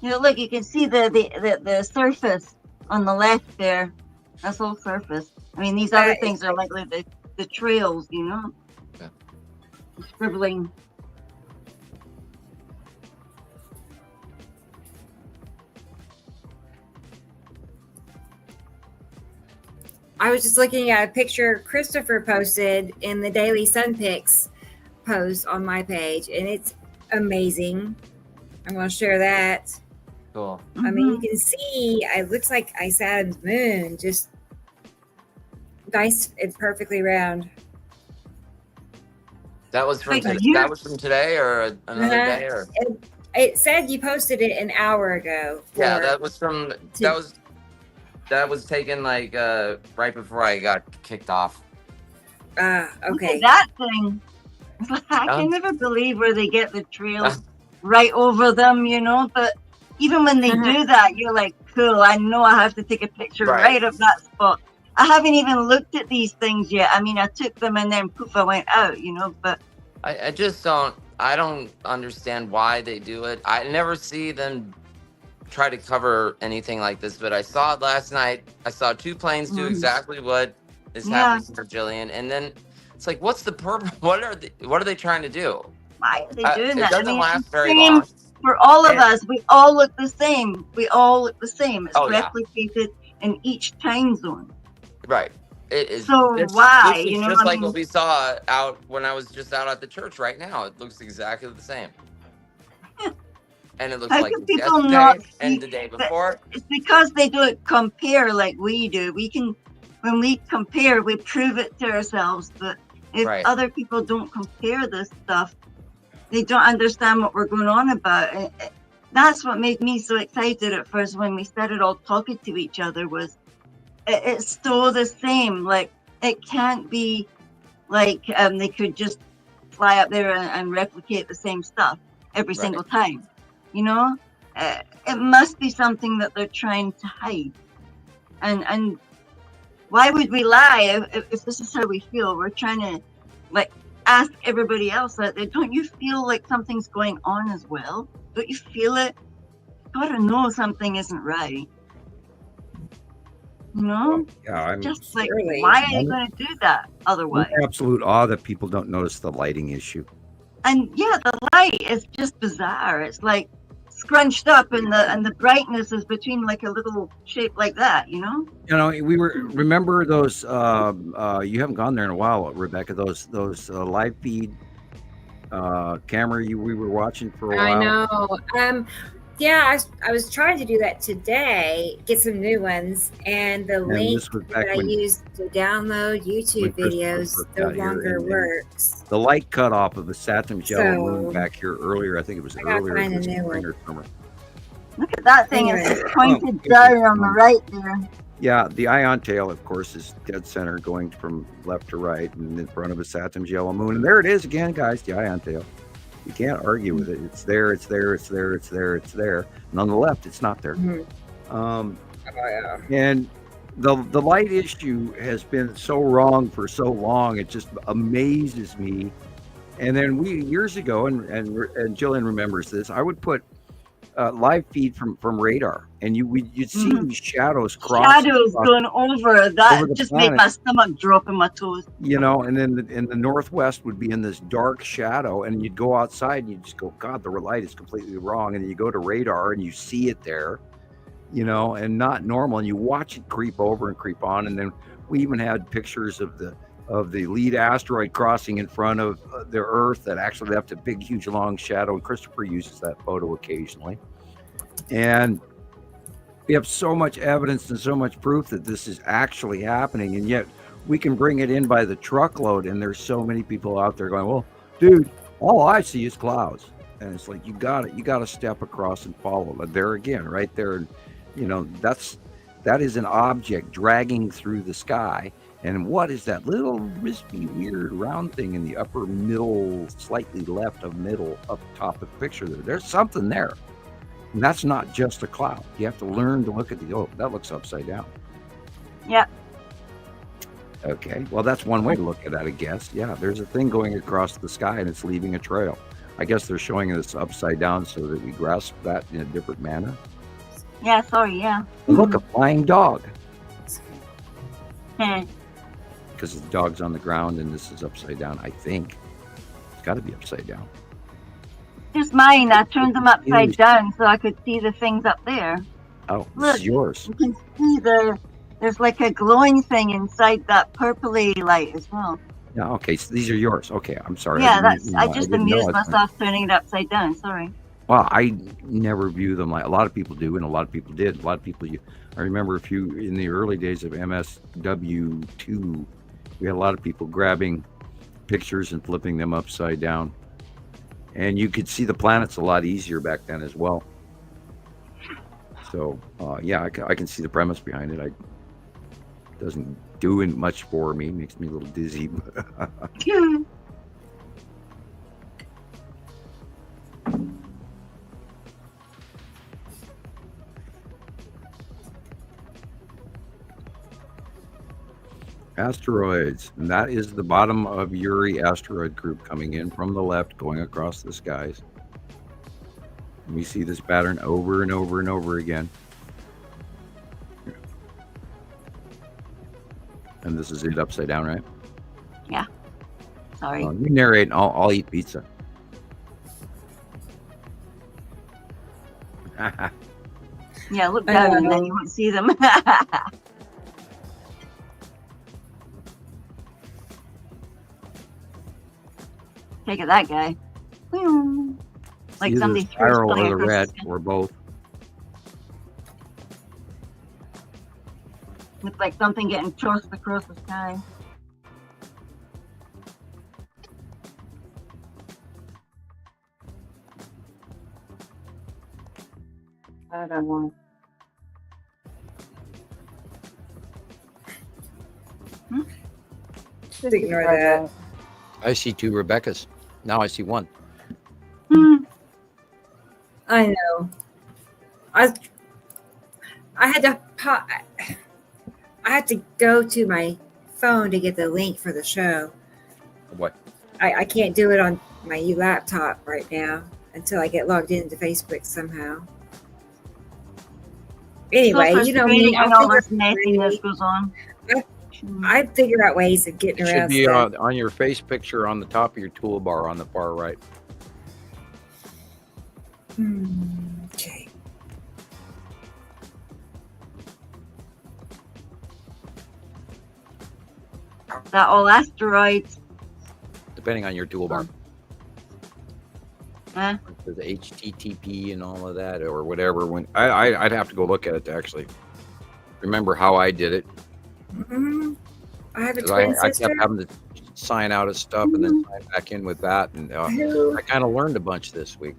You know, look, you can see the surface on the left there. That's all surface. I mean, these other That is things are like the trails, you know, Yeah. scribbling. I was just looking at a picture Christopher posted in the Daily Sun Pics post on my page, and it's amazing. I'm going to share that. Cool. I mean, you can see it looks like Saturn's moon, just nice and perfectly round. That was from Wait, today. you- That was from today or another Uh-huh. day or It said you posted it an hour ago. yeah, for- that was from that was taken like right before I got kicked off. Look Okay. at that thing. I can never believe where they get the trails right over them, you know. But even when they do that, you're like, cool, I know I have to take a picture right of that spot. I haven't even looked at these things yet. I mean, I took them and then poof, I went out, you know. But I don't understand why they do it. I never see them try to cover anything like this, but I saw it last night. I saw two planes do exactly what is happening for Gillian, and then it's like, what's the purpose? What are they trying to do? why are they doing It that? doesn't I mean, last it's the very same long. for all of And- us. We all look the same. It's Oh, yeah. replicated in each time zone. Right. It is. So this why, is you know, just I like mean- what we saw out when I was just out at the church right now. It looks exactly the same. And it looks How like can it's people yesterday not and see the day that- before. It's because they don't compare like we do. When we compare, we prove it to ourselves. But if Right. other people don't compare this stuff, they don't understand what we're going on about. That's what made me so excited at first when we started all talking to each other. Was it's so the same. Like it can't be like they could just fly up there and replicate the same stuff every Right. single time. You know, it must be something that they're trying to hide. And why would we lie if this is how we feel? We're trying to like ask everybody else out there. Don't you feel like something's going on as well? Don't you feel it? You gotta know something isn't right. You know, Yeah, I'm just like surely. why are you gonna do that otherwise? in absolute awe that people don't notice the lighting issue. And yeah, the light is just bizarre. It's like scrunched up, and the brightness is between like a little shape like that. You know? You know, remember those. You haven't gone there in a while, Rebecca. Those live feed camera we were watching for a while. I know. Yeah, I was trying to do that today, get some new ones, and the And link this was back that I when- used to download YouTube when Christopher videos worked no out here longer and works. The light cut off of the Saturn yellow moon So, back here earlier. I think it was I gotta earlier find a this new spring one. or summer. Look at that thing. Anyway. It's pointed Oh, down on the right there. Yeah, the ion tail, of course, is dead center, going from left to right, and in front of a Saturn's yellow moon. And there it is again, guys. The ion tail. You can't argue with it. It's there. It's there. It's there. It's there. It's there. And on the left, it's not there. Mhm. Um, Oh, yeah. and the light issue has been so wrong for so long. It just amazes me. And then years ago, and Jillian remembers this, I would put live feed from radar, and you'd see these shadows cross. Shadows going over. That over the just planet. made my stomach drop in my toes. You know, and then in the northwest would be in this dark shadow, and you'd go outside and you'd just go, God, the light is completely wrong. And then you go to radar and you see it there, you know, and not normal, and you watch it creep over and creep on. And then we even had pictures of the lead asteroid crossing in front of the Earth that actually left a big, huge, long shadow. And Christopher uses that photo occasionally. And we have so much evidence and so much proof that this is actually happening, and yet we can bring it in by the truckload. And there's so many people out there going, well, dude, all I see is clouds. And it's like, you got to step across and follow. But there again, right there, you know, that is an object dragging through the sky. And what is that little wispy, weird round thing in the upper middle, slightly left of middle, up top of the picture there? There's something there. And that's not just a cloud. You have to learn to look at that looks upside down. Yeah. Okay, well, that's one way to look at it, I guess. Yeah, there's a thing going across the sky and it's leaving a trail. I guess they're showing us upside down so that we grasp that in a different manner. Yeah, sorry, yeah. And look, a flying dog. Hmm. Because the dog's on the ground and this is upside down, I think. It's got to be upside down. Just mine. I turned them upside down so I could see the things up there. Oh, this Look, is yours. you can see there's like a glowing thing inside that purpley light as well. Yeah, okay, so these are yours. Okay, I'm sorry. Yeah, I I just didn't know amused I was- myself turning it upside down. Sorry. Well, I never view them like a lot of people do, and a lot of people did. A lot of people, I remember a few in the early days of MSW2, we had a lot of people grabbing pictures and flipping them upside down. And you could see the planets a lot easier back then as well. So, yeah, I can see the premise behind it. It doesn't do much for me. Makes me a little dizzy. Asteroids, and that is the bottom of Uri asteroid group coming in from the left, going across the skies. And we see this pattern over and over and over again. And this is it upside down, right? Sorry. You narrate, and I'll eat pizza. Yeah, look down and then you won't see them. Take at that guy. Like Either somebody the threw spiral something or the across red, sky. or both. Looks like something getting tossed across the sky. I don't know. Just ignore that. I see 2 Rebeccas. Now I see 1. I know. I had to I had to go to my phone to get the link for the show. What? I can't do it on my laptop right now until I get logged into Facebook somehow. Anyway, So you know me, when all this messiness goes on. I figure out ways of getting It should around be stuff. on your face picture on the top of your toolbar on the far right. Okay. That all asteroids. Depending on your toolbar. Huh? The HTTP and all of that, or whatever. When I'd have to go look at it to actually remember how I did it. I have a 'Cause twin I sister kept having to sign out of stuff and then sign back in with that, and who I kind of learned a bunch this week.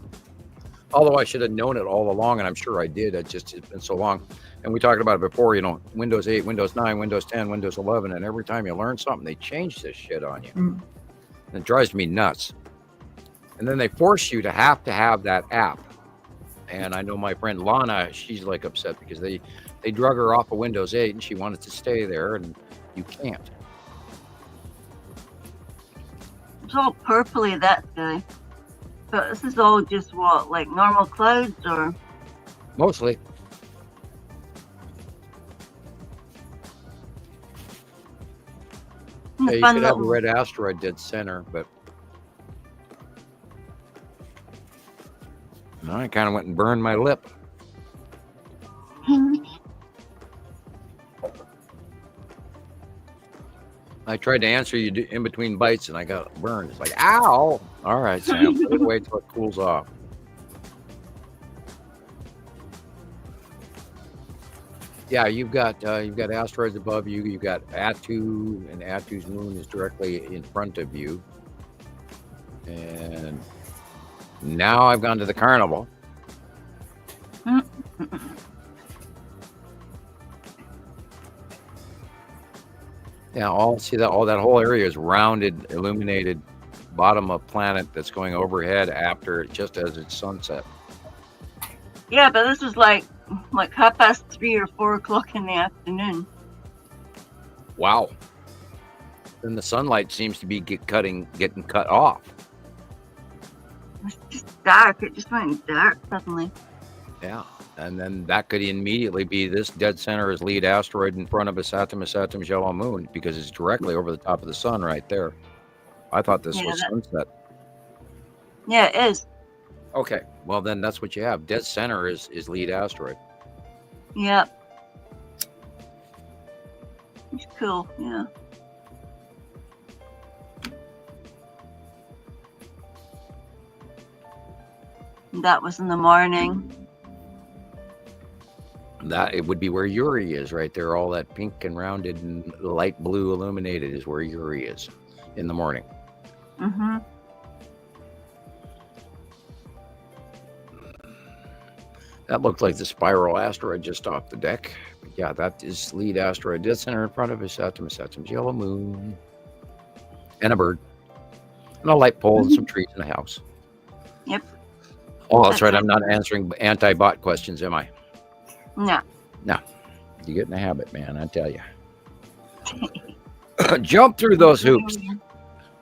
Although I should have known it all along, and I'm sure I did. It's been so long. And we talked about it before, Windows 8, Windows 9, Windows 10, Windows 11, and every time you learn something, they change this shit on you. And it drives me nuts. And then they force you to have that app. And I know my friend Lana, she's like upset because they drug her off of Windows 8 and she wanted to stay there, and you can't. It's all purpley, that guy. But this is all just what, like normal clouds or? Mostly. Yeah, you Fun could have a little- red asteroid dead center, but I kind of went and burned my lip. I tried to answer you in between bites and I got burned. It's like, ow! All right, Sam, put it away till it cools off. Yeah, you've got asteroids above you. You've got Attu, and Attu's moon is directly in front of you. And now I've gone to the carnival. Yeah, all that whole area is rounded, illuminated bottom of planet that's going overhead after just as it's sunset. Yeah, but this is like 3:30 or 4 o'clock in the afternoon. Wow. then the sunlight seems to be getting cut off. It's just dark. It just went dark suddenly. Yeah. And then that could immediately be this dead center is lead asteroid in front of a Saturn's yellow moon, because it's directly over the top of the sun right there. I thought this was sunset. Yeah, it is. Okay. Well, then that's what you have. Dead center is lead asteroid. Yep. It's cool. Yeah. That was in the morning. That it would be where Uri is right there. All that pink and rounded and light blue illuminated is where Uri is in the morning. Mm-hmm. That looked like the spiral asteroid just off the deck. But yeah, that is lead asteroid dead center in front of his Saturn's yellow moon. And a bird. And a light pole and some trees in a house. Yep. Oh, that's right. I'm not answering anti-bot questions, am I? No. No. You get in the habit, man, I tell you. Jump through those hoops,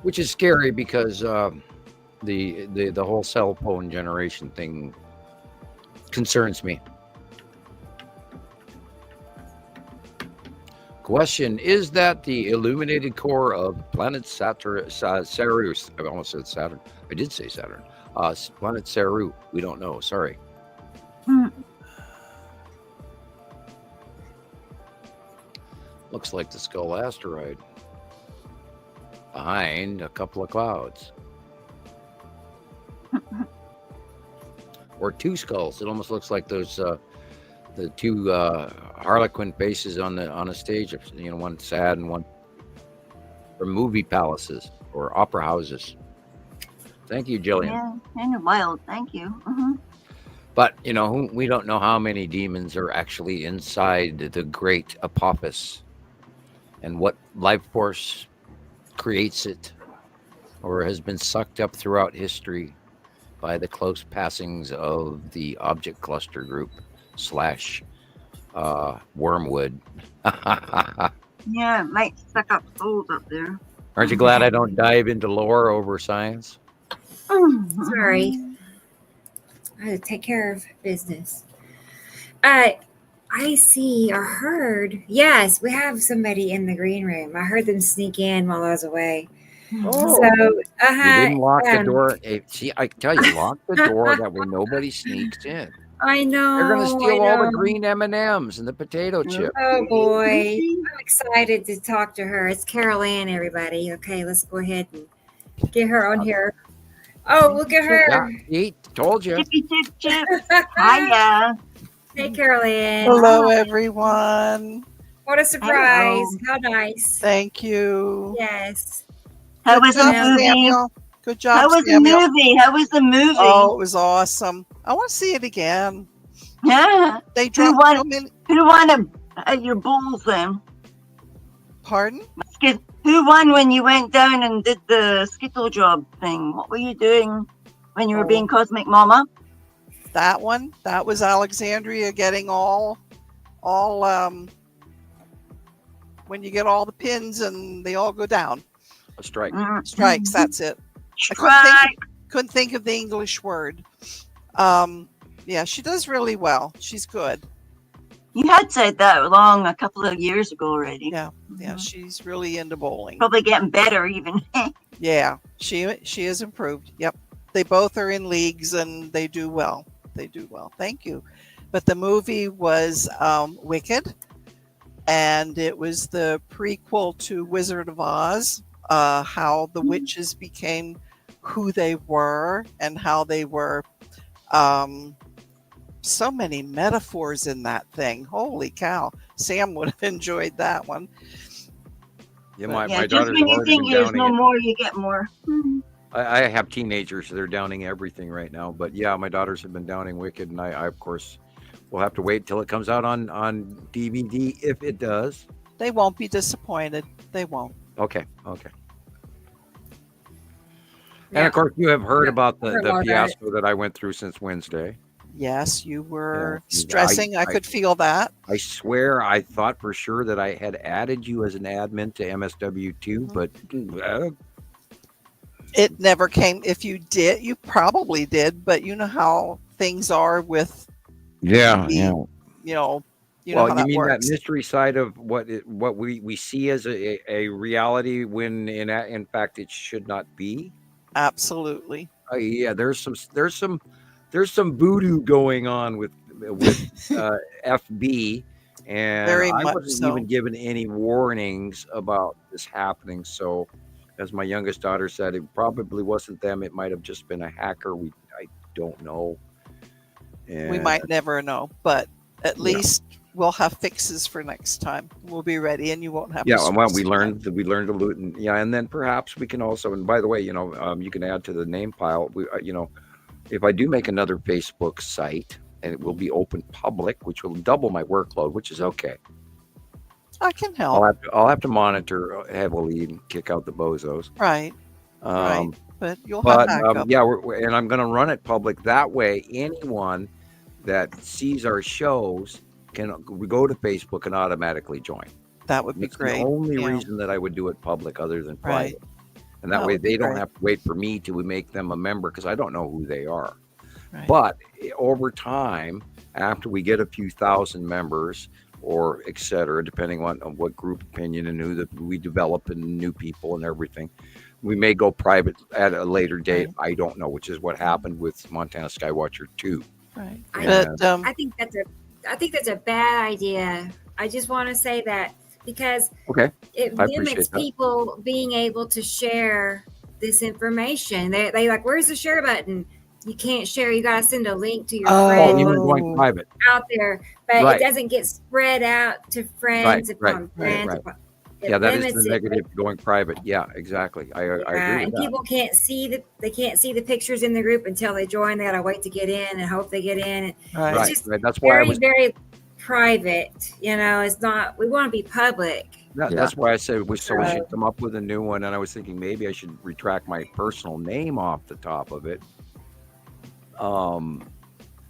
which is scary because the whole cell phone generation thing concerns me. Question: is that the illuminated core of planet Saturn? Ceres? I almost said Saturn. I did say Saturn. Planet Ceres. We don't know. Sorry. Looks like the Skull asteroid behind a couple of clouds. Or two skulls. It almost looks like those the two Harlequin faces on a stage of, one sad and one from movie palaces or opera houses. Thank you, Gillian. Yeah, kind of wild. Thank you. Mm-hmm. But we don't know how many demons are actually inside the great Apophis, and what life force creates it, or has been sucked up throughout history by the close passings of the object cluster group / wormwood. Yeah, it might suck up souls up there. Aren't you glad I don't dive into lore over science? Sorry. I had to take care of business. I see or heard. Yes, we have somebody in the green room. I heard them sneak in while I was away. Oh, So, you didn't lock the door. See, I tell you, lock the door that way nobody sneaks in. I know. They're going to steal all the green M&Ms and the potato chip. Oh boy, I'm excited to talk to her. It's Carol Ann, everybody. Okay, let's go ahead and get her on here. Oh, look at her. Yeah, see, told you. Chippy chip chip. Hiya. Hey, Carol Ann. Hello, everyone. What a surprise. Hello. How nice. Thank you. Yes. How was Good the job, movie? Samuel. Good job, How was the Samuel. movie? How was the movie? Oh, it was awesome. I want to see it again. Yeah. They Who dropped won? so many. Who won your bulls then? Pardon? Who won when you went down and did the skittle job thing? What were you doing when you were being Cosmic Mama? That one. That was Alexandria getting all when you get all the pins and they all go down. A strike. Strikes. That's it. Strike. Couldn't think of the English word. Yeah, she does really well. She's good. You had said that a couple of years ago already. Yeah, she's really into bowling. Probably getting better even. Yeah, she has improved. Yep, they both are in leagues and they do well. They do well. Thank you. But the movie was Wicked, and it was the prequel to Wizard of Oz. How the witches became who they were and how they were. So many metaphors in that thing. Holy cow. Sam would have enjoyed that one. Yeah, my just daughter's when you already think been there's downing no it. more, you get more. I have teenagers, so they're downing everything right now. But yeah, my daughters have been downing Wicked, and I of course will have to wait till it comes out on DVD if it does. They won't be disappointed. They won't. Okay. And of course, you have heard about the Heard about fiasco that I went through since Wednesday. Yes, you were Yeah, stressing. I could feel that. I swear I thought for sure that I had added you as an admin to MSW2, but It never came. If you did, you probably did, but you know how things are with yeah, the, yeah. you know Well, how you that mean that works. mystery side of what we see as a reality when in fact it should not be? Absolutely. Yeah, there's some voodoo going on with FB, and Very I much wasn't so. even given any warnings about this happening. So, as my youngest daughter said, it probably wasn't them. It might have just been a hacker. I don't know. We And might never know, but at yeah, least we'll have fixes for next time. We'll be ready, and you won't have yeah. to Well, stress again. we learned to loot, and yeah, and then perhaps we can also. And by the way, you can add to the name pile. If I do make another Facebook site and it will be open public, which will double my workload, which is okay. I can help. I'll have to monitor heavily and kick out the bozos. Right, right. Um, But you'll have but backup. yeah, and I'm going to run it public. That way, anyone that sees our shows can go to Facebook and automatically join. That would be That's great. the only Yeah. reason that I would do it public, other than Right. private. And that That way would be they don't great. have to wait for me to make them a member, because I don't know who they are. Right. But over time, after we get a few thousand members, or et cetera, depending on what group opinion and who that we develop and new people and everything, we may go private at a later date. Right. I don't know, which is what happened with Montana Skywatcher 2. Right. And But I think that's a bad idea. I just want to say that because okay, it I limits appreciate that. people being able to share this information. They like, where's the share button? You can't share. You got to send a link to your Oh, friend even going Oh. private. out there, but Right. it doesn't get spread out to friends Right, upon right, friends. right. Upon, it Yeah, that is limits the it. negative going private. Yeah, exactly. I Yeah, agree with and that. people can't see the pictures in the group until they join. They gotta wait to get in and hope they get in. right. It's Right, just right. That's why I very, was. very private. It's not. We want to be public. That's why I said we should Right. come up with a new one. And I was thinking maybe I should retract my personal name off the top of it, and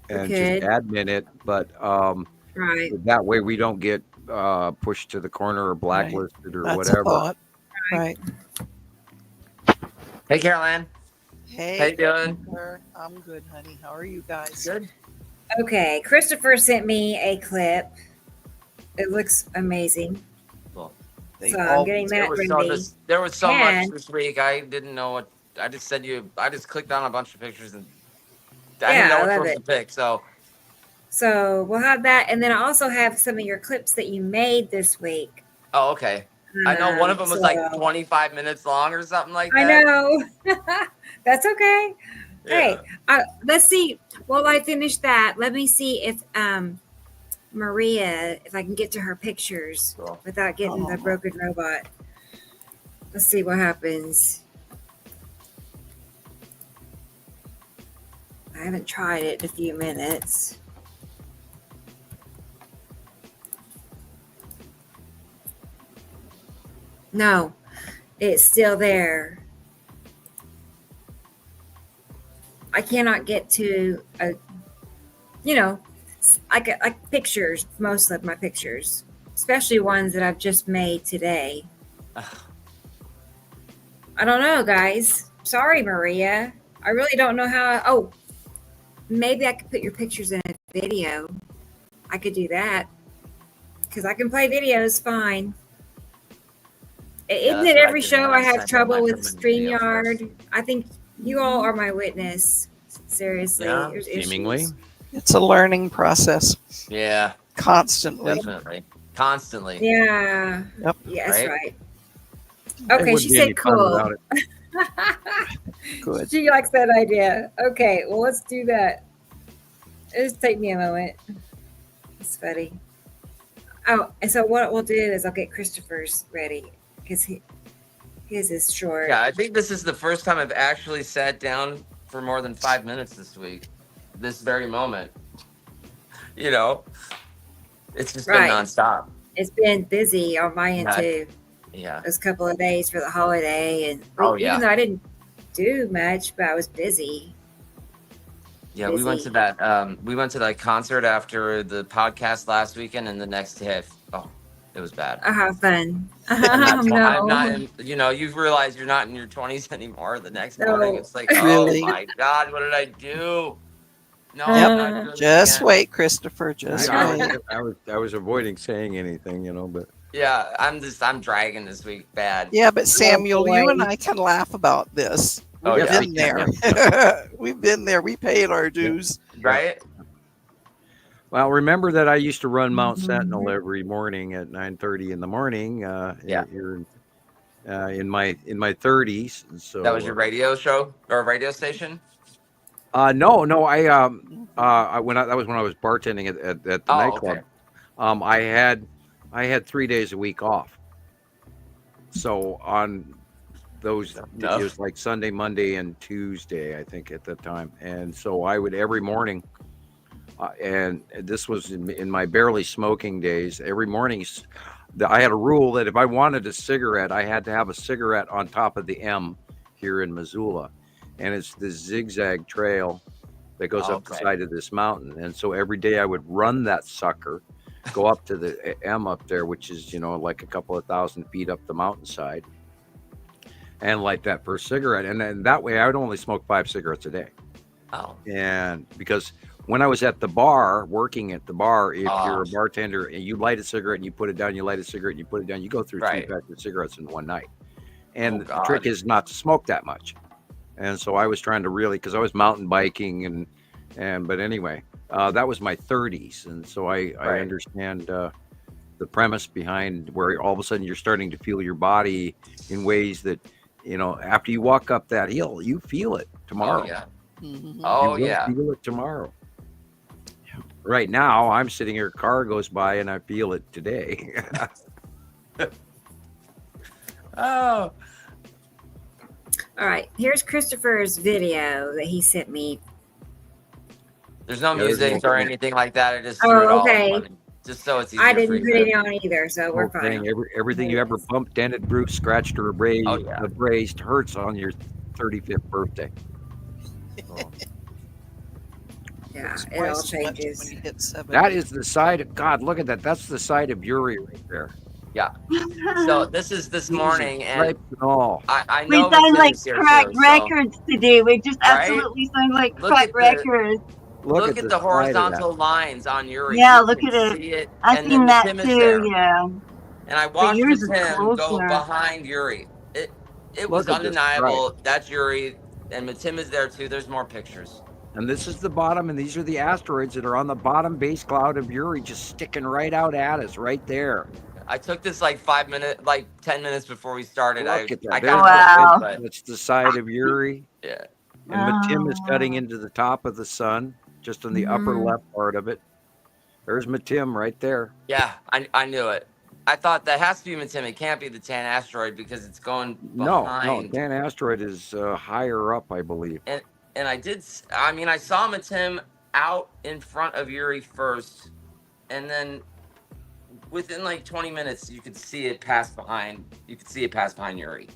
could. just admin it. But Right. that way we don't get pushed to the corner or blacklisted or That's a whatever. thought. Right. Hey, Caroline. Hey, How you doing? Christopher. I'm good, honey. How are you guys? Good. Okay. Christopher sent me a clip. It looks amazing. Cool. They So I'm all getting There that was ready. there was so And- much this week. I didn't know what. I just clicked on a bunch of pictures and I didn't know I which love ones it. to pick. So we'll have that, and then I also have some of your clips that you made this week. Oh, okay. I know one of them was like So- 25 minutes long or something like that. I know. That's okay. Yeah. Hey, let's see. While I finish that, let me see if Maria, if I can get to her pictures Cool. without getting the Oh. broken robot. Let's see what happens. I haven't tried it in a few minutes. No, it's still there. I cannot get to I get like pictures, most of my pictures, especially ones that I've just made today. I don't know, guys. Sorry, Maria. I really don't know how. Maybe I could put your pictures in a video. I could do that because I can play videos fine. Isn't that's it what I every did show I last have time. trouble I with might put video first. StreamYard? I think you all are my witness. Seriously, Yeah, there's Seemingly. issues. It's a learning process Yeah, constantly. definitely. Constantly. Yeah. Yep. Yeah, that's Right? right. It Okay, wouldn't she be any said fun cool. without it. Good. She likes that idea. Okay, well, let's do that. Just take me a moment. It's funny. Oh, and so what we'll do is I'll get Christopher's ready because his is short. Yeah, I think this is the first time I've actually sat down for more than 5 minutes this week. This very moment. It's just Right. been nonstop. It's been busy on my end Yeah. too. Yeah. Those couple of days for the holiday, and Oh, yeah. even though I didn't do much, but I was busy. Yeah, we went to that concert after the podcast last weekend, and the next day, it was bad. I have fun. I'm No. not in, you realize you're not in your 20s anymore. The next morning, No. it's like, Really? oh my God, what did I do? No, Yep. I'm not doing this Just again. wait, Christopher. Just wait. I was avoiding saying anything, but Yeah, I'm dragging this week bad. Yeah, but Samuel, you and boy. I can laugh about this. Oh, We've yeah. been there. We've been there. We paid our dues. Right? well, remember that I used to run Mount Sentinel every morning at 9:30 in the morning. Here in my 30s. And so That was your radio show or radio station? no, that was when I was bartending at the nightclub. Okay. I had 3 days a week off. So on those, it was like Sunday, Monday, and Tuesday, I think at that time. And so I would every morning, and this was in my barely smoking days, every morning I had a rule that if I wanted a cigarette, I had to have a cigarette on top of the M here in Missoula. And it's the zigzag trail that goes up the side of this mountain. And so every day I would run that sucker, go up to the M up there, which is, like a couple of 1,000 feet up the mountainside, and light that first cigarette. And then that way I would only smoke 5 cigarettes a day. Oh. And because when I was at the bar, working at the bar, if you're a bartender and you light a cigarette and you put it down, you light a cigarette and you put it down, you go through 2 packs of cigarettes in one night. And the trick is not to smoke that much. And so I was trying to really, because I was mountain biking but anyway, that was my 30s. And so I understand the premise behind where all of a sudden you're starting to feel your body in ways that, after you walk up that hill, you feel it tomorrow. Oh, yeah. Mhm. Oh, You will yeah. feel it tomorrow. Right now, I'm sitting here, car goes by, and I feel it today. Oh. All right. Here's Christopher's video that he sent me. There's no Yeah, there's music no- or anything like that. I just Oh, threw it all okay. on, just so it's easier I for didn't you. put it on either, so we're Whole fine. thing, everything you ever bumped, dented, bruised, scratched, or abrased, Oh, yeah. hurts on your 35th birthday. Yeah, It's it all twice as much changes. when you hit 70. That is the side of God. Look at that. That's the side of Uri right there. So this is this morning, and Stripes and all. I We know sound Tim like is here cracked too, so records today. We just Right? absolutely sound like Look cracked at the- records. look at the side of horizontal lines on Yuri. Yeah, You look can at it. see it. I've and seen then the that Tim is too. there. Yeah. And I watched yours the is Tim go closer. behind Yuri. It Look was at this undeniable. That's Yuri, and the Tim is there too. There's more pictures. And this is the bottom, and these are the asteroids that are on the bottom base cloud of Uri, just sticking right out at us, right there. I took this like 5 minutes, like 10 minutes before we started. Look at that. I There's got Wow. but That's the side of Uri. yeah. And Matim is Oh, cutting wow. into the top of the sun, just on the upper Mhm. left part of it. There's Matim right there. Yeah, I knew it. I thought that has to be Matim. It can't be the tan asteroid because it's going No, behind. Dan Asteroid is higher up, I believe. And I saw Matim out in front of Yuri first, and then within like 20 minutes, you could see it pass behind. You could see it pass behind Yuri.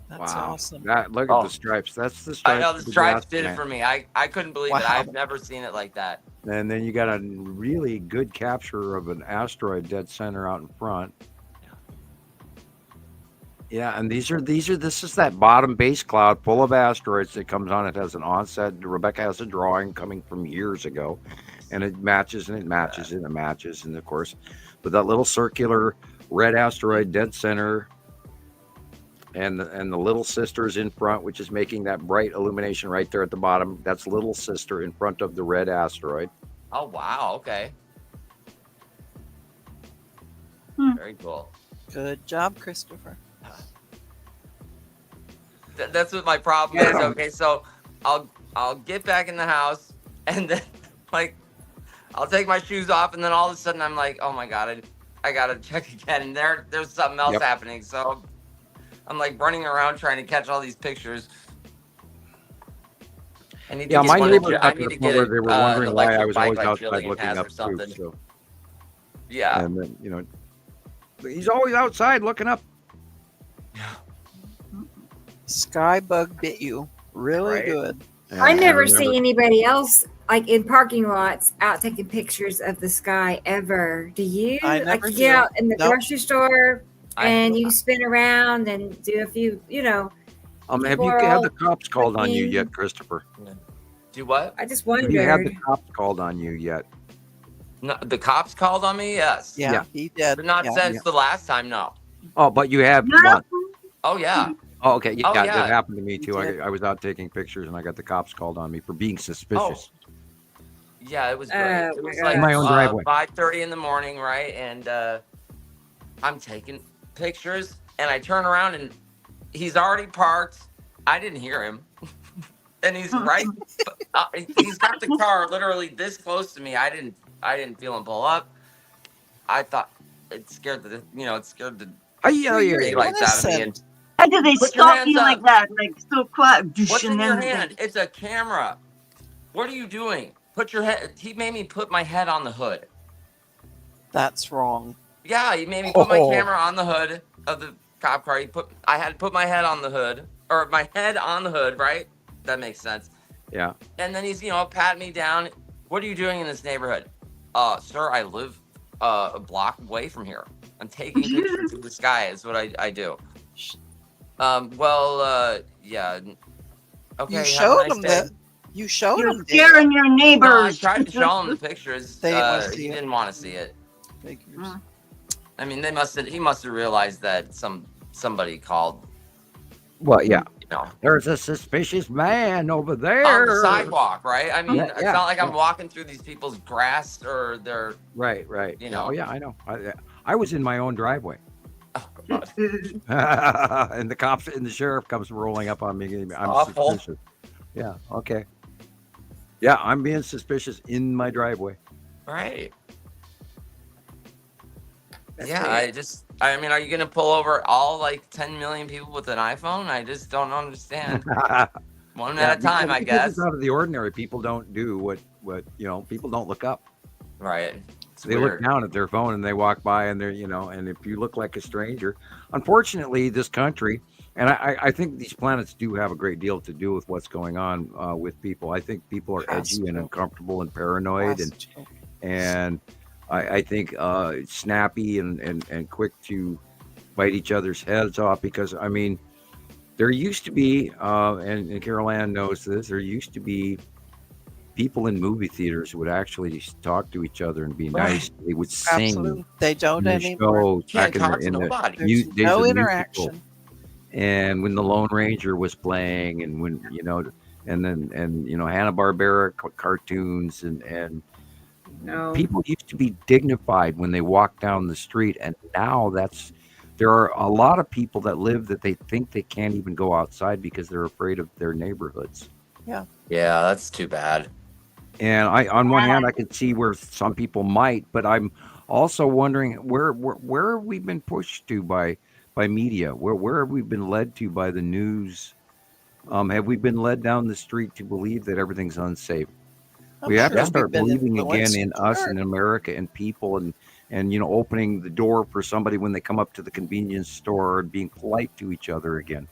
That's Wow. awesome. Look at the stripes. That's the I stripes. know of the the stripes gas did it plant. for me. I couldn't believe it. Wow. I've never seen it like that. And then you got a really good capture of an asteroid dead center out in front. Yeah, and this is that bottom base cloud full of asteroids that comes on. It has an onset. Rebecca has a drawing coming from years ago, and it matches and it matches and it matches. And of course, with that little circular red asteroid dead center, and the little sister's in front, which is making that bright illumination right there at the bottom. That's little sister in front of the red asteroid. Oh wow! Okay. Hmm. Very cool. Good job, Christopher. That's what my problem is. Okay, so I'll get back in the house, and then like I'll take my shoes off, and then all of a sudden I'm like, oh my god, I gotta check again, and there's something else happening. So I'm like running around trying to catch all these pictures. I need to get My one neighbors of- got to the point where they were wondering why I electric was bike always like outside Gillian looking has up or too. something. So, Yeah. and then he's always outside looking up. Sky bug bit you really Right. good. I never remember- see anybody else like in parking lots out taking pictures of the sky ever. Do you? I Like never you do. get out in the Nope. grocery store I and have you spin around and do a few, Have people you are had all the cops called on you looking- yet, Christopher? Do what? I just Have you had wondered. the cops called on you yet? No, the cops called on me. Yes. Yeah, Yeah. he did. But not Yeah. since the last time. No. Oh, but you have No. one. Oh yeah. Oh, okay. Yeah, Oh, that yeah. happened to me too. did. I was out taking pictures and I got the cops called on me for being suspicious. Yeah, it was great. Oh, It my was God. like In my own driveway. 5:30 in the morning, right? And I'm taking pictures, and I turn around, and he's already parked. I didn't hear him, and he's right. He's got the car literally this close to me. I didn't feel him pull up. I thought it scared the daylights out of me. And How do they Put your stop hands you like up. that? Like so quiet. What's in and your everything. hand? It's a camera. What are you doing? Put your head. He made me put my head on the hood. That's wrong. Yeah, he made me put my Oh. camera on the hood of the cop car. I had to put my head on the hood, or my head on the hood, right? That makes sense. Yeah. And then he's, patting me down. What are you doing in this neighborhood? Sir, I live a block away from here. I'm taking pictures of the sky. Is what I do. Yeah. Okay. You have a showed nice him day. that. You showed You're him. didn't you? scaring your No, I neighbors. tried to show him the pictures. They didn't want to He see it. didn't want to see it. Figures. I mean, he must have realized that somebody called. Well, yeah. You know, There's a suspicious man over there. on the sidewalk, right? I mean, Yeah, it's yeah, not like I'm yeah. walking through these people's grass or their. Right. You know. Oh, yeah, I know. I was in my own driveway. Oh, God. And the cops and the sheriff comes rolling up on me. I'm Awful. suspicious. Yeah. Okay. Yeah, I'm being suspicious in my driveway. Right. That's Yeah, weird. I mean, are you gonna pull over all like 10 million people with an iPhone? I just don't understand. One at a time, I because guess. It's out of the ordinary. People don't do what people don't look up. Right. It's They weird. look down at their phone and they walk by and they're, and if you look like a stranger, unfortunately, this country, and I think these planets do have a great deal to do with what's going on with people. I think people are Has edgy and to. uncomfortable and paranoid Has to. and I think snappy and quick to bite each other's heads off because, I mean, there used to be, and Carol Ann knows this, there used to be people in movie theaters who would actually talk to each other and be nice. They would sing. Absolutely. They don't in the anymore. shows Can't back talk to in the nobody. There's days no of interaction. musical. And when the Lone Ranger was playing, and when and Hanna-Barbera cartoons, and No. people used to be dignified when they walked down the street, and now there are a lot of people that live that they think they can't even go outside because they're afraid of their neighborhoods. Yeah, that's too bad. And on one hand, I could see where some people might, but I'm also wondering where have we been pushed to by media? Where have we been led to by the news? Have we been led down the street to believe that everything's unsafe? We have to we've start been believing again influenced. in us Sure. and America and people and opening the door for somebody when they come up to the convenience store and being polite to each other again.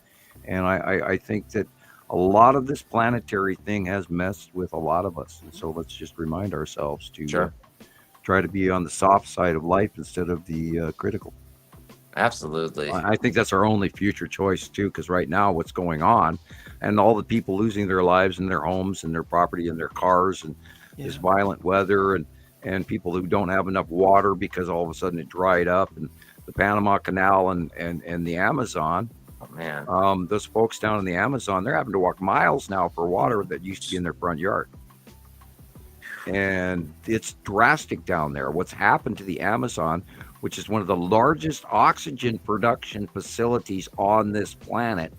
And I think that a lot of this planetary thing has messed with a lot of us. And so let's just remind ourselves to Sure. try to be on the soft side of life instead of the critical. Absolutely. I think that's our only future choice too, because right now what's going on and all the people losing their lives and their homes and their property and their cars and this violent weather and people who don't have enough water because all of a sudden it dried up and the Panama Canal and the Amazon. Oh, man. Those folks down in the Amazon, they're having to walk miles now for water that used to be in their front yard. And it's drastic down there. What's happened to the Amazon, which is one of the largest oxygen production facilities on this planet.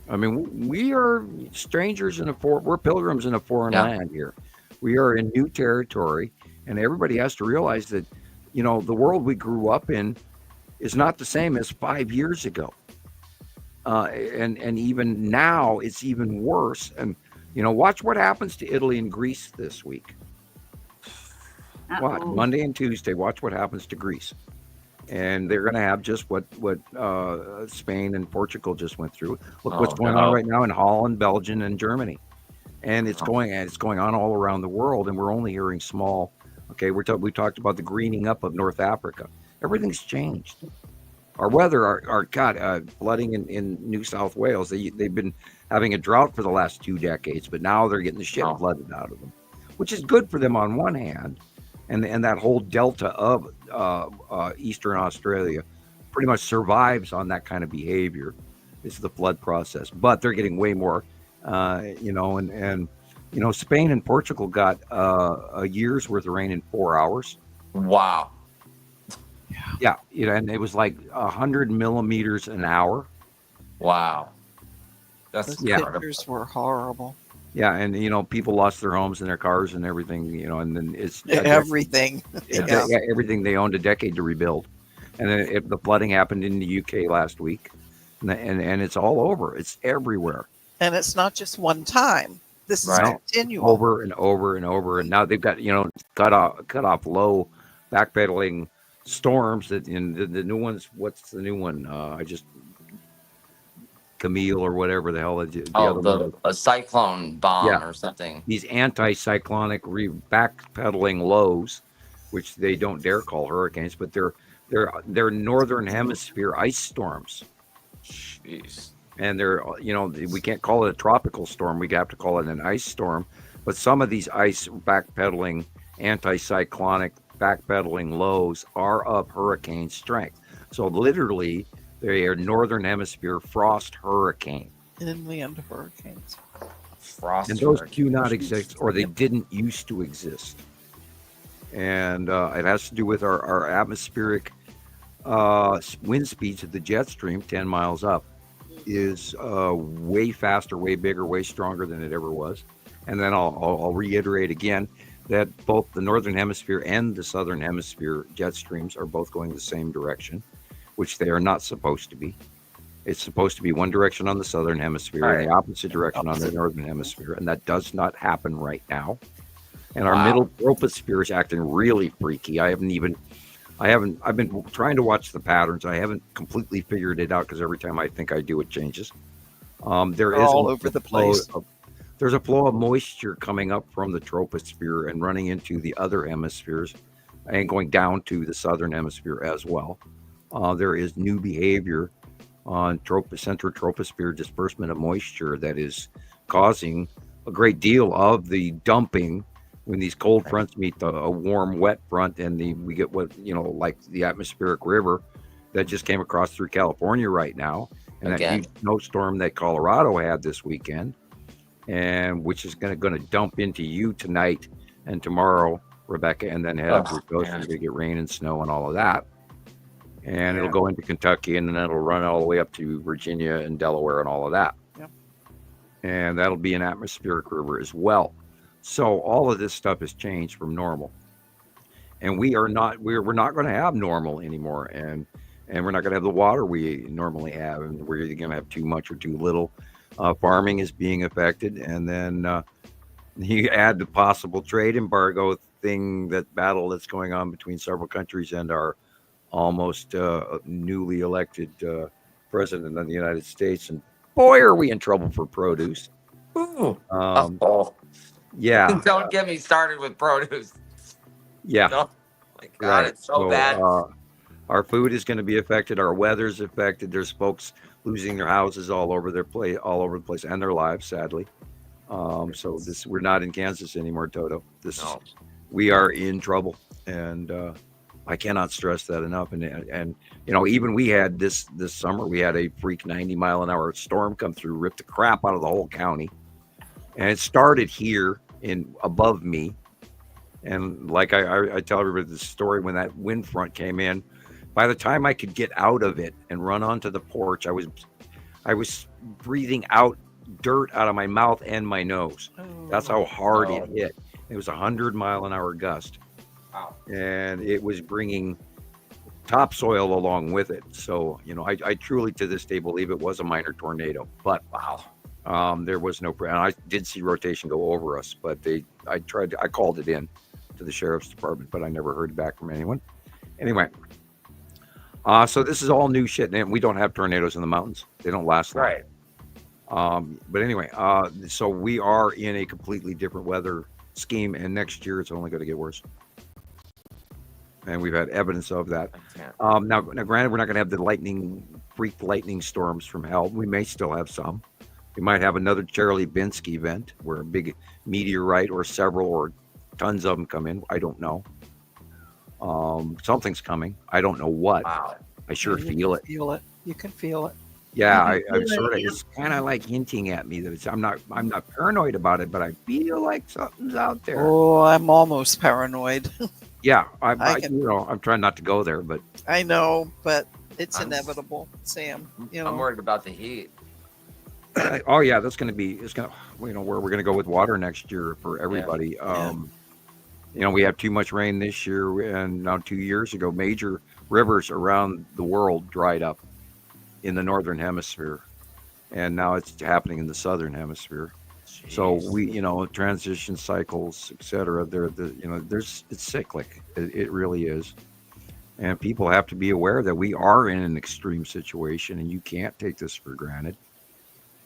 I mean, we are strangers we're pilgrims in a foreign land here. We are in new territory, and everybody has to realize that, the world we grew up in is not the same as 5 years ago. And even now it's even worse. And, watch what happens to Italy and Greece this week. Watch Monday and Tuesday. Watch what happens to Greece. and they're going to have just what Spain and Portugal just went through. Look what's Oh, going no. on right now in Holland, Belgium, and Germany, and it's going on all around the world, and we're only hearing small. Okay, we talked about the greening up of North Africa. Everything's changed. Our weather, flooding in New South Wales. They've been having a drought for the last 2 decades, but now they're getting the shit flooded out of them, which is good for them on one hand, and that whole delta of Eastern Australia pretty much survives on that kind of behavior. This is the flood process, but they're getting way more, and Spain and Portugal got a year's worth of rain in 4 hours. Wow. Yeah, and it was like 100 millimeters an hour. Wow. Those That's pictures were horrible. Yeah, and people lost their homes and their cars and everything, and then it's Everything. everything they owned a decade to rebuild. And then the flooding happened in the UK last week, and it's all over. It's everywhere. And it's not just one time. This is Right. continual. Over and over and over. And now they've got cut off low, backpedaling storms that in the new ones. What's the new one? Camille or whatever the hell. A cyclone bomb or something. These anti-cyclonic backpedaling lows, which they don't dare call hurricanes, but they're northern hemisphere ice storms. Jeez. And they're we can't call it a tropical storm. We have to call it an ice storm. But some of these ice backpedaling, anti-cyclonic backpedaling lows are of hurricane strength. So literally, they are northern hemisphere frost hurricane. Inland hurricanes. Frost. And those do not exist, or they didn't used to exist. And it has to do with our atmospheric wind speeds of the jet stream 10 miles up is way faster, way bigger, way stronger than it ever was. And then I'll reiterate again that both the northern hemisphere and the southern hemisphere jet streams are both going the same direction, which they are not supposed to be. It's supposed to be one direction on the southern hemisphere and the opposite direction on the northern hemisphere, and that does not happen right now. And our middle troposphere is acting really freaky. I've been trying to watch the patterns. I haven't completely figured it out because every time I think I do, it changes. There is all over the place. There's a flow of moisture coming up from the troposphere and running into the other hemispheres and going down to the southern hemisphere as well. There is new behavior on central troposphere disbursement of moisture that is causing a great deal of the dumping when these cold fronts meet a warm, wet front, and we get what like the atmospheric river that just came across through California right now, and that huge snowstorm that Colorado had this weekend, and which is going to dump into you tonight and tomorrow, Rebecca, and then head up your coast and we get rain and snow and all of that, and it'll go into Kentucky, and then it'll run all the way up to Virginia and Delaware and all of that, and that'll be an atmospheric river as well. So all of this stuff has changed from normal, and we're not going to have normal anymore, and we're not going to have the water we normally have, and we're either going to have too much or too little. Farming is being affected, and then you add the possible trade embargo battle that's going on between several countries and our almost newly elected president of the United States, and boy, are we in trouble for produce. Ooh. Yeah. Don't get me started with produce. Yeah. Oh my God, it's so bad. Our food is going to be affected. Our weather's affected. There's folks losing their houses all over the place, and their lives, sadly. So we're not in Kansas anymore, Toto. We are in trouble, and I cannot stress that enough. And even we had this summer, we had a freak 90-mile-an-hour storm come through, ripped the crap out of the whole county. And it started here above me. And like I tell everybody the story, when that wind front came in, by the time I could get out of it and run onto the porch, I was breathing out dirt out of my mouth and my nose. That's how hard it hit. It was 100-mile-an-hour gust. Wow. And it was bringing topsoil along with it. So, I truly to this day believe it was a minor tornado. But wow. There was no, and I did see rotation go over us, but I called it in to the sheriff's department, but I never heard back from anyone. Anyway, So this is all new shit, and we don't have tornadoes in the mountains. They don't last long. Right. But anyway, so we are in a completely different weather scheme, and next year it's only going to get worse. And we've had evidence of that. Now, granted, we're not going to have the freak lightning storms from hell. We may still have some. We might have another Chelyabinsk event where a big meteorite or several or tons of them come in. I don't know. Something's coming. I don't know what. Wow. I sure feel it. Feel it. You can feel it. Yeah, You can I'm feel sort of. it. It's kind of like hinting at me that I'm not paranoid about it, but I feel like something's out there. Oh, I'm almost paranoid. Yeah, I I'm trying not to go there, but I know, but it's I'm- inevitable, Sam. You I'm know, worried about the heat. oh yeah, it's gonna where we're gonna go with water next year for everybody. We had too much rain this year, and now 2 years ago, major rivers around the world dried up in the northern hemisphere, and now it's happening in the southern hemisphere. So Jeez. transition cycles, etc. It's cyclic. It really is, and people have to be aware that we are in an extreme situation, and you can't take this for granted.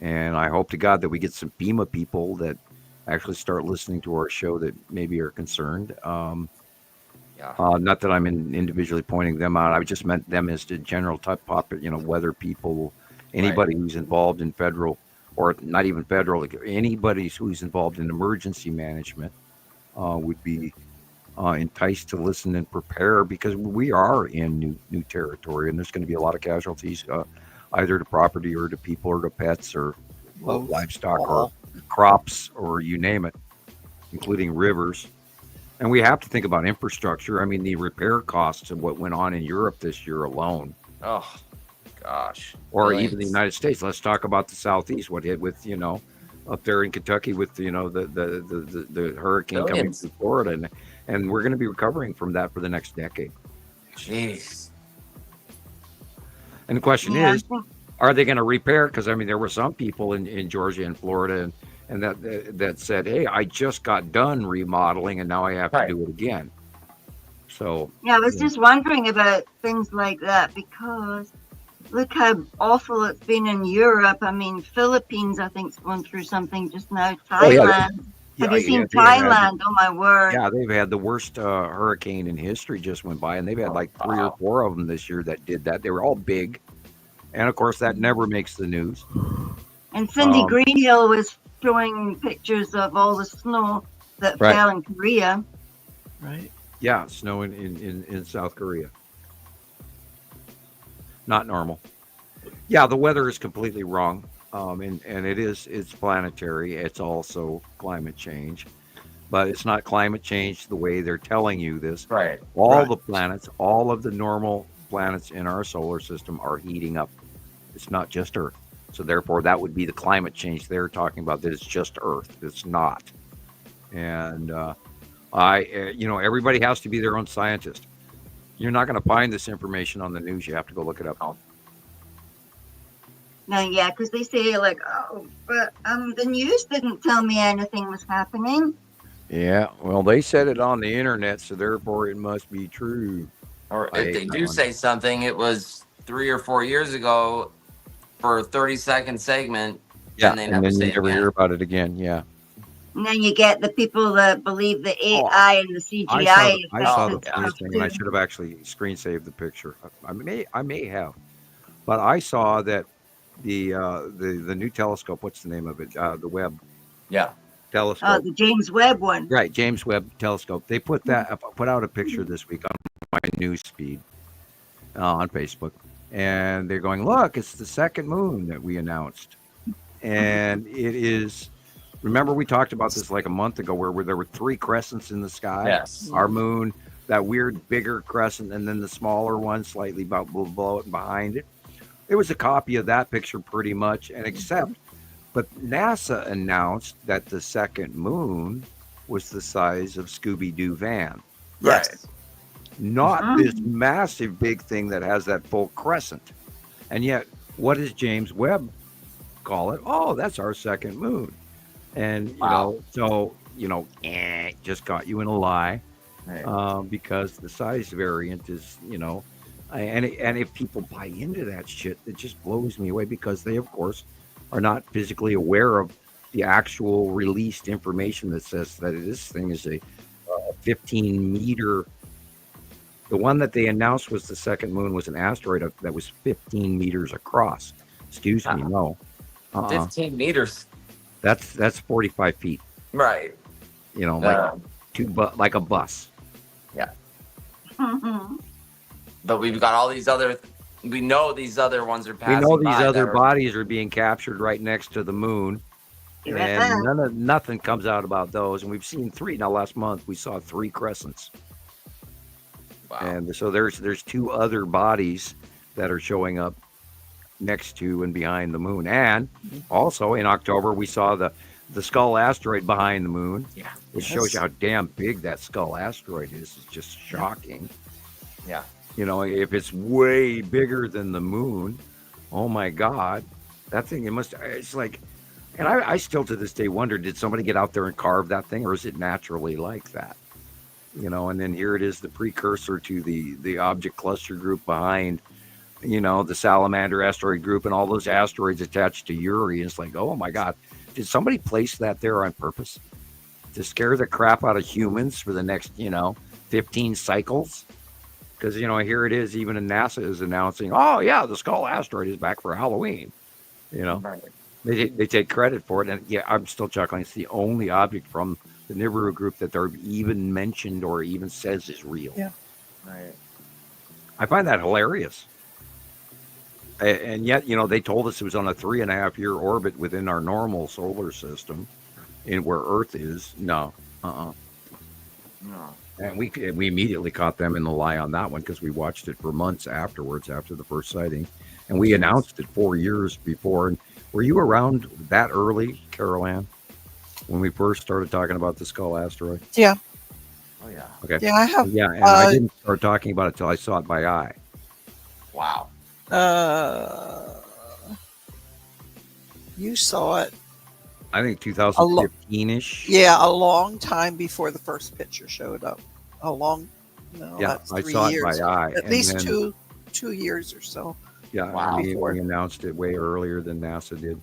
And I hope to God that we get some FEMA people that actually start listening to our show that maybe are concerned. Not that I'm individually pointing them out. I just meant them as the general type weather people, anybody who's involved in federal or not even federal, anybody who's involved in emergency management would be enticed to listen and prepare, because we are in new territory, and there's going to be a lot of casualties, either to property or to people or to pets or livestock or crops or you name it, including rivers. And we have to think about infrastructure. I mean, the repair costs of what went on in Europe this year alone, Oh, gosh. or Billions. even the United States. Let's talk about the Southeast. What hit with up there in Kentucky with the hurricane coming Billions. through Florida, and we're going to be recovering from that for the next decade. Jeez. And the question Yeah, is, are they going to repair? Because I mean, there were some people in Georgia and Florida and that said, "Hey, I just got done remodeling, and now I have to do it again." So I was just wondering about things like that, because look how awful it's been in Europe. I mean, Philippines, I think, is going through something just now. Thailand. Have you seen Thailand? Oh my word. Yeah, they've had the worst hurricane in history just went by, and they've had like 3 or 4 of them this year that did that. They were all big, and of course that never makes the news. And Cindy Greenhill was showing pictures of all the snow that fell in Korea. right? Yeah, snow in South Korea. Not normal. Yeah, the weather is completely wrong. And it's planetary. It's also climate change. But it's not climate change the way they're telling you this. Right. All the planets, all of the normal planets in our solar system are heating up. It's not just Earth. So therefore, that would be the climate change they're talking about, that it's just Earth. It's not. And everybody has to be their own scientist. You're not going to find this information on the news. You have to go look it up. Now, yeah, because they say like, oh, but the news didn't tell me anything was happening. Yeah, well, they said it on the internet, so therefore it must be true. Or if they do say something, it was 3 or 4 years ago for a 30-second segment. Yeah, and they and never then say you it never again. hear about it again. Yeah. And then you get the people that believe the AI and the CGI. I saw the effects and first stuff, thing, and I too. should have actually screen saved the picture. I may have, but I saw that the new telescope. What's the name of it? The Webb Yeah. telescope. The James Webb one. Right, James Webb Telescope. They put out a picture this week on my news feed on Facebook, and they're going, "Look, it's the second moon that we announced," and it is. Remember, we talked about this like a month ago, where there were 3 crescents in the sky. Yes. Our moon, that weird bigger crescent, and then the smaller one slightly below it and behind it. It was a copy of that picture, pretty much, but NASA announced that the second moon was the size of Scooby-Doo van. Yes. Not this massive big thing that has that full crescent. And yet, what does James Webb call it? Oh, that's our second moon. And, just got you in a lie, Right. because the size variant is, And if people buy into that shit, it just blows me away because they, of course, are not physically aware of the actual released information that says that this thing is a 15-meter. The one that they announced was the second moon was an asteroid that was 15 meters across. Excuse me, no. 15 meters. That's 45 feet. Right. You know, like like a bus. Yeah. But we've got all these other. We know these other ones are We passing. know these by other that are- bodies are being captured right next to the moon, and nothing comes out about those. And we've seen 3 now. Last month we saw 3 crescents, Wow. and so there's 2 other bodies that are showing up next to and behind the moon. And also in October we saw the Skull asteroid behind the moon, Yeah. which shows you how damn big that Skull asteroid is. It's just shocking. Yeah. You know, if it's way bigger than the moon, oh my God, that thing, it's like, and I still to this day wonder, did somebody get out there and carve that thing, or is it naturally like that? You know, and then here it is, the precursor to the object cluster group behind, you know, the Salamander asteroid group and all those asteroids attached to Uri. And it's like, oh my God, did somebody place that there on purpose to scare the crap out of humans for the next, 15 cycles? Because, here it is, even NASA is announcing, oh, yeah, the Skull asteroid is back for Halloween. Right. They take credit for it. And yeah, I'm still chuckling. It's the only object from the Nibiru group that they're even mentioned or even says is real. Yeah. Right. I find that hilarious. And yet, they told us it was on a 3.5-year orbit within our normal solar system in where Earth is. No. No. And we immediately caught them in the lie on that one because we watched it for months afterwards after the first sighting. And we announced it 4 years before. And were you around that early, Carol Ann, when we first started talking about the Skull asteroid? Yeah. Oh yeah. Okay. Yeah, I have. Yeah, and I didn't start talking about it till I saw it by eye. Wow. You saw it. I think 2015-ish. Yeah, a long time before the first picture showed up. Yeah, that's I 3 saw years. it by eye. At and least then, 2 years or so. Yeah, Wow. we announced it way earlier than NASA did.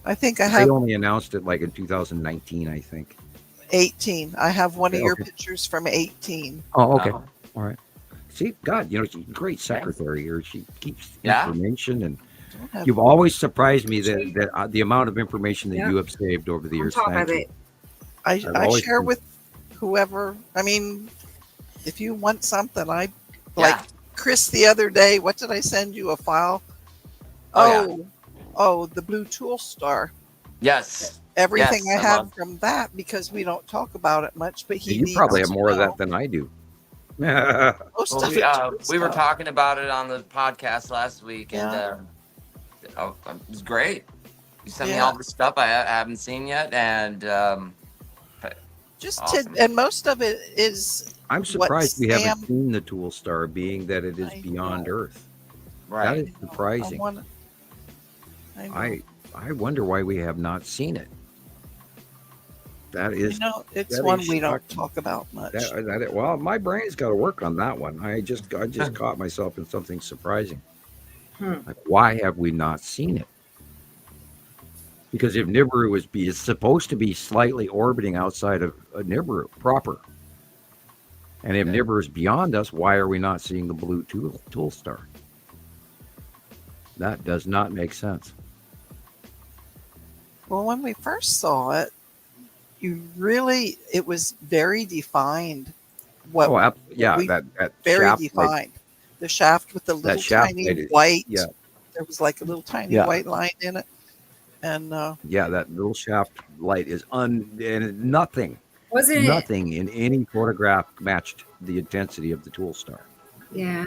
I think I They have only announced it like in 2019, I think. 18. I have one of your Okay. pictures from 18. Oh, okay. Wow. All right. See, God, she's a great secretary here. She keeps Yeah. information, and Don't have- you've always surprised me that the amount of information that you have saved over the On years. top Thank of you. it. I always share been- with whoever. I mean, if you want something, Yeah. like Chris the other day. What did I send you a file? Oh, Oh, the blue tool star. Yes. Everything Yes, I I have love- from that because we don't talk about it much. But he You probably have needs more to of that know. than I do. Most Well, of it we were stuff. talking about it on the podcast last week, and Yeah. it was great. You sent me Yeah. all the stuff I haven't seen yet, and Just awesome. and most of it is I'm surprised we Sam- haven't seen the tool star, being that it is I beyond know. Earth. That right. is surprising. I know. I wonder why we have not seen it. That is It's that one is we don't shocking. talk about much. well, my brain's got to work on that one. I just caught myself in something surprising. Like, why have we not seen it? Because if Nibiru is supposed to be slightly orbiting outside of Nibiru proper, and if Nibiru is beyond us, why are we not seeing the blue tool star? That does not make sense. Well, when we first saw it, it was very defined. Yeah, we- that Very shaft, like, defined. The shaft with the little shaft tiny light is- white. yeah. There was like a little tiny Yeah. white line in it. And yeah, that little shaft light is and nothing Wasn't it? Nothing in any photograph matched the intensity of the tool star. Yeah.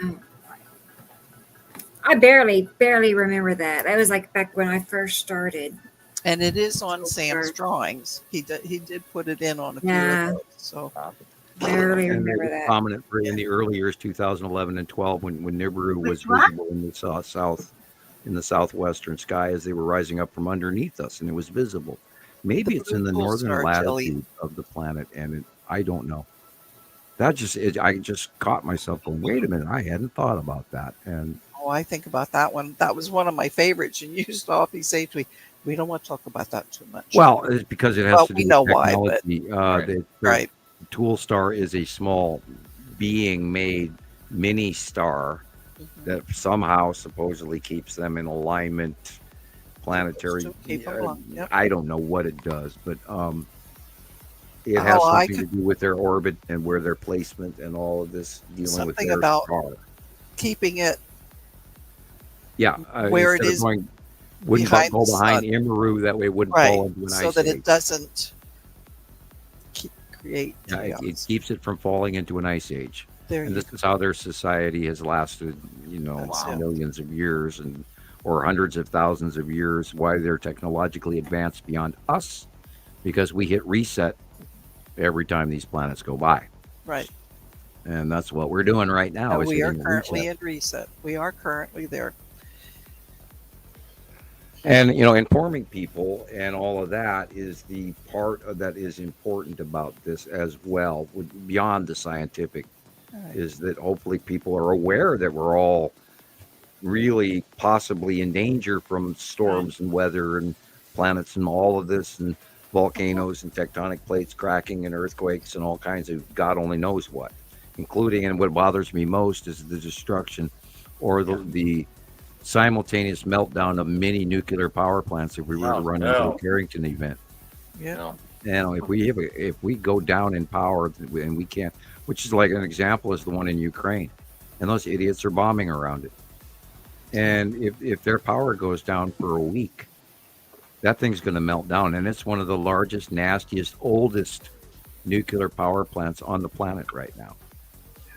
I barely remember that. That was like back when I first started. and it is on Sam's Sure. drawings. He did put it in on a few Yeah. of those. So Barely And remember it was that. prominent in the early years, 2011 and 12, when Nibiru was Which one? visible in the southwestern sky as they were rising up from underneath us, and it was visible. Maybe The it's in the blue pulsar, northern Gillian. latitude of the planet, and I don't know. I just caught myself going, wait a minute, I hadn't thought about that. And Oh, I think about that one. That was one of my favorites. And you used to often say to me, we don't want to talk about that too much. well, it's because it has Well, to we do know with why, but technology. right. Tool Star is a small being made mini star Mhm. that somehow supposedly keeps them in alignment, planetary. To keep them along. Yep. I don't know what it does, but it Oh, has I something to could do with their orbit and where their placement and all of this dealing with something their about star. keeping it Yeah, where it instead of is going, wouldn't behind go the behind sun. Imaru, that way it wouldn't Right. fall into an So ice that age. it doesn't create Yeah, it chaos. keeps it from falling into an ice age. There And you this is how their society has lasted, That's it. millions of years or hundreds of thousands of years. Why they're technologically advanced beyond us, because we hit reset every time these planets go by, Right. and that's what we're doing right now. And Is we are hitting the currently reset. in reset. We are currently there. And informing people and all of that is the part that is important about this as well, beyond the scientific. Right. Is that hopefully people are aware that we're all really possibly in danger from storms and weather and planets and all of this and volcanoes and tectonic plates cracking and earthquakes and all kinds of God only knows what, including, and what bothers me most is the destruction or the simultaneous meltdown of many nuclear power plants if we were to run into a Carrington event. Yeah. If we go down in power and we can't, which is like an example is the one in Ukraine, and those idiots are bombing around it. And if their power goes down for a week, that thing's going to melt down. And it's one of the largest, nastiest, oldest nuclear power plants on the planet right now.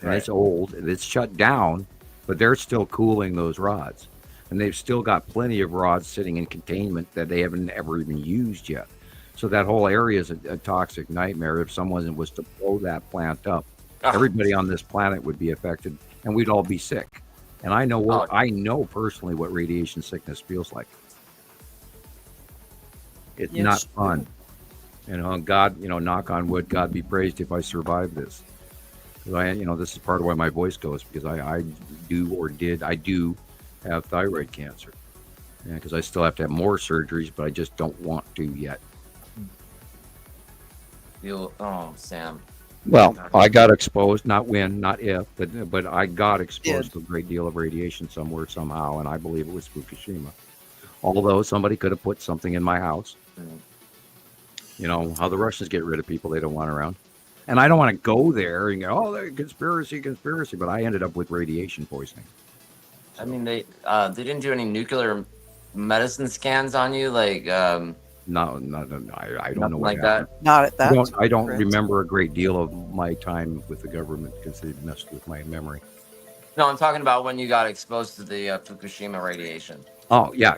And it's old and it's shut down, but they're still cooling those rods. And they've still got plenty of rods sitting in containment that they haven't ever even used yet. So that whole area is a toxic nightmare. If someone was to blow that plant up, everybody on this planet would be affected and we'd all be sick. And I know personally what radiation sickness feels like. It's Yes. not fun. God, knock on wood, God be praised if I survive this. 'Cause this is part of why my voice goes, because I do have thyroid cancer. Yeah, because I still have to have more surgeries, but I just don't want to yet. Sam. Well, I got exposed, not when, not if, but I got exposed to a great deal of radiation somewhere, somehow, and I believe it was Fukushima. Although somebody could have put something in my house. How the Russians get rid of people they don't want around. And I don't want to go there and go, oh, they're conspiracy, but I ended up with radiation poisoning. I mean, they didn't do any nuclear medicine scans on you, like No, I don't know what like happened. that. Not at that. I don't Chris. remember a great deal of my time with the government because they messed with my memory. No, I'm talking about when you got exposed to the Fukushima radiation. Oh yeah,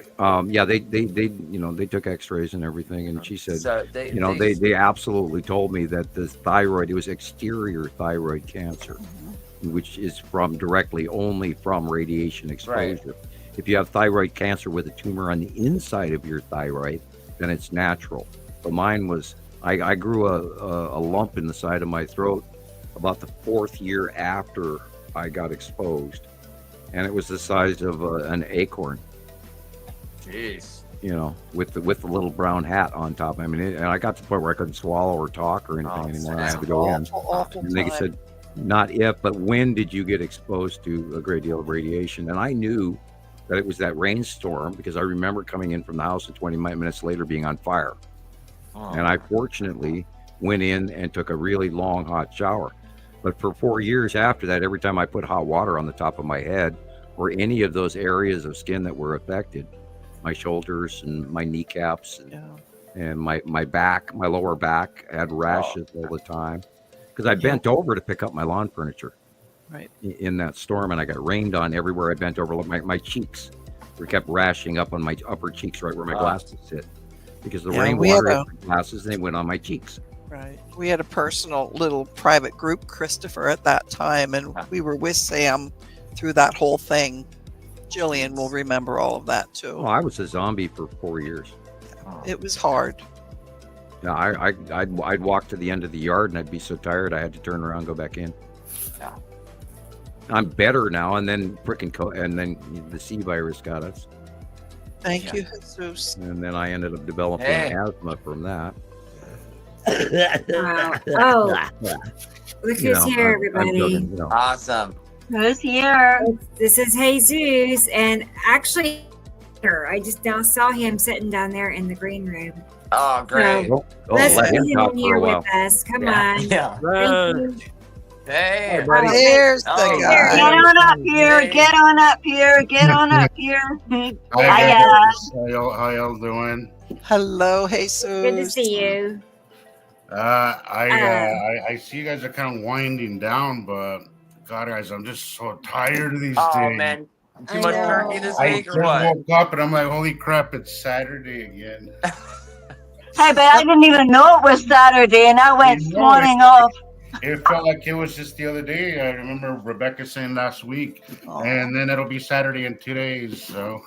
they took X-rays and everything, and she said, So they absolutely told me that the thyroid, it was exterior thyroid cancer, which is directly only from radiation exposure. Right. If you have thyroid cancer with a tumor on the inside of your thyroid, then it's natural. But mine was, I grew a lump in the side of my throat about the 4th year after I got exposed, and it was the size of an acorn. Jeez. With the little brown hat on top. I mean, and I got to the point where I couldn't swallow or talk or anything anymore. I had to go in. Awful And they time. said, not if, but when did you get exposed to a great deal of radiation? And I knew that it was that rainstorm because I remember coming in from the house and 20 minutes later being on fire. And I fortunately went in and took a really long hot shower. But for 4 years after that, every time I put hot water on the top of my head or any of those areas of skin that were affected, my shoulders and my kneecaps and my back, my lower back had rashes all the time because I bent over to pick up my lawn furniture in that storm, and I got rained on everywhere I bent over. My cheeks were kept rashing up on my upper cheeks right where my glasses sit because the rainwater hit my glasses and they went on my cheeks. Right. We had a personal little private group, Christoper, at that time, and we were with Sam through that whole thing. Gillian will remember all of that too. Well, I was a zombie for 4 years. It was hard. No, I'd walk to the end of the yard and I'd be so tired I had to turn around and go back in. Yeah. I'm better now, and then and then the C virus got us, Thank you, Jesus. and then I ended up developing asthma from that. Wow. Oh, look You who's know, here, I'm everybody. joking, you know. Awesome. Who's here? This is Jesus, and actually, I just now saw him sitting down there in the green room. Oh, great. Oh, Let's let get him him talk in for here a while. with us. Come Yeah. on. Yeah. Thank you. Hey. buddy. There's the Oh, Get guy. on up here. Hey. Get on up here. Get on up here. Hi, Hiya. guys. How y'all doing? Hello, Jesus. Good to see you. I see you guys are kind of winding down, but God, guys, I'm just so tired of these Oh, days. man. Too I much know. turkey this I week just or what? woke up and I'm like, holy crap, it's Saturday again. Hey, but I didn't even know it was Saturday, and I went You know swanning off. It felt like it was just the other day. I remember Rebecca saying last week, and then it'll be Saturday in 2 days. So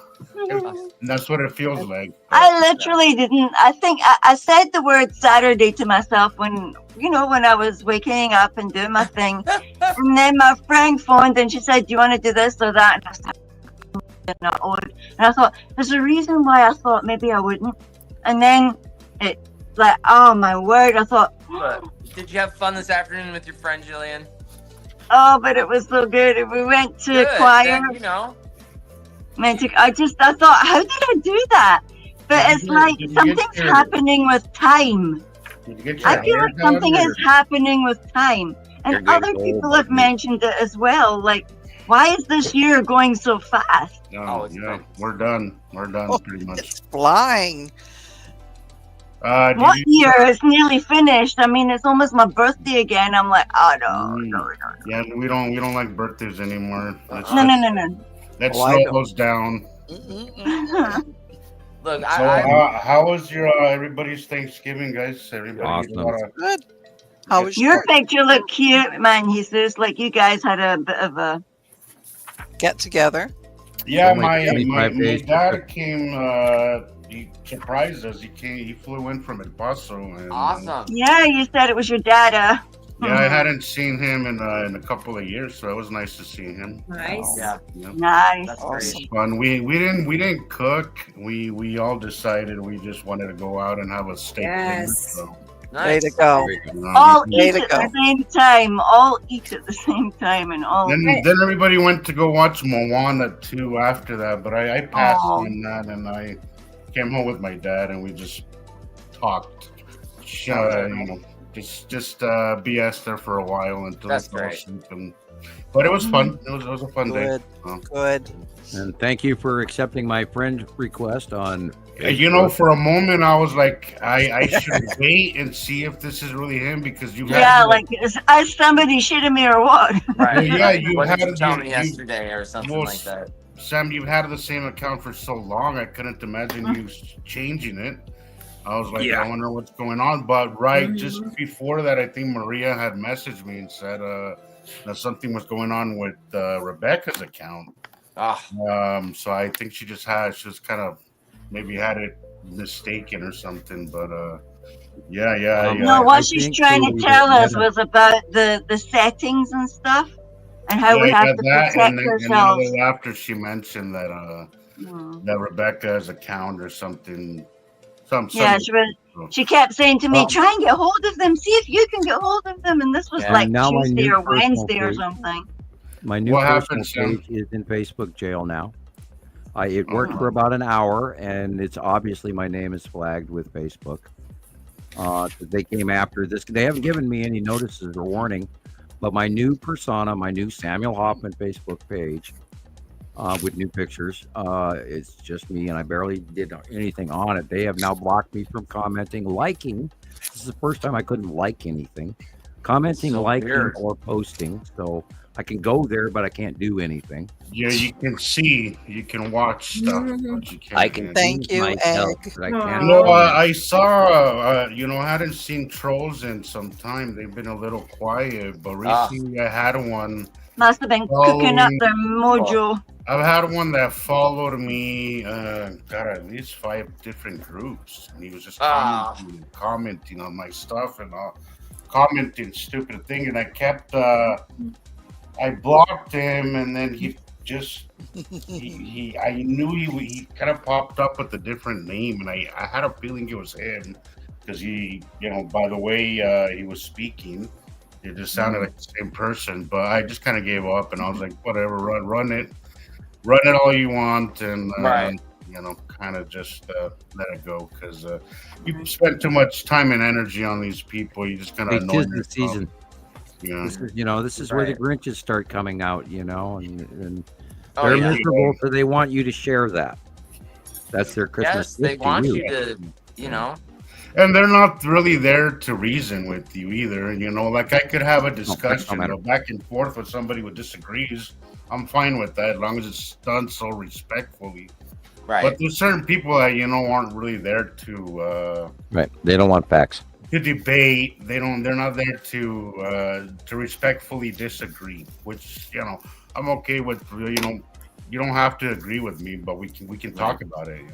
that's what it feels like. I literally didn't. I think I said the word Saturday to myself when I was waking up and doing my thing, and then my friend phoned and she said, "Do you want to do this or that?" And I said, "No, I would." And I thought, "There's a reason why I thought maybe I wouldn't." And then it, like, oh my word! I thought, But did you have fun this afternoon with your friend Gillian? oh, but it was so good. We went to Good. choir. Then, you know. I thought, how did I do that? But Did it's you- like did you get something's your- happening with time. Did you get your I feel hair like done, something or- is happening with time. You're And getting other old, people have buddy. mentioned it as well. Like, why is this year going so fast? No, Oh, it's yeah, great. we're done. We're done Oh, pretty much. it's flying. Did What you- year is nearly finished? I mean, it's almost my birthday again. I'm like, oh no, Mm. no, Yeah, we don't like birthdays anymore. Let's, no, no, no, no. let's Well, I slow don't. those down. Mm-mm-mm. Look, So, I how was your everybody's Thanksgiving, guys? Everybody, Awesome. Good. How was Your your picture looked cute, man. He says, like you guys had a bit of a. get together? yeah, Only my 25 days to dad came. He surprised us. He flew in from El Paso. And, awesome. Yeah, you said it was your dada. Yeah, I hadn't seen him in a couple of years, so it was nice to see him. Nice. Yeah, Yeah. Nice. that's Awesome. great. Fun. We didn't cook. We all decided we just wanted to go out and have a steak dinner. Yes. So, Way Nice. to go. All Way eat to at go. the same time. All eat at the same time, and all. then everybody went to go watch Moana 2 after that, but I passed Aw. on that, and I came home with my dad, and we just talked, just BS there for a while until That's I fell great. asleep. But it was fun. It was a fun day. Good. Oh. Good. And thank you for accepting my friend request on. You know, for a moment, I was like, I should wait and see if this is really him because you Yeah, had like is somebody shitting me or what? Right. Yeah, you What did had you tell you- me you- yesterday or something well, like that? Sam, you've had the same account for so long, I couldn't imagine you changing it. I was like, Yeah. I wonder what's going on. But just before that, I think Maria had messaged me and said that something was going on with Rebecca's account. Oh, So I think she was kind of maybe had it mistaken or something. But yeah. No, I what she's think trying so, to we tell didn't us have was about the settings and stuff, and how we Yeah, have to that, protect and then ourselves. a little after she mentioned that Hmm. that Rebecca's account or something. Yeah, she kept saying to me, Well- "Try and get hold of them. See if you can get hold of them." And this was Yeah, like now my Tuesday new or personal Wednesday or page- something. My new What personal happened, Sam? page is in Facebook jail now. It worked for about an hour, and it's obviously my name is flagged with Facebook. They came after this. They haven't given me any notices or warning, but my new persona, my new Samuel Hofman Facebook page with new pictures, it's just me, and I barely did anything on it. They have now blocked me from commenting, liking. This is the first time I couldn't like anything, commenting, So liking, weird. or posting. So I can go there, but I can't do anything. Yeah, you can see, you can watch stuff, but you can't. I can Thank you, myself, Egg. but I can't. You know, I saw, I hadn't seen trolls in some time. They've been a little quiet, but recently I had one. Must have been cooking up their mojo. I've had one that followed me, got at least 5 different groups, and he was just commenting on my stuff and commenting stupid thing, and I kept, I blocked him, and then he just, I knew he kind of popped up with a different name, and I had a feeling it was him, because he, by the way he was speaking, it just sounded like the same person, but I just kind of gave up, and I was like, whatever, run it all you want, and kind of just let it go, because you spend too much time and energy on these people. You just kind of annoy the season. This is where the Grinches start coming out, and they're miserable, so they want you to share that. That's their Christmas. Yes, they want you to, And they're not really there to reason with you either. Like I could have a discussion, back and forth with somebody who disagrees. I'm fine with that as long as it's done so respectfully. Right. But there's certain people that aren't really there to right. They don't want facts. To debate. They're not there to respectfully disagree. Which I'm okay with. You don't have to agree with me, but we can talk about it.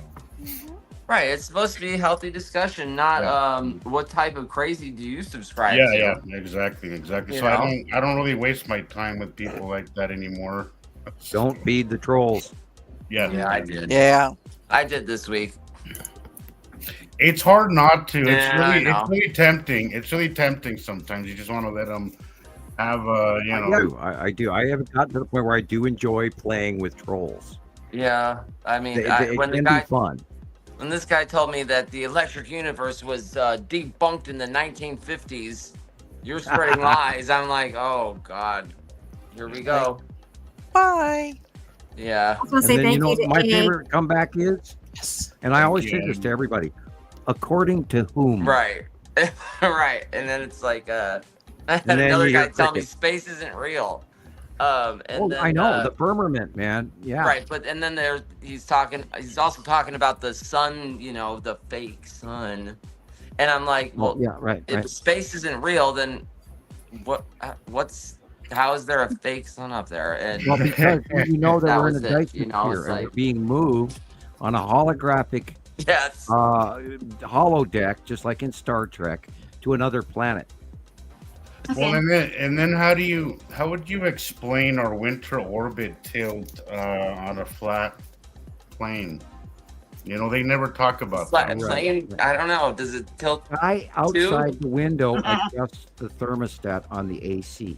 Right. It's supposed to be a healthy discussion, not what type of crazy do you subscribe to? Yeah, exactly. So I don't really waste my time with people like that anymore. Don't feed the trolls. Yeah, I did. Yeah, I did this week. It's hard not to. Yeah, it's really tempting. It's really tempting sometimes. You just want to let them have I do. I haven't gotten to the point where I do enjoy playing with trolls. Yeah, I mean, It can be fun. When this guy told me that the electric universe was debunked in the 1950s, you're spreading lies. I'm like, oh God, here we go. Bye. Yeah. I was gonna say thank you to my Egg. favorite comeback is, and I always say this to everybody, according to whom? Right. Right. And then it's like, I had then another you guy hear tell me crickets. space isn't real. And then, I know the firmament, man. Yeah. Right, but and then he's also talking about the sun, the fake sun. And I'm like, well, yeah, right. If space isn't real, then how is there a fake sun up there? And Well, because that we're in a Dyson sphere it's and like, we're being moved on a holographic yes. holodeck, just like in Star Trek, to another planet. Well, and then how would you explain our winter orbit tilt on a flat plane? They never talk about that. Plane, I don't know. Does it tilt? Outside the window adjusts the thermostat on the AC.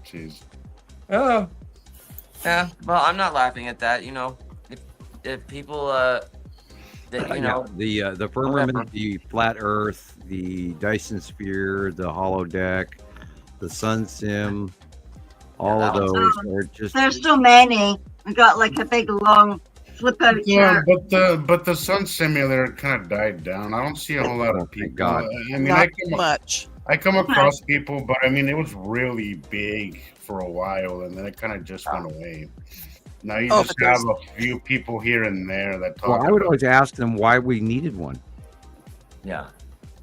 Jeez. Oh. Yeah. Well, I'm not laughing at that. If people the firmament, the flat Earth, the Dyson sphere, the holodeck, the sun sim, all of those are just. There's so many. We got like a big long flip out Yeah, chart. but the sun simulator kind of died down. I don't see a whole lot of people. God. I mean, Not much. I come across people, but I mean, it was really big for a while, and then it kind of just went away. Now you just have a few people here and there that talk. Well, I would always ask them why we needed one. Yeah,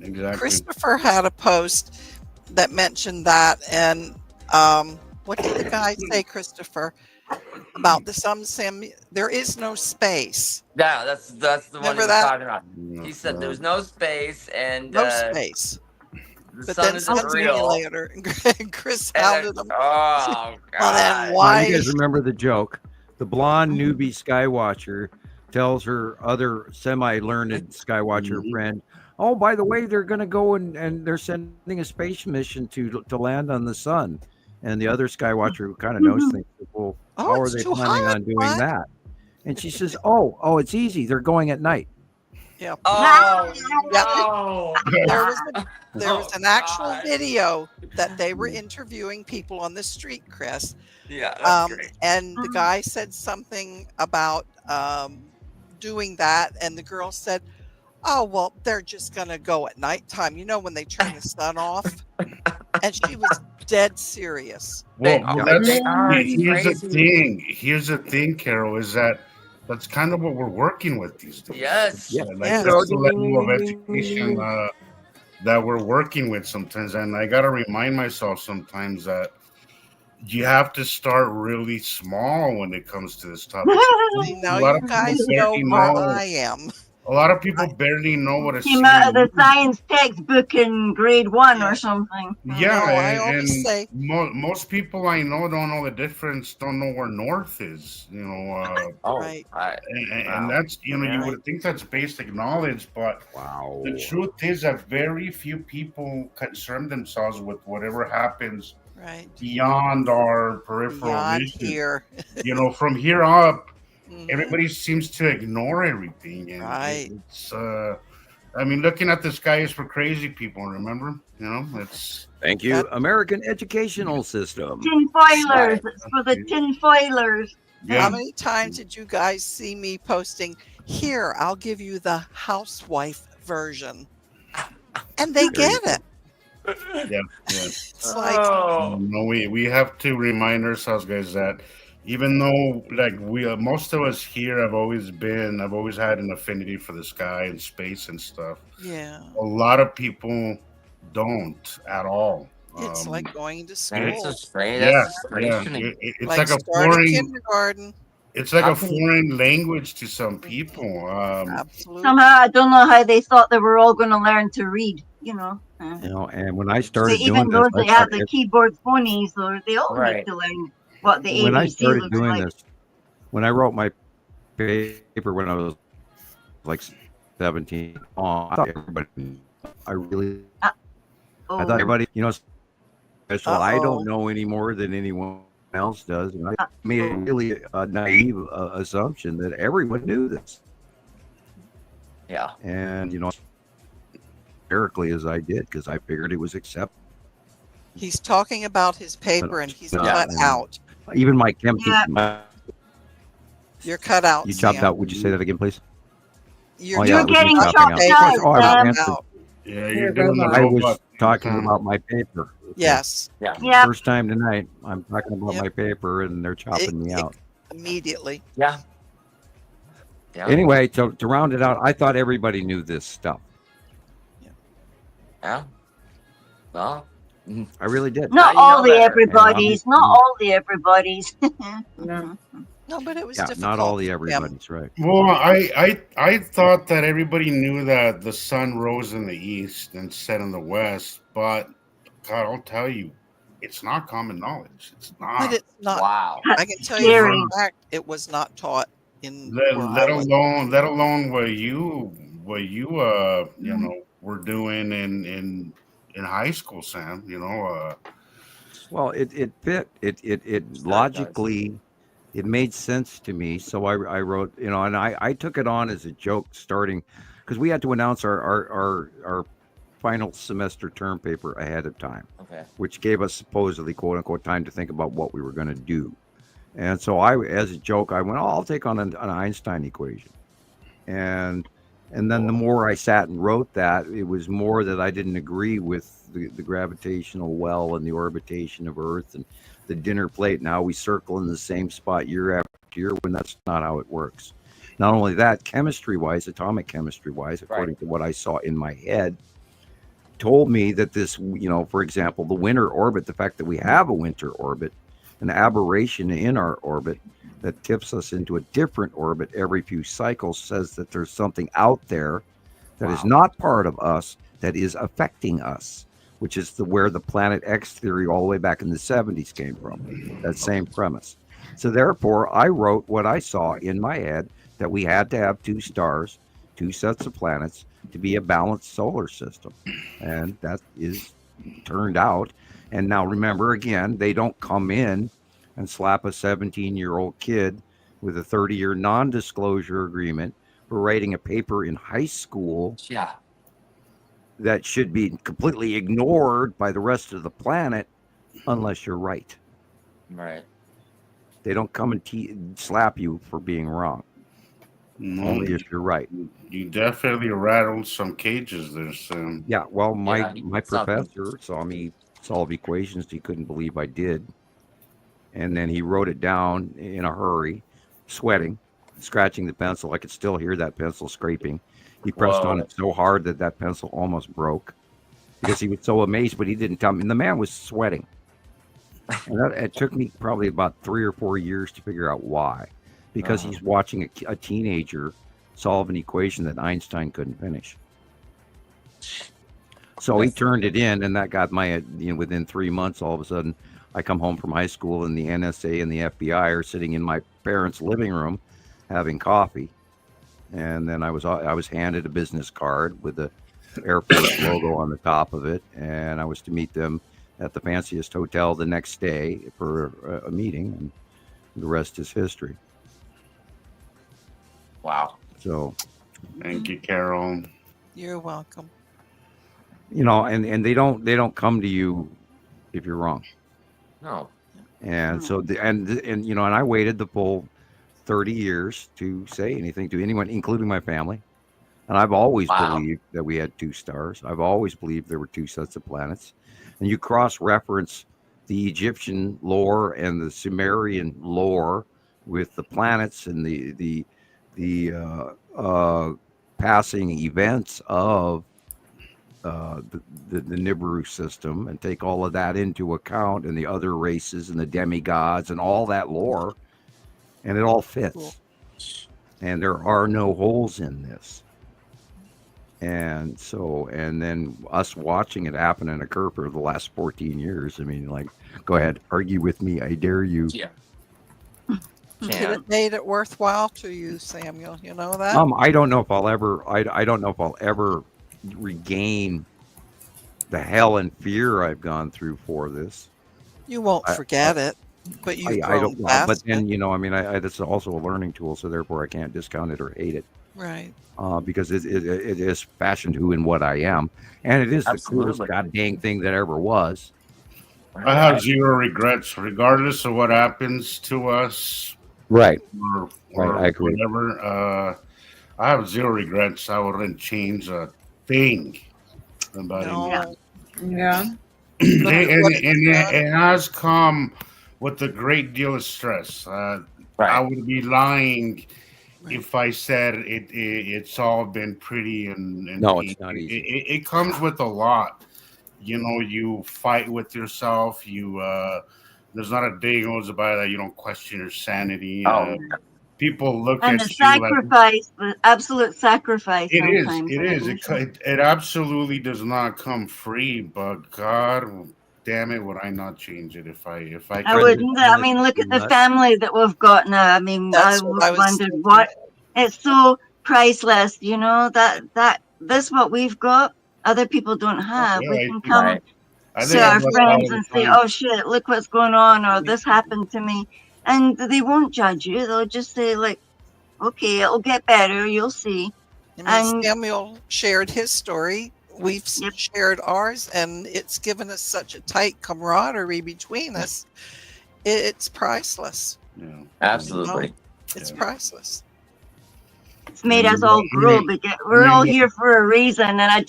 exactly. Christoper had a post that mentioned that, and what did the guy say, Christoper, about the sim? There is no space. Yeah, that's the one Remember he was that? talking about. He said there's no space and No space. the But sun then isn't Sun real. Simulator, and Chris hounded him. Oh God! Well, then Well, why? you guys remember the joke? The blonde newbie Skywatcher tells her other semi-learned Skywatcher friend, "Oh, by the way, they're going to go and they're sending a space mission to land on the sun." And the other Skywatcher, who kind of knows things, says, "Well, how are it's they too planning hot, on doing what?" that?" And she says, "Oh, it's easy. They're going at night." Yeah. Oh Yeah. no! There was an actual God. video that they were interviewing people on the street, Chris. Yeah, that's great. And the guy said something about doing that, and the girl said, "Oh, well, they're just going to go at nighttime. When they turn the sun off." And she was dead serious. They Well, are. that's They are. It's here's the crazy. thing. Here's the thing, Carol, is that that's kind of what we're working with these days. Yes. Yeah. Like Yes. that's the level of education that we're working with sometimes, and I gotta remind myself sometimes that you have to start really small when it comes to this topic. See, now A lot you of people guys know barely where know. I am. A lot of people barely know what a Came out of the CME. science textbook in grade 1 Yeah. or something. Yeah, No, I always and say, most people I know don't know the difference, don't know where north is. Oh, right. And that's you Yeah. would think that's basic knowledge, but Wow. the truth is that very few people concern themselves with whatever happens Right. beyond our peripheral Beyond vision. here. From here up, Mhm. everybody seems to ignore everything, and Right. it's. I mean, looking at the sky is for crazy people. Remember, it's. Thank you, American educational system. Tinfoilers. Right. It's for the tinfoilers. How Yeah, many times did you guys see me posting, here, I'll give you the housewife version? And they There you get it. yeah. It's like, Oh. No, we have to remind ourselves, guys, that even though like we most of us here I've always had an affinity for the sky and space and stuff. yeah, A lot of people don't at all. it's like going to And school. it's a strange. Yeah, That's a yeah. strange thing. It's Like like a starting foreign. kindergarten. It's like How a can- foreign language to some people. Absolutely. Somehow, I don't know how they thought they were all going to learn to read, And when I So started even doing those this, that have the keyboard phonies, or they all Right. need to learn what the when I ABC started looks doing like. this, when I wrote my paper when I was like 17, I thought everybody knew. I really, I Oh, thought everybody, special. I Uh-oh. don't know any more than anyone else does. And I made a really naive assumption that everyone knew this. Yeah. And, hysterically as I did, because I figured it was accepted. He's talking about his paper and he's Yeah. cut out. Even my chemistry, Yeah. You're cut out. you chopped Sam. out. Would you say that again, please? You're, Oh, yeah, You're it was me getting chopping chopped out. out, Oh, I was Sam. answering. yeah, You're you're doing the robot. I was robot. talking about my paper. yes, Yep. First time tonight, I'm talking about Yep. my paper, and they're chopping me out. immediately. Yeah. Yeah. Anyway, to round it out, I thought everybody knew this stuff. Yeah. Well. I really did. Not Now you all know the better. everybody's. Not all the everybody's. No. No, but it was Yeah, difficult. not all the for them. everybody's right. Well, I thought that everybody knew that the sun rose in the east and set in the west, but God, I'll tell you, it's not common knowledge. It's But not. it's not. Wow. I can tell you for Scary. a fact it was not taught in Let, where let I was. alone what you were doing in high school, Sam. Well, it fit. It does. logically, it made sense to me. So I wrote, and I took it on as a joke starting, because we had to announce our final semester term paper ahead of time, Okay. which gave us supposedly quote unquote time to think about what we were going to do. And so as a joke, I went, I'll take on an Einstein equation. And then the more I sat and wrote that, it was more that I didn't agree with the gravitational well and the orbitation of Earth and the dinner plate. Now we circle in the same spot year after year, when that's not how it works. Not only that, chemistry-wise, atomic chemistry-wise, according to what I saw in my head, told me that this, for example, the winter orbit, the fact that we have a winter orbit, an aberration in our orbit that tips us into a different orbit every few cycles, says that there's something out there that is not part of us that is affecting us, which is where the Planet X theory all the way back in the 70s came from, that same premise. So therefore, I wrote what I saw in my head, that we had to have two stars, two sets of planets, to be a balanced solar system. And that is turned out. And now remember, again, they don't come in and slap a 17-year-old kid with a 30-year non-disclosure agreement for writing a paper in high school Yeah. that should be completely ignored by the rest of the planet unless you're right. Right. They don't come and slap you for being wrong, only if you're right. You definitely rattled some cages there, Sam. Yeah, well, my Yeah, my it's not- professor saw me solve equations he couldn't believe I did. And then he wrote it down in a hurry, sweating, scratching the pencil. I could still hear that pencil scraping. He pressed on it so hard that pencil almost broke because he was so amazed, but he didn't tell me. And the man was sweating. And it took me probably about 3 or 4 years to figure out why. Because he's watching a teenager solve an equation that Einstein couldn't finish. So he turned it in, and that got within 3 months, all of a sudden, I come home from high school, and the NSA and the FBI are sitting in my parents' living room having coffee. And then I was handed a business card with the Air Force logo on the top of it, and I was to meet them at the fanciest hotel the next day for a meeting, and the rest is history. Wow. So, thank you, Carol. You're welcome. And they don't come to you if you're wrong. No. And so and I waited the full 30 years to say anything to anyone, including my family. And I've always believed that we had 2 stars. I've always believed there were 2 sets of planets. And you cross-reference the Egyptian lore and the Sumerian lore with the planets and the passing events of the Nibiru system, and take all of that into account, and the other races and the demigods and all that lore, and it all fits. Cool. And there are no holes in this. And so, and then us watching it happen and occur for the last 14 years. I mean, like, go ahead, argue with me. I dare you. Yeah. It made it worthwhile to you, Samuel. You know that? I don't know if I'll ever. I don't know if I'll ever regain the hell and fear I've gone through for this. You won't forget it, but you. I don't. But then this is also a learning tool, so therefore I can't discount it or hate it. Right. Because it is fashioned who and what I am, and it is the coolest goddamn thing that ever was. I have zero regrets, regardless of what happens to us. Right. Or I agree. Whatever. I have zero regrets. I wouldn't change a thing about it. Yeah. And it has come with a great deal of stress. I would be lying if I said it's all been pretty and no, it's not easy. It comes with a lot. You fight with yourself. There's not a day goes by that you don't question your sanity. People look and at the sacrifice, the absolute sacrifice. It is. It absolutely does not come free. But God damn it, would I not change it if I I wouldn't. I mean, look at the family that we've got now. I mean, I wondered what it's so priceless. That this what we've got, other people don't have. We can come to our friends and say, "Oh shit, look what's going on," or "This happened to me," and they won't judge you. They'll just say, like, "Okay, it'll get better. You'll see." And Samuel shared his story. We've shared ours, and it's given us such a tight camaraderie between us. It's priceless. Yeah. Absolutely. It's priceless. It's made us all grow, because we're all here for a reason, and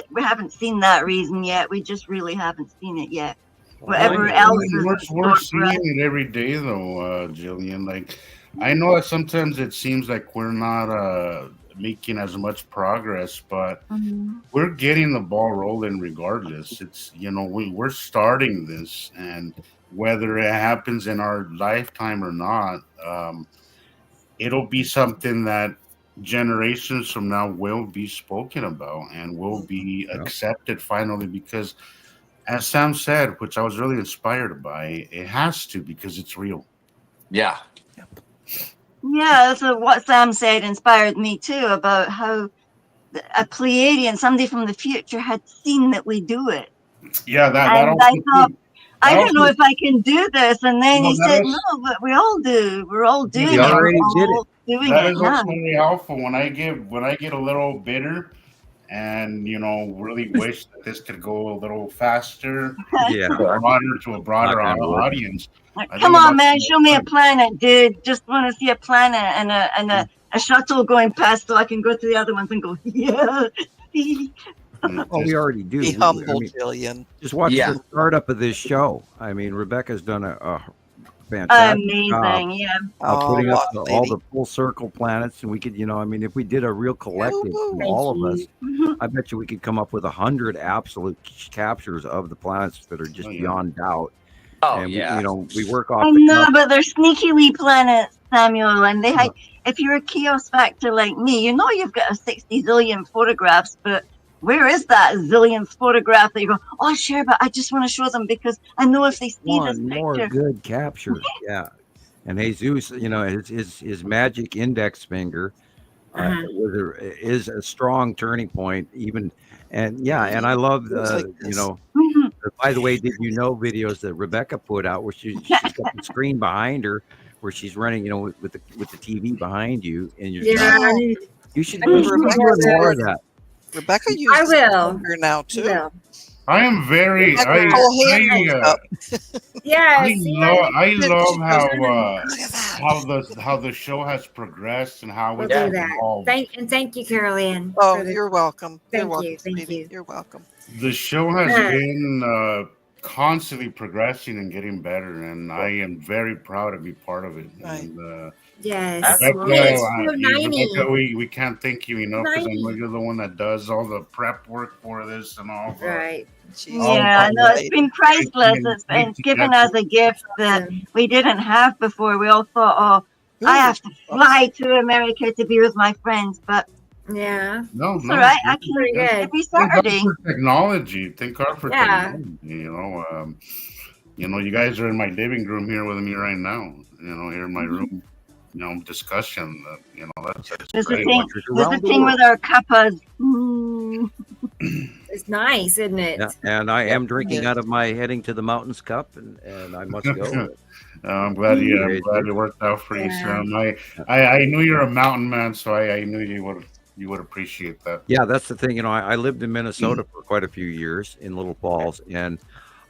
we haven't seen that reason yet. We just really haven't seen it yet. Whatever else is we're seeing it every day, though, Gillian. Like, I know that sometimes it seems like we're not making as much progress, but we're getting the ball rolling regardless. It's we're starting this, and whether it happens in our lifetime or not, it'll be something that generations from now will be spoken about and will be accepted finally, because as Sam said, which I was really inspired by, it has to, because it's real. Yeah. Yeah, so what Sam said inspired me too, about how a Pleiadian, somebody from the future, had seen that we do it. Yeah, that and I thought, I don't know if I can do this. And then he said, no, but we all do. We're all doing it. Already did it. That is also really helpful when I get a little bitter and really wish that this could go a little faster, to a broader audience. Come on, man, show me a planet, dude. Just want to see a planet and a shuttle going past so I can go to the other ones and go, yeah. Oh, we already do. Be I humble, mean, Gillian. just watch Yeah. the startup of this show. I mean, Rebecca's done a fantastic job Amazing, yeah. of Oh, putting up what, all lady. the full circle planets, and we could, I mean, if we did a real collective from Thank all of you. us, Mhm. I bet you we could come up with 100 absolute captures of the planets that are just Oh, yeah. beyond doubt. Oh And yeah. we work off I the know, cuff. but they're sneaky wee planets, Samuel, and they Yeah. hide. If you're a chaos factor like me, you know you've got a 60 zillion photographs, but where is that zillionth photograph that you go, oh, sure, but I just want to show them because I know if they see this One more picture. good capture. Yeah. And Jesus, his magic index finger is a strong turning point. And I love Goes like this. Mhm. by the way, did you know videos that Rebecca put out where she's got the screen behind her where she's running, with the TV behind you, and you're Yeah, Oh. you should I do need to Rebecca do more that. of that. Rebecca I uses will. finger now too. Will. I am very. Rebecca's whole hand goes up. Yeah, I see, love how Look at that. how the show has progressed and how we'll it's do that. evolved. Thank you, Carolyn. Oh, for the- you're welcome. You're Thank welcome, you, thank sweetie. you. You're welcome. The show has Yeah. been constantly progressing and getting better, and I am very proud to be part of it. Right. And, Yes. Rebecca, It's so Rebecca, we can't thank you enough because I know 90. you're the one that does all the prep work for this and all. Right. She's Yeah, no, it's lady. been priceless. It's given us a gift that we didn't have before. We all thought, oh, I have to fly to America to be with my friends, but Yeah. No, it's no. all right. I Pretty can good. every Thank God Saturday. for technology. Thank God for Yeah. technology. You guys are in my living room here with me right now. Here in my room. Discussion. That's There's a great. thing. There's a thing with our cuppas. Mm. It's nice, isn't it? Yeah, and I am drinking out of my heading to the mountains cup, and I must go. I'm glad Mhm. it worked out for you, Yeah. Sam. I knew you're a mountain man, so I knew you would appreciate that. Yeah, that's the thing. I lived in Minnesota for quite a few years in Little Falls, and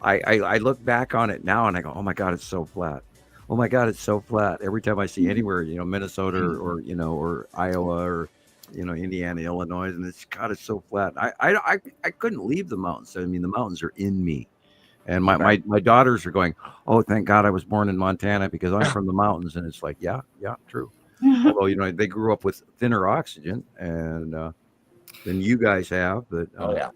I look back on it now and I go, oh my God, it's so flat. Oh my God, it's so flat. Every time I see anywhere, Minnesota or Iowa or Indiana, Illinois, and it's so flat. I couldn't leave the mountains. I mean, the mountains are in me. And my daughters are going, oh, thank God I was born in Montana because I'm from the mountains. And it's like, yeah, true. Although, they grew up with thinner oxygen and than you guys have. But yeah.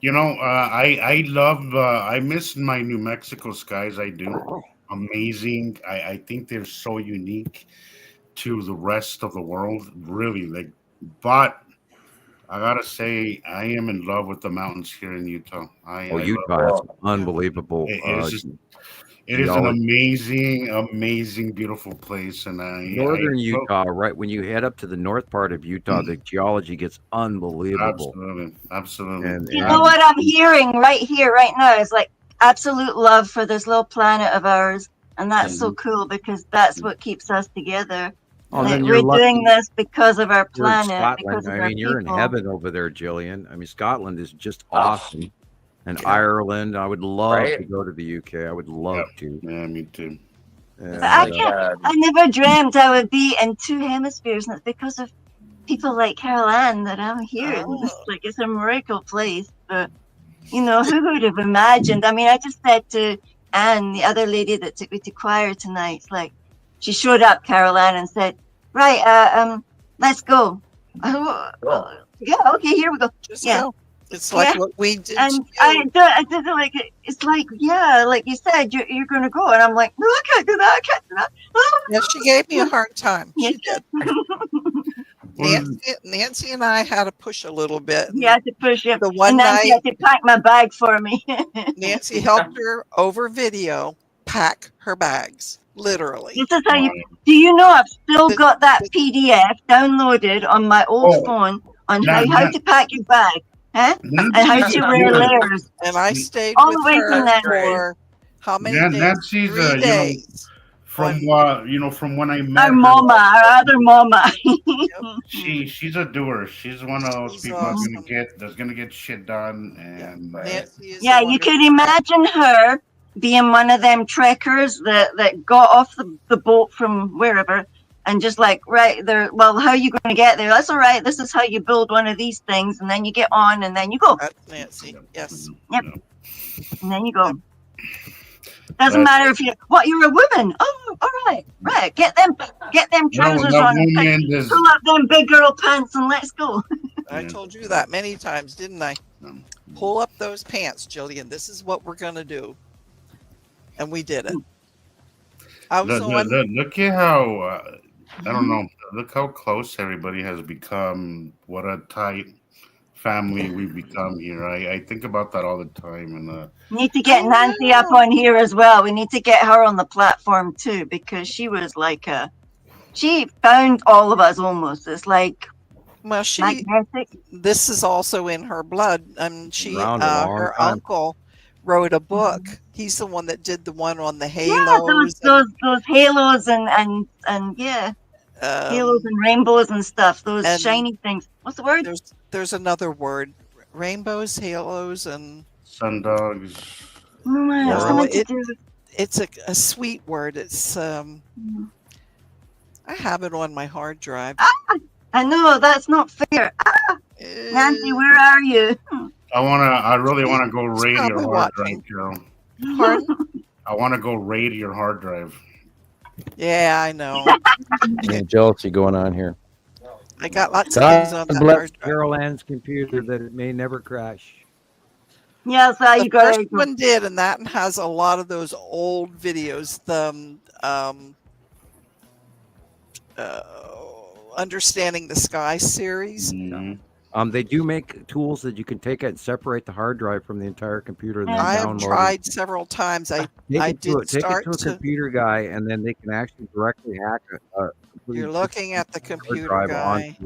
I miss my New Mexico skies. I do. Amazing. I think they're so unique to the rest of the world. Really, but I gotta say, I am in love with the mountains here in Utah. Utah is unbelievable. It is an amazing, amazing, beautiful place. And Northern Utah, right when you head up to the north part of Utah, the geology gets unbelievable. Absolutely. And You know what I'm hearing right here, right now, is like absolute love for this little planet of ours, and that's so cool because that's what keeps us together. Oh, Like, then we're you're lucky. doing this because of our You're in planet. Because Scotland. of I our mean, you're in people. heaven over there, Gillian. I mean, Scotland is just awesome. And Ireland, I would love to go to the UK. I would love to. Yeah, me too. And, But I never dreamt I would be in two hemispheres, and it's because of people like Carol Ann that I'm here. It's a miracle place. But who would have imagined? I mean, I just said to Anne, the other lady that took me to choir tonight, it's like she showed up, Carol Ann, and said, "Right, let's go." Yeah, okay, here we go. Just Yeah. go. It's like what we did. And I did like it's like like you said you're gonna go, and I'm like, no, I can't do that. I can't do that. Yeah, she gave me a hard time. Yeah. She did. Nancy and I had to push a little bit. You had to push it. The one and Nancy night, had to pack my bag for me. Nancy helped her over video pack her bags, literally. This is how you. Do you know I've still got that PDF downloaded on my old phone on how to pack your bag, and how to wear layers. And I stayed All with the way from her that for how many days? Nancy's 3 days. from when I met Our her, mama, our other mama. she's a doer. She's one of those She's people awesome. that's gonna get shit done. And Nancy is Yeah, a you wonderful could imagine her being one of them trekkers that got off the boat from wherever and just like, right there, well, how are you going to get there? That's all right. This is how you build one of these things, and then you get on, and then you go. That's Nancy. Yes. Yep. And then you go. Doesn't matter if you're a woman. Oh, all right, right. Get them trousers on. Pull up them big girl pants and let's go. I told you that many times, didn't I? Pull up those pants, Gillian. This is what we're gonna do, and we did it. Look at how I don't know. Look how close everybody has become. What a tight family we've become here. I think about that all the time, and need to get Nancy up on here as well. We need to get her on the platform too, because she was like she found all of us almost. It's like magnetic. This is also in her blood. Her uncle wrote a book. He's the one that did the one on the halos. Yeah, those halos and halos and rainbows and stuff. Those shiny things. What's the word? There's another word. Rainbows, halos, and sundogs. It's a sweet word. It's I have it on my hard drive. I know that's not fair. Nancy, where are you? I really wanna go raid your hard drive, Carol. I want to go raid your hard drive. Yeah, I know. Jealousy going on here. I got lots of things on that hard drive. Carol Ann's computer that it may never crash. Yes, the first one did, and that has a lot of those old videos. The Understanding the Sky series. Mm-hmm. They do make tools that you can take it and separate the hard drive from the entire computer. And then I have download tried it. several times. Take it to a computer guy, and then they can actually directly hack it. You're looking at the computer guy.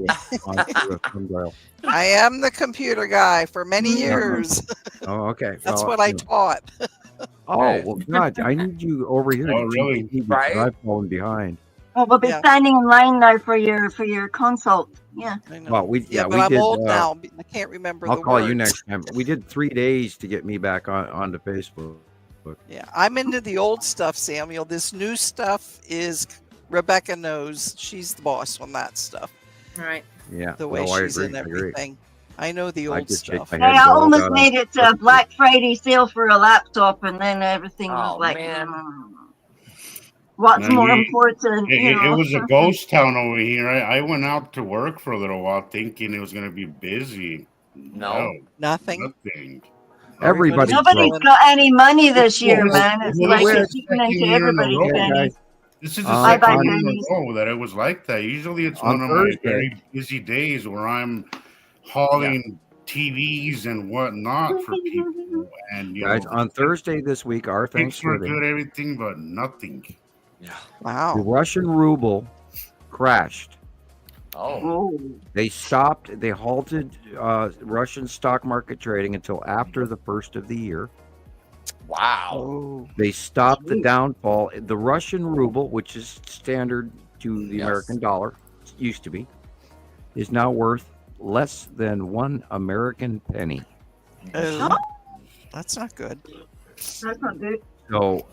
Onto a thumb drive. I am the computer guy for many years. Oh, okay. That's what I taught. Oh, well, God, I need you over here. Oh, really? Right? I'm falling behind. Oh, we'll be standing in line now for your consult. Yeah. I know. Well, but I'm old now. I can't remember I'll the call words. you next time. We did 3 days to get me back onto Facebook. Yeah, I'm into the old stuff, Samuel. This new stuff is Rebecca knows. She's the boss on that stuff. Right. Yeah. The way she's in everything. I know the old stuff. Hey, I almost made it to a Black Friday sale for a laptop, and then everything was like, what's more important? It was a ghost town over here. I went out to work for a little while thinking it was going to be busy. No. Nothing. Everybody's Nobody's got any money this year, man. It's like it's eating into everybody's pennies. This is the second year in a row that it was like that. Usually it's one of my very busy days where I'm hauling TVs and whatnot for people. And guys, on Thursday this week, our Thanksgiving, good, everything but nothing. Yeah. Wow. The Russian ruble crashed. Oh. They stopped. They halted Russian stock market trading until after the first of the year. Wow. Oh. They stopped the downfall. The Russian ruble, which is standard to the American dollar, used to be, is now worth less than 1 American penny. That's not good. That's not good. So,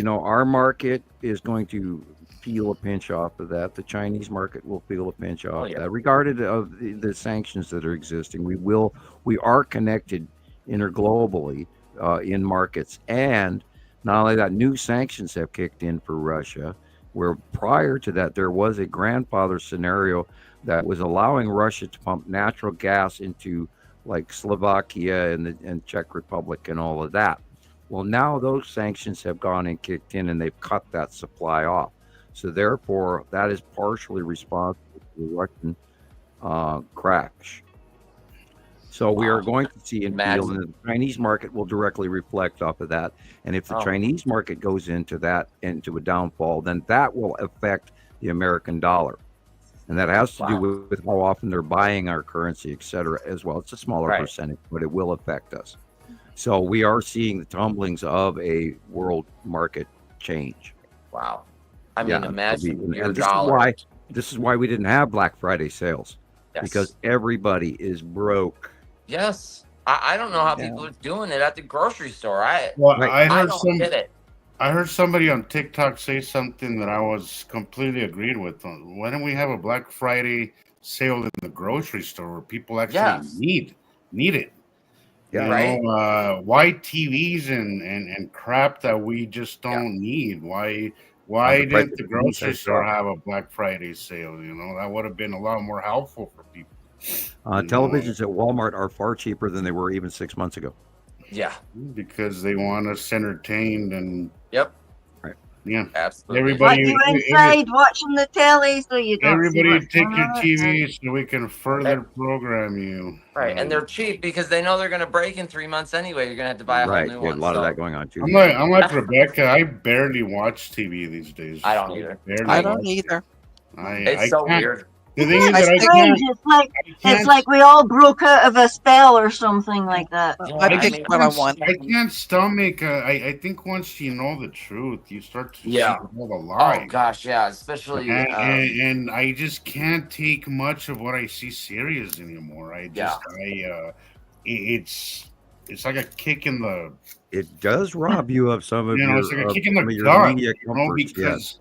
our market is going to feel a pinch off of that. The Chinese market will feel a pinch off that. Regardless of the sanctions that are existing, we are connected interglobally in markets. And not only that, new sanctions have kicked in for Russia, where prior to that, there was a grandfather scenario that was allowing Russia to pump natural gas into like Slovakia and Czech Republic and all of that. Well, now those sanctions have gone and kicked in, and they've cut that supply off. So therefore, that is partially responsible for the Russian crash. So we are going to see and feel, and the Chinese market will directly reflect off of that. And if the Chinese market goes into a downfall, then that will affect the American dollar. And that has to do with how often they're buying our currency, et cetera, as well. It's a smaller percentage, but it will affect us. So we are seeing the tumblings of a world market change. Wow. I mean, imagine your dollar. This is why we didn't have Black Friday sales, because everybody is broke. Yes. I don't know how people are doing it at the grocery store. I heard don't get it. I heard somebody on TikTok say something that I was completely agreed with. Why don't we have a Black Friday sale in the grocery store where people actually Yes. need it? Yeah. You Right. know, why TVs and crap that we just Yeah. don't need? The Why price didn't of the things grocery has store dropped. have a Black Friday sale? You know, that would have been a lot more helpful for people. You know, Televisions at Walmart are far cheaper than they were even 6 months ago. Yeah. because they want us entertained and Yep. Right. yeah, Absolutely. everybody, Want you every, inside watching the telly so you don't see everybody what's take going your on outside. TV so we can further program you. Right. And they're cheap because they know they're going to break in 3 months anyway. You're going to have to buy a whole Right. new Yeah, a one. lot of So that going on too. I'm like Rebecca. I barely watch TV these days. I don't either. Barely I don't watch either. It's I so can't. weird. The thing Isn't is it that strange? I It's can't. like we all broke out of a spell or something like that. Yeah, I I picked mean, what I want. I can't stomach. I think once you know the truth, you start to see Yeah. all the Oh lies. gosh, yeah. Especially And I just can't take much of what I see serious anymore. It's like a kick in the It does rob you of some of it's like a kick in some the of your gut, media you know, comforts. Yes. because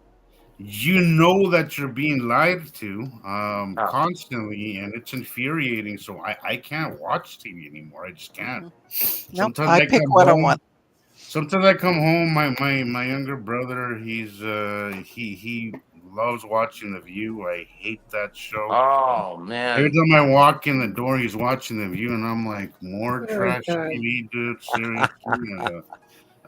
you know that you're being lied to Oh. constantly, and it's infuriating. So I can't watch TV anymore. I just can't. Nope, Sometimes I pick come what I home. want. Sometimes I come home. My younger brother, he loves watching The View. I hate that show. Oh Every man. time I walk in the door, he's watching The View, and I'm like, more Oh, trash God. TV, dude. Seriously.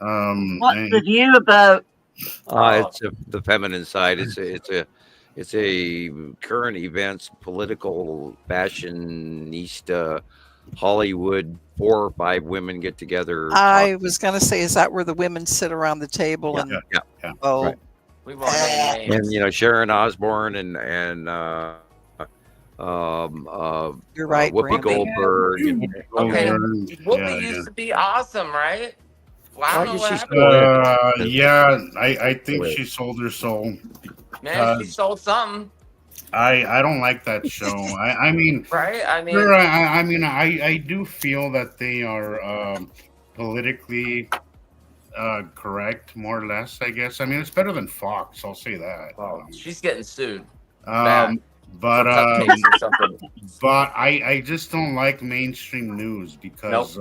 What's And the view about? It's the feminine side. It's a current events, political, fashionista, Hollywood. 4 or 5 women get together. I was going to say, is that where the women sit around the table Yeah, and yeah. oh, Right. We won't name names. And Sharon Osbourne and you're right, Whoopi Brandy. Goldberg. And, Okay. Whoopi Yeah, used to be awesome, right? Well, I don't know guess what she's happened. still is. yeah, I think Wait. she sold her soul. Man, she sold something, I don't like that show. I mean, right? I mean, sure, I do feel that they are politically correct, more or less. I guess. I mean, it's better than Fox. I'll say that. well, she's getting sued. Bad. But For cupcakes or something. but I just don't like mainstream news because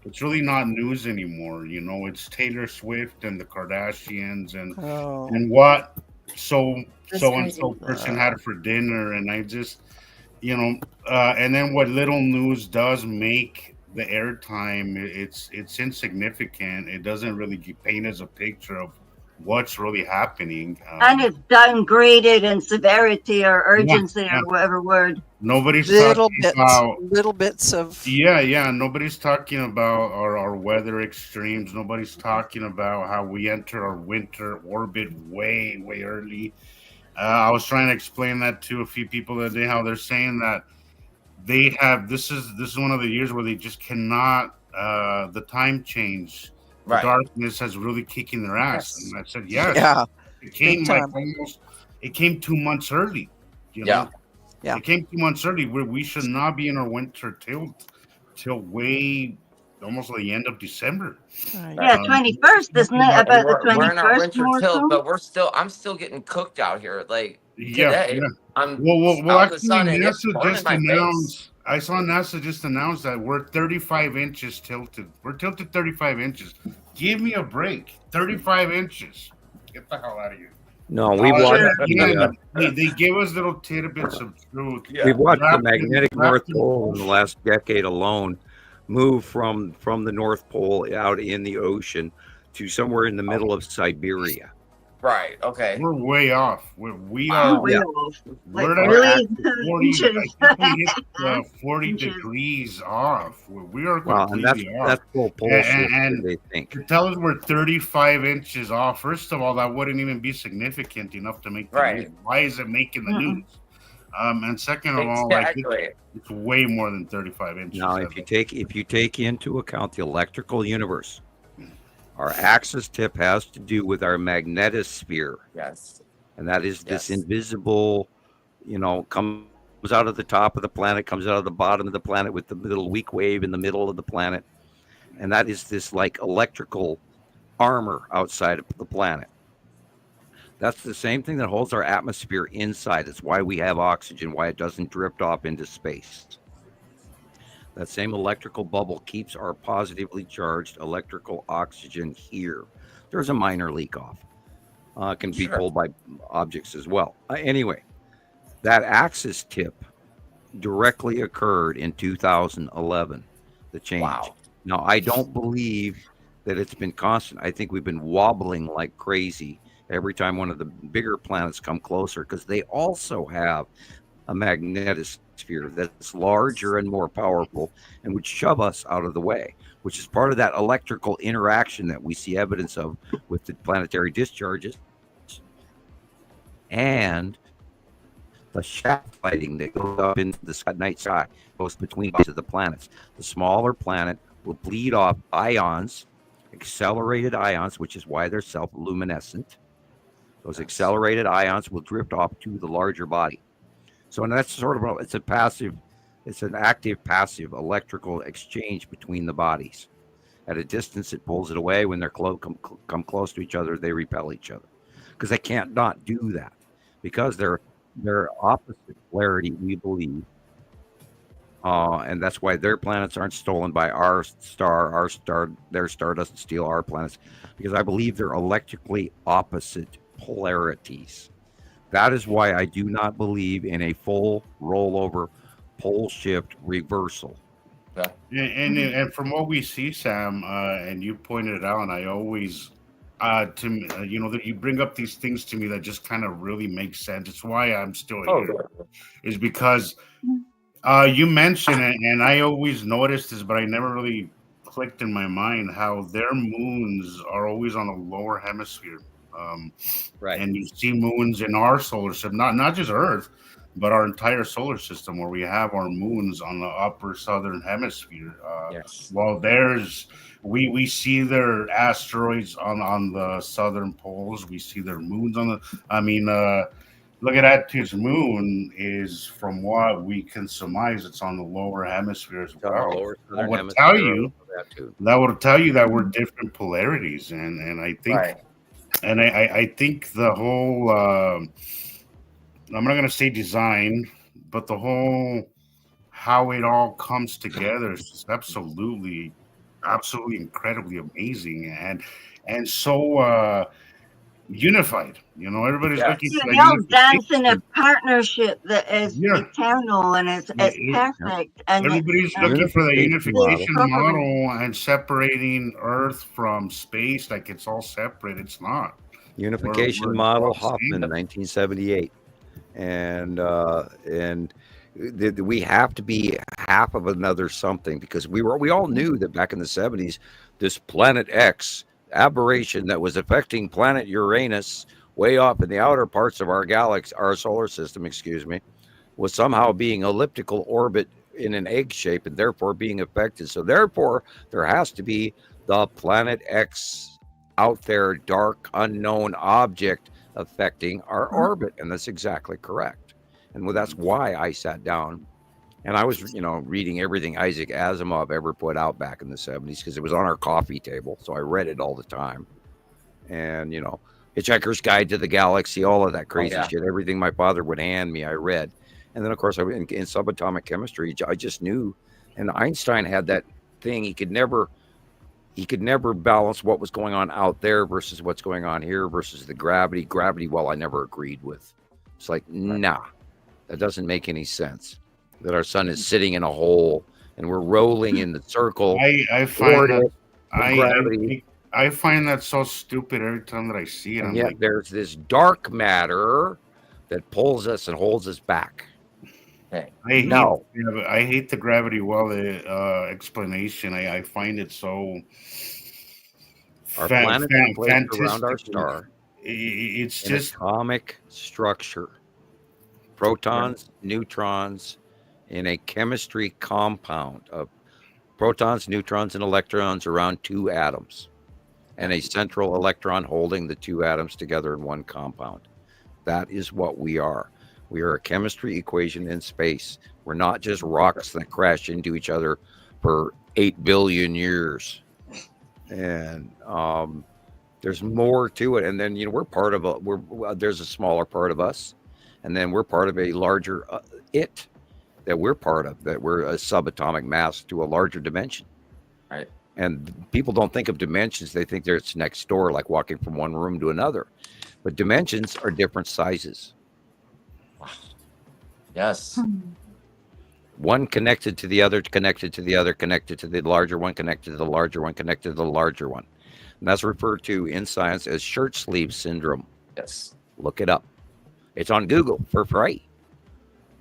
it's really not news anymore. You know, it's Taylor Swift and the Kardashians Oh, and what so That's so and crazy. so person had for dinner, and I just and then what little news does make the airtime, it's insignificant. It doesn't really paint us a picture of what's really happening. And it's downgraded in severity or urgency yeah. or whatever word. Nobody's little talking bits, about little bits of. yeah. Nobody's talking about our weather extremes. Nobody's talking about how we enter our winter orbit way early. I was trying to explain that to a few people the other day, how they're saying that they have this is one of the years where they just cannot the time change. The Right. darkness has really kicking their ass. Yes. And I said, yes. Yeah, It came big like time. almost. It came 2 months early. You know? Yeah. Yeah. It came 2 months early. Where we should not be in our winter till way almost the end of December. Right. Yeah, 21st, isn't it? About the We're in our 21st winter more tilt, so. but I'm still getting cooked out here. Like Yeah. today, I'm Well, out in the actually, sun and it's NASA burning just my face. announced. I saw NASA just announce that we're 35 inches tilted. We're tilted 35 inches. Give me a break. 35 inches. Get the hell out of here. No, we watched They give us little tidbits of truth. we've watched the Wrapped magnetic in North Pole in the bullshit. last decade alone move from the North Pole out in the ocean to somewhere in the middle of Siberia. Right. Okay. We're way off. We Wow. are. Way Yeah. off. We're Like not really at 40. inches. I think we hit 40 Inches. degrees off. We are Well, and that's completely off. that's full pole And- shift, and- they think. To tell us we're 35 inches off, first of all, that wouldn't even be significant enough to make the Right. news. Why is it making the Mm-mm. news? And second of all, like Exactly. it's way more than 35 inches. Now, if you take into account the electrical universe, our axis tip has to do with our magnetosphere, Yes. and that is this Yes. invisible, comes out of the top of the planet, comes out of the bottom of the planet with the little weak wave in the middle of the planet, and that is this like electrical armor outside of the planet. That's the same thing that holds our atmosphere inside. It's why we have oxygen, why it doesn't drift off into space. That same electrical bubble keeps our positively charged electrical oxygen here. There's a minor leak off. It can be pulled by objects as well. Anyway, that axis tip directly occurred in 2011, the change. Wow. Now, I don't believe that it's been constant. I think we've been wobbling like crazy every time one of the bigger planets come closer, because they also have a magnetosphere that's larger and more powerful and would shove us out of the way, which is part of that electrical interaction that we see evidence of with the planetary discharges and the shaft lighting that goes up in the night sky, goes between the planets. The smaller planet will bleed off ions, accelerated ions, which is why they're self-luminescent. Those accelerated ions will drift off to the larger body. So that's sort of it's an active passive electrical exchange between the bodies. At a distance, it pulls it away. When they're come close to each other, they repel each other, because they can't not do that, because they're opposite polarity, we believe. And that's why their planets aren't stolen by our star, their star doesn't steal our planets, because I believe they're electrically opposite polarities. That is why I do not believe in a full rollover pole shift reversal. And from what we see, Sam, and you pointed it out, and I always, to me, that you bring up these things to me that just kind of really make sense. It's why I'm still here, is because you mentioned it, and I always noticed this, but I never really clicked in my mind how their moons are always on the lower hemisphere. Right. And you see moons in our solar system, not just Earth, but our entire solar system, where we have our moons on the upper southern hemisphere. Yes. Well, we see their asteroids on the southern poles. We see their moons on the. Look at Attu's moon is, from what we can surmise, it's on the lower hemisphere as well. That would tell you that we're different polarities, and I think. Right. And I think the whole, I'm not going to say design, but the whole, how it all comes together is just absolutely incredibly amazing and so unified. Everybody's looking for they all dance in a partnership that is eternal and it's perfect. And everybody's looking for the unification model and separating Earth from space, like it's all separate. It's not. Unification model, Hofman, 1978, and we have to be half of another something, because we all knew that back in the 70s, this Planet X aberration that was affecting planet Uranus way off in the outer parts of our galaxy, our solar system, was somehow being elliptical orbit in an egg shape and therefore being affected. So therefore, there has to be the Planet X out there, dark, unknown object affecting our orbit. And that's exactly correct. And that's why I sat down and I was, reading everything Isaac Asimov ever put out back in the 70s, because it was on our coffee table. So I read it all the time. And, Hitchhiker's Guide to the Galaxy, all of that crazy shit, everything my father would hand me, I read. And then, of course, in subatomic chemistry, I just knew. And Einstein had that thing. He could never balance what was going on out there versus what's going on here versus the gravity. Gravity, well, I never agreed with. It's like, nah, that doesn't make any sense. That our sun is sitting in a hole and we're rolling in the circle. I find that so stupid every time that I see it. And yet there's this dark matter that pulls us and holds us back. I hate the gravity well explanation. I find it so. Our planet is placed around our star. It's just atomic structure. Protons, neutrons, in a chemistry compound of protons, neutrons, and electrons around two atoms, and a central electron holding the two atoms together in one compound. That is what we are. We are a chemistry equation in space. We're not just rocks that crash into each other for 8 billion years. And There's more to it, and then we're part of there's a smaller part of us, and then we're part of a larger it that we're part of. That we're a subatomic mass to a larger dimension. Right. And people don't think of dimensions; they think it's next door, like walking from one room to another. But dimensions are different sizes. Yes. One connected to the other, connected to the other, connected to the larger one, connected to the larger one, connected to the larger one. And that's referred to in science as shirt sleeve syndrome. Yes. Look it up. It's on Google for free.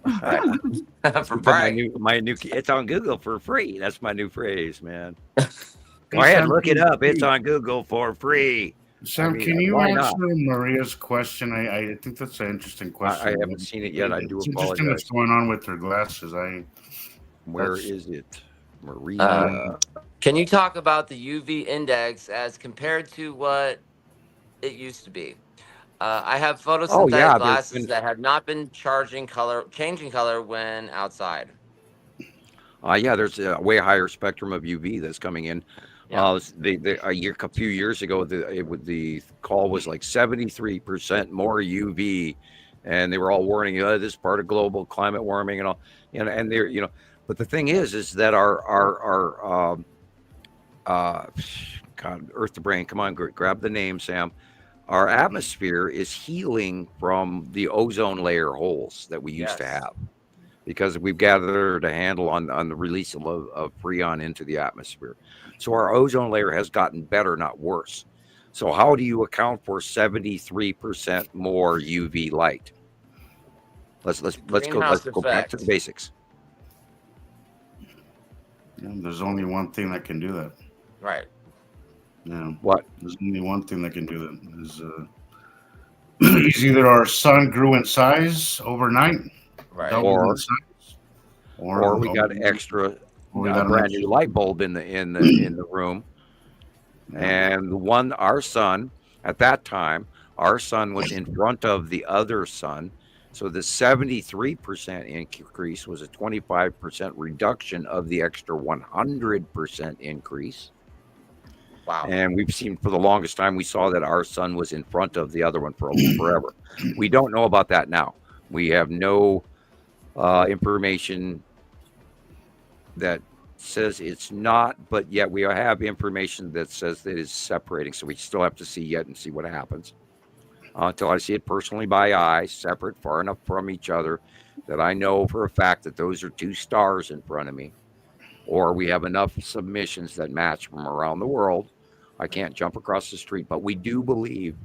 For free. My new. It's on Google for free. That's my new phrase, man. Go ahead, look it up. It's on Google for free. Sam, can you answer Maria's question? I think that's an interesting question. I haven't seen it yet. I do it's apologize. Interesting what's going on with her glasses. Where is it, Maria? Can you talk about the UV index as compared to what it used to be? I have photosynthetic glasses that have not been changing color when outside. There's a way higher spectrum of UV that's coming in. Yeah. A few years ago, the call was like 73% more UV, and they were all warning this is part of global climate warming and all. And they're but the thing is that our God, Earth to Brain, come on, grab the name, Sam. Our atmosphere is healing from the ozone layer holes that we used to have, because we've gathered a handle on the release of freon into the atmosphere. So our ozone layer has gotten better, not worse. So how do you account for 73% more UV light? Let's go back to the basics. Yeah, there's only one thing that can do that. Right. Yeah. What? There's only one thing that can do that. Is either our sun grew in size overnight, right, or we got extra. Brand new light bulb in the room, and our sun at that time, our sun was in front of the other sun, so the 73% increase was a 25% reduction of the extra 100% increase. Wow! And we've seen for the longest time, we saw that our sun was in front of the other one for forever. We don't know about that now. We have no information that says it's not, but yet we have information that says that it's separating. So we still have to see yet and see what happens until I see it personally by eye, separate, far enough from each other that I know for a fact that those are two stars in front of me, or we have enough submissions that match from around the world. I can't jump across the street, but we do believe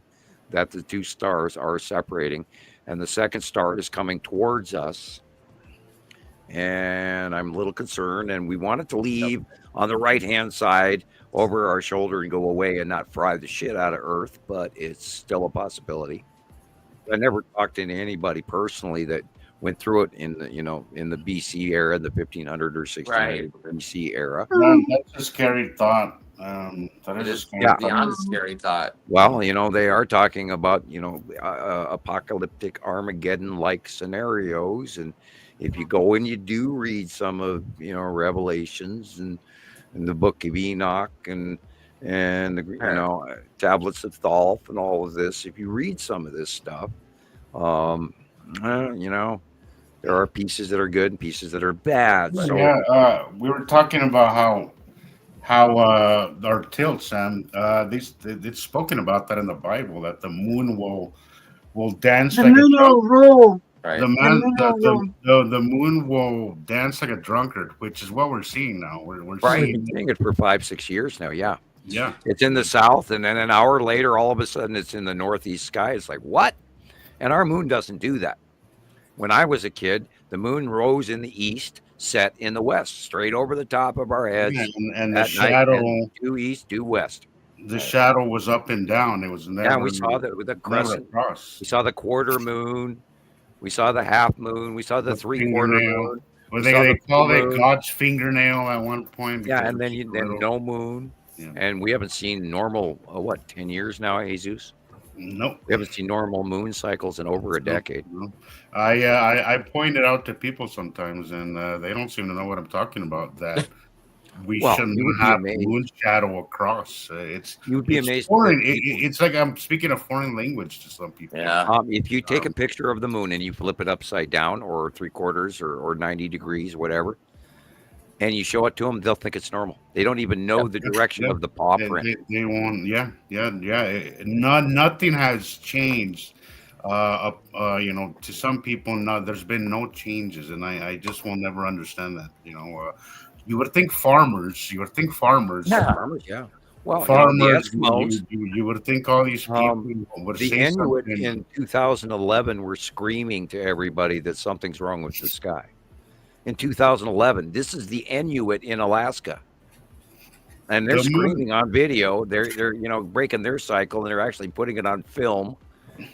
that the two stars are separating, and the second star is coming towards us. And I'm a little concerned, and we want it to leave on the right-hand side over our shoulder and go away and not fry the shit out of Earth, but it's still a possibility. I never talked to anybody personally that went through it in the BC era, the 1500 or 1600 BC era. That's a scary thought. That is beyond a scary thought. Well, they are talking about apocalyptic Armageddon-like scenarios, and if you go and you do read some of Revelations and the Book of Enoch and the tablets of Thoth and all of this, if you read some of this stuff, there are pieces that are good and pieces that are bad. So we were talking about how our tilt, Sam. It's spoken about that in the Bible, that the moon will dance like moon will roll. Right. The moon will dance like a drunkard, which is what we're seeing now. We're seeing it for 5-6 years now. Yeah. Yeah. It's in the south, and then an hour later, all of a sudden, it's in the northeast sky. It's like, what? And our moon doesn't do that. When I was a kid, the moon rose in the east, set in the west, straight over the top of our heads. And the shadow, due east, due west. The shadow was up and down. It was never. Yeah, we saw that with the crescent. We saw the quarter moon. We saw the half moon. We saw the three-quarter moon. Well, they called it God's fingernail at one point. Yeah, and then no moon. Yeah. And we haven't seen normal, 10 years now, Jesus? Nope. We haven't seen normal moon cycles in over a decade. No. I point it out to people sometimes, and they don't seem to know what I'm talking about. That We Well, shouldn't you would be have amazed. moon shadow across. You would be It's amazed. foreign. It's like I'm speaking a foreign language to some people. Yeah. If you take a picture of the moon and you flip it upside down or 3/4 or 90 degrees, whatever, and you show it to them, they'll think it's normal. They don't even know the direction of the paw print. They won't. Yeah. Nothing has changed. To some people, there's been no changes, and I just will never understand that. You would think farmers. Yeah. Farmers, yeah. Well, Farmers. the Eskimos, You would think all these people would the say Inuit something. in 2011 were screaming to everybody that something's wrong with the sky. In 2011, this is the Inuit in Alaska, and they're screaming on video. They're breaking their cycle, and they're actually putting it on film,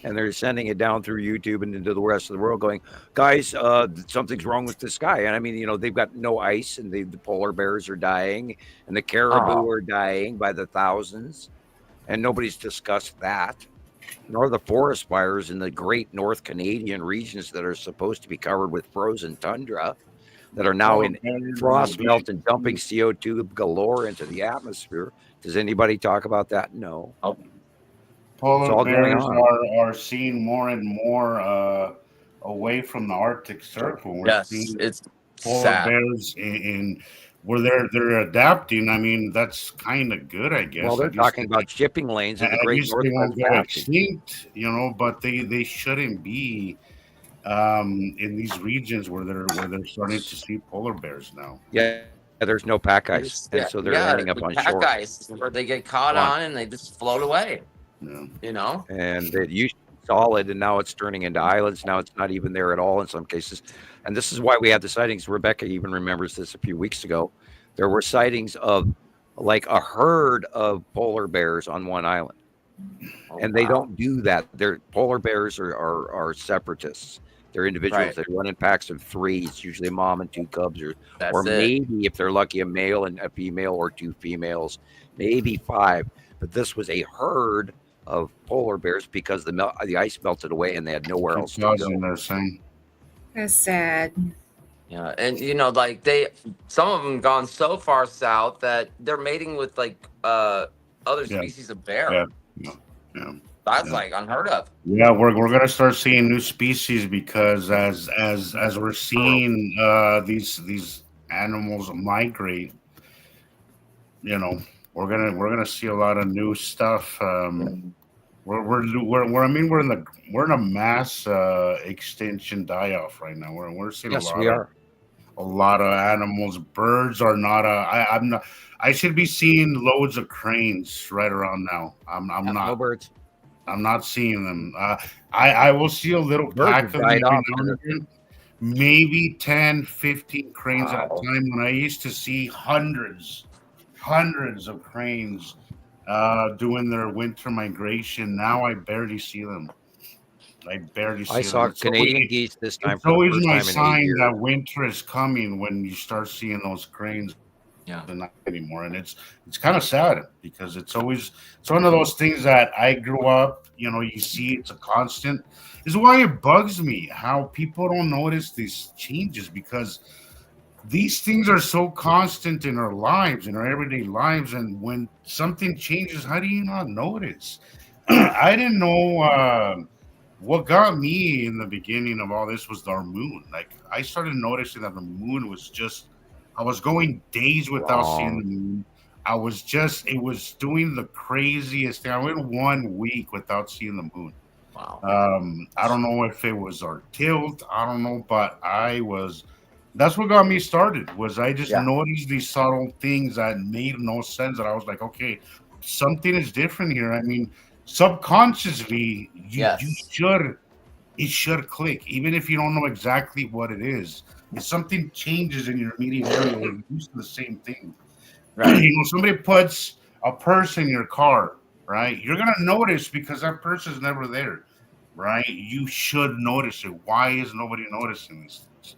and they're sending it down through YouTube and into the rest of the world, going, guys, something's wrong with the sky. And I mean, they've got no ice, and the polar bears are dying, and the caribou are dying by the thousands, and nobody's discussed that, nor the forest fires in the great North Canadian regions that are supposed to be covered with frozen tundra, that are now in frost melt and dumping CO2 galore into the atmosphere. Does anybody talk about that? No. Polar bears are seen more and more away from the Arctic Circle. We're seeing it's polar sad. bears in where they're adapting. I mean, that's kind of good, I guess. Well, they're talking about shipping lanes in the Great Northwest Passage. Extinct, but they shouldn't be in these regions where they're starting to see polar bears now. Yeah, there's no pack ice, and so they're ending up on pack shore. ice where they get caught on and they just float away. Yeah. And it used to be solid, and now it's turning into islands. Now it's not even there at all in some cases, and this is why we had the sightings. Rebecca even remembers this a few weeks ago. There were sightings of like a herd of polar bears on one island, and they don't do that. Polar bears are separatists. They're individuals that run in packs of 3. It's usually a mom and 2 cubs, or maybe if they're lucky, a male and a female, or 2 females, maybe 5. But this was a herd of polar bears because the ice melted away and they had nowhere else to go. That's sad. Yeah, and some of them gone so far south that they're mating with other species of bear. Yeah. That's like unheard of. Yeah, we're gonna start seeing new species because as we're seeing these animals migrate, we're gonna see a lot of new stuff. We're in a mass extinction die-off right now. We're seeing a lot of animals. Birds are not I'm not. I should be seeing loads of cranes right around now. I'm not. No birds. I'm not seeing them. I will see a little pack of them every now and again. Maybe 10, 15 cranes at a time. When I used to see hundreds of cranes doing their winter migration. Now I barely see them. I saw Canadian geese this time. It's always my sign that winter is coming when you start seeing those cranes. Yeah, not anymore, and it's kind of sad because it's one of those things that I grew up. You see, it's a constant. This is why it bugs me how people don't notice these changes, because these things are so constant in our lives, in our everyday lives, and when something changes, how do you not notice? I didn't know. What got me in the beginning of all this was our moon. Like, I started noticing that the moon was just. I was going days without seeing the moon. It was doing the craziest thing. I went 1 week without seeing the moon. Wow. I don't know if it was our tilt. I don't know, but that's what got me started. Was I just noticed these subtle things that made no sense. That I was like, okay, something is different here. I mean, subconsciously, it should click, even if you don't know exactly what it is. If something changes in your immediate area, you're used to the same thing. Right? Somebody puts a purse in your car, right? You're gonna notice because that purse is never there, right? You should notice it. Why is nobody noticing these things?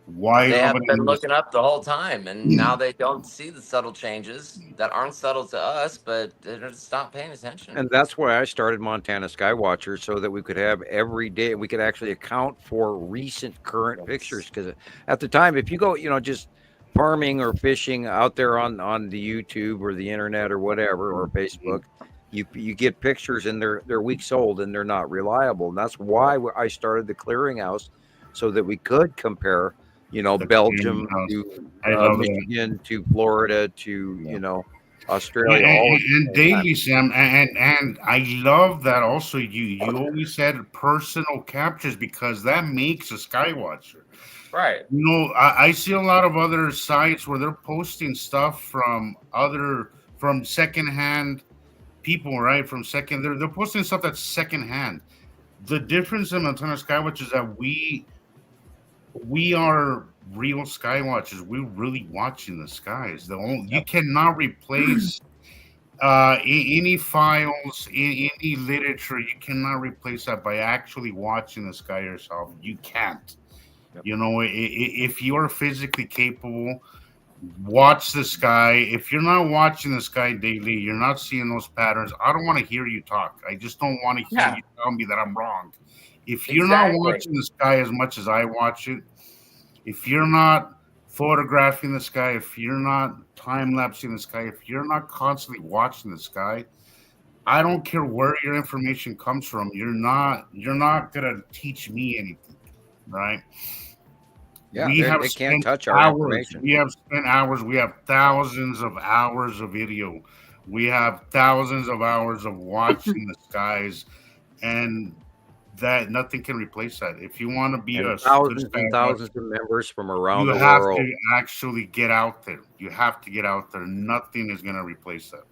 Why they have been looking up the whole time, and now they don't see the subtle changes that aren't subtle to us, but they're just not paying attention. And that's why I started Montana Skywatcher, so that we could have every day, we could actually account for recent current pictures. Because at the time, if you go, just farming or fishing out there on the YouTube or the internet or whatever or Facebook, you get pictures and they're weeks old and they're not reliable. And that's why I started the clearinghouse, so that we could compare, The Belgium clearinghouse. to I love that. Michigan to Florida to Yeah. Australia, all at the And same time. daily, Sam, and I love that also. You always said personal captures because that makes a skywatcher. Right. I see a lot of other sites where they're posting stuff from secondhand people, right? They're posting stuff that's secondhand. The difference in Montana Skywatch is that we are real sky watchers. We're really watching the skies. You cannot replace any files, any literature. You cannot replace that by actually watching the sky yourself. You can't. Yep. If you are physically capable, watch the sky. If you're not watching the sky daily, you're not seeing those patterns. I don't want to hear you talk. I just don't want to hear you tell me that I'm wrong. If you're not watching the sky as much as I watch it, if you're not photographing the sky, if you're not time-lapsing the sky, if you're not constantly watching the sky, I don't care where your information comes from. You're not gonna teach me anything, right? Yeah, We have they spent can't touch our hours. information. We have spent hours. We have thousands of hours of video. We have thousands of hours of watching the skies, and that nothing can replace that. If you want to be And a thousands good and sky thousands of members from around you the have world. to actually get out there. You have to get out there. Nothing is going to replace that.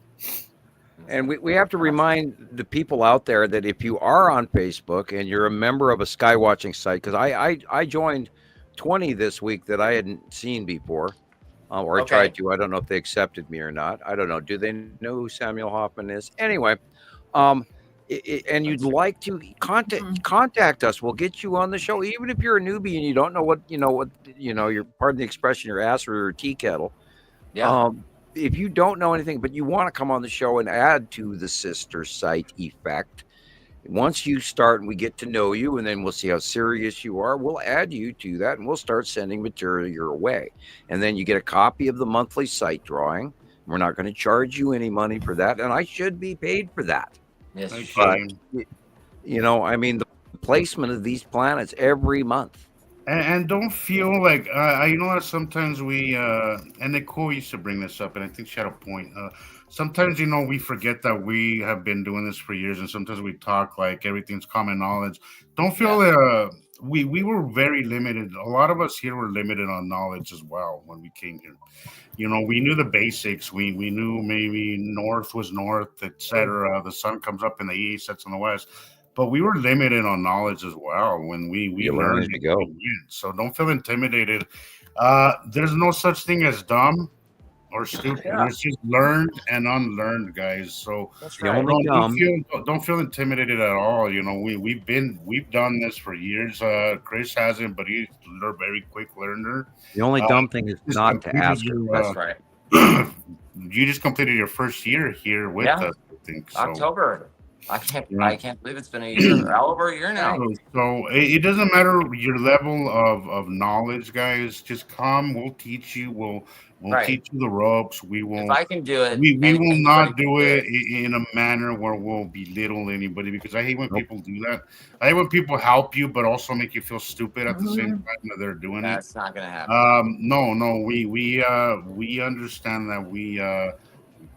And we have to remind the people out there that if you are on Facebook and you're a member of a sky watching site, because I joined 20 this week that I hadn't seen before, or I tried to. I don't know if they accepted me or not. I don't know. Do they know who Samuel Hofman is? Anyway, and you'd like to contact us, we'll get you on the show, even if you're a newbie and you don't know what you're, pardon the expression, your ass or your tea kettle. Yeah. If you don't know anything but you want to come on the show and add to the sister site effect, once you start and we get to know you, and then we'll see how serious you are, we'll add you to that and we'll start sending material your way, and then you get a copy of the monthly site drawing. We're not going to charge you any money for that, and I should be paid for that. Yes. But, I mean, the placement of these planets every month. And don't feel like I know that sometimes we and Nicole used to bring this up, and I think she had a point. Sometimes we forget that we have been doing this for years, and sometimes we talk like everything's common knowledge. Don't feel we were very limited. A lot of us here were limited on knowledge as well when we came here. We knew the basics. We knew maybe north was north, etc. The sun comes up in the east, sets in the west. But we were limited on knowledge as well when we learned as you go. So don't feel intimidated. There's no such thing as dumb or stupid. There's just learned and unlearned, guys. So don't feel intimidated at all. We've done this for years. Chris hasn't, but he's a very quick learner. The only dumb thing is not to ask her. That's right. You just completed your first year here with us, I think. So. October. I can't believe it's been a year, all over a year now. So it doesn't matter your level of knowledge, guys. Just come. We'll teach you. We'll teach you the ropes. We will. If I can do it, we will not do it in a manner where we'll belittle anybody, because I hate when people do that. I hate when people help you but also make you feel stupid at the same time that they're doing it. That's not gonna happen. No. We understand that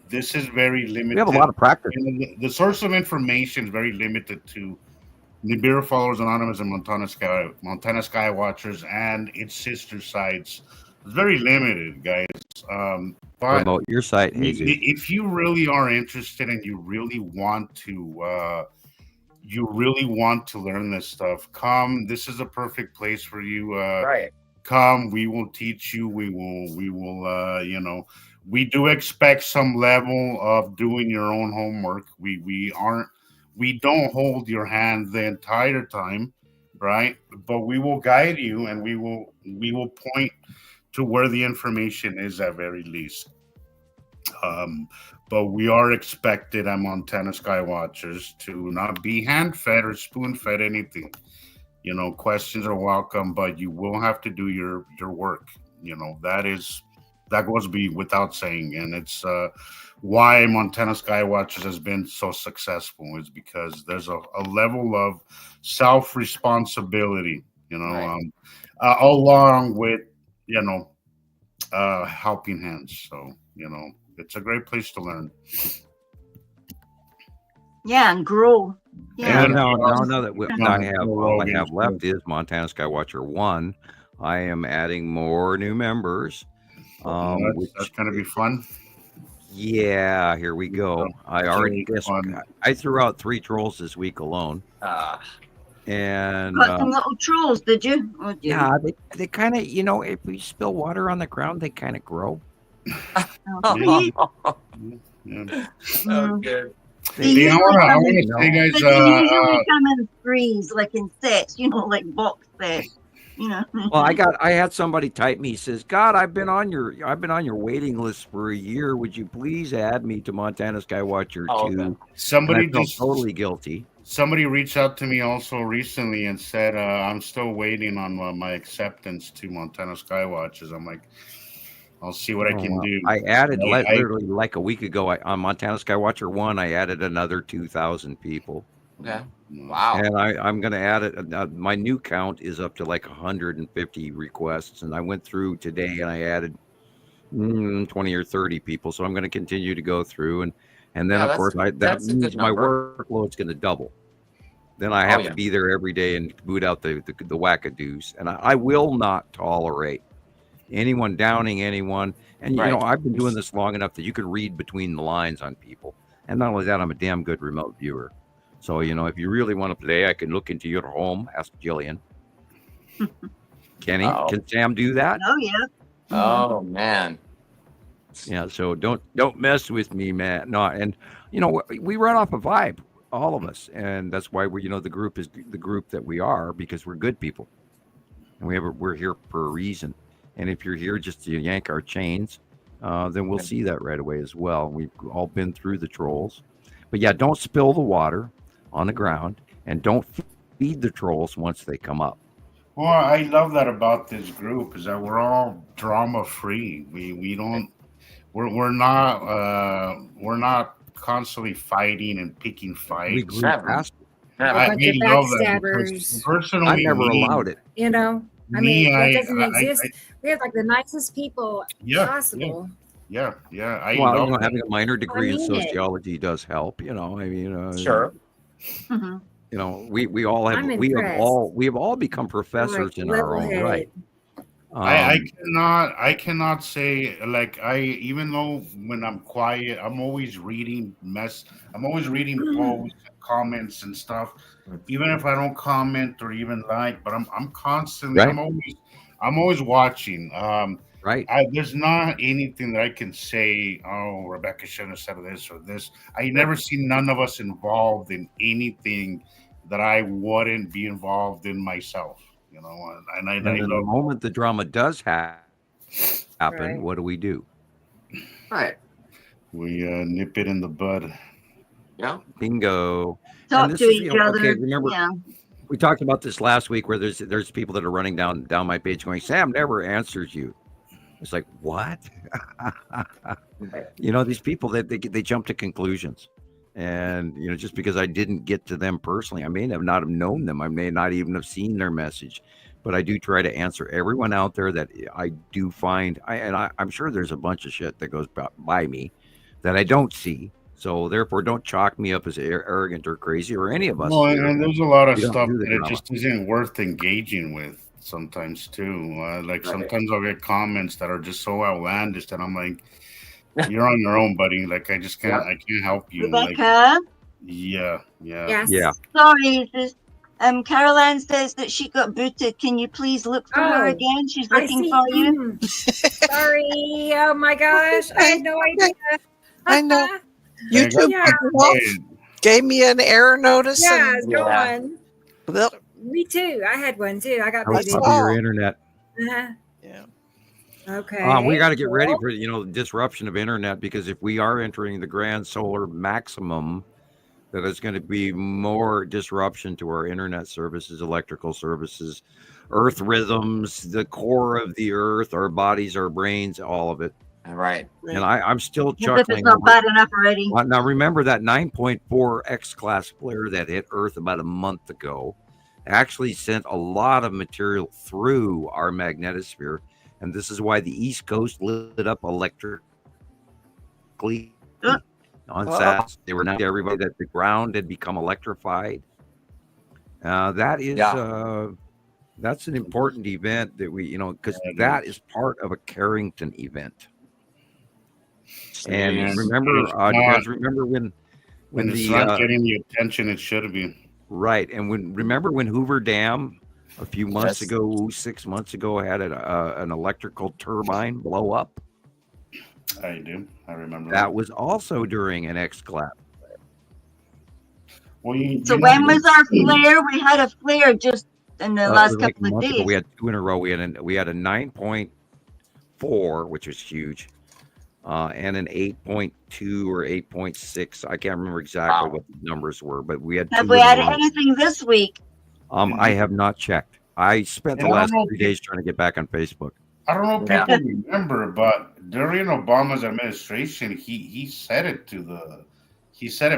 this is very limited. We have a lot of practice. The source of information is very limited to Nibiru Followers Anonymous and Montana Sky Watchers and its sister sites. It's very limited, guys. But promote your site, Jesus. If you really are interested and you really want to learn this stuff, come. This is a perfect place for you. Right. Come. We will teach you. We will. We do expect some level of doing your own homework. We don't hold your hand the entire time, right? But we will guide you, and we will point to where the information is at very least. But we are expected at Montana Sky Watchers to not be hand-fed or spoon-fed anything. Questions are welcome, but you will have to do your work. That is That goes be without saying, and it's why Montana Skywatchers has been so successful is because there's a level of self responsibility, along with helping hands. So it's a great place to learn. Yeah, and grow. Yeah. And now that all I have left is Montana Skywatcher 1. I am adding more new members. That's going to be fun. Yeah, here we go. I threw out 3 trolls this week alone. And got some little trolls, did you? Yeah, they kind of, if we spill water on the ground, they kind of grow. Okay. Okay. They usually come in threes, like in sets, like box sets. Well, I had somebody type me, says, God, I've been on your waiting list for a year. Would you please add me to Montana Skywatcher 2? Okay. Somebody just totally guilty. Somebody reached out to me also recently and said, I'm still waiting on my acceptance to Montana Skywatchers. I'm like, I'll see what I can do. I added literally like a week ago on Montana Skywatcher 1. I added another 2,000 people. Okay. Wow. And I'm going to add it. My new count is up to like 150 requests. And I went through today and I added 20 or 30 people. So I'm going to continue to go through. And then, of course, that means my workload's going to double. Then I have to be there every day and boot out the wackadoos. And I will not tolerate anyone downing anyone. And, I've been doing this long enough that you can read between the lines on people. And not only that, I'm a damn good remote viewer. So, if you really want to play, I can look into your home. Ask Gillian. Can Sam do that? Oh, yeah. Oh, man. Yeah, so don't mess with me, man. No, and, we run off a vibe, all of us. And that's why the group is the group that we are, because we're good people. And we're here for a reason. And if you're here just to yank our chains, then we'll see that right away as well. We've all been through the trolls. But yeah, don't spill the water on the ground, and don't feed the trolls once they come up. Well, I love that about this group is that we're all drama free. We're not constantly fighting and picking fights. We grew past it. I love that. Personally, I never allowed it. That doesn't exist. We have like the nicest people possible. Yeah. Having a minor degree in sociology does help. Sure. Mm-hmm. We have all become professors in our own right. I cannot say even though when I'm quiet, I'm always reading posts, comments and stuff. Even if I don't comment or even but I'm constantly I'm always watching. Right. There's not anything that I can say, oh, Rebecca shouldn't have said this or this. I never seen none of us involved in anything that I wouldn't be involved in myself, And the moment the drama does happen, what do we do? Right. We nip it in the bud. Yeah. Bingo. Talk to each other. Okay, remember, we talked about this last week where there's people that are running down my page going, Sam never answers you. It's like, what? These people that they jump to conclusions, and just because I didn't get to them personally, I may not have known them, I may not even have seen their message, but I do try to answer everyone out there that I do find. I'm sure there's a bunch of shit that goes by me that I don't see. So therefore, don't chalk me up as arrogant or crazy or any of us. Well, and there's a lot of stuff that it just isn't worth engaging with. Sometimes too, sometimes I'll get comments that are just so outlandish that I'm like, "You're on your own, buddy. Like I just can't, I can't help you." Rebecca? Yeah. Sorry, Caroline says that she got booted. Can you please look for her again? She's looking for you. Sorry. Oh my gosh, I had no idea. I know. YouTube gave me an error notice. Yeah, go on. Well, me too. I had one too. I got booted. Probably your internet. Yeah. Okay. We got to get ready for disruption of internet, because if we are entering the grand solar maximum, that there's going to be more disruption to our internet services, electrical services, earth rhythms, the core of the earth, our bodies, our brains, all of it. Right. And I'm still As if chuckling. it's not bad enough already. Now, remember that 9.4 X-class flare that hit Earth about a month ago actually sent a lot of material through our magnetosphere. And this is why the East Coast lit up electrically on Saturday. They were announcing to everybody that the ground had become electrified. That is, that's an important event that we, because that is part of a Carrington event. And remember, do you guys remember when it's not getting the attention it should be? Right, and remember when Hoover Dam a few months ago, 6 months ago, had an electrical turbine blow up? I do. I remember that was also during an X-class. Well, when was our flare? We had a flare just in the last couple of days. We had 2 in a row. We had a 9.4, which was huge. And an 8.2 or 8.6. I can't remember exactly what the numbers were, but we had. Have we had anything this week? I have not checked. I spent the last 3 days trying to get back on Facebook. I don't know if people remember, but during Obama's administration, he said it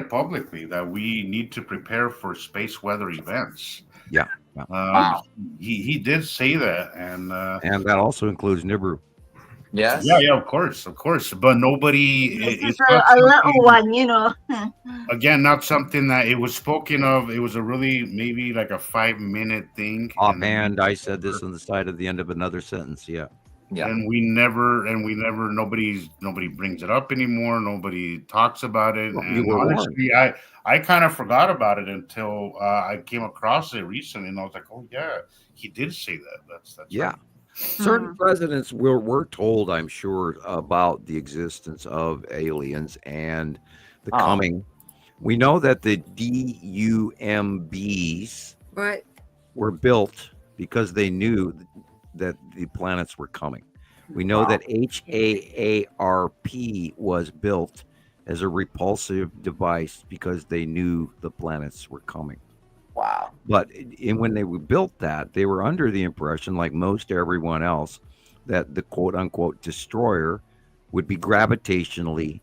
publicly that we need to prepare for space weather events. Yeah. He did say that, and that also includes Nibiru. Yes. Yeah, of course. But nobody. It's a little one, Again, not something that it was spoken of. It was a really maybe like a 5-minute thing. Offhand, I said this on the side of the end of another sentence. Yeah. And we never. Nobody brings it up anymore. Nobody talks about it. Well, and honestly, I kind of forgot about it until I came across it recently, and I was like, oh yeah, he did say that. That's yeah. Right. Certain presidents were told, I'm sure, about the existence of aliens and the coming. We know that the DUMBs were built because they knew that the planets were coming. We know that HAARP was built as a repulsive device because they knew the planets were coming. Wow. But when they built that, they were under the impression, like most everyone else, that the quote-unquote destroyer would be gravitationally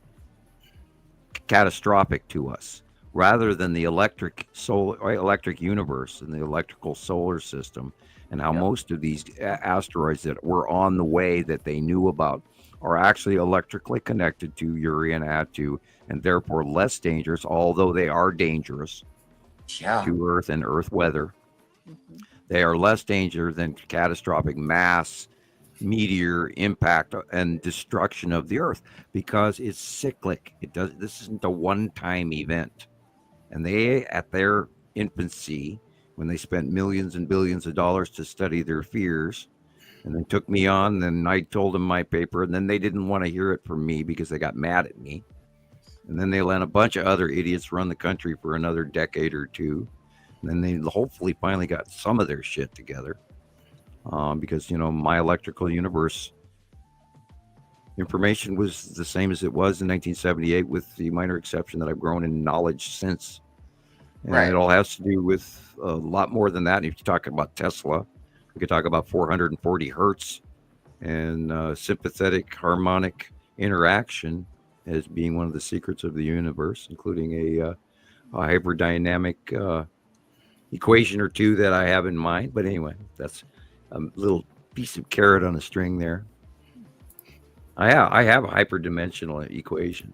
catastrophic to us, rather than the electric universe and the electrical solar system, and how most of these asteroids that were on the way that they knew about are actually electrically connected to Uri and Attu, and therefore less dangerous, although they are dangerous to Earth and Earth weather. They are less dangerous than catastrophic mass meteor impact and destruction of the Earth, because it's cyclic. This isn't a one-time event. And they, at their infancy, when they spent millions and billions of dollars to study their fears, and then took me on, then I told them my paper, and then they didn't want to hear it from me because they got mad at me. And then they let a bunch of other idiots run the country for another decade or two. And then they hopefully finally got some of their shit together. Because, my electrical universe information was the same as it was in 1978, with the minor exception that I've grown in knowledge since. And it all has to do with a lot more than that. And if you talk about Tesla, we could talk about 440 hertz and sympathetic harmonic interaction as being one of the secrets of the universe, including a hyperdynamic equation or two that I have in mind. But anyway, that's a little piece of carrot on a string there. I have a hyperdimensional equation.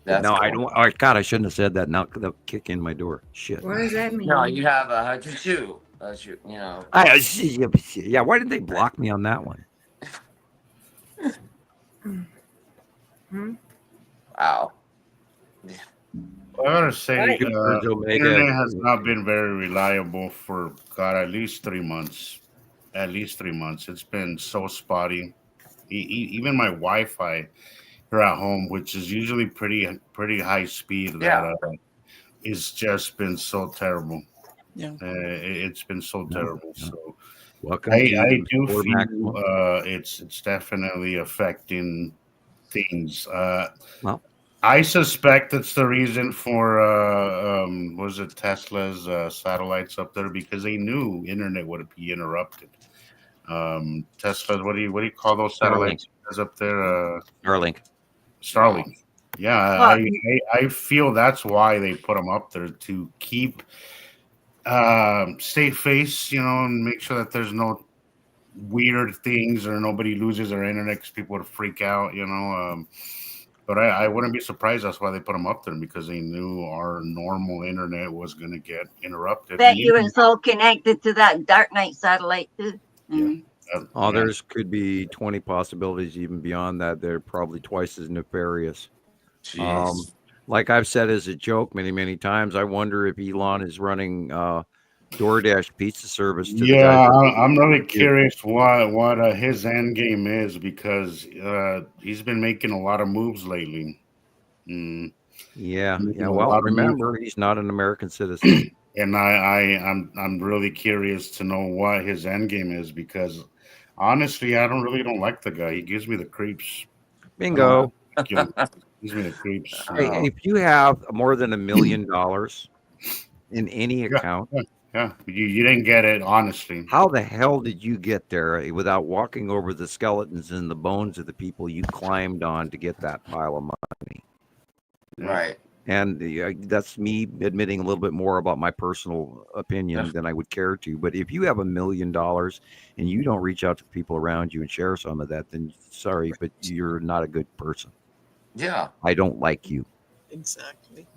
No, cool. I don't. Oh, God, I shouldn't have said that. Now they'll kick in my door. Shit. What does that mean? No, you have 102. Yeah, why did they block me on that one? Wow. I gotta say, internet has not been very reliable for at least 3 months. It's been so spotty. Even my Wi-Fi here at home, which is usually pretty high speed, it's just been so terrible. Yeah, it's been so terrible. So I do feel it's definitely affecting things. I suspect that's the reason for was it Tesla's satellites up there, because they knew internet would be interrupted. Tesla's, what do you call those Starlink. satellites up there? Starlink. Starlink. Yeah, I feel that's why they put them up there, to keep safe face, and make sure that there's no weird things or nobody loses their internet, because people would freak out. But I wouldn't be surprised that's why they put them up there, because they knew our normal internet was going to get interrupted. Bet you it's all connected to that Dark Knight satellite too. Yeah. Others could be 20 possibilities even beyond that. They're probably twice as nefarious. Jeez. Like I've said as a joke many times, I wonder if Elon is running DoorDash pizza service to the Yeah, guys. I'm really curious what his end game is, because he's been making a lot of moves lately. Yeah. Making a Well, lot of remember, he's not an American citizen. And I'm really curious to know what his end game is, because honestly, I don't like the guy. He gives me the creeps. Bingo. Gives me the creeps. Hey, if you have more than $1 million in any account, yeah, you didn't get it, honestly. How the hell did you get there without walking over the skeletons and the bones of the people you climbed on to get that pile of money? Right. And that's me admitting a little bit more about my personal opinion than I would care to. But if you have $1 million and you don't reach out to people around you and share some of that, then sorry, but you're not a good person. Yeah. I don't like you. Exactly.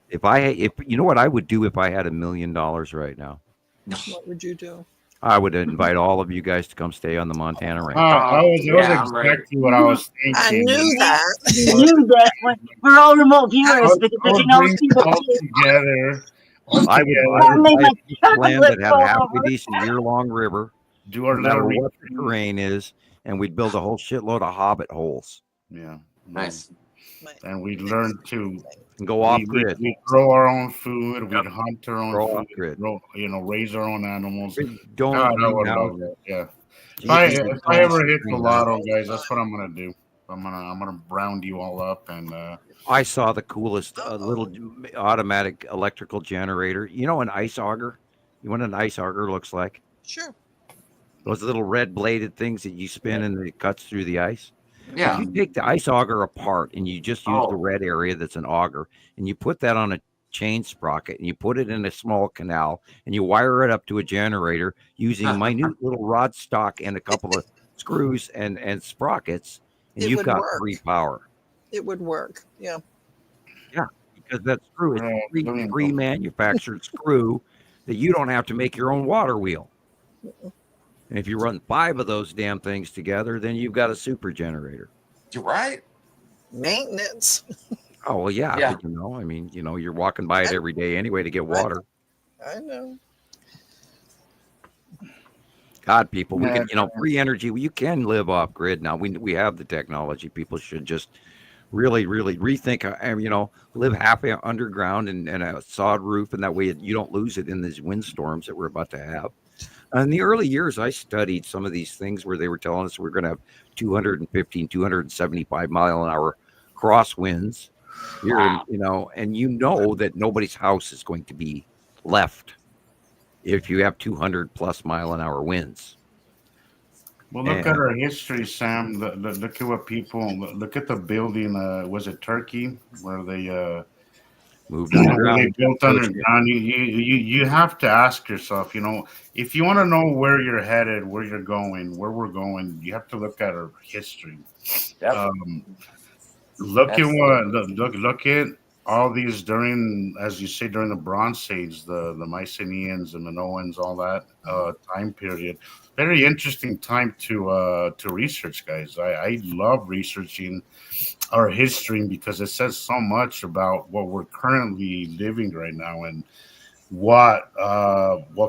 If you know what I would do if I had $1 million right now? What would you do? I would invite all of you guys to come stay on the Montana ranch. I was exactly what I was thinking. I knew that. You knew that. We're all remote viewers because I they would can all bring see it what all you together. I would buy land that had half a decent year-long river. Do our no matter little what the terrain is, and we'd build a whole shitload of hobbit holes. Yeah. Nice. And we'd learn to go off grid. We grow our own food. We'd hunt our own Grow food. off grid. Raise our own animals. Don't God, I would greenhouse. love that. Yeah. Jesus, If I ever hit the greenhouse. lotto, guys, that's what I'm gonna do. I'm gonna round you all up and. I saw the coolest little automatic electrical generator. You know, an ice auger. You know what an ice auger looks like? Sure. Those little red bladed things that you spin and it cuts through the ice. Yeah. If you take the ice auger apart and you just use the red area that's an auger, and you put that on a chain sprocket and you put it in a small canal and you wire it up to a generator using minute little rod stock and a couple of screws and sprockets, and you've got free power. It would work. Yeah. Yeah, because that screw is a free manufactured screw that you don't have to make your own water wheel. And if you run 5 of those damn things together, then you've got a super generator. You're right. Maintenance. Oh, well, yeah. But, I mean, you're walking by it every day anyway to get water. I know. God, people, we can, free energy. You can live off grid now. We have the technology. People should just really, really rethink. Live half underground and a sod roof, and that way you don't lose it in these windstorms that we're about to have. In the early years, I studied some of these things where they were telling us we're going to have 215, 275 mile an hour crosswinds here, and that nobody's house is going to be left if you have 200 plus mile an hour winds. Well, look at our history, Sam. Look at what people look at the building. Was it Turkey where they moved underground? They built underground. You have to ask yourself, if you want to know where you're headed, where you're going, where we're going, you have to look at our history. Yep. Look at all these during, as you say, during the Bronze Age, the Mycenaeans, the Minoans, all that time period. Very interesting time to research, guys. I love researching our history because it says so much about what we're currently living right now and what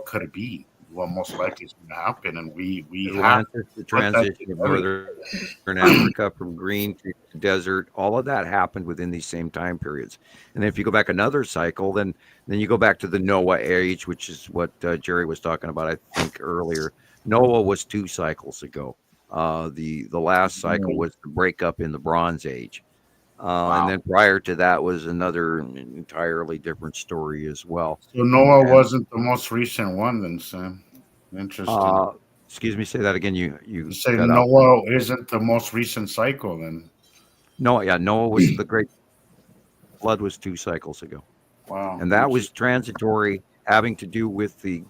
could it be, what most likely is going to happen, and we have the transition of northern Africa from green to desert. All of that happened within these same time periods. And then if you go back another cycle, then you go back to the Noah age, which is what Jerry was talking about, I think earlier. Noah was 2 cycles ago. The last cycle was the breakup in the Bronze Age. And then prior to that was another entirely different story as well. So Noah And, wasn't the most recent one, then, Sam. Interesting. Excuse me, say that again. You You say cut out. Noah isn't the most recent cycle, then? Noah was the great flood was 2 cycles ago. Wow. And that was transitory, having to do with the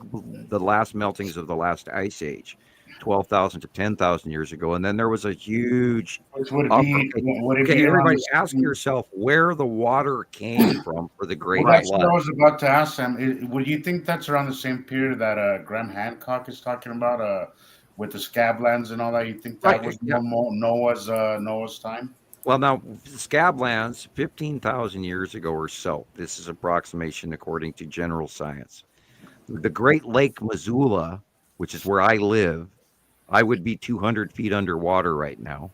last meltings of the last ice age, 12,000 to 10,000 years ago. And then there was a huge Which would it upper. be? Would it Okay, be everybody, around- ask yourself where the water came from for the Great Well, that's what I Flood. was about to ask Sam. Would you think that's around the same period that Graham Hancock is talking about, with the scablands and all that? You think that Right, was yeah. Noah's time? Well, now, scablands, 15,000 years ago or so, this is approximation according to general science. The Great Lake Missoula, which is where I live, I would be 200 feet underwater right now.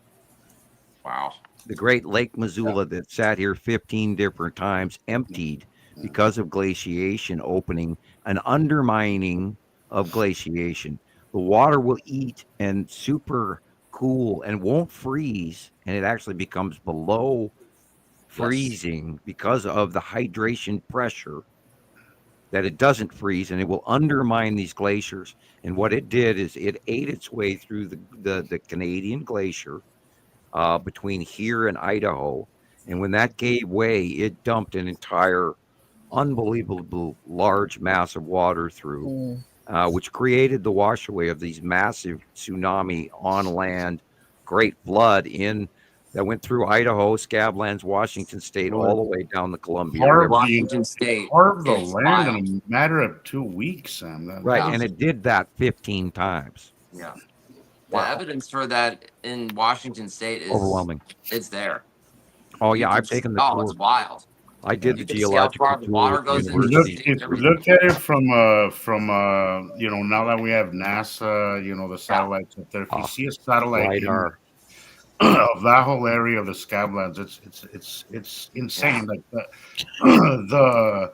Wow. The Great Lake Missoula that sat here 15 different times, emptied because of glaciation opening, an undermining of glaciation. The water will eat and super cool and won't freeze, and it actually becomes below freezing because of the hydration pressure, that it doesn't freeze, and it will undermine these glaciers. And what it did is it ate its way through the Canadian glacier between here and Idaho. And when that gave way, it dumped an entire unbelievable large mass of water through, which created the washaway of these massive tsunami on land, great flood that went through Idaho, Scablands, Washington State, all the way down the Columbia River. Washington State. Carved the is land wild. in a matter of 2 weeks, Sam. Right, and it did that 15 times. Yeah. The evidence for that in Washington State is Overwhelming. It's there. Oh yeah, You I've can taken the oh, tour. it's wild. I did You the can see how far geological the tour water with goes the into the university. sea. If we look at it from now that we have NASA, the satellites up there, if you see a satellite LiDAR. of that whole area of the Scablands, it's insane. Like the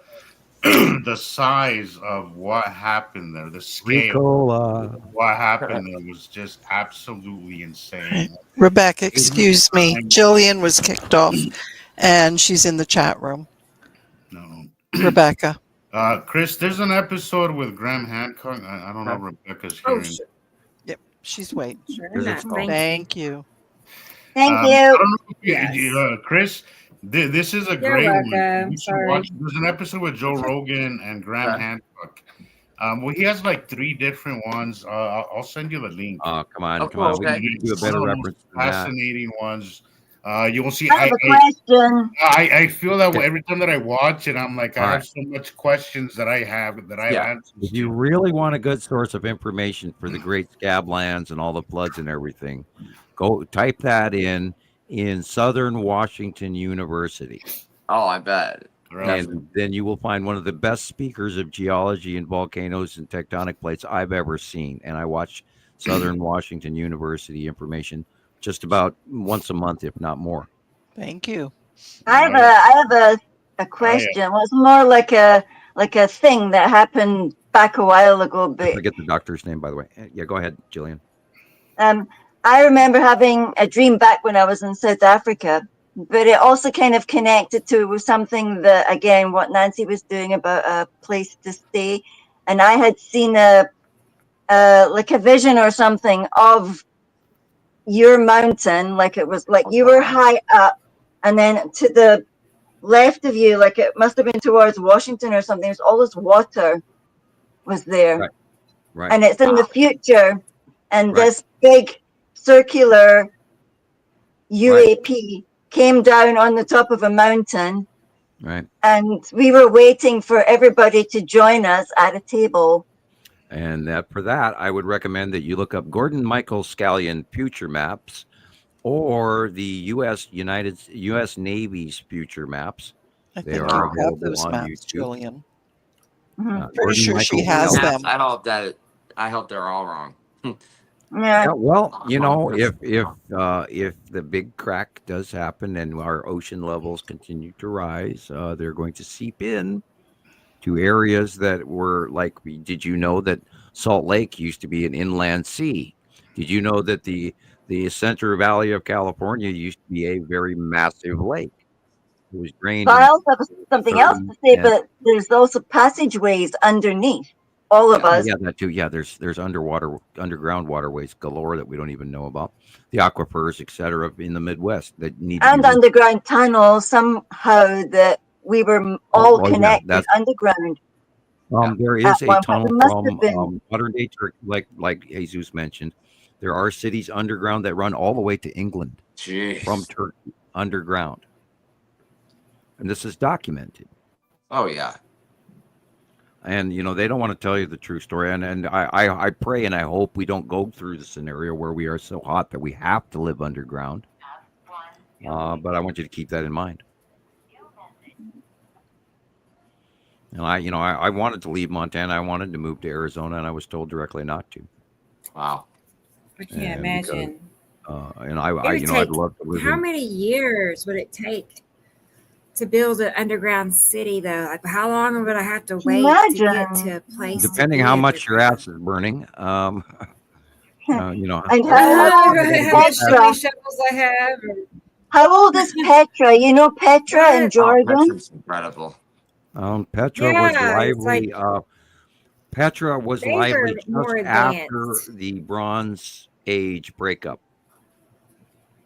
the size of what happened there, the scale Ricola. of what happened there was just absolutely insane. Rebecca, excuse me. Jillian was kicked off, and she's in the chat room. No. Rebecca. Chris, there's an episode with Graham Hancock. I don't know if Rebecca's Oh, hearing. Yep, she's waiting. Thank you. Thank I you. don't know if Yes. Chris, this is a You're great one. welcome. You should Sorry. watch. There's an episode with Joe Rogan and Graham Hancock. Well, he has like 3 different ones. I'll send you the link. Oh, come on. Okay. We can do a better reference than that. Fascinating ones. You will see. I have a question. I feel that every time that I watch it, I'm like, I All have right. so much questions that I have answers If you to. really want a good source of information for the Great Scablands and all the floods and everything, go type that in Southern Washington University. Oh, I bet. Right. And then you will find one of the best speakers of geology and volcanoes and tectonic plates I've ever seen. And I watch Southern Washington University information just about once a month, if not more. Thank you. I have a question. Well, it's more like a thing that happened back a while ago, I but forget the doctor's name, by the way. Yeah, go ahead, Gillian. I remember having a dream back when I was in South Africa, but it also kind of connected to something that, again, what Nancy was doing about a place to stay. And I had seen like a vision or something of your mountain, like it was like you were high up, and then to the left of you, like it must have been towards Washington or something, there's all this water was there. Right. And it's in the future, and Right. this big circular UAP came down on the top of a mountain, Right. and we were waiting for everybody to join us at a table. And for that, I would recommend that you look up Gordon Michael Scallion future maps or the U.S. Navy's future maps. I They think are you have available those on maps, YouTube. Jillian. Mhm. Pretty Gordon sure she Michael has Scallion. them. I hope they're all wrong. Yeah. Yeah, well, if the big crack does happen and our ocean levels continue to rise, they're going to seep in to areas that were like. Did you know that Salt Lake used to be an inland sea? Did you know that the The Central Valley of California used to be a very massive lake. It was drained But in I also have something else 30 to say, and but there's also passageways underneath all of Yeah. us. yeah, that too. Yeah, there's underground waterways galore that we don't even know about. The aquifers, etc., in the Midwest that need to be. And underground tunnels somehow that we were all Oh yeah, connected that's underground there at is a one point. tunnel There must have from been. modern day Turkey, like Jesus mentioned. There are cities underground that run all the way to England from Jeez. Turkey underground, and this is documented. Oh yeah. And they don't want to tell you the true story. And I pray and I hope we don't go through the scenario where we are so hot that we have to live underground. But I want you to keep that in mind. And I wanted to leave Montana. I wanted to move to Arizona, and I was told directly not to. Wow. I can't And because, imagine. and It would I'd take, love to live how in. many years would it take to build an underground city, though? Like, how long would I have to wait to get Imagine. to a place Depending to how be much your underground? ass is burning, And how How old is many Petra? shovels I have? How old is Petra? You know Petra in What? Oh, Jordan? Petra's incredible. Petra was Yeah, it's like lively. Petra was they were lively more just after advanced. the Bronze Age breakup.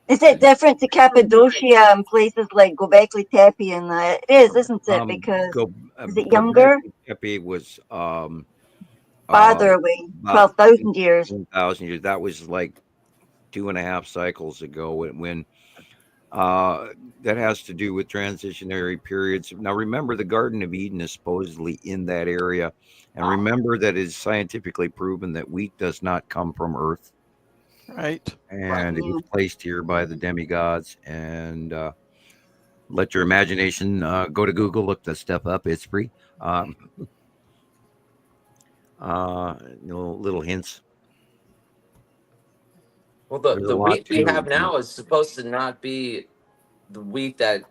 Is it different to Cappadocia and places like Gobekli Tepe and that? It is, isn't it? Because Go is it younger? Tepe was Farther away, about 12,000 years. 10,000 years. That was like 2.5 cycles ago when that has to do with transitionary periods. Now remember, the Garden of Eden is supposedly in that area, and remember that it is scientifically proven that wheat does not come from Earth, Right. and it was placed here by the demigods. And let your imagination go to Google, look that stuff up. It's free. Little hints. Well, There's a the lot wheat we to have now is supposed to not be the wheat that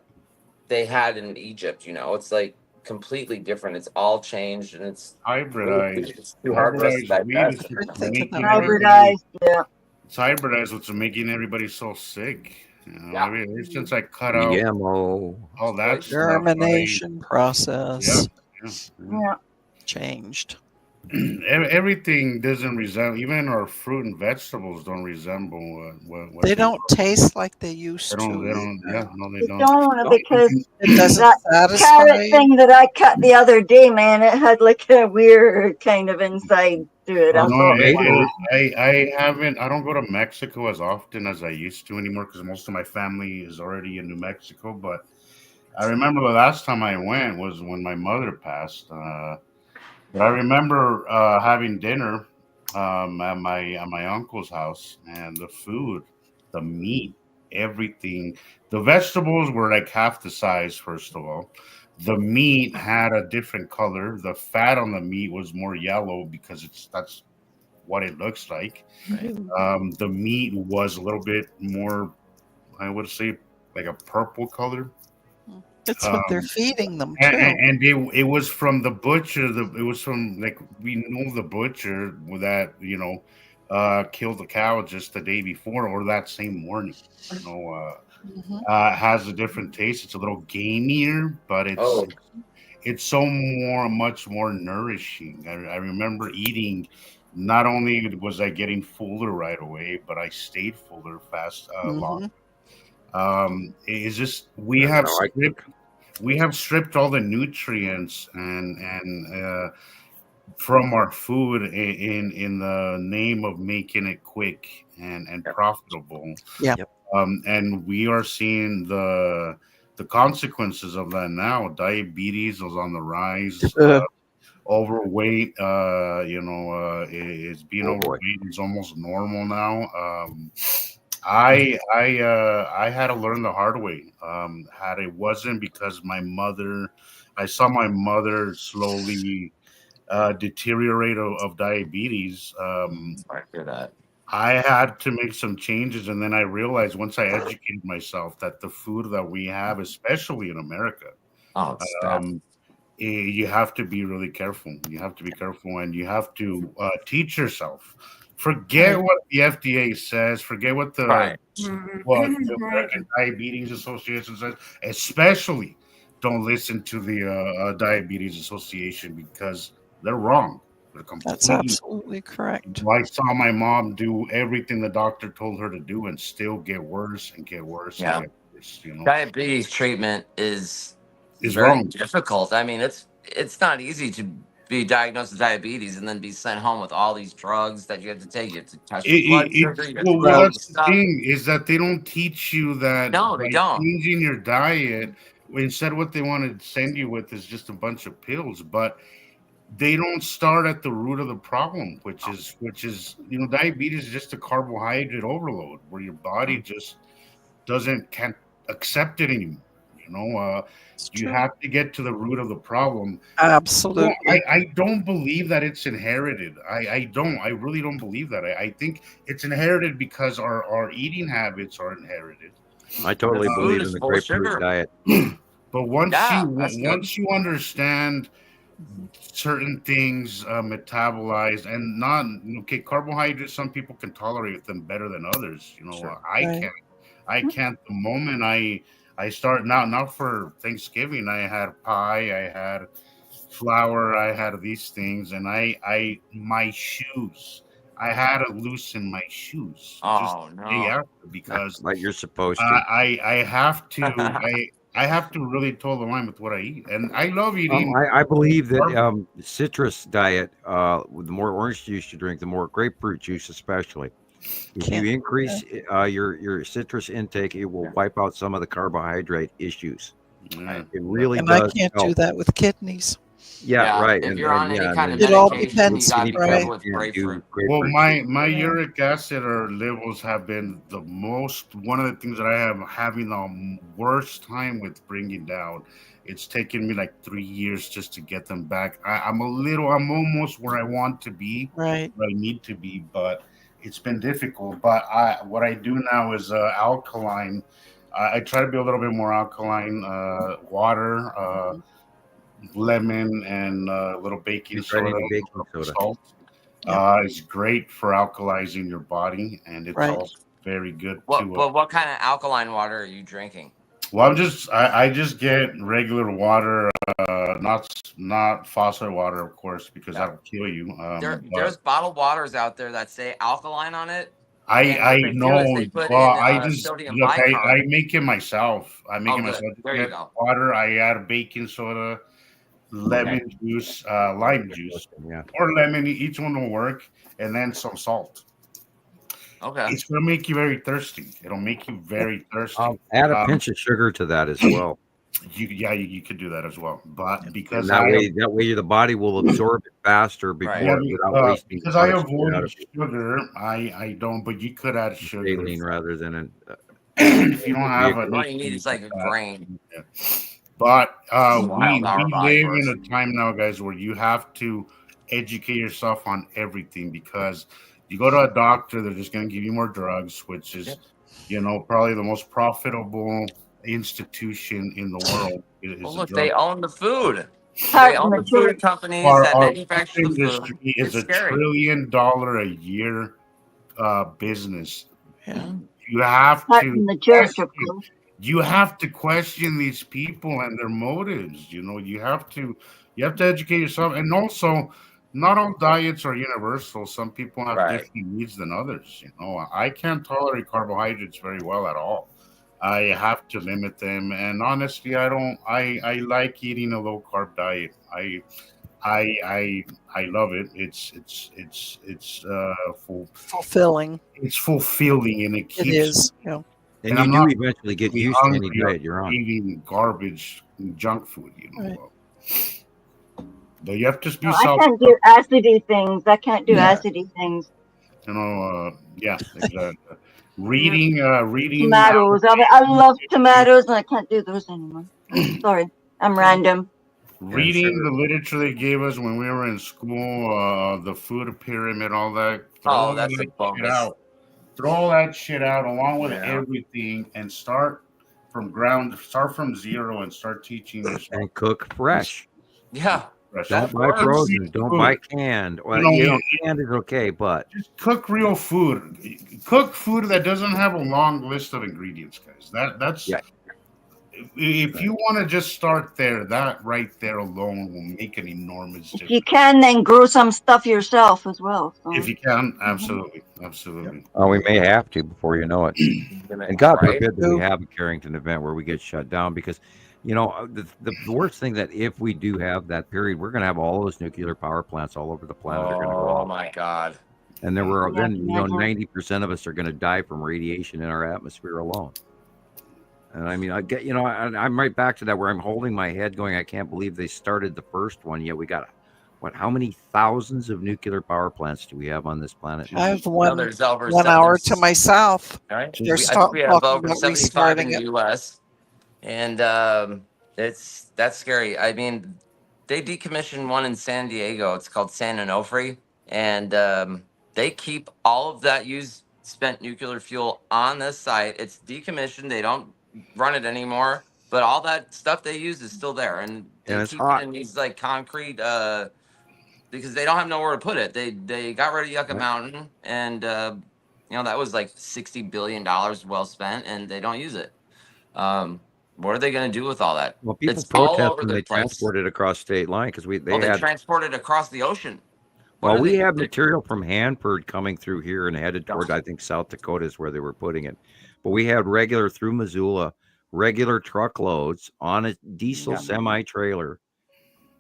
they had in Egypt. It's like completely different. It's all changed, and it's Hybridized. it's too hard for us to Hybridized wheat is digest. We're what's thinking making of everybody. Hybridized, yeah. It's hybridized what's making everybody so sick. Yeah. Ever since I cut out GMO. all that stuff, germination yeah, process yeah. Yeah. changed. Everything doesn't resemble. Even our fruit and vegetables don't resemble what They they don't were. taste like they They used don't. They to don't. either. Yeah, no, they They don't. don't because It doesn't that satisfy carrot you. thing that I cut the other day, man, it had like a weird kind of inside to it. I No, thought, wow. I haven't. I don't go to Mexico as often as I used to anymore because most of my family is already in New Mexico. But I remember the last time I went was when my mother passed. But I remember having dinner at my uncle's house, and the food, the meat, everything. The vegetables were like half the size. First of all, the meat had a different color. The fat on the meat was more yellow because that's what it looks like. Right. The meat was a little bit more, I would say, like a purple color. It's what they're Um, feeding them and, too. and it was from the butcher. It was from like we know the butcher that killed the cow just the day before or that same morning. You know, Mhm. has a different taste. It's a little gamier, but it's Oh, it's so much more nourishing. I remember eating. Not only was I getting fuller right away, but I stayed fuller fast long. Mhm. It's just we That's have how I stripped cook. we have stripped all the nutrients and from our food in the name of making it quick and yeah. profitable. Yeah. Yep. And we are seeing the consequences of that now. Diabetes is on the rise. Overweight, is being Oh boy. overweight is almost normal now. I had to learn the hard way. Had it wasn't because I saw my mother slowly deteriorate of diabetes. I hear that. I had to make some changes, and then I realized once I educated myself that the food that we have, especially in America, Oh, it's bad. um, you have to be really careful. You have to be careful, and you have to teach yourself Forget what the FDA says. Forget what the Right. American Diabetes Association says. Especially, don't listen to the Diabetes Association because they're wrong. They're That's completely. absolutely correct. I saw my mom do everything the doctor told her to do and still get worse and get worse Yeah. and get worse. Diabetes treatment is very wrong. difficult. I mean, it's not easy to be diagnosed with diabetes and then be sent home with all these drugs that you have to take. You have to test your blood sugar. You have to do Well, all that's this the stuff. thing is that they don't teach you that No, they by don't. changing your diet. Instead, what they want to send you with is just a bunch of pills, but they don't start at the root of the problem, which is diabetes is just a carbohydrate overload where your body just can't accept it anymore. You have to get to the root of the problem. Absolutely. I don't believe that it's inherited. I really don't believe that. I think it's inherited because our eating habits are inherited. I totally The food believe is in the full of grapefruit sugar. diet. But once that's good. you understand certain things metabolize and carbohydrates, some people can tolerate them better than others. Sure. I can't. The moment I start now for Thanksgiving, I had pie, I had flour, I had these things, and my shoes, I had to loosen my shoes just Oh the day no. after because Like you're supposed to. I have to I have to really toe the line with what I eat, and I love eating. I believe that citrus diet, the more orange juice you drink, the more grapefruit juice, especially. If you increase your citrus intake, it will wipe out some of the carbohydrate issues. Yeah. It really And does. I can't do help. that with kidneys. Yeah, right. If and, you're on any kind of It all medication, you depends, got to be right. careful with grapefruit. Well, my uric acid or levels have been one of the things that I am having the worst time with bringing down. It's taken me like 3 years just to get them back. I'm almost where I want to be, Right. where I need to be, but it's been difficult. But what I do now is alkaline. I try to be a little bit more alkaline. Water, lemon, and a little baking Just right soda, into baking soda. salt. It's great for alkalizing your body, and it's also very good But what kind of alkaline water are you drinking? Well, I just get regular water, not faucet water, of course, because that'll kill you. There's bottled waters out there that say alkaline on it. I know. They put Well, in I just sodium look. bicarb. I make it myself. I make it myself. There you go. Water. I add baking soda, lemon juice, lime juice, or lemon. Each one will work, and then some salt. Okay. It's gonna make you very thirsty. It'll make you very thirsty. Add a pinch of sugar to that as well. You could do that as well, but because that way the body will absorb it faster without wasting. Because I avoid sugar, I don't. But you could add sugar saline rather than if you don't have a. All you need is like a grain. Yeah. But we our live in a time now, guys, where you have to educate yourself on everything because you go to a doctor, they're just going to give you more drugs, which is, probably the most profitable institution in the world. Look, they own the food. They own the food companies that manufacture the food. It's a $1 trillion a year business. Yeah. You have to. You have to question these people and their motives. You have to educate yourself, and also, not all diets are universal. Some people have different needs than others. I can't tolerate carbohydrates very well at all. I have to limit them, and honestly, I don't. I like eating a low carb diet. I love it. It's fulfilling. It's fulfilling, and it keeps. It is. Yeah. And you do eventually get used to any diet you're on. Eating garbage, junk food, Right. But you have to be I can't do acidy things. I can't do acidy things. Yeah, exactly. Reading. Tomatoes. I love tomatoes, and I can't do those anymore. Sorry, I'm random. Reading the literature they gave us when we were in school, the food pyramid, all that. That's a bonus. Throw all that shit out along with everything, and start from zero, and start teaching yourself. And cook fresh. Yeah. fresh. Don't buy works. frozen. Don't buy canned. Well, canned is okay, but just cook real food. Cook food that doesn't have a long list of ingredients, guys. That's Yeah. If you want to just start there, that right there alone will make an enormous If difference. you can, then grow some stuff yourself as well. So. If you can, absolutely. we may have to before you know it. And God Right? forbid that we have a Carrington event where we get shut down, because, the worst thing that if we do have that period, we're going to have all those nuclear power plants all over the planet are going to go Oh off. my God. And then Yeah, then imagine. 90% of us are going to die from radiation in our atmosphere alone. And I mean, I get, I'm right back to that where I'm holding my head going, I can't believe they started the first one. Yet we got, how many thousands of nuclear power plants do we have on this planet? I have No, there's over 1 hour to seven- myself. All right. They're I think we have talking over about 75 in restarting the it. U.S. And that's scary. I mean, they decommissioned one in San Diego. It's called San Onofre, and they keep all of that used spent nuclear fuel on this site. It's decommissioned. They don't run it anymore, but all that stuff they use is still there, and they And it's keep hot. it in these like concrete because they don't have nowhere to put it. They got rid of Yucca Right. Mountain, and that was like $60 billion well spent, and they don't use it. What are they going to do with all that? Well, people It's all protest over when the they place. transport it across state line because they They had. transport it across the ocean. What Well, are we they- had they- material from Hanford coming through here and headed toward, I think, South Dakota is where they were putting it. But we had regular through Missoula, regular truckloads on a diesel semi-trailer,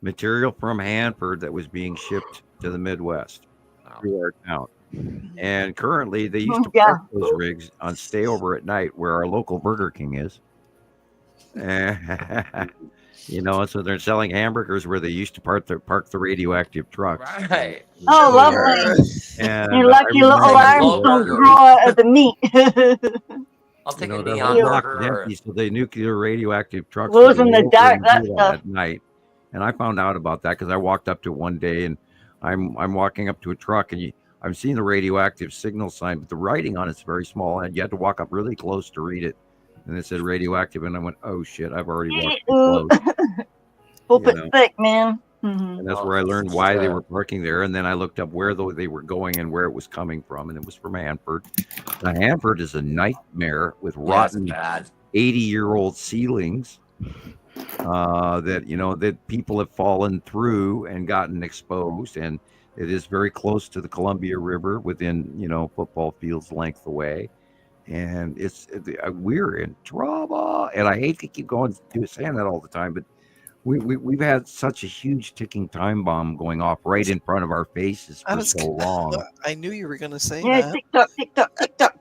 material from Hanford that was being shipped to the Midwest through our town. And currently, they used to park those rigs on stay over at night where our local Burger King is. So they're selling hamburgers where they used to park the radioactive trucks. Right. Oh, lovely. And Your lucky little arms don't grow out of the meat. I'll take a their neon whole lot burger. is empty, so the nuclear radioactive trucks Glows would in go the over dark, and that do stuff. at night. And I found out about that because I walked up to it one day, and I'm walking up to a truck, and I'm seeing the radioactive signal sign, but the writing on it's very small, and you had to walk up really close to read it. And it said radioactive, and I went, "Oh shit! I've already walked too close." Hope it's thick, man. Mm-hmm. And that's where I learned why they were parking there. And then I looked up where they were going and where it was coming from, and it was from Hanford. Now, Hanford is a nightmare with rotten 80-year-old ceilings that people have fallen through and gotten exposed. And it is very close to the Columbia River, within football fields length away. And we're in trouble. And I hate to keep saying that all the time, but we've had such a huge ticking time bomb going off right in front of our faces for so long. I knew you were going to say Yeah, that. tick tock, tick tock, tick tock.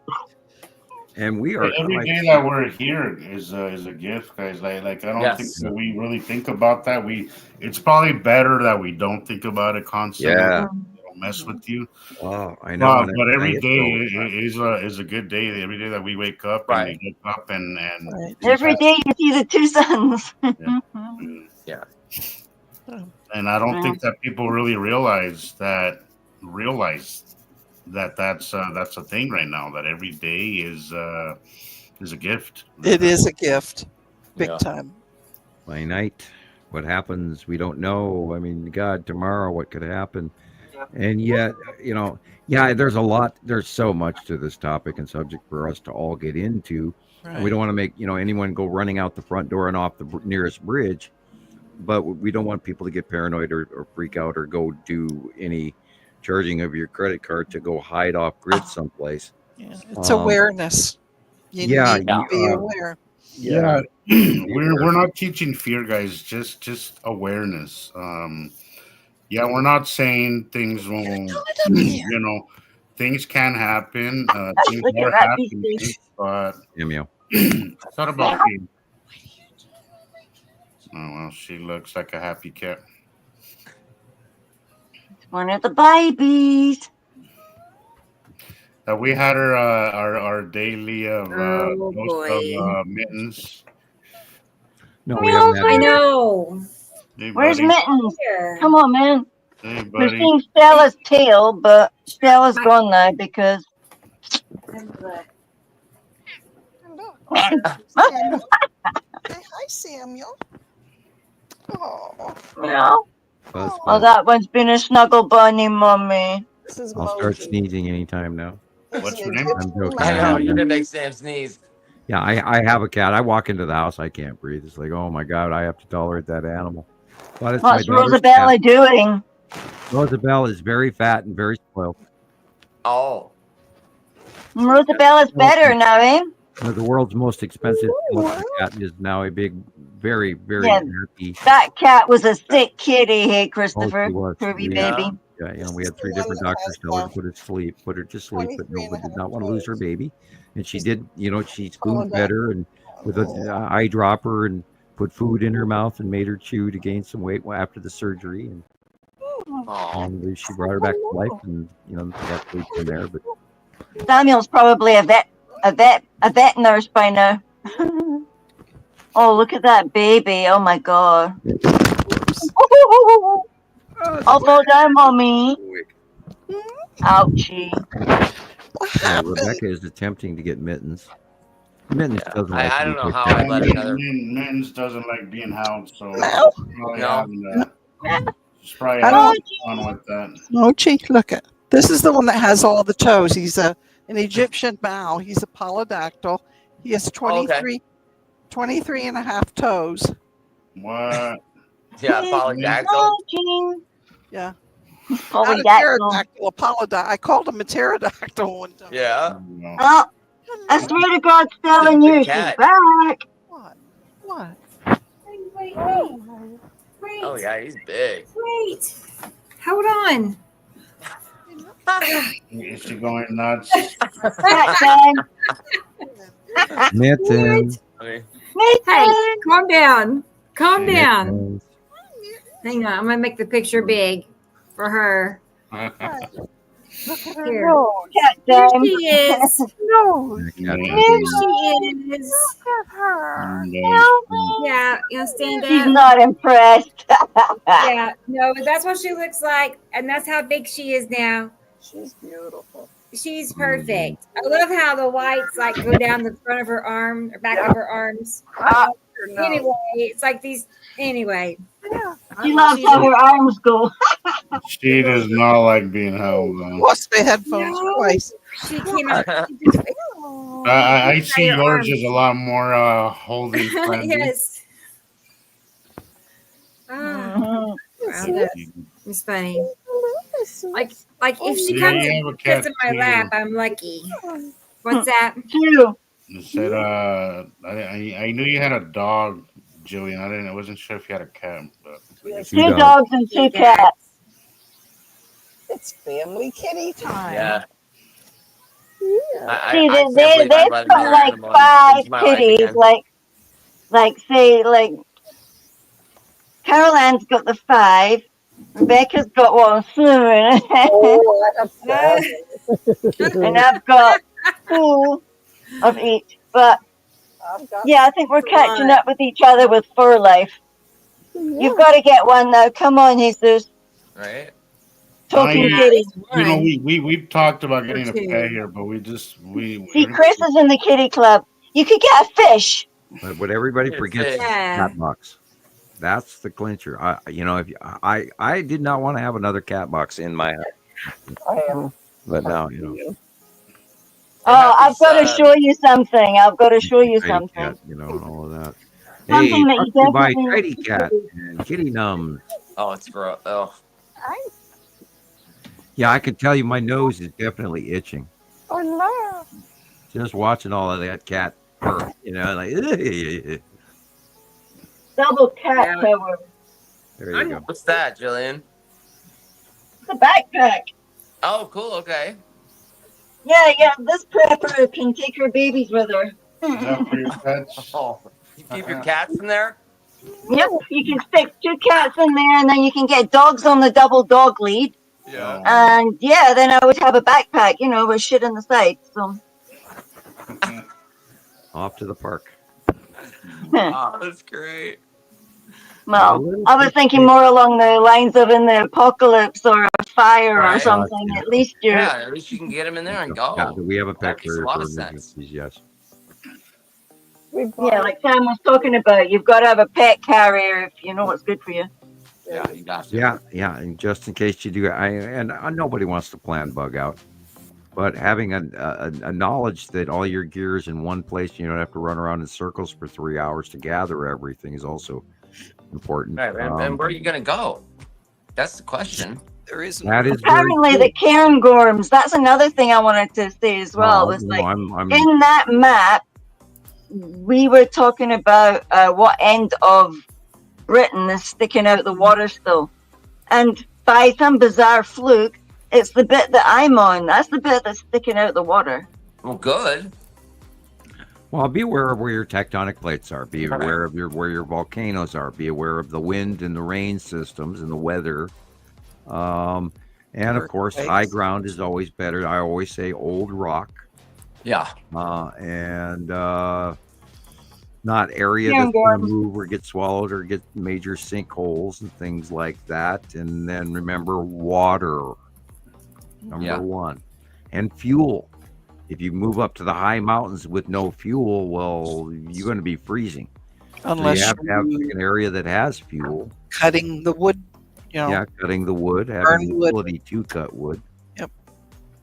And we are every day that we're here is a gift, guys. Like I don't think that we really think about that. It's probably better that we don't think about it constantly. Yeah. It'll mess with you. Oh, I know. But every day is a good day. Every day that we wake up and we get up and every day you see the two suns. Yeah. And I don't think that people really realize that's a thing right now. That every day is a gift. It is a gift, big time. By night, what happens? We don't know. I mean, God, tomorrow, what could happen? And yet, there's so much to this topic and subject for us to all get into. Right. We don't want to make anyone go running out the front door and off the nearest bridge, but we don't want people to get paranoid or freak out or go do any charging of your credit card to go hide off grid someplace. Yeah, it's awareness. You need to be aware. Yeah, we're not teaching fear, guys. Just awareness. We're not saying things won't. Things can happen. Things are happening, but it's not about fear. Oh well, she looks like a happy cat. It's one of the babies. We had our daily of mittens. No, we haven't. I know. Hey, where's buddy. Mittens? Here. Come on, man. Hey, We're buddy. seeing Stella's tail, but Stella's gone now because. Hi, Samuel. Oh. No. fuzz Oh, fuzz. that one's been a snuggle bunny, mommy. This is I'll start Moji. sneezing anytime now. What's your name? I'm joking. I know have you're one. gonna make Sam sneeze. Yeah, I have a cat. I walk into the house, I can't breathe. It's like, oh my God, I have to tolerate that animal. But it's my What's daughter's Rosabella cat. doing? Rosabelle is very fat and very spoiled. Oh, Rosabella's better now, eh? The world's most expensive cat is now a big, very, very Yeah. happy. That cat was a sick kitty, hey, Oh, Christopher. she was. Curvy Yeah. baby. Yeah, you know, we had This is 3 the one different that doctors has tell her to the put her to sleep, but 23 nobody and did a not half want to lose her toes. baby. And she did, you know, she All spooned of that. fed her and with an eyedropper and put food in her mouth and made her chew to gain some weight after the surgery. And oh, she brought her back to life, and you know, got sleep from there. But Samuel's probably a vet nurse by now. Oh, look at that baby. Oh my God. I'll fall down, mommy. Ouchie. Rebecca is attempting to get Mittens. Mittens Yeah. doesn't like I to don't be know picked how I at. let another. Mittens doesn't like being held, so No. probably No. she's probably I having don't- fun with that. Mochi, look at this is the one that has all the toes. He's an Egyptian Mao. He's a polydactyl. He has 23 and a half toes. What? Yeah, polydactyl. Yeah. He's Not a polydactyl. pterodactyl, a polydactyl. I called him a pterodactyl one time. Yeah. No. Oh, I swear to God, telling Big you, she's cat. back. What? What? Wait. Oh yeah, he's big. Wait. Hold on. Is she going nuts? Cat time. Mittens. I mean, Hey, calm down. Calm down. Mittens. Hang on. I'm going to make the picture big for her. Look at her Here. nose. Cat Here time. she is. Nose. Here she is. Look at her. Yeah, you know, stand She's up. not impressed. Yeah, no, but that's what she looks like, and that's how big she is now. She's beautiful. She's perfect. I love how the whites like go down the front of her arm or back of her arms. Her nose. Anyway, it's like these. Anyway, Yeah. She loves how her arms go. She does not like being held. Lost the headphones No. twice. she cannot. I see Your yours arms. is a lot more holding friendly. Yes. Oh, wow, it's funny. Like if she Yeah, comes you and have a cat sits in my too. lap, I'm lucky. What's that? Two. I said, I knew you had a dog, Gillian. I wasn't sure if you had a cat. But Two dogs and two cats. It's family kitty time. yeah. Yeah. See, I can't they've believe I let got another like animal 5 into my life kitties. again. Like say, like Carol Ann's got the 5. Rebecca's got one soon. Oh, I got And I've got 2 of each. But I've got yeah, I think we're catching up with each other with fur life. You've got to get one now. Come on, Jesus. Right? Talking I- kitty. you know, we've talked about getting a Two. pet here, but we See, Chris is in the kitty club. You could get a fish. But what everybody It's forgets is big. Yeah. cat box. That's the clincher. I did not want to have another cat box in my house, I am. but now you know. Oh, I've got to show you something. I've got to show you Tidy something. cat, you know, and all of that. Something Hey, that you brought to you by definitely- Tidy Cat and Kitty Nums. Oh, it's gross. Oh, Yeah, I can tell you my nose is definitely itching. Oh no. Just watching all of that cat fur, you know, like there Double cat Yeah. cover. you go. what's that, Jillian? It's a backpack. Oh, cool. Okay. Yeah. This prepper can take her babies with her. Is that for your pets? Oh, you keep your cats in there? Yep, you can stick 2 cats in there, and then you can get dogs on the double dog lead. Yeah. And yeah, then I would have a backpack, you know, with shit in the side. So Off to the park. Oh, that's great. well, I was thinking more along the lines of in the apocalypse or a fire or Right. something. At least you're. Yeah, at least you can get them in there and go. Yeah, we have a That pet makes a carrier lot for of sense. emergencies, yes. Yeah, like Sam was talking about, you've got to have a pet carrier if you know what's good for you. Yeah, you got to. Yeah, and just in case you do, nobody wants to plan bug out, but having a knowledge that all your gear is in one place, you don't have to run around in circles for 3 hours to gather everything is also important. Right, and where are you going to go? That's the question. There isn't. That is Apparently, the cairngorms. That's another thing I wanted to say as well. Was like in that map, we were talking about what end of Britain is sticking out the water still, and by some bizarre fluke, it's the bit that I'm on. That's the bit that's sticking out the water. Well, good. Well, be aware of where your tectonic plates are. Be aware of where your volcanoes are. Be aware of the wind and the rain systems and the weather. And of course, high ground is always better. I always say old rock. Yeah. And not area that's going to move or get swallowed or get major sinkholes and things like that. And then remember water, number one, and fuel. If you move up to the high mountains with no fuel, well, you're going to be freezing. Unless so you have to have an area that has fuel. Cutting the wood, Yeah, cutting the wood, having the ability to cut wood. Yep.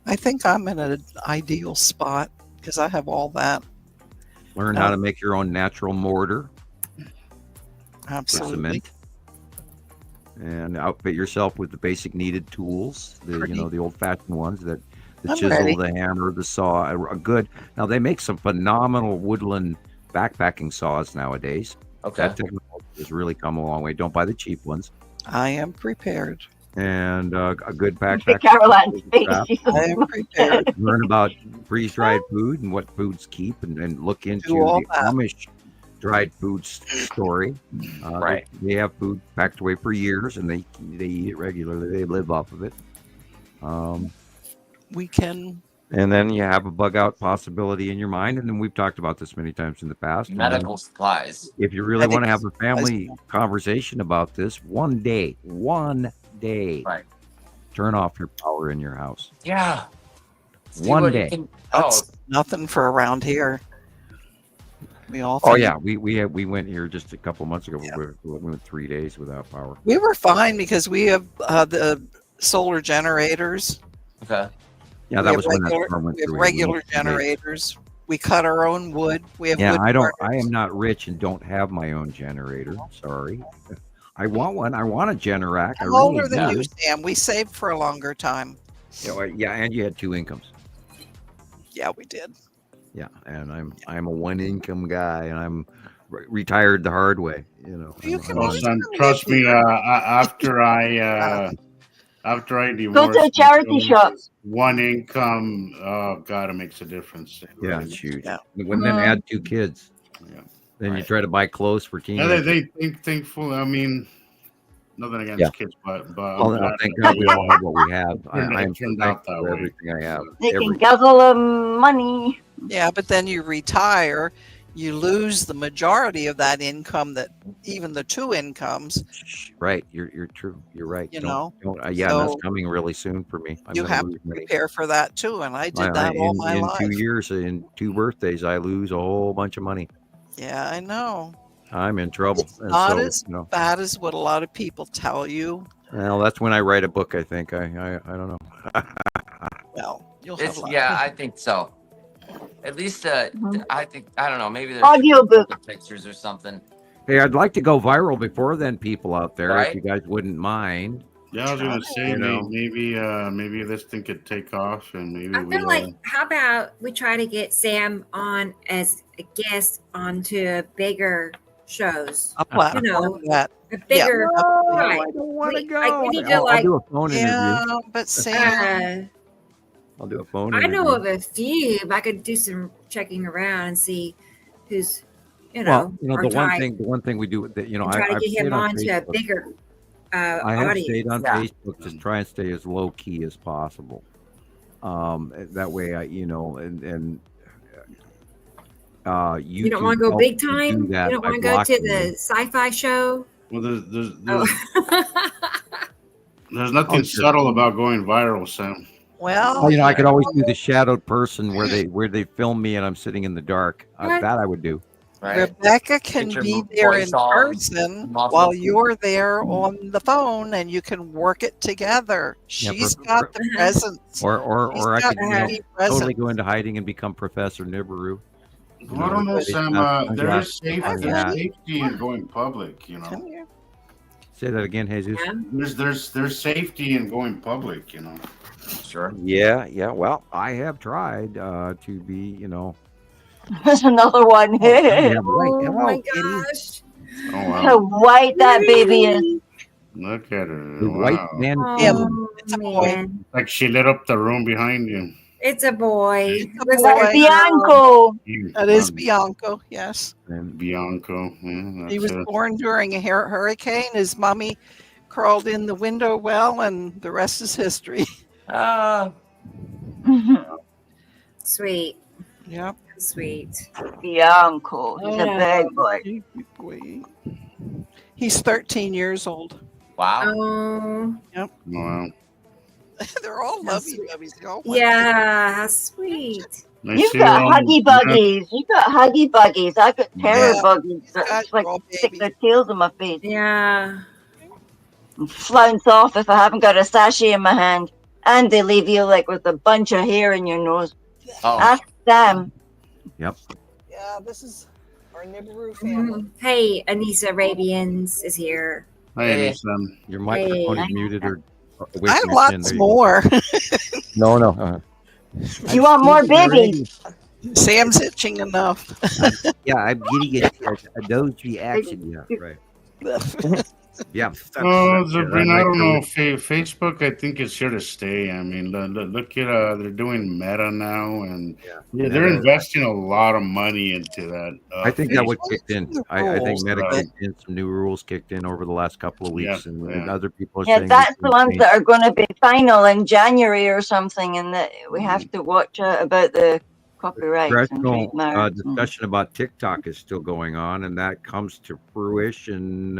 I think I'm in an ideal spot because I have all that. Learn how to make your own natural mortar. Absolutely. Cement. And outfit yourself with the basic needed tools, the old-fashioned ones that the chisel, the hammer, the saw are good. Now they make some phenomenal woodland backpacking saws nowadays. Okay. That technology has really come a long way. Don't buy the cheap ones. I am prepared. And a good backpack. Caroline's face. I am prepared. Learn about freeze-dried food and what foods keep, and look into the Amish dried food story. Right. They have food packed away for years, and they eat it regularly. They live off of it. We can. And then you have a bug out possibility in your mind. And then we've talked about this many times in the past. Medical supplies. If you really want to have a family conversation about this, one day, right, turn off your power in your house. Yeah. One day. That's nothing for around here. We all. Oh yeah, we went here just a couple of months ago. Yeah. We went 3 days without power. We were fine because we have the solar generators. Okay. Yeah, that was when that storm went through. We have regular generators. We cut our own wood. We have wood I am not rich and don't have my own generator. Sorry. I want one. I want a Generac. I'm older than you, Sam. We saved for a longer time. Yeah, and you had 2 incomes. Yeah, we did. Yeah, and I'm a 1 income guy, and I'm retired the hard way. Son, trust me. After I divorced, go to a charity shop. 1 income, oh God, it makes a difference. Yeah, it's huge. Yeah. When then add 2 kids. Yeah. Then you try to buy clothes for teenagers. Yeah, they thankful. I mean, nothing against kids, but thank God we all have what we have. I'm turned out that for way. everything I have. They can guzzle them money. Yeah, but then you retire, you lose the majority of that income, that even the 2 incomes. Right, you're true. You're right. That's coming really soon for me. You have to prepare for that too, and I did that all my life. In 2 years, in 2 birthdays, I lose a whole bunch of money. Yeah, I know. I'm in trouble. It's not as bad as what a lot of people tell you. Well, that's when I write a book. I think I don't know. Well, you'll have I think so. At least I don't know. Maybe there's audiobook pictures or something. Hey, I'd like to go viral before then, people out there, if you guys wouldn't mind. Yeah, I was gonna say maybe this thing could take off, and maybe I feel like how about we try to get Sam on as a guest onto bigger shows. A platform a bigger. I don't want to go. We need to I'll do a phone interview. But Sam. I'll do a phone interview. I know of a few. I could do some checking around and see who's, the one thing we do that, try to get him on to a bigger I have audience. stayed on Facebook to try and stay as low key as possible. That way, you don't want to go big time. You don't want to go to the sci-fi show. Well, there's nothing subtle about going viral, Sam. Well, I could always do the shadowed person where they film me and I'm sitting in the dark. That I would do. Right. Rebecca can Get your be there in voice all person muffled. while you're there on the phone, and you can work it together. Yeah, She's got the presence. Or I She's could got Uh-huh. to be present. totally go into hiding and become Professor Nibiru. I don't know, Sam. There is safety in going public. You know. Come here. Say that again, Jesus. Yeah. There's safety in going public. You know. Sure. Yeah, yeah. Well, I have tried to be, you know. There's another one. Yeah, right. Oh Hello, my kitty. gosh. Oh How wow! white that baby is. Look at her. The white Wow! man. Oh, It's a boy. man. Like she lit up the room behind you. It's a boy. It's a Looks boy. like That's a girl. Bianco. That is Bianco, yes. And Bianco. Yeah, He was that's it. born during a hurricane. His mommy crawled in the window well, and the rest is history. Sweet. Yep. Sweet. Bianco. He's a Yeah. big boy. He's 13 years old. Wow. Oh, Wow. They're all lovey-dovey. They all want yeah. How sweet. I You've see got her on- huggy buggies. You've got huggy buggies. I got terror Yeah. buggies God, that like you're all stick babies. their tails in my face Yeah. and flounce off if I haven't got a sachet in my hand. And they leave you like with a bunch of hair in your nose. Oh, Ask them. Yeah, this is our Nibiru family. Hey, Anissa Arabians is here. Hey, Sam. your microphone Hey. is muted or away I have from your chin. lots There you go. more. no, no. You want more babies? Sam's itching enough. Yeah, I'm getting a dose reaction. Yeah, right. Yeah. Oh, that's- Sabrina, I don't know. like Facebook, I think, is here to stay. I mean, look at they're doing Meta now, and Yeah. they're Meta. investing a lot of money into that. I think that would Facebook kicked in. the I think rules, Meta right? kicked in. Some new rules kicked in over the last couple of weeks, Yeah, and yeah. other people are Yeah, saying that's we the can ones change- that are going to be final in January or something, and that we have to watch out about the copyrights and Congressional trademarks. discussion about TikTok is still going on, and that comes to fruition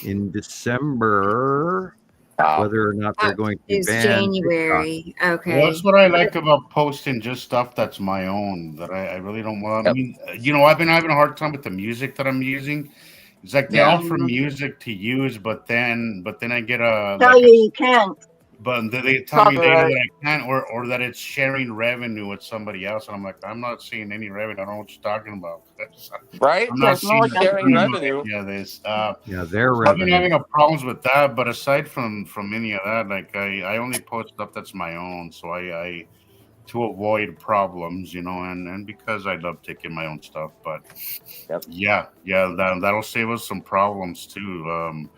in December. wow. Whether or not they're going to It's ban January. Okay. Well, that's what I like about posting just stuff that's my own that I really don't want. I mean, you know, I've been having a hard time with the music that I'm using. It's like they Yeah. offer music to use, but then I get a Tell like, you can't. but they tell me later Copyright. that I can't, or that it's sharing revenue with somebody else, and I'm like, I'm not seeing any revenue. I don't know what you're talking about. Right? I'm not There's seeing no that sharing money. revenue. Yeah, there's. Yeah, their I've been revenue. having a problems with that, but aside from any of that, like I only post stuff that's my own, so I to avoid problems, you know, and because I love taking my own stuff, but Yep. yeah, that'll save us some problems too.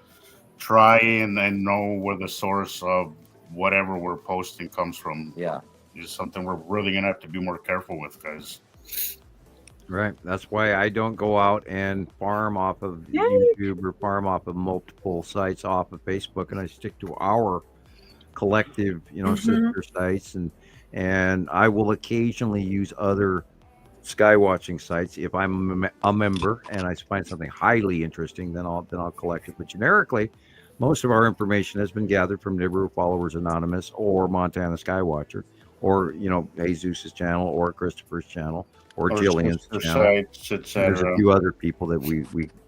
Try and know where the source of whatever we're posting comes from. Yeah. Is something we're really gonna have to be more careful with, guys. Right. That's why I don't go out and farm off of YouTube or farm off of multiple sites off of Facebook, and I stick to our collective, sister sites, and I will occasionally use other sky watching sites if I'm a member and I find something highly interesting. Then I'll collect it. But generically, most of our information has been gathered from Nibiru Followers Anonymous or Montana Skywatcher, or Jesus' channel or Christoper's channel or Gillian's sister channel. sites, There's etc. a few other people that we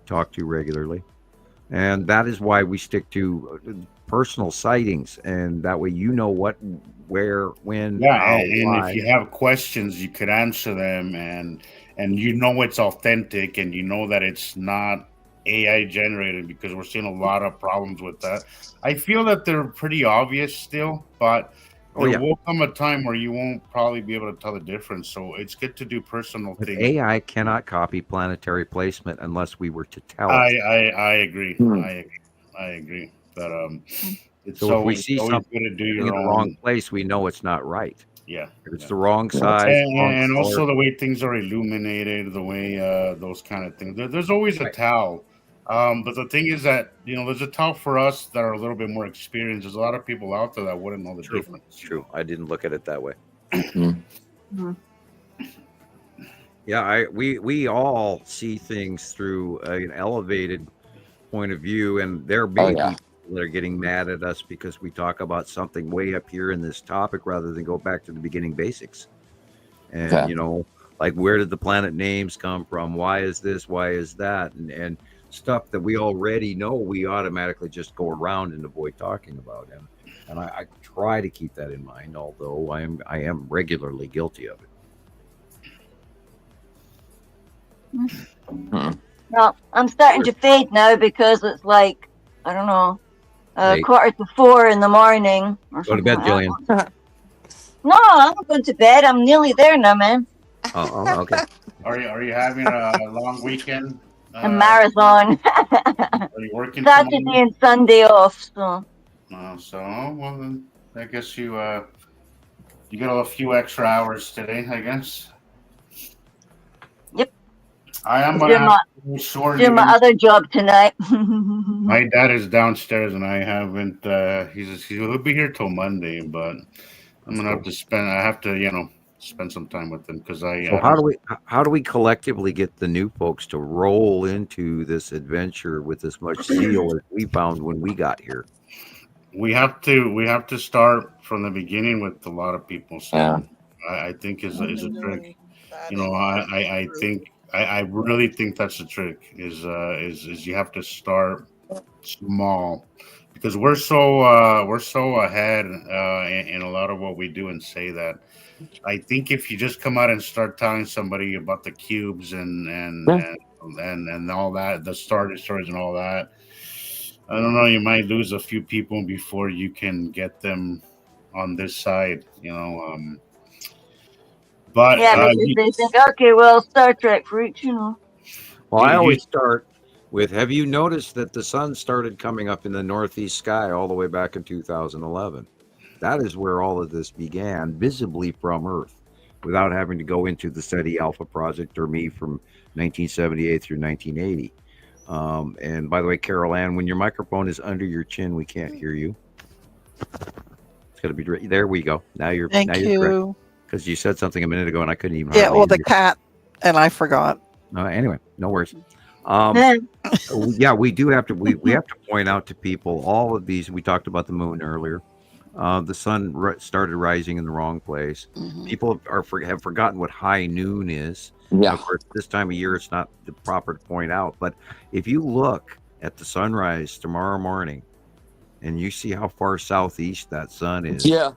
talk to regularly, and that is why we stick to personal sightings, and that way what, where, when, Yeah, how, and why. if you have questions, you could answer them, and it's authentic, and that it's not AI generated, because we're seeing a lot of problems with that. I feel that they're pretty obvious still, but there will come a time where you won't probably be able to tell the difference. So it's good to do personal But things. AI cannot copy planetary placement unless we were to tell I it. agree. I agree. But it's So if we always, see always something good to do in your the own. wrong place, we know it's not right. Yeah. If it's the wrong size, wrong And color. also the way things are illuminated, the way those kind of things. There's always a towel. But the thing is that, there's a towel for us that are a little bit more experienced. There's a lot of people out there that wouldn't know the difference. True. I didn't look at it that way. Yeah, we all see things through an elevated point of view, and there may be people that are getting mad at us because we talk about something way up here in this topic rather than go back to the beginning basics. And like where did the planet names come from? Why is this? Why is that? And stuff that we already know, we automatically just go around and avoid talking about. And I try to keep that in mind, although I am regularly guilty of it. Well, I'm starting to fade now because it's like, I don't know, Hey. 3:45 in the morning. Or Go to bed, like Gillian. No, I'm not going to bed. I'm nearly there now, man. Oh, okay. Are you having a long weekend? A marathon. Are you working Saturday tomorrow? and Sunday off. So Well, then I guess you got a few extra hours today, I guess. Yep. I am do gonna my, have to short do my other job tonight. My dad is downstairs, and I haven't. He'll be here till Monday, but I'm gonna have to spend. I have to, spend some time with him because So how do we collectively get the new folks to roll into this adventure with as much zeal as we found when we got here? We have to start from the beginning with a lot of people. So I think is a trick. I think I really think that's the trick. Is you have to start small because we're so ahead in a lot of what we do and say that. I think if you just come out and start telling somebody about the cubes and all that, the stories and all that, I don't know, you might lose a few people before you can get them on this side, But yeah, because they think, okay, well, Star Trek freaks. Well, I always start with, have you noticed that the sun started coming up in the northeast sky all the way back in 2011? That is where all of this began, visibly from Earth, without having to go into the SETI Alpha project or me from 1978 through 1980. And by the way, Carol Ann, when your microphone is under your chin, we can't hear you. It's got to be there. We go. Now you're. Thank you. Because you said something a minute ago and I couldn't even. Yeah, well, the cat, and I forgot. Anyway, no worries. Yeah, we do have to. We have to point out to people all of these. We talked about the moon earlier. The sun started rising in the wrong place. Mm-hmm. People have forgotten what high noon is. Yeah. Of course, this time of year, it's not the proper to point out. But if you look at the sunrise tomorrow morning and you see how far southeast that sun is, yeah,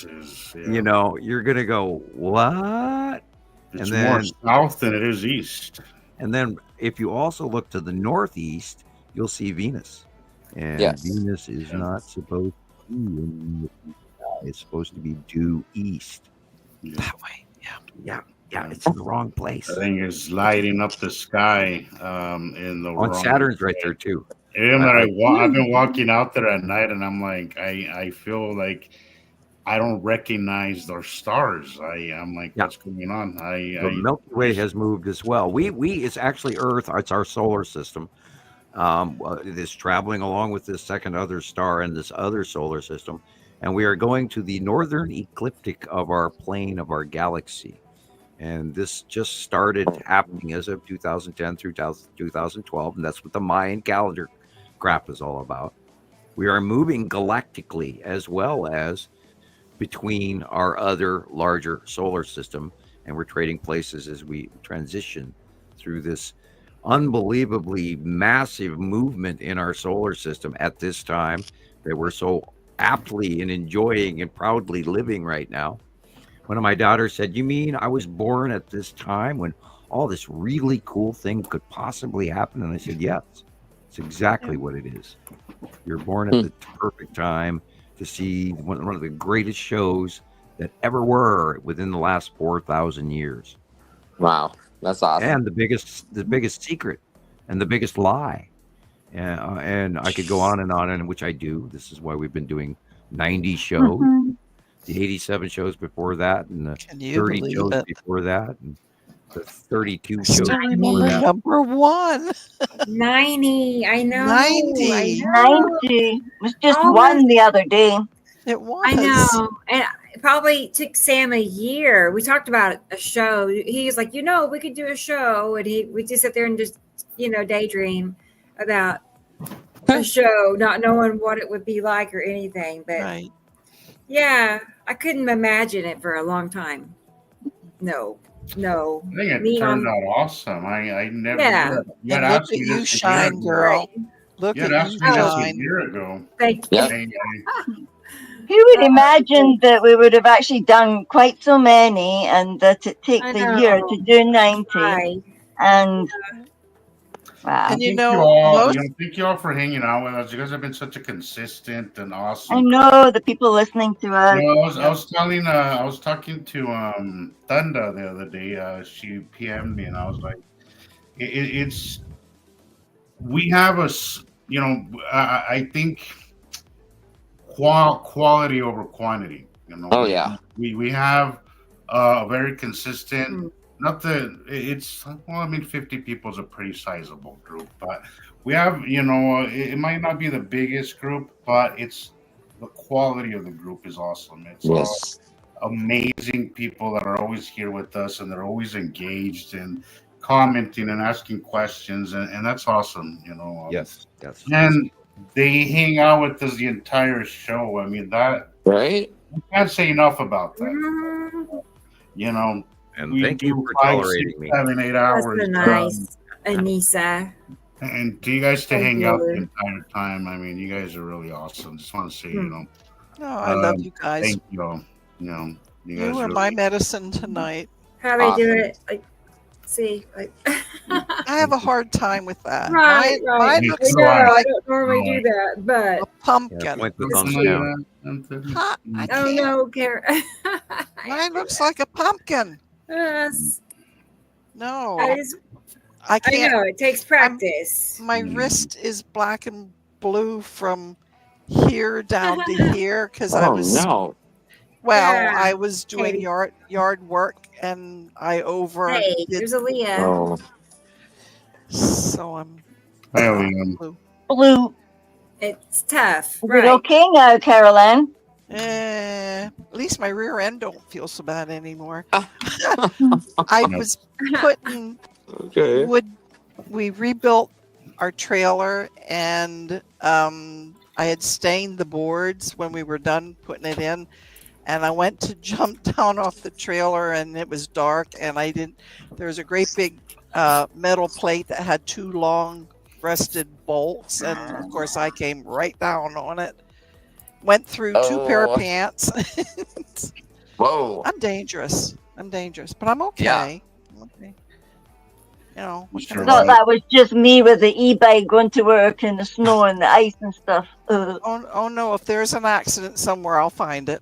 you're going to go, what? It's more south than it is east. And then if you also look to the northeast, you'll see Venus. And Venus is not supposed to be in the sky. It's supposed to be due east. That way. Yeah, it's in the wrong place. I think it's lighting up the sky in the wrong Saturn's way. right there too. I've been walking out there at night, and I'm like, I feel like I don't recognize their stars. I'm like, what's going on? The Milky Way has moved as well. It's actually Earth. It's our solar system. It is traveling along with this second other star and this other solar system, and we are going to the northern ecliptic of our plane of our galaxy. And this just started happening as of 2010 through 2012, and that's what the Mayan calendar graph is all about. We are moving galactically as well as between our other larger solar system, and we're trading places as we transition through this unbelievably massive movement in our solar system at this time that we're so aptly and enjoying and proudly living right now. One of my daughters said, "You mean I was born at this time when all this really cool thing could possibly happen?" And I said, yes, it's exactly what it is. You're born at the perfect time to see one of the greatest shows that ever were within the last 4,000 years. Wow, that's awesome. And the biggest secret and the biggest lie. And I could go on, and which I do. This is why we've been doing 90 shows. The 87 shows before that, and the 30 shows before that, and the 32 shows before that. Number one. 90. I know. 90. 90. It was just one the other day. It was. I know. And it probably took Sam a year. We talked about a show. He was like, we could do a show. And we just sit there and just, daydream about a show, not knowing what it would be like or anything. But yeah, I couldn't imagine it for a long time. No. No. I think it Neon. turned out awesome. I never. Yeah. You had And look asked at me you this a year shine, ago. girl. Look You at had you asked me this a shine. year ago. Thank Yep. Who would imagine that we would have actually done quite so many and that it takes I a year know. to do 90? Right. And wow. And you Thank know, you all. most Thank you all for hanging out with us. You guys have been such a consistent and I awesome. know the people listening to us. I was talking to Thunda the other day. She PM'd me, and I was like, it's we have I think quality over quantity. Oh yeah. We have a very consistent. Mm. Not the it's well, I mean, 50 people is a pretty sizable group, but we have it might not be the biggest group, but it's the quality of the group is awesome. It's all Yes. amazing people that are always here with us, and they're always engaged and commenting and asking questions, and that's awesome. Yes. And they hang out with us the entire show. I mean, that Right. I can't say enough about that. Mm, And We thank you do for 5, tolerating 6, me. 7, 8 that's hours. so nice. Anissa. And to you guys to Thank hang out the you. entire time. I mean, you guys are really awesome. Just want to say, Hmm. Oh, I love um, you guys. thank you all. You You guys are really, my medicine tonight. How they do Awesome. it? Like, see, like. I have a hard time with that. Right, right. Mine Me looks too. No, Right. I like don't normally do that, but a pumpkin. Yeah, point the It's thumbs cute. down. Ha, I oh can't. no, Karen. Mine looks like a pumpkin. Yes, No, that is. I I can't. know it takes practice. My wrist is black and blue from here down to here because I Oh was no. Yeah. I was doing Hey. yard work and I Hey, overdid, there's a Leah. Oh. so I'm Hi, Liam. blue. Blue. It's tough, Is it right? okay now, Caroline? At least my rear end don't feel so bad anymore. I was putting Okay. we rebuilt our trailer and I had stained the boards when we were done putting it in, and I went to jump down off the trailer and it was dark and there was a great big metal plate that had 2 long rusted bolts, and of course I came right down on it, went through 2 pair of Oh. pants. Whoa. I'm dangerous, but I'm okay. Yeah. I'm okay. What Sure. can I I thought say? that was just me with the e-bike going to work in the snow and the ice and stuff. Oh no, if there's an accident somewhere, I'll find it.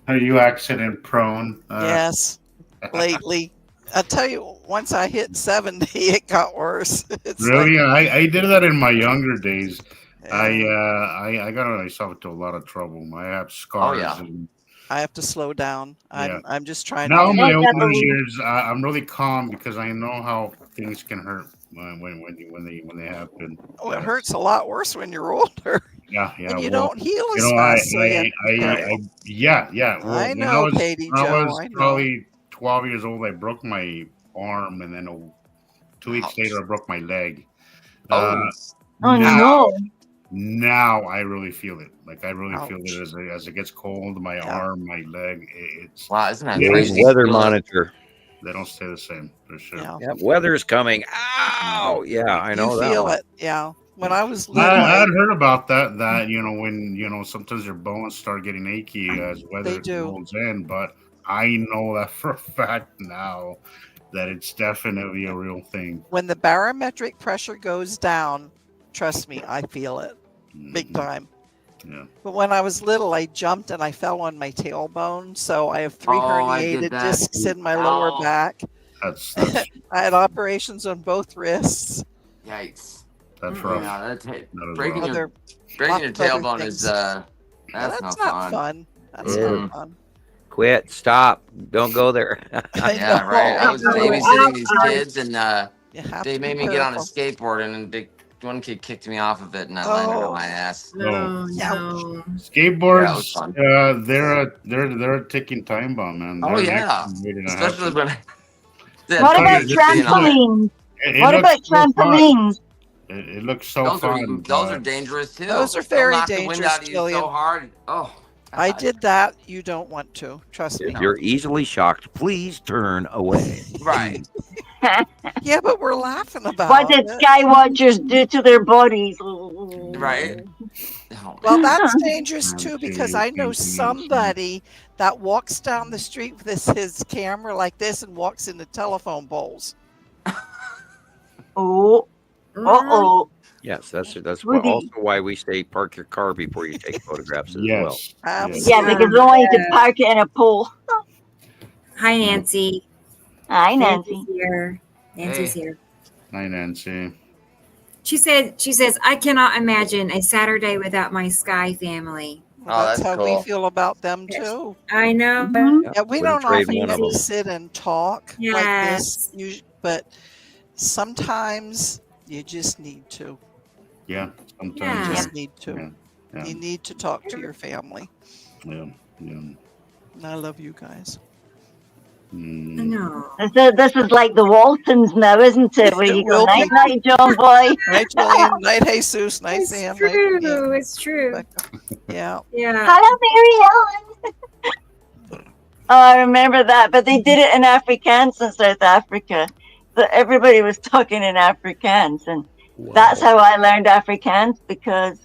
Are you accident prone? Yes, lately. I tell you, once I hit 70, it got worse. It's Really? I did that in my younger days. like, I got myself into a lot of trouble. I have scars. Oh, yeah. And I have to slow down. Yeah. I'm just trying now to in do my it. older years, I'm really calm because I know how things can hurt when they happen. Oh, it hurts a lot worse when you're older, Yeah. and you well, don't heal You as know, fast. So you have to be I careful. yeah. Well, I know, Katie when I Jo. was I know. probably 12 years old, I broke my arm, and then 2 weeks Ouch. later, I broke my leg. Oh. Oh now, no! now I really feel it. Like I really feel Ouch. it as it gets cold. My Yeah. arm, my leg, it's Wow, isn't that Good crazy? weather Feel it. monitor. they don't stay the same for sure. Yeah. Yep, weather's coming. Ow! Yeah, I know You that feel one. it. Yeah. When I was little, I had heard about that. When sometimes your bones start getting achy as weather do. rolls in, but I know that for a fact now that it's definitely a real thing. when the barometric pressure goes down, trust me, I feel it big Mhm. time. Yeah. But when I was little, I jumped and I fell on my tailbone. So I have 3 Oh, I did herniated that discs too. in my lower Ow. back. That's I had operations on both wrists. Yikes. that's rough. Yeah, That is breaking rough. your Other breaking your other tailbone things. is that's That's no not fun. fun. That's Mm. not fun. Quit. Stop. Don't go there. I Yeah, right. I know. was babysitting these kids, and You have they to made be me get on a careful. skateboard, and one kid kicked me off of it, and I landed on Oh. my ass. No, Yeah. no. Yeah, it was Skateboards, fun. they're a ticking time bomb, man. Oh They're yeah, next waiting to especially happen. when. Yeah, What tell about you, just so you know, trampolines? It What looks about so fun. trampolines? It looks so those fun. are dangerous too. Those are They'll very knock the wind dangerous, out of you Gillian. so hard. Oh, I did that. You don't want to. Trust me. If you're easily shocked, please turn away. Right. Yeah, but we're laughing about What did it. Skywatchers do to their bodies? Right. Oh, Well, that's dangerous I'm too, sure because you I can know do some- somebody that walks down the street with his camera like this and walks into telephone poles. Oh, uh-oh. Yes, that's Woody. also why we say park your car before you take photographs as well. Yes. Absolutely. Yeah, because we want you to park it in a pole. Hi, Nancy. Hi, Nancy. Nancy's here. Nancy's Hey. here. Hi, Nancy. She says, I cannot imagine a Saturday without my Sky family. Well, Oh, that's that's how cool. we feel about them too. I know. Mhm. Yeah, we Wouldn't don't trade often one get of to them. sit and talk like this, Yes. but sometimes you just need to. Yeah, You sometimes. Yeah. just need to. Yeah. Yeah. You need to talk to your family. Yeah. Yeah. And I love you guys. I Mm. know. This is like the Waltons now, isn't it? Where It you go, will be. night, night, John boy. Night, Julian. Night, Jesus. Night, It's Sam. true. Night, Ian. It's true. Rebecca. Yeah. Yeah. Hello, Mary Ellen. Oh, I remember that. But they did it in Afrikaans in South Africa. So everybody was talking in Afrikaans, and that's how I learned Afrikaans because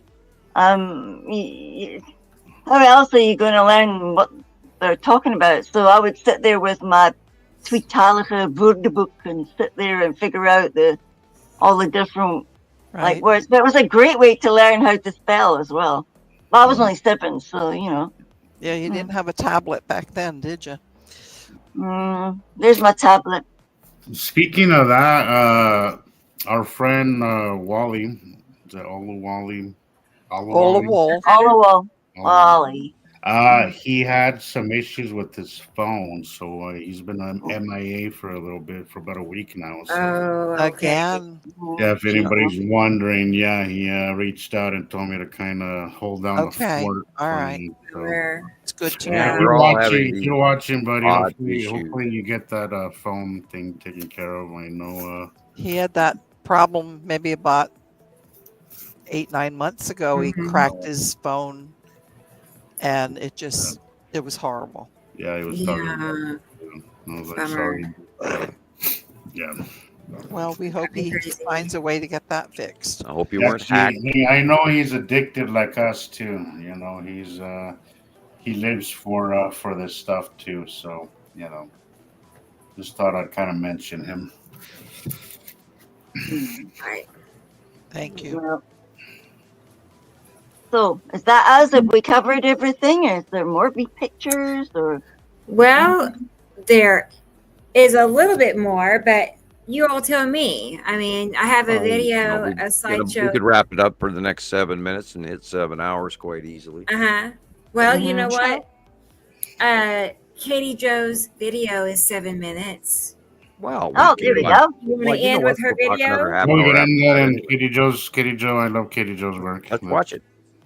how else are you going to learn what they're talking about? So I would sit there with my tweetalige woordenboek and sit there and figure out all the different Right. words. But it was a great way to learn how to spell as well. Well, I was only 7, so Yeah, you didn't have a tablet back then, did you? there's my tablet. Speaking of that, our friend Wally, is that Ola Wally? Ola Wall. Oh, Wally. He had some issues with his phone, so he's been on MIA for a little bit, for about a week now. So, Oh, okay. Again. yeah, if anybody's wondering, yeah, he reached out and told me to kind of hold down Okay, the fort. all for right. me, so. Where- It's good to Yeah. know. If We're you're all watching, having if these you're watching, buddy, odd hopefully, issues. hopefully you get that phone thing taken care of. I know. He had that problem maybe about 8-9 months ago. He Mhm. cracked his phone and it was horrible. Yeah, he was talking about Yeah. it. I was like, Bummer. sorry. Yeah. Well, we hope he Crazy. finds a way to get that fixed. I hope you Yeah, weren't hacked. I know he's addicted like us too. You know, he lives for this stuff too. So just thought I'd kind of mention him. Right. Thank you. Well, so is that us? Have we covered everything? Is there more big pictures or? Well, there is a little bit more, but you all tell me. I mean, I have a video, We a could slideshow. wrap it up for the next 7 minutes and hit 7 hours quite easily. Uh-huh. Well, you know Mhm. what? Katie Jo's video is 7 minutes. Well, Oh, there we go. You want Well, to you know end what? with her We'll talk another video? half We're hour gonna after end that that in anyway. Katie Joe. I love Katie Joe's work. Let's watch it.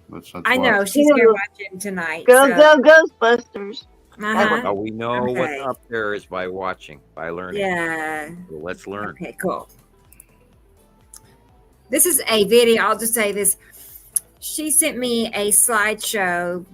Let's I know watch. she's here watching tonight. Go, so, go, Ghostbusters. Uh-huh. Now we know Okay. what's up there is by watching, by learning. Yeah. So let's learn. Okay, cool. This is a video. I'll just say this. She sent me a slideshow.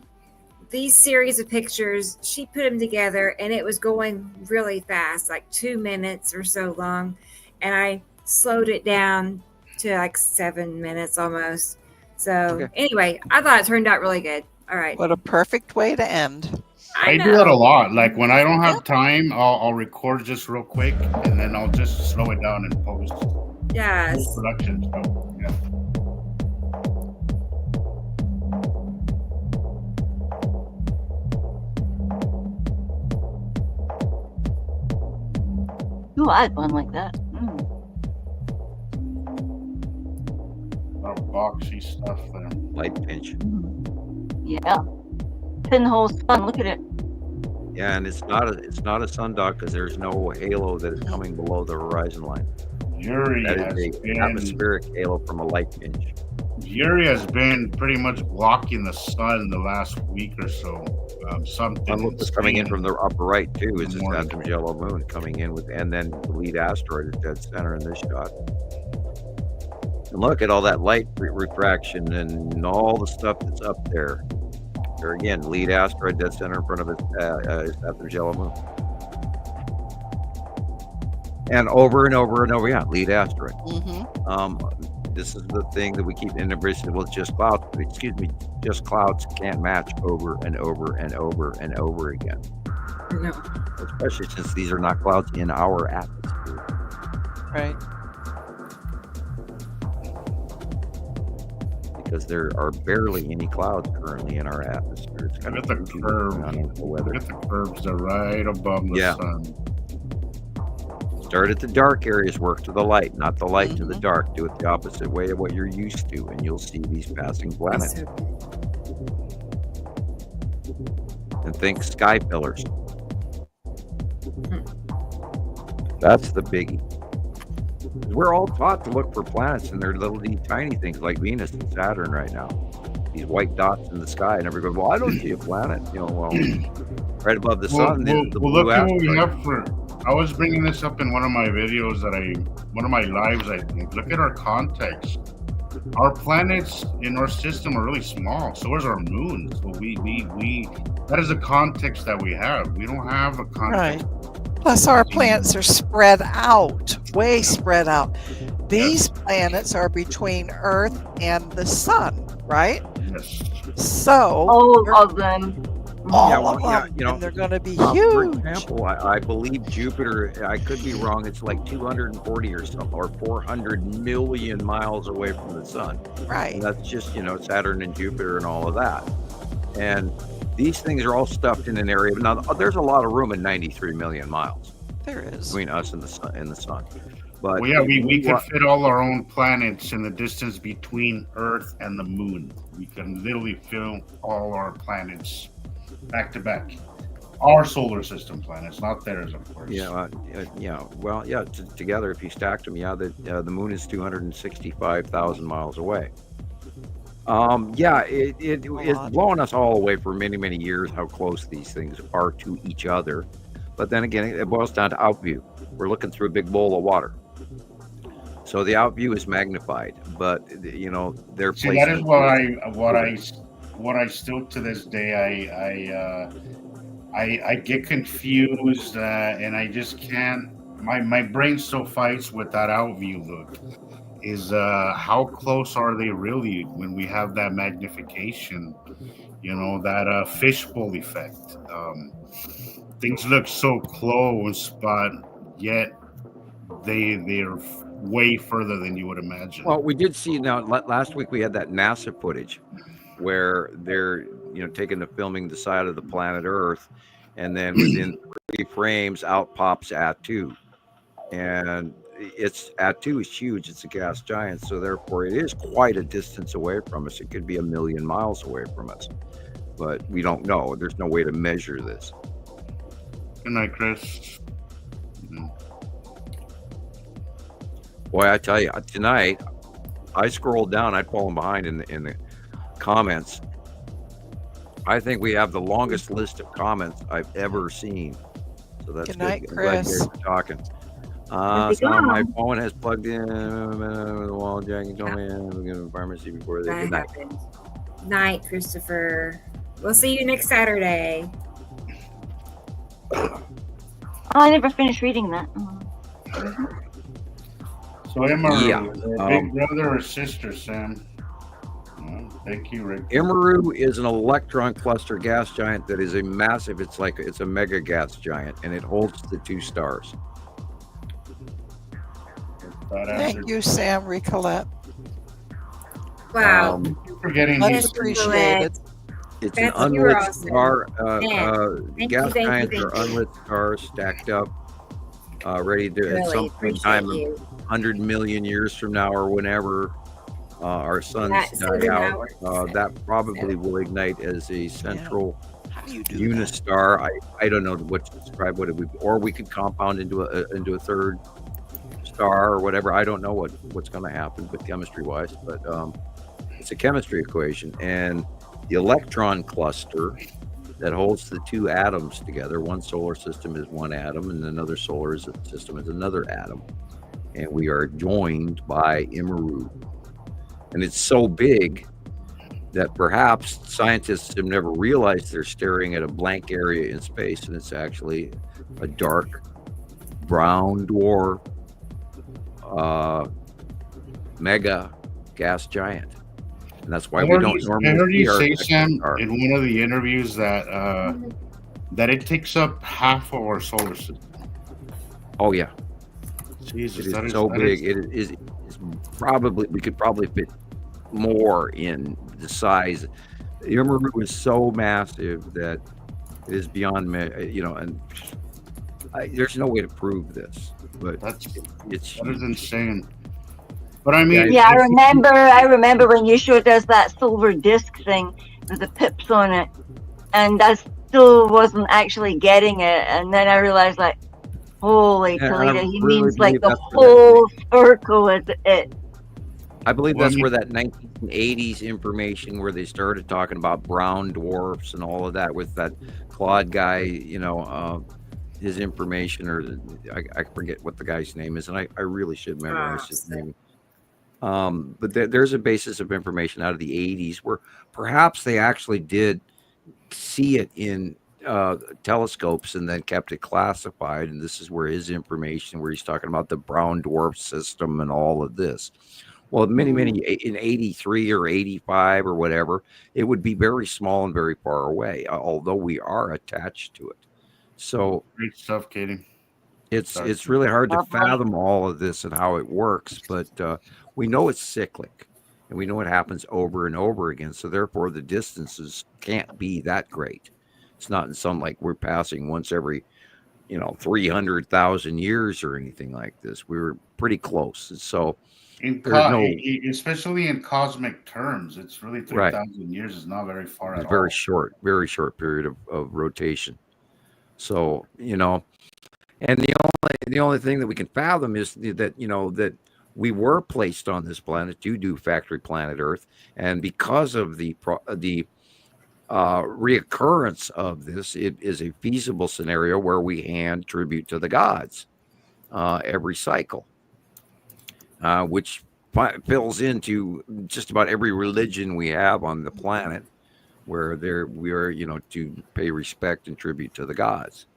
These series of pictures, she put them together and it was going really fast, like 2 minutes or so long. And I slowed it down to like 7 minutes almost. So anyway, I thought it turned out really good. All right. What a perfect way to end. I do that a lot. Like when I don't have time, I'll record just real quick, and then I'll just slow it down and post Yes. production stuff. Yeah. Ooh, I had one like that. A lot of boxy stuff there. Light pinch. Yeah. Pinhole sun. Look at it. Yeah, and it's not a sundial because there's no halo that is coming below the horizon line. Yuri That has is a been atmospheric halo from a light pinch. Yuri has been pretty much blocking the sun the last week or so. Something And look what's coming in from the upper right too is this Morning. Phantom yellow moon coming in with, and then the lead asteroid is dead center in this shot. And look at all that light refraction and all the stuff that's up there. There again, lead asteroid dead center in front of it is that there's yellow moon. And over and over and over, yeah, lead asteroid. This is the thing that we keep in the bridge. Well, it's just clouds. But excuse me, just clouds can't match over and over and over and over again. No. Especially since these are not clouds in our atmosphere. Right. Because there are barely any clouds currently in our atmosphere. It's kind Look of at the curve. the weather. Look at the curves. They're right above the sun. Start at the dark areas, work to the light, not the light to the dark. Do it the opposite way of what you're used to, and you'll see these passing planets. And think sky pillars. That's the biggie. We're all taught to look for planets, and they're little tiny things like Venus and Saturn right now. These white dots in the sky, and everybody goes, "Well, I don't see a planet." You know, well, right above the sun. The blue look at what we asteroid. have for. I was bringing this up in one of my videos one of my lives, I think. Look at our context. Our planets in our system are really small. So is our moon. So that is a context that we have. We don't have a context. Right. Plus, our planets are spread out, way spread out. These planets are between Earth and the sun, right? Yes. So all of them. All of them, you know, and they're going to be for huge. example, I believe Jupiter, I could be wrong, it's like 240 or something, or 400 million miles away from the sun. Right. And that's just, you know, Saturn and Jupiter and all of that. And these things are all stuffed in an area. Now, there's a lot of room in 93 million miles. There is. Between us and the sun. But Well, yeah, we could fit all our own planets in the distance between Earth and the moon. We can literally fill all our planets back to back. Our solar system planets, not theirs, of course. Together, if you stacked them, the moon is 265,000 miles away. It is blowing us all away for many, many years how close these things are to each other. But then again, it boils down to outview. We're looking through a big bowl of water. So the outview is magnified, but you know, they're that is what I still to this day I get confused and I just can't. My brain still fights with that outview look. Is how close are they really when we have that magnification? You know, that fishbowl effect. Things look so close, but yet they're way further than you would imagine. Well, we did see now last week we had that NASA footage where they're, you know, taking the filming the side of the planet Earth, and then within 3 frames out pops Atu, and Atu is huge. It's a gas giant, so therefore it is quite a distance away from us. It could be 1 million miles away from us, but we don't know. There's no way to measure this. Good night, Chris. Boy, I tell you, tonight I scrolled down. I'd fallen behind in the comments. I think we have the longest list of comments I've ever seen. So that's good. Night, I'm glad Chris. you guys are talking. So my phone has plugged in the wall. Jackie told me I'm going to pharmacy before they. Good night. Night, Christopher. We'll see you next Saturday. I never finished reading that. So Emma, big brother or sister, Sam? Thank you, Rick. Nibiru is an electron cluster gas giant that is a massive. It's a mega gas giant, and it holds the 2 stars. Thank you, Sam Recollect. Wow. For getting much appreciated. It's an unlit star. Gas giants you. are unlit stars stacked up, ready to at some point in time, 100 million years from now or whenever our suns die out, that probably will ignite as a central unistar. I don't know what to describe what it would be, or we could compound into a third star or whatever. I don't know what's going to happen with chemistry wise, but it's a chemistry equation, and the electron cluster that holds the 2 atoms together. One solar system is 1 atom, and another solar system is another atom, and we are joined by Nibiru. And it's so big that perhaps scientists have never realized they're staring at a blank area in space, and it's actually a dark brown dwarf mega gas giant. And that's why we don't I normally heard see you our say, next Sam, star. in one of the interviews that it takes up half of our solar system. Oh yeah, Jesus, it is so big. It is it's probably, we could probably fit more in the size. Nibiru is so massive that it is beyond and there's no way to prove this, but that it's is insane. But I mean, Yeah, I remember when you showed us that silver disc thing with the pips on it, and I still wasn't actually getting it. And then I realized, like, holy Toledo, he really means like believe the that's where whole circle is it. I believe Well, I that's mean- where that 1980s information, where they started talking about brown dwarfs and all of that, with that Claude guy, his information, or I forget what the guy's name is, and I really should memorize his name. But there's a basis of information out of the 80s where perhaps they actually did see it in telescopes and then kept it classified. And this is where his information, where he's talking about the brown dwarf system and all of this. Well, many in 83 or 85 or whatever, it would be very small and very far away, although we are attached to it. So great stuff, Katie. it's really hard to fathom all of this and how it works, but we know it's cyclic, and we know it happens over and over again. So therefore, the distances can't be that great. It's not in some, like, we're passing once every 300,000 years or anything like this. We were pretty close. So especially in cosmic terms, it's really 3,000 years is not very far at all. Very short period of rotation. So and the only thing that we can fathom is that that we were placed on this planet to do factory planet Earth, and because of the reoccurrence of this, it is a feasible scenario where we hand tribute to the gods every cycle, which fills into just about every religion we have on the planet, where we are, to pay respect and tribute to the gods,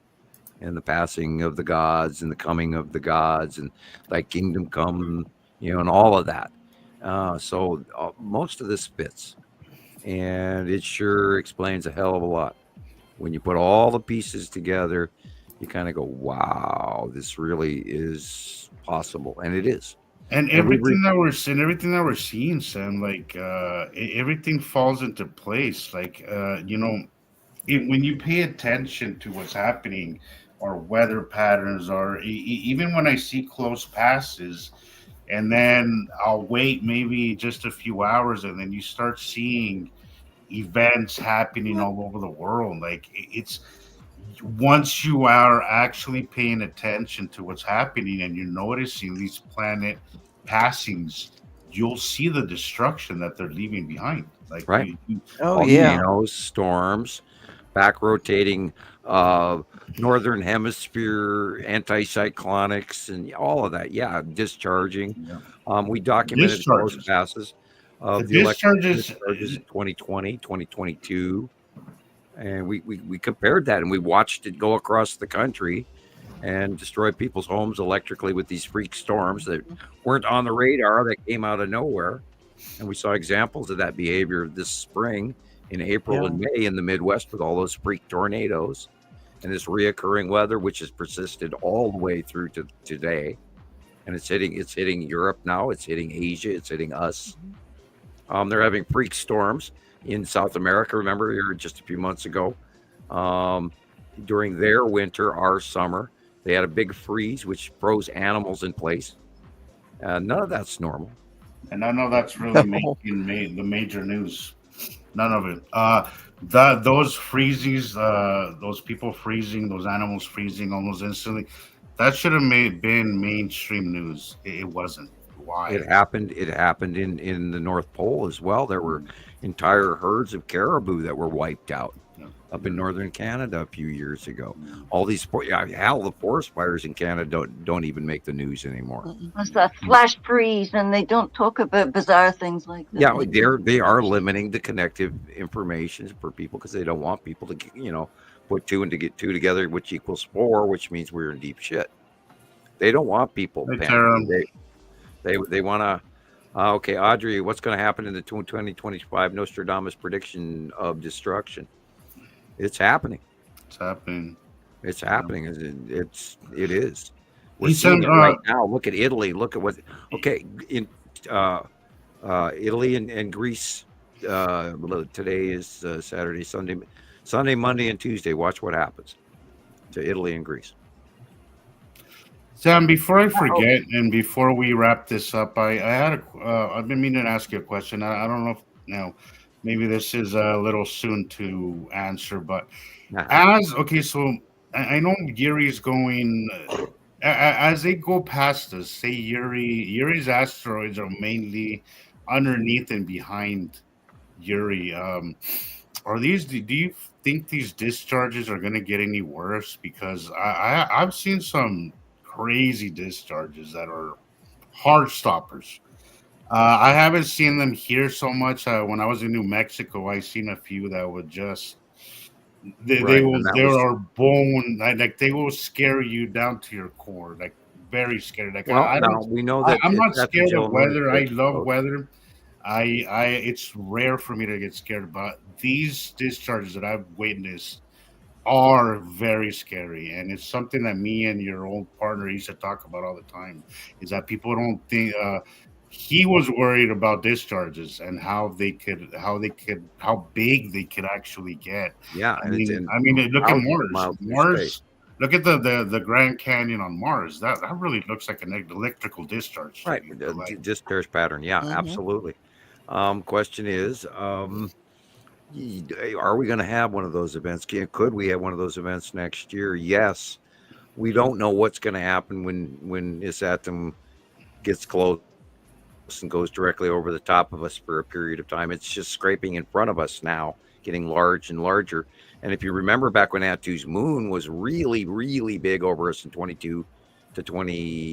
and the passing of the gods and the coming of the gods, and thy kingdom come, and all of that. So most of this fits, and it sure explains a hell of a lot. When you put all the pieces together, you kind of go, wow, this really is possible. And it is. And everything that we're seeing, Sam, like everything falls into place. Like when you pay attention to what's happening, or weather patterns, or even when I see close passes, and then I'll wait maybe just a few hours, and then you start seeing events happening all over the world. Like, it's once you are actually paying attention to what's happening and you're noticing these planet passings, you'll see the destruction that they're leaving behind. Like, right. Volcanoes, storms, back rotating northern hemisphere anticyclonics, and all of that. Yeah, discharging. We documented those passes of the discharges in 2020, 2022, and we compared that, and we watched it go across the country and destroy people's homes electrically with these freak storms that weren't on the radar, that came out of nowhere. And we saw examples of that behavior this spring in April and May in the Midwest, with all those freak tornadoes and this reoccurring weather, which has persisted all the way through to today. And it's hitting Europe now. It's hitting Asia. It's hitting us. They're having freak storms in South America. Remember, here just a few months ago, during their winter, our summer, they had a big freeze, which froze animals in place. None of that's normal. And I know that's really making the major news. None of it. Those freezes, those people freezing, those animals freezing almost instantly, that should have been mainstream news. It wasn't. Why? It happened in the North Pole as well. There were entire herds of caribou that were wiped out up in northern Canada a few years ago. All these, hell, the forest fires in Canada don't even make the news anymore. It's that flash freeze, and they don't talk about bizarre things like that. Yeah, they are limiting the connective information for people because they don't want people to, put two and to get two together, which equals 4, which means we're in deep shit. They don't want people panicking. They want to. Okay, Audrey, what's going to happen in the 2025 Nostradamus prediction of destruction? It's happening. It's happening. It's happening. It is. We're seeing it right now. Look at Italy. Look at what. Okay, in Italy and Greece. Today is Saturday, Sunday, Monday, and Tuesday. Watch what happens to Italy and Greece. Sam, before I forget, and before we wrap this up, I've been meaning to ask you a question. I don't know if maybe this is a little soon to answer, but so I know Yuri's going as they go past us. Say Yuri's asteroids are mainly underneath and behind Yuri. Are these? Do you think these discharges are going to get any worse? Because I've seen some crazy discharges that are hard stoppers. I haven't seen them here so much. When I was in New Mexico, I seen a few that would just they are bone like they will scare you down to your core, like very scary. Like we know that I'm not scared of weather. I love weather. It's rare for me to get scared, but these discharges that I've witnessed are very scary, and it's something that me and your old partner used to talk about all the time. Is that people don't think he was worried about discharges and how big they could actually get. Yeah, I mean, look at Mars. Look at the Grand Canyon on Mars. That really looks like an electrical discharge. Right, discharge pattern. Yeah, absolutely. Question is, are we going to have one of those events? Could we have one of those events next year? Yes. We don't know what's going to happen when this atom gets close and goes directly over the top of us for a period of time. It's just scraping in front of us now, getting large and larger. And if you remember back when Attu's moon was really, really big over us in 22 to 23,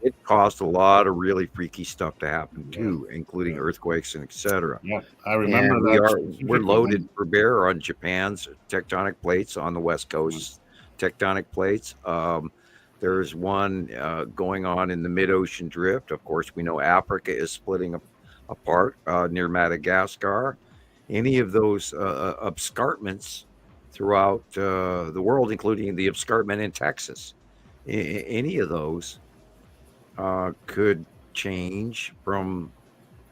it caused a lot of really freaky stuff to happen too, including earthquakes and etc. Yeah, I remember that. We're loaded for bear on Japan's tectonic plates on the west coast. Tectonic plates. There's one going on in the mid-ocean drift. Of course, we know Africa is splitting apart near Madagascar. Any of those escarpments throughout the world, including the escarpment in Texas, any of those could change from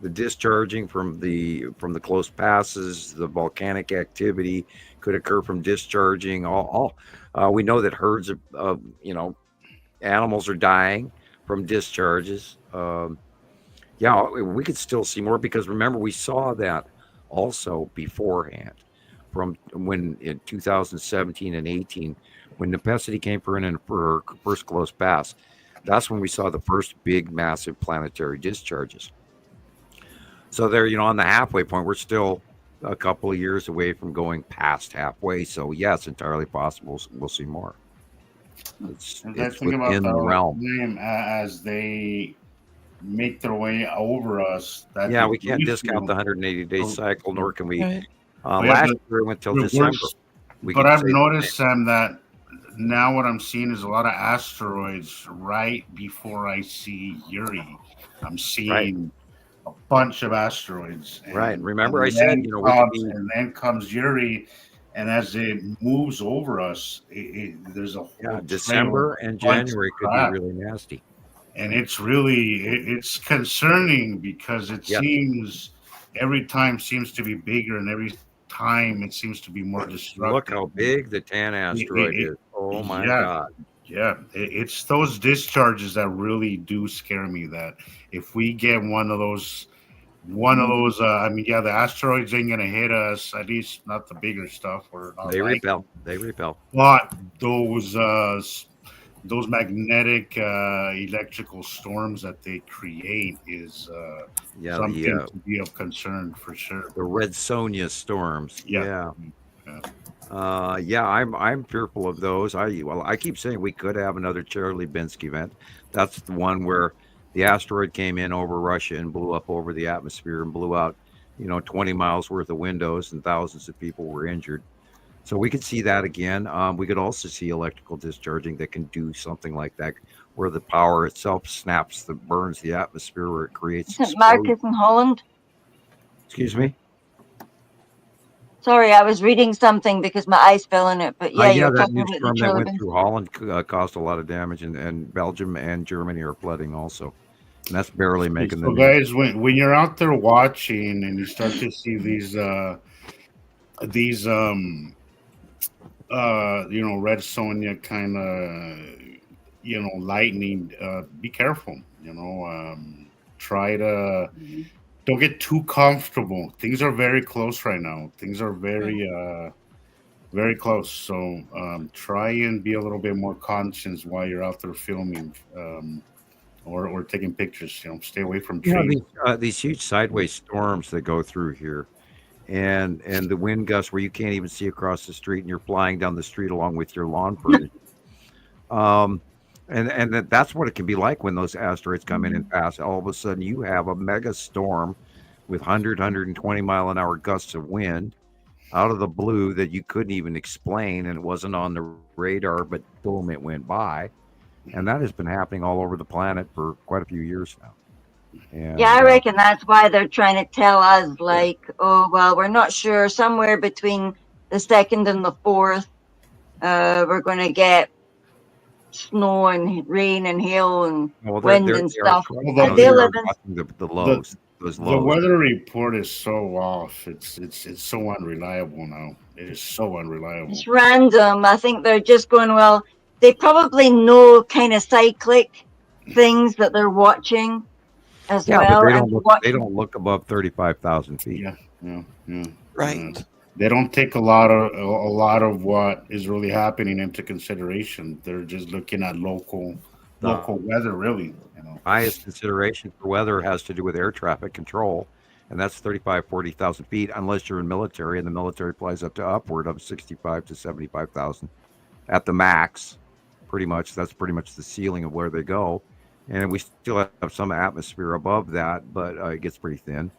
the discharging from the close passes. The volcanic activity could occur from discharging. We know that herds of animals are dying from discharges. We could still see more because remember we saw that also beforehand from when in 2017 and 18 when Nepenthe came for her first close pass. That's when we saw the first big, massive planetary discharges. So there, on the halfway point, we're still a couple of years away from going past halfway. So yeah, it's entirely possible we'll see more. It's within the realm. As they make their way over us. We can't discount the 180-day cycle, nor can we. Last year it went till December. But I've noticed, Sam, that now what I'm seeing is a lot of asteroids right before I see Yuri. I'm seeing a bunch of asteroids. Remember I said, and then comes Yuri, and as it moves over us, there's a whole December and January could be really nasty. And it's concerning because it seems every time seems to be bigger, and every time it seems to be more destructive. Look how big the Tan asteroid is. Oh my God. Yeah, it's those discharges that really do scare me. That if we get one of those, the asteroids ain't gonna hit us. At least not the bigger stuff. They repel. But those those magnetic electrical storms that they create is Yeah, something the to be of concern for sure. the Red Sonja storms. Yeah. Yeah. Yeah. Yeah, I'm fearful of those. I keep saying we could have another Chelyabinsk event. That's the one where the asteroid came in over Russia and blew up over the atmosphere and blew out, 20 miles worth of windows and thousands of people were injured. So we could see that again. We could also see electrical discharging that can do something like that, where the power itself snaps, that burns the atmosphere, where it creates Isn't Marcus in Holland? Excuse me. Sorry, I was reading something because my eyes fell in it. But yeah, you were That talking new about the storm that went Chelyabinsk. through Holland caused a lot of damage, and Belgium and Germany are flooding also, and that's barely making the So, news. guys, when you're out there watching and you start to see these Red Sonja kind of lightning, be careful. Try to don't get too comfortable. Things are very close right now. Things are very close. So try and be a little bit more conscious while you're out there filming, or taking pictures. Stay away from trees. These huge sideways storms that go through here, and the wind gusts where you can't even see across the street, and you're flying down the street along with your lawn furniture. That's what it can be like when those asteroids come in and pass. All of a sudden, you have a mega storm with 120 mile an hour gusts of wind out of the blue that you couldn't even explain, and it wasn't on the radar, but boom, it went by. And that has been happening all over the planet for quite a few years now. And, yeah, I reckon that's why they're trying to tell us, oh, well, we're not sure. Somewhere between the 2nd and the 4th, we're going to get snow and rain and hail and wind and stuff. They live in the lows. The weather report is so off. It's so unreliable now. It is so unreliable. It's random. I think they're just going, well, they probably know kind of cyclic things that they're watching as well. But they don't look above 35,000 feet. Yeah. Right. They don't take a lot of what is really happening into consideration. They're just looking at local weather, really. Highest consideration for weather has to do with air traffic control, and that's 40,000 feet, unless you're in military, and the military flies up to upward of 65 to 75,000 at the max. That's pretty much the ceiling of where they go, and we still have some atmosphere above that, but it gets pretty thin.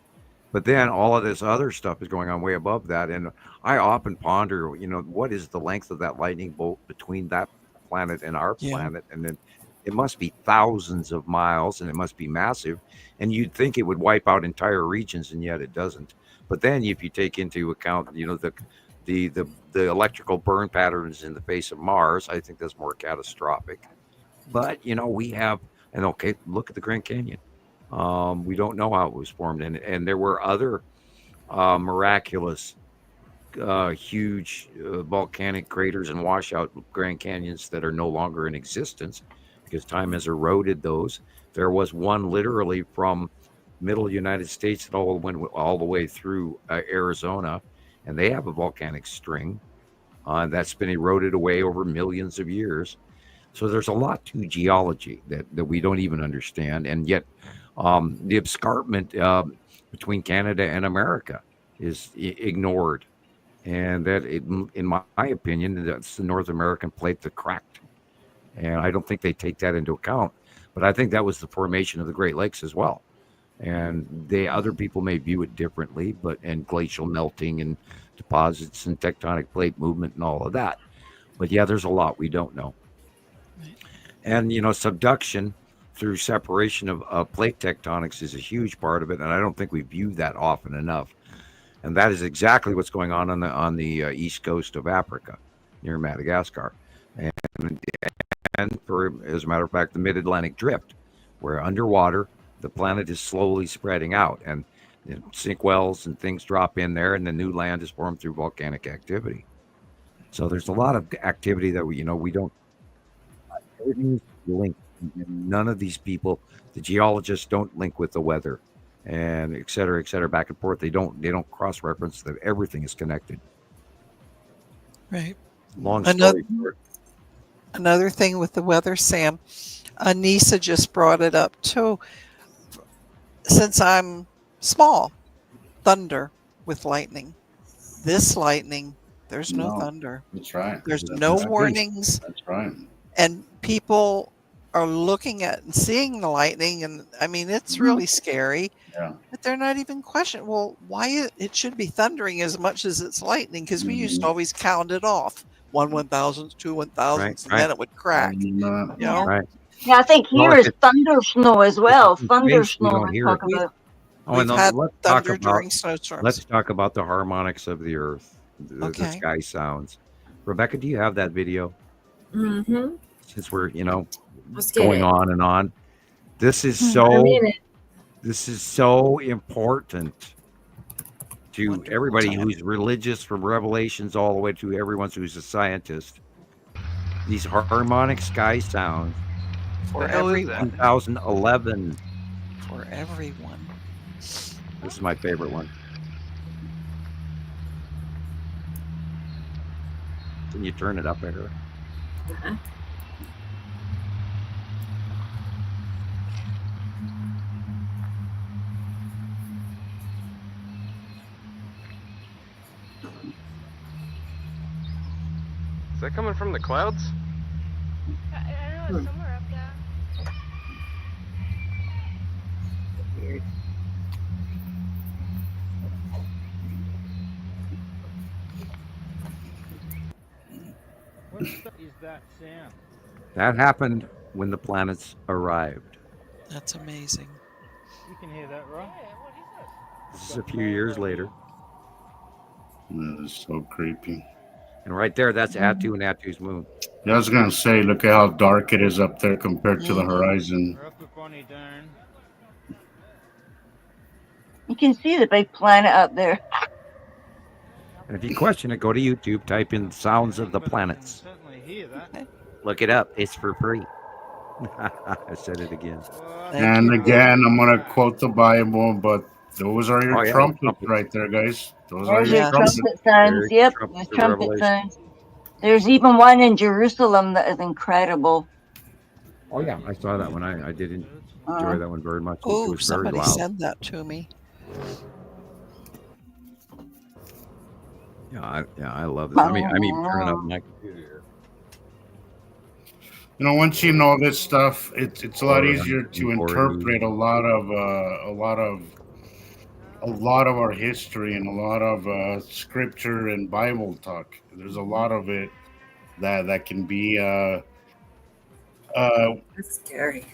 But then all of this other stuff is going on way above that, and I often ponder, what is the length of that lightning bolt between that planet and our planet, and then it must be thousands of miles, and it must be massive, and you'd think it would wipe out entire regions, and yet it doesn't. But then if you take into account, the electrical burn patterns in the face of Mars, I think that's more catastrophic. But we have, and okay, look at the Grand Canyon. We don't know how it was formed, and there were other miraculous, huge volcanic craters and washout Grand Canyons that are no longer in existence because time has eroded those. There was one literally from middle United States that went all the way through Arizona, and they have a volcanic string that's been eroded away over millions of years. So there's a lot to geology that we don't even understand, and yet the escarpment between Canada and America is ignored, and that, in my opinion, that's the North American plate that cracked, and I don't think they take that into account. But I think that was the formation of the Great Lakes as well, and other people may view it differently, and glacial melting and deposits and tectonic plate movement and all of that. But yeah, there's a lot we don't know. And subduction through separation of plate tectonics is a huge part of it, and I don't think we view that often enough. And that is exactly what's going on the east coast of Africa, near Madagascar, and as a matter of fact, the mid-Atlantic drift, where underwater the planet is slowly spreading out, and sink wells and things drop in there, and the new land is formed through volcanic activity. So there's a lot of activity that we don't. Everything's linked. None of these people, the geologists, don't link with the weather, and et cetera, back and forth. They don't cross-reference that everything is connected. Right. Long story short. Another thing with the weather, Sam, Anissa just brought it up too. Since I'm small, thunder with lightning. This lightning, there's no No, thunder. that's right. There's That's no right. warnings, That's right. and people are looking at and seeing the lightning, and I mean it's really scary. Yeah. But they're not even questioning. Well, why it should be thundering as much as it's lightning? Because we used to always count it off 1/1000, 2/1000, Right, and then it would crack. You know, Right. Yeah, I think Well, here if is thunder snow as if well. it's in Thunder space, we snow. don't They hear talk it. we've about. Oh, we've and had let's talk thunder about during snowstorms. let's talk about the harmonics of the Earth, the Okay. sky sounds. Rebecca, do you have that video? Mm-hmm. Since we're Let's get going it. on and on, this is I'm so in it. this is so important to Wonderful everybody time. who's religious, from Revelations all the way to everyone who's a scientist. These harmonic sky sounds. For The hell is everyone. 2011. For everyone. This is my favorite one. Can you turn it up there? Uh-huh. Is that coming from the clouds? I don't know, it's somewhere up there. Weird. What is that sound? That happened when the planets arrived. That's amazing. You can hear that, right? This is a few years later. That is so creepy. And right there, that's Attu and Attu's moon. Yeah, I was gonna say, look at how dark it is up there compared to the horizon. We're up with Bonnie Down. You can see the big planet up there. And if you question it, go to YouTube, type in Sounds of the Planets. Certainly hear that. Look it up. It's for free. I said it again. And again, I'm gonna quote the Bible, but those are your Oh, yeah, trumpets trumpets. right there, guys. Those are There's your your trumpets. trumpet sounds. There's Yep, trumpets there's of trumpet Revelation. sounds. There's even one in Jerusalem that is incredible. Oh, yeah, I saw that one. I did enjoy Uh, that one very much. It Oh, was very somebody loud. sent that to me. Yeah, I love this. I'm even turning up my computer here. You know, once you know this stuff, it's a lot Or, easier to or interpret a lot of our history and a lot of scripture and Bible talk. There's a lot of it that can be That's scary.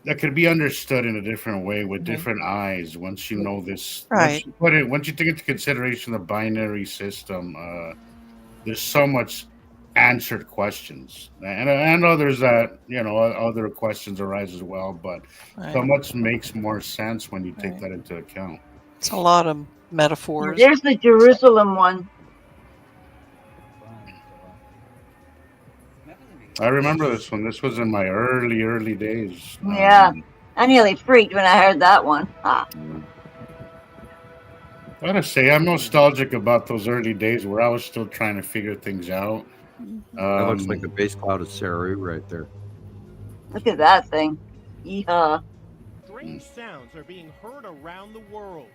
that could be understood in a different way with different eyes once you know this. Right. Once you take into consideration the binary system, there's so much answered questions and others that other questions arise as well, but so Right. much makes more sense when you take that into account. It's a lot of metaphors. there's the Jerusalem one. I remember this one. This was in my early days. Yeah, I nearly freaked when I heard that one. Ah. I gotta say, I'm nostalgic about those early days where I was still trying to figure things out. That looks like the base cloud of Saru right there. Look at that thing. Yeehaw. Strange sounds are being heard around the world.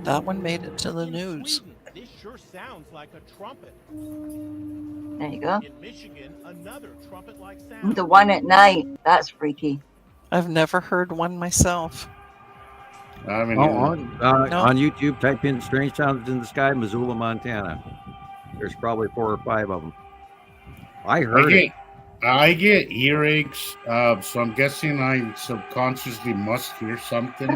That one made it to the In news. Sweden, this sure sounds like a trumpet. There you go. In Michigan, another trumpet-like sound. The one at night. That's freaky. I've never heard one myself. I mean, on No. YouTube, type in Strange Sounds in the Sky, Missoula, Montana. There's probably 4 or 5 of them. I heard it. I get earaches, so I'm guessing I subconsciously must hear something.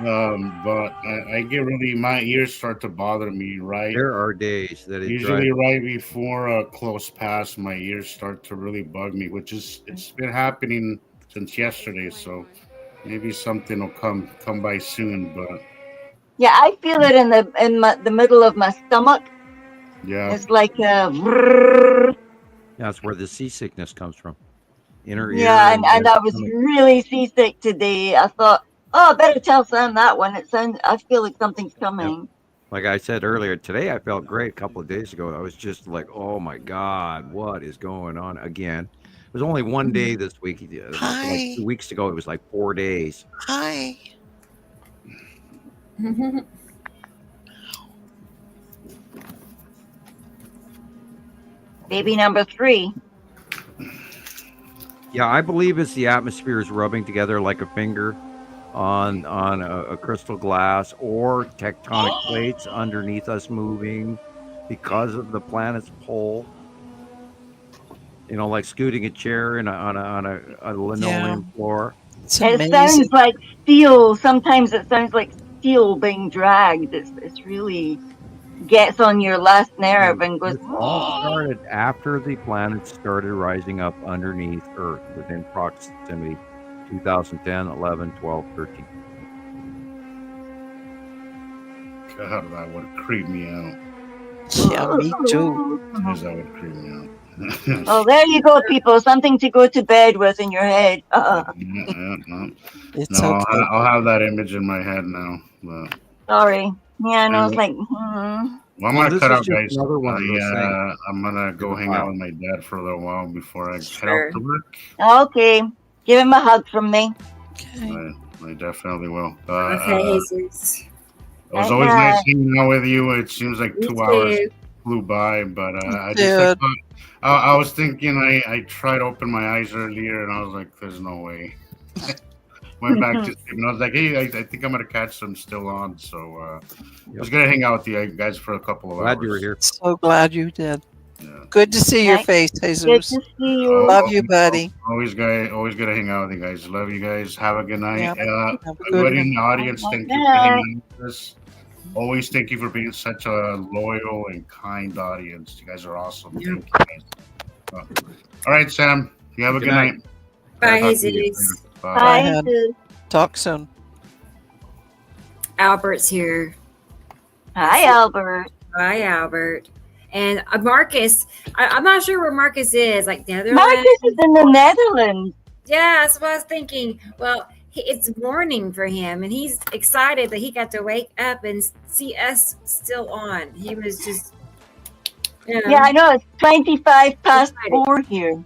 But I get my ears start to bother me, right? There are days that it Usually drives- right before a close pass, my ears start to really bug me, it's been happening since yesterday, so maybe something will come by soon, but Yeah, I feel it in the middle of my stomach. yeah. It's like a. That's where the seasickness comes from. Inner ear. Yeah, and I was stomach. really seasick today. I thought, oh, I better tell Sam that one. I feel like something's coming. Like I said earlier, today I felt great. A couple of days ago, I was just like, "Oh my God, what is going on again?" It was only one day this week. Like Hi. 2 weeks ago, it was like 4 days. Hi. Baby number 3. Yeah, I believe it's the atmosphere is rubbing together like a finger on a crystal glass, or tectonic plates underneath us moving because of the planet's pull. You know, like scooting a chair on a linoleum floor. It's It amazing. sounds like steel. Sometimes it sounds like steel being dragged. It's really gets on your last nerve and goes. This all started after the planets started rising up underneath Earth within proximity 2010, 11, 12, 13. God, that would creep me out. Yeah, me too. Yes, that would creep me out. Oh, there you go, people. Something to go to bed with in your head. It's No, okay. I'll have that image in my head now. But Sorry. Yeah, no, it's like. well, I'm Well, gonna this cut is out, just guys. another one of those things. I'm gonna go hang out with my dad for a little while before I head Sure. out to work. Okay. Give him a hug from me. I definitely will. Okay, Jesus. It was always nice hanging out with you. It seems like Me 2 hours too. flew by, but I just Dude. I was thinking I tried to open my eyes earlier and I was like, there's no way. Went back to sleep and I was like, hey, I think I'm gonna catch them still on. So I was gonna hang out with you guys for a couple of Glad hours. you were here. So glad you did. Good to see your face, Good Jesus. to see you. Love you, buddy. Always gonna hang out with you guys. Love you guys. Have a good night. Yep. Have a good Everybody one. in the audience, thank you for hanging out with us. Always thank you for being such a loyal and kind audience. You guys are awesome. Thank you guys. All right, Sam. You have a good night. Bye, Talk to you Jesus. later. Bye, Bye. hon. Talk soon. Albert's here. Hi, Albert. Hi, Albert. And Marcus, I'm not sure where Marcus is. Like Netherlands. Marcus is in the Netherlands. Yeah, that's what I was thinking. Well, it's morning for him, and he's excited that he got to wake up and see us still on. He was just, you know. Yeah, I know. It's 25 past Excited. 4 here.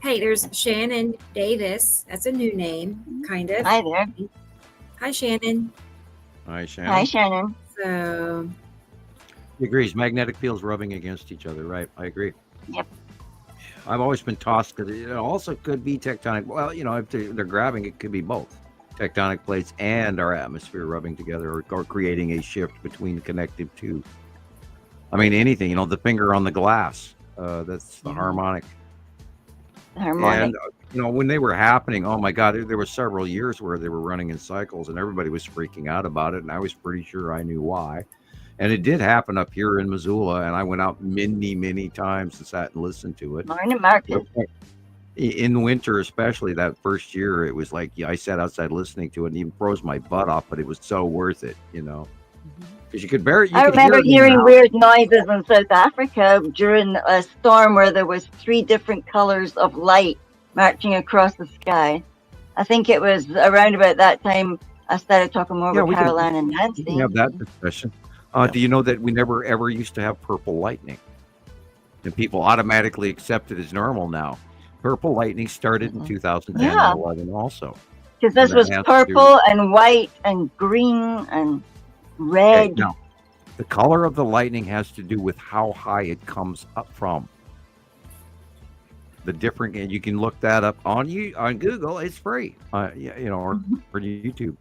Hey, there's Shannon Davis. That's a new name, kind of. Hi there. Hi, Shannon. Hi, Shannon. Hi, Shannon. So, He agrees. Magnetic fields rubbing against each other, right? I agree. Yep. I've always been tossed because it also could be tectonic. Well, you know, if they're grabbing, it could be both tectonic plates and our atmosphere rubbing together, or creating a shift between the connective two. I mean, anything. You know, the finger on the glass. That's the harmonic. Harmonic. And you know, when they were happening, oh my God, there were several years where they were running in cycles, and everybody was freaking out about it, and I was pretty sure I knew why. And it did happen up here in Missoula, and I went out many times and sat and listened to it. Morning, Marcus. In winter, especially that first year, it was like, yeah, I sat outside listening to it and even froze my butt off, but it was so worth it, you know, because you could bear it. I remember hearing weird noises in South Africa during a storm where there was 3 different colors of light marching across the sky. I think it was around about that time I started talking more with Caroline and Nancy. We can have that discussion. Do you know that we never ever used to have purple lightning? And people automatically accept it as normal now. Purple lightning started in 2010 Yeah. and 11 also. Because this And that was has to do purple and white and green and red. Now, the color of the lightning has to do with how high it comes up from. The different, and you can look that up on Google. It's free, you know, or YouTube.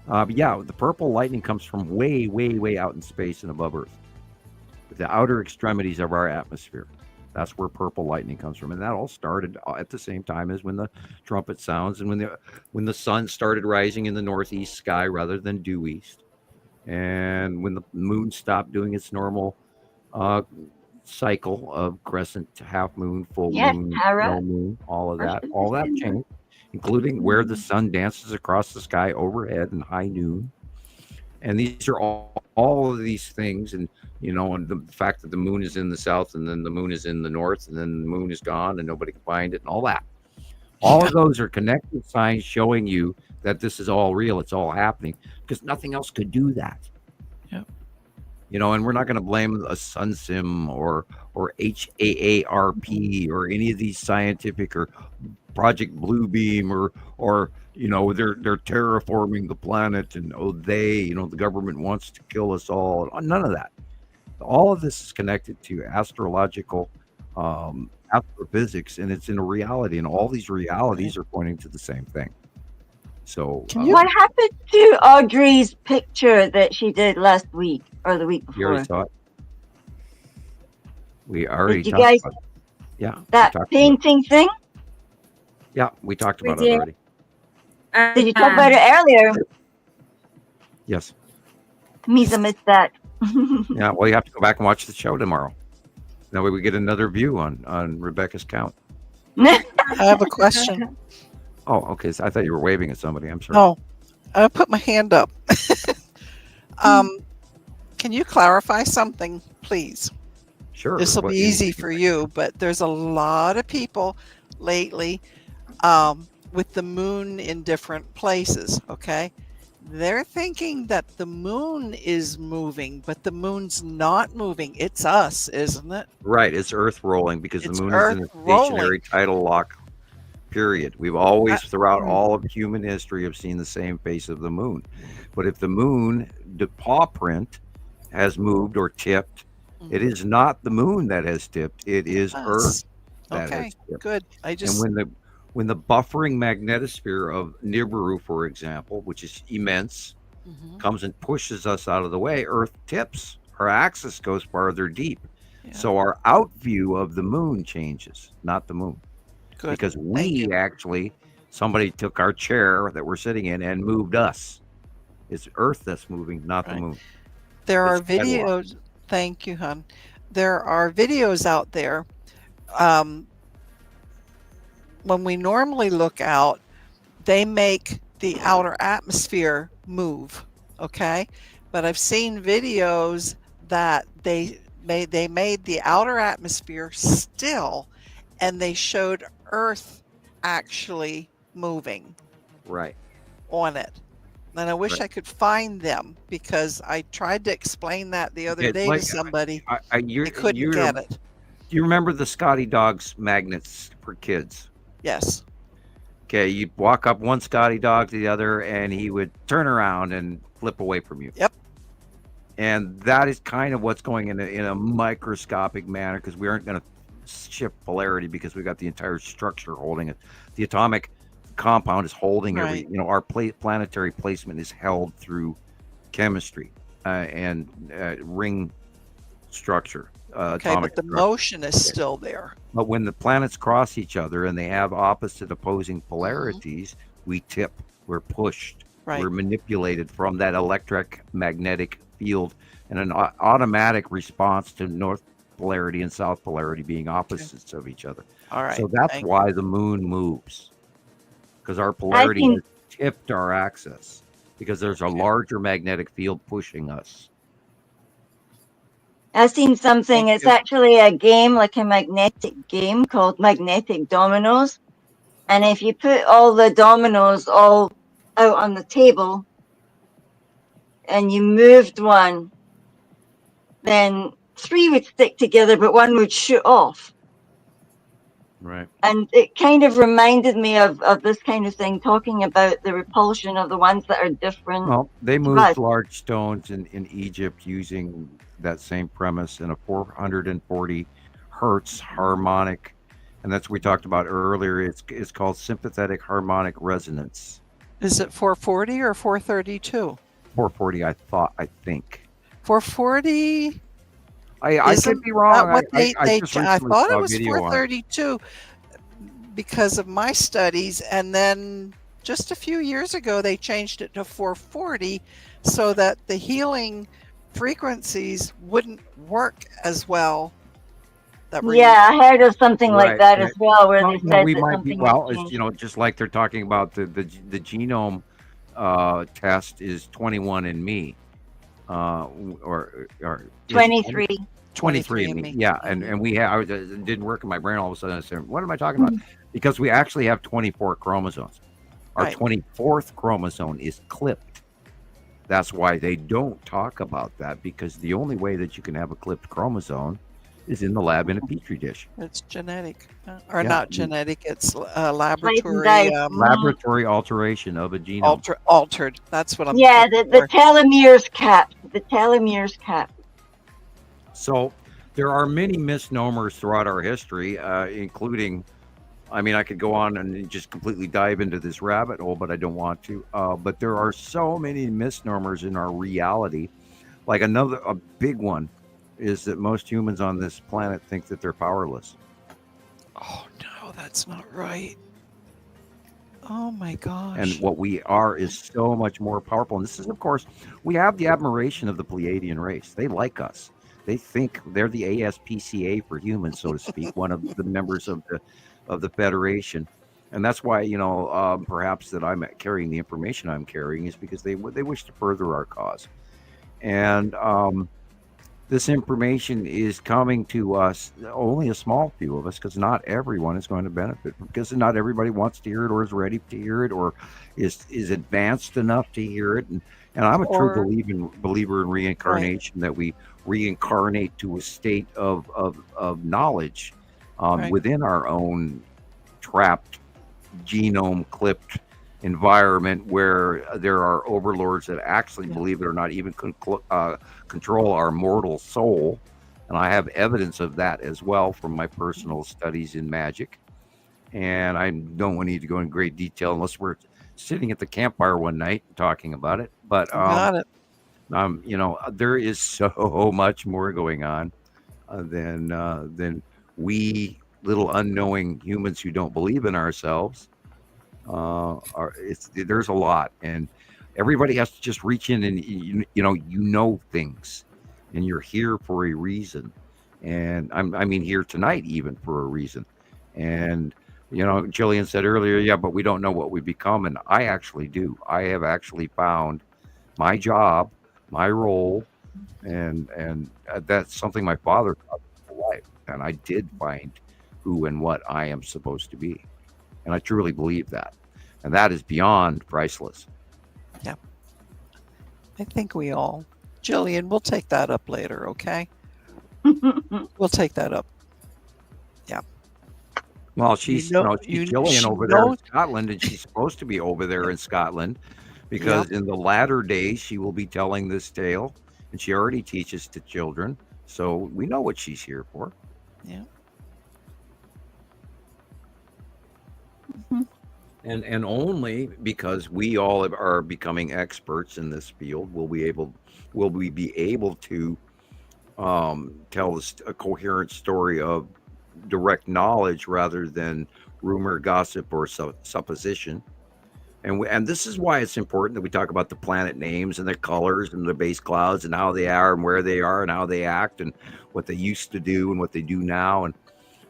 But yeah, the purple lightning comes from way out in space and above Earth, the outer extremities of our atmosphere. That's where purple lightning comes from, and that all started at the same time as when the trumpet sounds and when the sun started rising in the northeast sky rather than due east, and when the moon stopped doing its normal cycle of crescent, half moon, full moon, no moon, all of that changed, including where the sun dances across the sky overhead in high noon. And these are all of these things, and you know, and the fact that the moon is in the south and then the moon is in the north and then the moon is gone and nobody can find it and all that. All of those are connected signs showing you that this is all real, it's all happening, because nothing else could do that. Yep. And we're not going to blame a sun sim or HAARP or any of these scientific or Project Bluebeam or they're terraforming the planet and the government wants to kill us all. None of that. All of this is connected to astrological astrophysics, and it's in a reality, and all these realities are pointing to the same thing. So what happened to Audrey's picture that she did last week or the week you before? already saw it. We already Did you talked guys about it. Yeah. that painting thing? Yeah, we talked We about did. it already. Did you talk about it earlier? Yes. Misa missed that. Yeah, well, you have to go back and watch the show tomorrow. That way we get another view on Rebecca's count. I have a question. Oh, okay. So I thought you were waving at somebody. I'm sorry. Oh, I put my hand up. Can you clarify something, please? Sure. This will What be you- easy for you, but there's a lot of people lately with the moon in different places, okay? They're thinking that the moon is moving, but the moon's not moving. It's us, isn't it? Right. It's Earth rolling because It's the moon is in a Earth rolling. stationary tidal lock period. We've always, throughout all of human history, have seen the same face of the moon. But if the moon, the paw print, has moved or tipped, it is not the moon that has tipped. It is Us. Earth that Okay, has tipped. good. I just And when the buffering magnetosphere of Nibiru, for example, which is immense, comes and pushes us out of the way, Earth tips. Our axis goes farther deep. So our out view of the moon changes, not the moon. Good. Because somebody took our chair that we're sitting in and moved us. It's Earth that's moving, not the moon. there are It's tidal lock. videos. Thank you, hon. There are videos out there. When we normally look out, they make the outer atmosphere move, okay? But I've seen videos that they made the outer atmosphere still, and they showed Earth actually moving Right. on it. And I wish Right. I could find them because I tried to explain that the other It's day like- to somebody. I couldn't get it. Do you remember the Scotty Dogs magnets for kids? Yes. Okay, you'd walk up one Scotty dog to the other, and he would turn around and flip away from you. Yep. And that is kind of what's going in a microscopic manner, because we aren't going to shift polarity because we got the entire structure holding it. The atomic compound is holding Right. our planetary placement is held through chemistry and ring structure. Okay, Atomic but the structure. motion is still there. But when the planets cross each other and they have opposite opposing Mm-hmm. polarities, we tip, we're pushed, Right. we're manipulated from that electromagnetic field, and an automatic response to north polarity and south polarity being opposites of each other. All right. So that's thank why the moon moves, because our polarity think- has tipped our axis, because there's a larger magnetic field pushing us. I've seen something. It's actually a game, like a magnetic game called Magnetic Dominoes. And if you put all the dominoes all out on the table and you moved one, then 3 would stick together, but 1 would shoot off. Right. And it kind of reminded me of this kind of thing, talking about the repulsion of the ones that are different. Well, they to moved us. large stones in Egypt using that same premise in a 440 hertz harmonic, and that's what we talked about earlier. It's called sympathetic harmonic resonance. Is it 440 or 432? 440, I think. 440. I could be wrong. What I just I recently thought saw it a was video on it. 432 because of my studies, and then just a few years ago they changed it to 440 so that the healing frequencies wouldn't work as well. Yeah, I heard of something like Right, that right. as well, where they No, said we that might be, something well, had it's, changed. just like they're talking about the genome test is 21andMe, or 23. 23andMe. Yeah, and we have it didn't work in my brain all of a sudden. I said, what am I talking about? Because we actually have 24 chromosomes. Our Right. 24th chromosome is clipped. That's why they don't talk about that, because the only way that you can have a clipped chromosome is in the lab in a petri dish. It's genetic, or Yeah. not genetic. It's Slice laboratory and dice. Laboratory alteration of a genome. Altered. That's what I'm. Yeah, looking the for. telomeres cap. The telomeres cap. So there are many misnomers throughout our history, including, I mean, I could go on and just completely dive into this rabbit hole, but I don't want to. But there are so many misnomers in our reality. Like a big one is that most humans on this planet think that they're powerless. Oh no, that's not right. Oh my gosh. And what we are is so much more powerful. And this is, of course, we have the admiration of the Pleiadian race. They like us. They think they're the ASPCA for humans, so to speak, one of the members of the Federation. And that's why, perhaps that I'm carrying the information I'm carrying is because they wish to further our cause. And this information is coming to us, only a small few of us, because not everyone is going to benefit, because not everybody wants to hear it or is ready to hear it or is advanced enough to hear it. And I'm a true believer in reincarnation, that we reincarnate to a state of knowledge within our own trapped, genome clipped environment, where there are overlords that actually, believe it or not, even control our mortal soul. And I have evidence of that as well from my personal studies in magic. And I don't need to go in great detail unless we're sitting at the campfire one night talking about it. But Got it. there is so much more going on than we little unknowing humans who don't believe in ourselves. There's a lot, and everybody has to just reach in and you know things, and you're here for a reason. And I mean here tonight even for a reason. And Gillian said earlier, yeah, but we don't know what we become, and I actually do. I have actually found my job, my role, and that's something my father taught me for life. And I did find who and what I am supposed to be. And I truly believe that. And that is beyond priceless. Yeah. I think we all. Gillian, we'll take that up later, okay? We'll take that up. Yeah. Well, she's Gillian over there in Scotland, and she's supposed to be over there in Scotland because in the latter days she will be telling this tale, and she already teaches to children. So we know what she's here for. Yeah. And only because we all are becoming experts in this field will we be able to tell a coherent story of direct knowledge rather than rumor, gossip, or supposition. And this is why it's important that we talk about the planet names and the colors and the base clouds and how they are and where they are and how they act and what they used to do and what they do now. And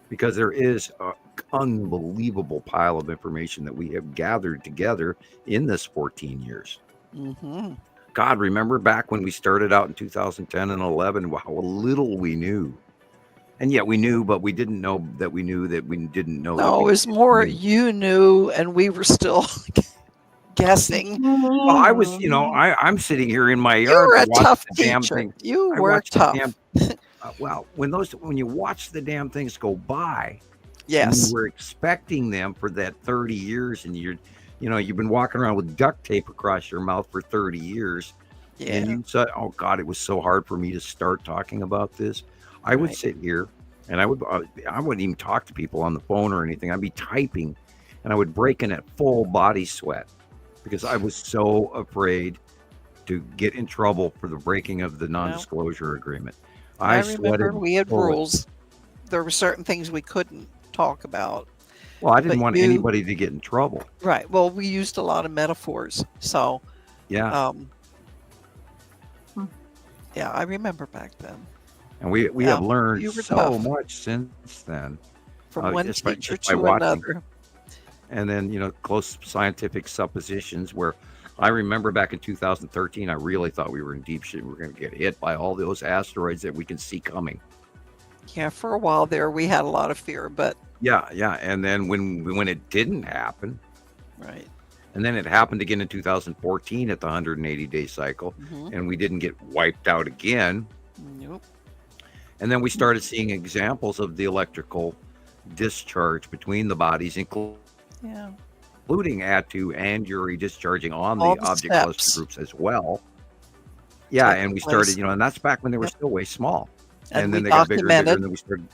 because there is an unbelievable pile of information that we have gathered together in this 14 years. Mm-hmm. God, remember back when we started out in 2010 and 11, how little we knew. And yet we knew, but we didn't know that we knew that we didn't know. No, it was more you knew, and we were still guessing. Well, I was, I'm sitting here in my yard. You were a tough damn teacher. thing. You were tough. Well, when you watch the damn things go by, yes, you were expecting them for that 30 years, and you've been walking around with duct tape across your mouth for 30 years. Yeah. And you said, oh God, it was so hard for me to start talking about this. I would sit here and I wouldn't even talk to people on the phone or anything. I'd be typing and I would break in at full body sweat because I was so afraid to get in trouble for the breaking of the non-disclosure agreement. I remember we had rules. There were certain things we couldn't talk about. Well, I didn't want anybody to get in trouble. Right. Well, we used a lot of metaphors. So, yeah. Yeah, I remember back then. And we have learned so much since then. From one teacher to another. And then, close scientific suppositions where I remember back in 2013, I really thought we were in deep shit. We were going to get hit by all those asteroids that we can see coming. Yeah, for a while there, we had a lot of fear, but... Yeah. And then when it didn't happen... Right. And then it happened again in 2014 at the 180-day cycle, and we didn't get wiped out again. Nope. And then we started seeing examples of the electrical discharge between the bodies, including Attu and Yuri discharging on All the the object steps. cluster groups as well. Yeah, Took and we place. started, and that's back when they were still way small. And then we they got bigger and bigger, documented. and then we started,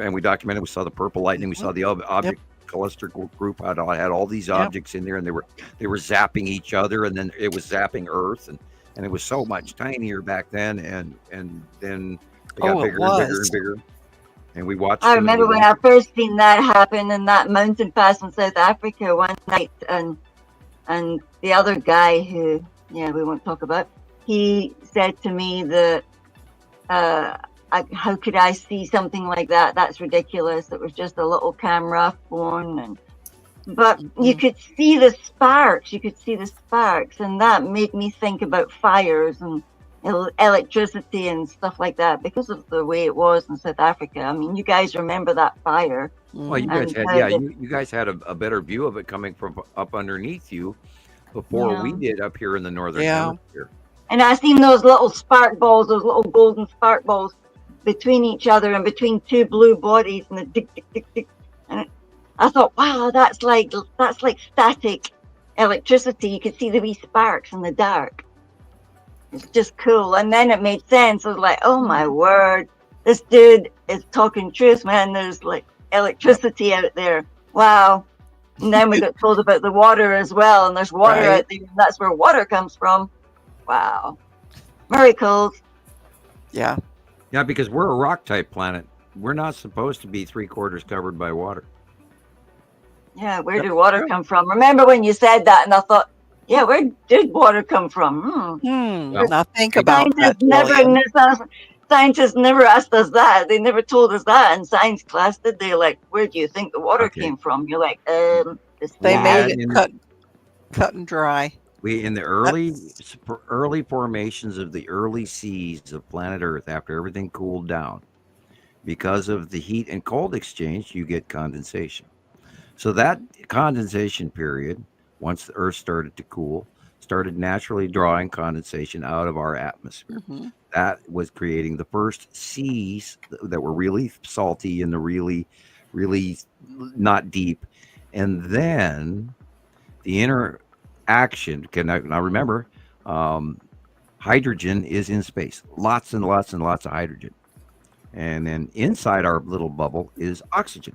and we documented. We saw the purple lightning. We saw the object cluster group had all these objects in there, and they were zapping each other, and then it was zapping Earth, and it was so much tinier back then, and then they got bigger and bigger and bigger. And we watched. I remember when I first seen that happen in that mountain pass in South Africa one night, and the other guy who, we won't talk about, he said to me that, how could I see something like that? That's ridiculous. It was just a little camera phone, but you could see the sparks. And that made me think about fires and electricity and stuff like that because of the way it was in South Africa. I mean, you guys remember that fire? Well, you guys had, you guys had a better view of it coming from up underneath you before we did up here in the northern hemisphere. And I seen those little spark balls, those little golden spark balls between each other and between two blue bodies, and the tick, tick, tick, tick. And I thought, wow, that's like static electricity. You could see the wee sparks in the dark. It's just cool. And then it made sense. I was like, oh my word, this dude is talking truth, man. There's like electricity out there. Wow. And then we got told about the water as well. And there's water out there. And that's where water comes from. Wow. Miracles. Yeah. Yeah, because we're a rock type planet. We're not supposed to be 3/4 covered by water. Yeah, where did water come from? Remember when you said that, and I thought, yeah, where did water come from? Now think about that. Scientists never asked us that. They never told us that in science class, did they? Like, where do you think the water came from? You're like, they made it cut and dry. We in the early formations of the early seas of planet Earth, after everything cooled down, because of the heat and cold exchange, you get condensation. So that condensation period, once the Earth started to cool, started naturally drawing condensation out of our atmosphere. That was creating the first seas that were really salty and the really, really not deep. And then the interaction, now remember, hydrogen is in space, lots and lots and lots of hydrogen. And then inside our little bubble is oxygen.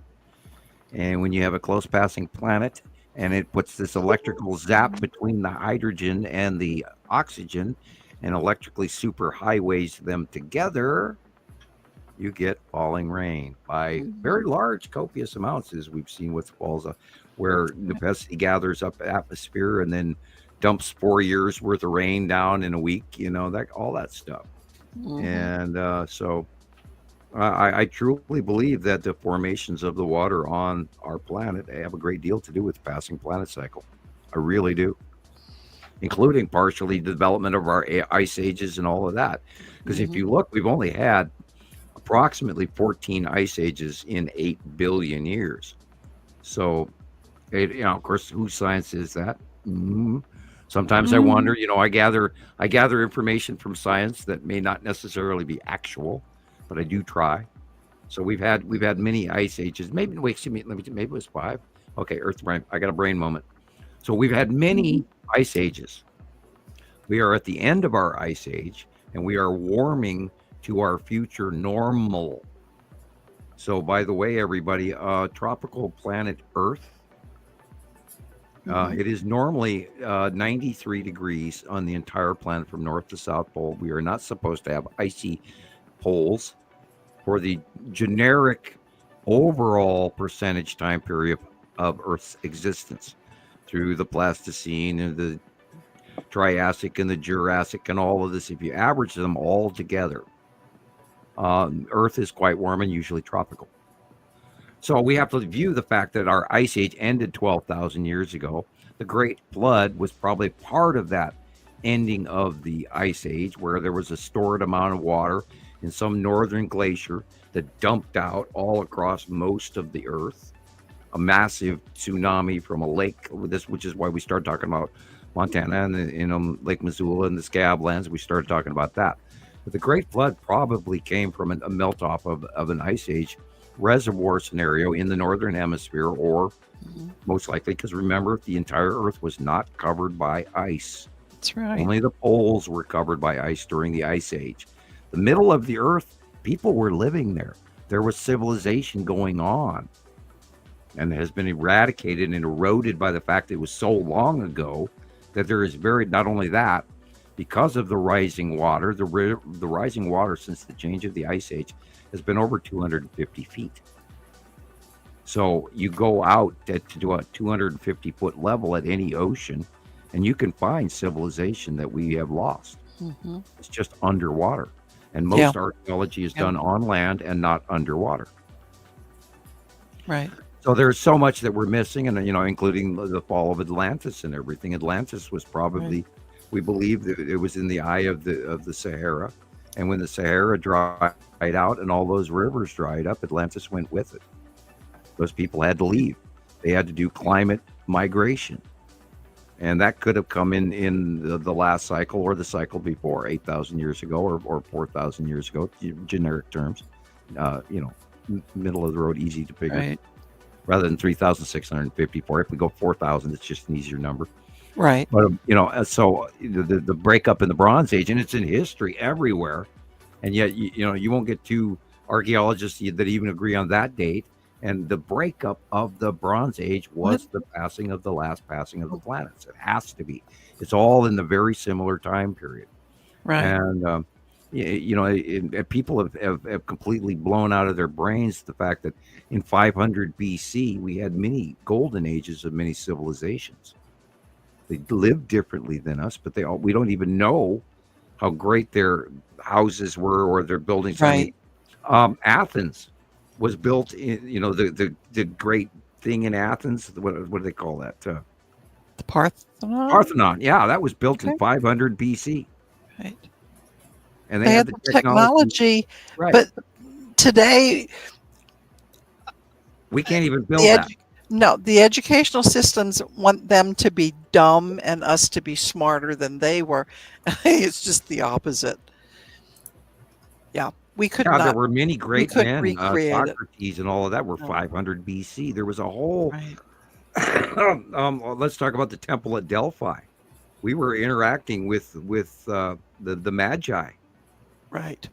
And when you have a close passing planet and it puts this electrical zap between the hydrogen and the oxygen and electrically super highways them together, you get falling rain by very large, copious amounts, as we've seen with falls, where Nepesi gathers up atmosphere and then dumps 4 years worth of rain down in a week, that all that stuff. And so I truly believe that the formations of the water on our planet have a great deal to do with the passing planet cycle. I really do, including partially the development of our ice ages and all of that. Because if you look, we've only had approximately 14 ice ages in 8 billion years. So, of course, whose science is that? Sometimes I wonder, I gather information from science that may not necessarily be actual, but I do try. So we've had many ice ages. Maybe it was 5. Okay, Earth brain. I got a brain moment. So we've had many ice ages. We are at the end of our ice age, and we are warming to our future normal. So, by the way, everybody, tropical planet Earth, it is normally 93 degrees on the entire planet from north to south pole. We are not supposed to have icy poles for the generic overall percentage time period of Earth's existence through the Pleistocene and the Triassic and the Jurassic and all of this. If you average them all together, Earth is quite warm and usually tropical. So we have to view the fact that our ice age ended 12,000 years ago. The Great Flood was probably part of that ending of the ice age, where there was a stored amount of water in some northern glacier that dumped out all across most of the Earth. a massive tsunami from a lake. Which is why we started talking about Montana and Lake Missoula and the Scablands. We started talking about that. But the Great Flood probably came from a melt off of an ice age reservoir scenario in the northern hemisphere, or most likely, because remember, the entire Earth was not covered by ice. That's right. Only the poles were covered by ice during the Ice Age. The middle of the Earth, people were living there. There was civilization going on, and it has been eradicated and eroded by the fact that it was so long ago that there is not only that, because of the rising water, the rising water since the change of the Ice Age has been over 250 feet. So you go out to a 250-foot level at any ocean, and you can find civilization that we have lost. It's just underwater. And most archaeology is done on land and not underwater. Right. So there's so much that we're missing, and including the fall of Atlantis and everything. Atlantis was probably, we believe, that it was in the eye of the Sahara, and when the Sahara dried out and all those rivers dried up, Atlantis went with it. Those people had to leave. They had to do climate migration, and that could have come in the last cycle or the cycle before, 8,000 years ago or 4,000 years ago. Generic terms, middle of the road, easy to figure. Right. Rather than 3,654. If we go 4,000, it's just an easier number. Right. But, so the breakup in the Bronze Age, and it's in history everywhere. And yet, you won't get two archaeologists that even agree on that date. And the breakup of the Bronze Age was the last passing of the planets. It has to be. It's all in the very similar time period. Right. And, people have completely blown out of their brains the fact that in 500 BC, we had many golden ages of many civilizations. They lived differently than us, but we don't even know how great their houses were or their buildings. Right. I mean, Athens was built in, the great thing in Athens. What do they call that? The Parthenon? Parthenon. Yeah, that was built in 500 BC. Right. And they had the technology, right. But today we can't even build that. No, the educational systems want them to be dumb and us to be smarter than they were. It's just the opposite. Yeah, we could not. There were many great men, Socrates and all of that were 500 BC. There was a whole. Let's talk about the Temple at Delphi. We were interacting with the Magi. Right.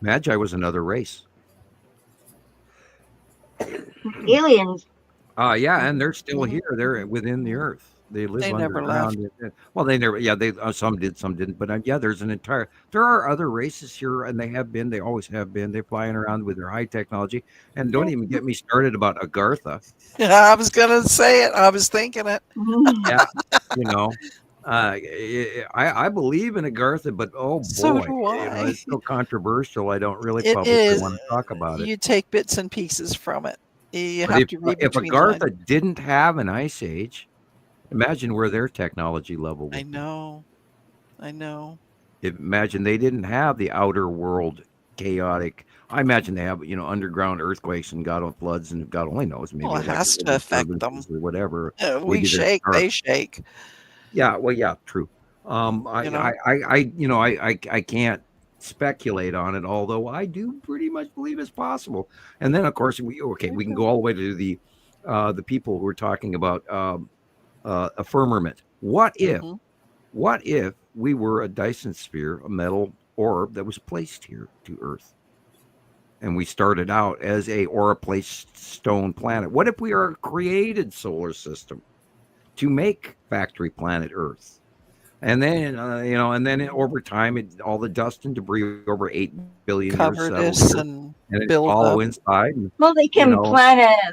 Magi was another race. Aliens. Yeah, and they're still here. They're within the earth. They live underground. Well, they never. Yeah, they some did, some didn't. But there are other races here, and they have been. They always have been. They're flying around with their high technology. And don't even get me started about Agartha. Yeah, I was gonna say it. I was thinking it. Yeah, I believe in Agartha, but oh boy, so do I. It's so controversial. I don't really publicly want to talk about it. You take bits and pieces from it. You but have if, to read if between Agartha didn't have an ice age, imagine where their technology level was. I know. Imagine they didn't have the outer world chaotic. I imagine they have underground earthquakes and God floods, and God only knows, maybe it has to affect them or whatever. We shake, they shake. Yeah, well, yeah, true. I can't speculate on it, although I do pretty much believe it's possible. And then, of course, we can go all the way to the people who are talking about a firmament. What if we were a Dyson sphere, a metal orb that was placed here to Earth, and we started out as a placed stone planet? What if we are a created solar system to make factory planet Earth? And then, over time, all the dust and debris over 8 billion covered years us and it follow inside. And, well, they can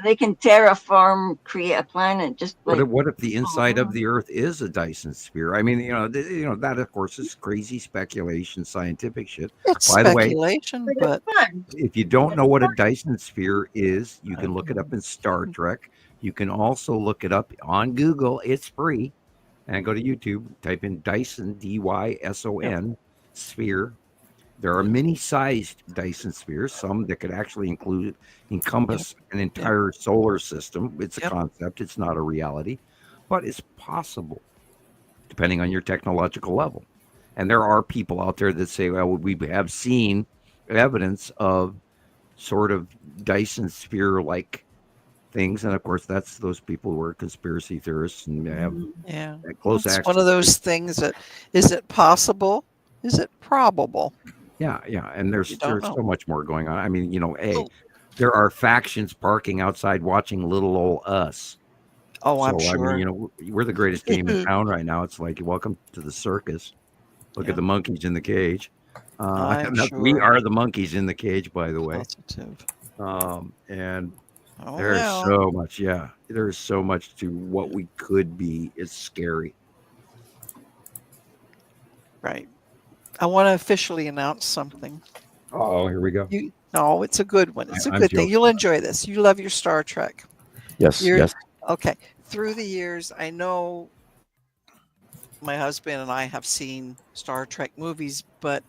they can terraform, create a planet. Just like, what if the inside of the Earth is a Dyson sphere? I mean, that of course is crazy speculation, scientific shit. It's By speculation, the way, but if you don't know what a Dyson sphere is, you can look it up in Star Trek. You can also look it up on Google. It's free. And go to YouTube, type in Dyson, Dyson, sphere, There are many-sized Dyson spheres, some that could actually encompass an entire solar system. It's a concept, it's not a reality, but it's possible, depending on your technological level. And there are people out there that say, well, we have seen evidence of sort of Dyson sphere-like things. And of course, that's those people who are conspiracy theorists and have close It's access. one of those things that, is it possible? Is it probable? Yeah. And there's know. so much more going on. I mean, there are factions parking outside watching little old us. Oh, I'm sure. I mean, we're the greatest game in town right now. It's like, welcome to the circus. Look at the monkeys in the cage. We are the monkeys in the cage, by the way. Positive. And there's so much. Yeah, there's so much to what we could be. It's scary. Right. I want to officially announce something. Oh, here we go. No, it's a good one. It's a good thing. You'll enjoy this. You love your Star Trek. Yes. Okay. Through the years, I know my husband and I have seen Star Trek movies, but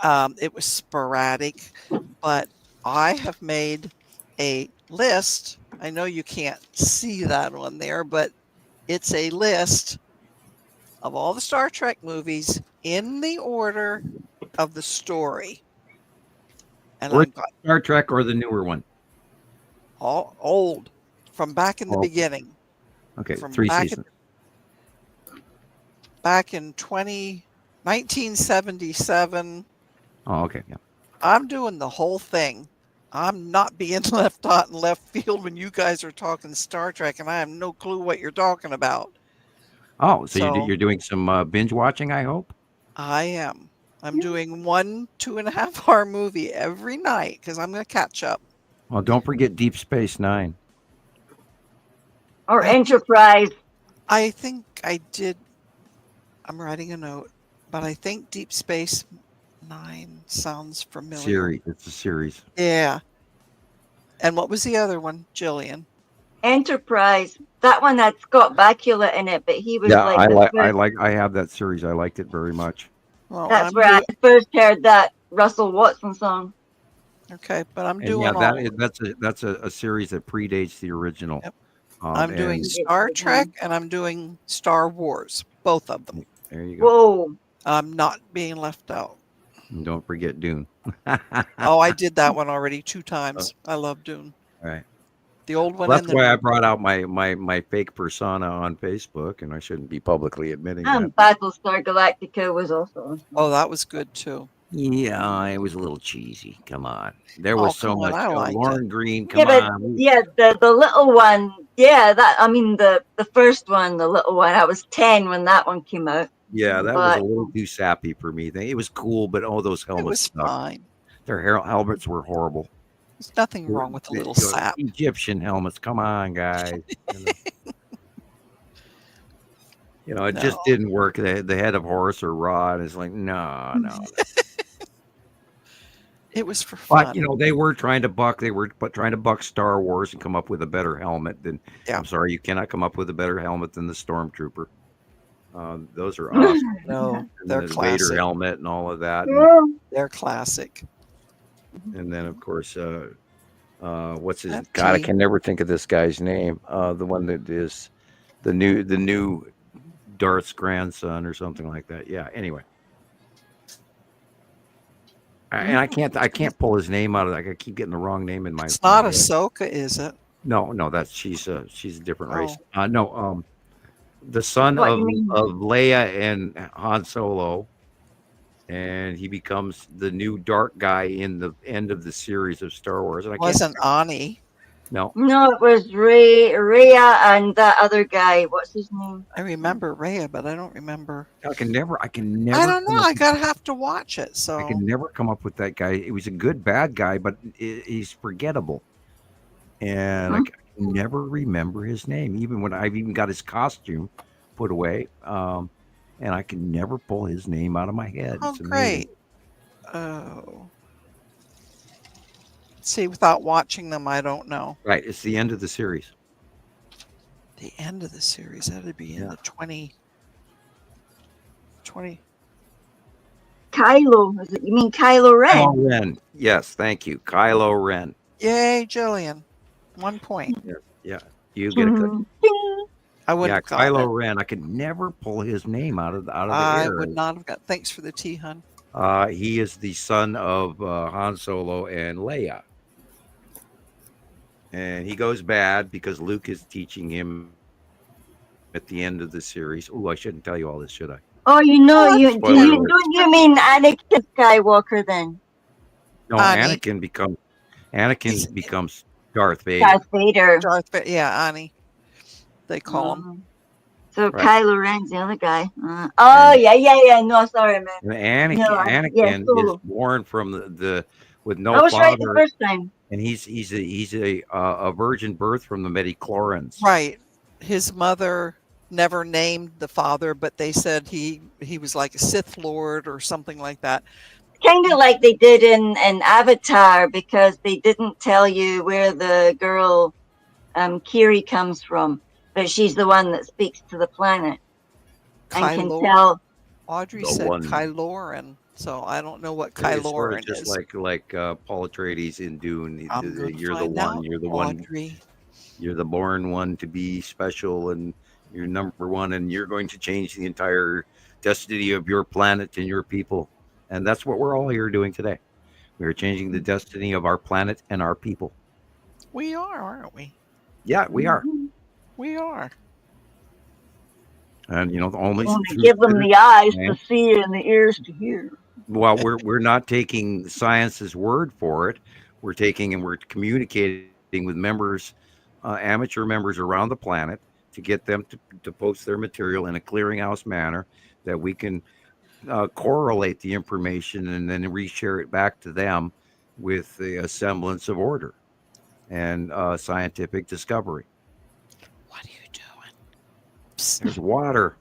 it was sporadic. But I have made a list. I know you can't see that one there, but it's a list of all the Star Trek movies in the order of the story. And I've got Star Trek or the newer one? all old, from back in the beginning. Okay, From 3 back seasons. Back in 1977. Oh, okay, yeah. I'm doing the whole thing. I'm not being left out in left field when you guys are talking Star Trek, and I have no clue what you're talking about. Oh, so you're doing some binge watching, I hope? I am. I'm doing 1 2.5 hour movie every night because I'm going to catch up. Well, don't forget Deep Space Nine. Or Enterprise. I think I did. I'm writing a note, but I think Deep Space Nine sounds familiar. Series. It's a series. Yeah. And what was the other one, Gillian? Enterprise. That one had Scott Bakula in it, but he was I have that series. I liked it very much. Well, that's where I first heard that Russell Watson song. Okay, but I'm And doing that's a series that predates the original. Yep. I'm doing Star Trek and I'm doing Star Wars, both of them. There you go. Whoa. I'm not being left out. And don't forget Dune. Oh, I did that one already 2 times. I love Dune. All right. The old one. Well, that's why I brought out my fake persona on Facebook, and I shouldn't be publicly admitting that. Battlestar Galactica was also. Oh, that was good too. Yeah, it was a little cheesy. Come on, there was so much. Lauren Green, come on. Yeah, the little one. Yeah, the first one, the little one. I was 10 when that one came out. Yeah, that was a little too sappy for me. It was cool, but those helmets. It was fine. Their helmets were horrible. There's nothing wrong with a little sap. Egyptian helmets. Come on, guys. It just didn't work. The head of Horus or Ra, and it's like, no. It was for fun. But they were trying to buck. They were trying to buck Star Wars and come up with a better helmet than. Yeah. I'm sorry, you cannot come up with a better helmet than the Stormtrooper. Those are awesome. No, they're the classic. Vader helmet and all of that. They're classic. And then, of course, what's his? God, I can never think of this guy's name. The one that is the new Darth's grandson or something like that. Yeah. Anyway, and I can't pull his name out of that. I keep getting the wrong name in my. It's not Ahsoka, is it? No, she's a different race. The son of Leia and Han Solo. And he becomes the new dark guy in the end of the series of Star Wars. And wasn't Ani? No, it was Rhea and that other guy. What's his name? I remember Rhea, but I don't remember. I can never. I don't know. I have to watch it. So I can never come up with that guy. He was a good bad guy, but he's forgettable. And I can never remember his name, even when I've even got his costume put away. And I can never pull his name out of my head. Oh, great. Oh. See, without watching them, I don't know. Right. It's the end of the series. The end of the series. That would be in the 20. Kylo. You mean Kylo Ren? Kylo Ren. Yes, thank you. Kylo Ren. Yay, Jillian. 1 point. Yeah. You get a Ding. I wouldn't yeah, have got Kylo it. Ren. I could never pull his name out of the I air. would not have got. Thanks for the tea, hun. He is the son of Han Solo and Leia. And he goes bad because Luke is teaching him at the end of the series. Oh, I shouldn't tell you all this, should I? Oh, you know, Spoiler alert. don't you mean Anakin Skywalker then? No, Ani. Anakin becomes Darth Vader. Darth Vader. Yeah, Ani. They call him. So Right. Kylo Ren's the other guy. Yeah. No, sorry, man. And Anakin yeah, is Solo. born from the with no I was father, right the first time. and he's a virgin birth from the midichlorians. Right. His mother never named the father, but they said he was like a Sith Lord or something like that. Kind of like they did in Avatar, because they didn't tell you where the girl Kiri comes from, but she's the one that speaks to the planet and can Kylo. tell. Audrey The said one. Kyloran, so I don't know what It's sort of Kyloran just is. like Paul Atreides in Dune. I'm gonna You're the find one. out, You're the one. Audrey. You're the born one to be special, and you're number one, and you're going to change the entire destiny of your planet and your people. And that's what we're all here doing today. We are changing the destiny of our planet and our people. We are, aren't we? Yeah, we are. We are. And you know, the only Only truth give them sitters the eyes today- to see and the ears to hear. Well, we're not taking science's word for it. We're taking and we're communicating with members, amateur members around the planet, to get them to post their material in a clearinghouse manner that we can correlate the information and then reshare it back to them with a semblance of order and scientific discovery. What are you doing? There's water.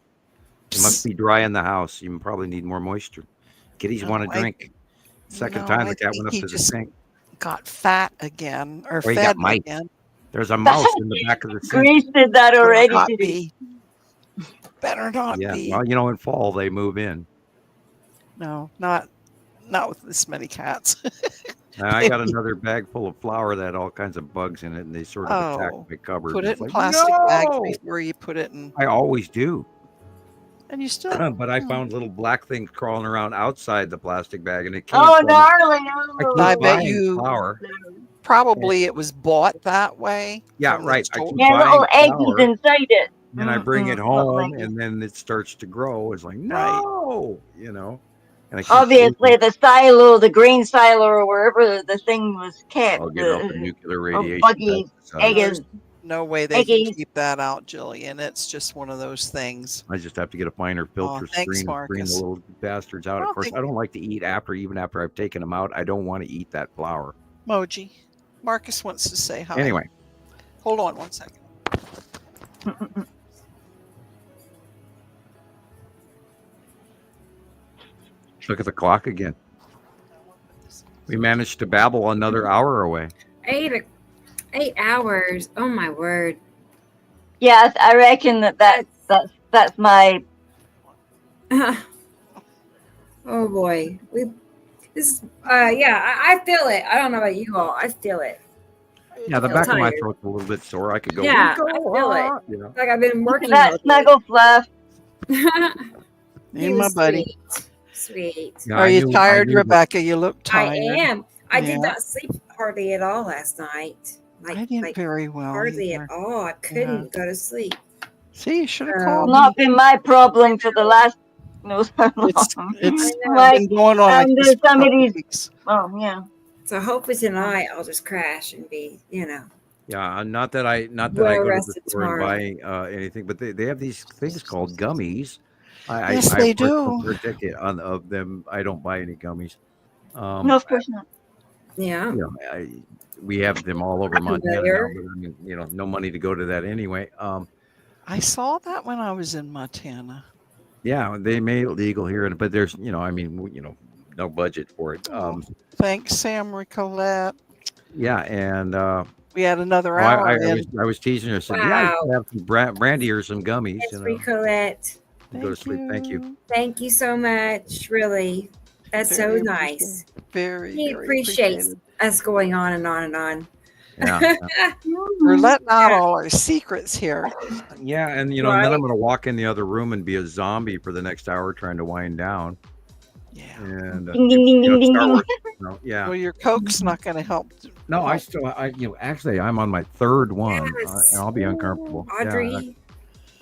It must be dry in the house. You probably need more moisture. Kitties No, want to I- drink. Second no, time I the cat think went up he to the just sink. Got fat again, or Or he got fed mice. again. There's a mouse in the back of the sink. Grace did that Better already not today. be. Better not Yeah, be. well, you know, in fall they move in. No, not with this many cats. Now, I got another bag full of flour that had all kinds of bugs in it, and they sort of attacked my cupboard. Put It's it in like, plastic bags no! before you put it in. I always do. And you still. But I found little black things crawling around outside the plastic bag, and it came Oh, from darling. I Oh. keep I bet buying you flour. probably it was bought that way. Yeah, from the right. I store. keep Yeah, buying little eggies flour, inside it. and I bring it Little home, eggies. and then it starts to grow. It's like, Right. no, you know. And I keep Obviously, the silo, the grain silo, or wherever the thing was kept. I'll get off the nuclear radiation. Buggies, pesticides. eggs. No way they can Eggies. keep that out, Jillian. It's just one of those things. I just have to get a finer filter thanks, screen and screen Marcus. the little bastards out. I Of don't course, think- I don't like to eat even after I've taken them out. I don't want to eat that flour. Moji. Marcus wants to say hi. Anyway, Hold on 1 second. look at the clock again. We managed to babble another hour away. 8 hours. Oh my word. Yeah, I reckon that's my. Oh boy. I feel it. I don't know about you all. I feel it. Yeah, the feel back of my tired. throat's a little bit sore. I could go. Yeah, I "Go feel it. on," you know. Like I've been Look at working. that all day. snuggle fluff. Hey, He my was buddy. Sweet. Yeah, Are I you knew- I tired, knew that- Rebecca? You look I tired. am. I Yeah. did not sleep hardly at all last night. I didn't very well. Hardly either. at all. I couldn't go to sleep. See, you should have Um, called Not me. been my problem for the last knows how long. It's Like, been going on like and this there's for a couple somebody's. weeks. Oh yeah. So hopefully tonight I'll just crash and be, Yeah, not that I Well go to the rested store and tomorrow. buy anything, but they have these things called gummies. Yes, I they of course do. don't partake of them. I don't buy any gummies. No, of course not. Yeah. You know, we have them all over I'm Montana now, familiar. but I mean, you know, no money to go to that anyway. I saw that when I was in Montana. Yeah, they made it legal here, but there's, you know, I mean, no budget for it. Thanks, Sam Ricolette. Yeah, and We had another I hour in. was teasing her. I said, yeah, you Wow. can have some brandy or some gummies. It's You know, free Colette. and go to sleep. Thank you. Thank you so much. Really. That's so Very nice. appreciated. Very, He very appreciates appreciated. us going on and on and on. Yeah. We're letting out all our secrets here. Yeah, and you know, and then I'm Right. going to walk in the other room and be a zombie for the next hour trying to wind down. Yeah. And Ding, ding, ding, ding, ding, Star ding. Wars, yeah. Well, your Coke's not going to help. No, I help. still, actually, I'm on my third one, Yes. and I'll be uncomfortable. Yeah, Audrey,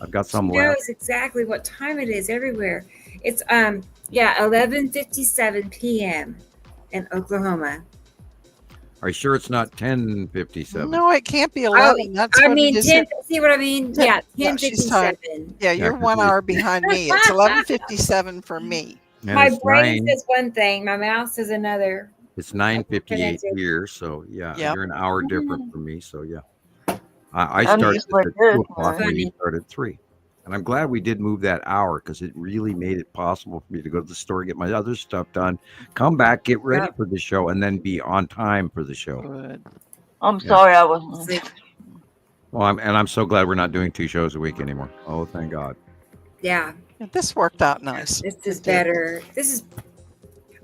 I've got she some knows left. exactly what time it is everywhere. It's 11:57 p.m. in Oklahoma. Are you sure it's not 10:57? No, it can't be 11. That's I what mean, it is. 10. See what I mean? Yeah, Yeah, she's tired. 10:57. Yeah, you're 'cause 1 we- hour behind me. It's 11:57 for me. And My it's brain 9, says one thing, my mouth says another. it's 9:58 Connected. here, so yeah, Yep. you're an hour different from me, so yeah. I I'm started just like at this, 2 o'clock when you Funny. started at 3. And I'm glad we did move that hour because it really made it possible for me to go to the store, get my other stuff done, come back, get ready Yep. for the show, and then be on time for the show. Good. I'm Yeah. sorry I wasn't. Sleep. Well, I'm so glad we're not doing 2 shows a week anymore. Oh, thank God. Yeah, Yeah, this worked out nice. this is It did. better.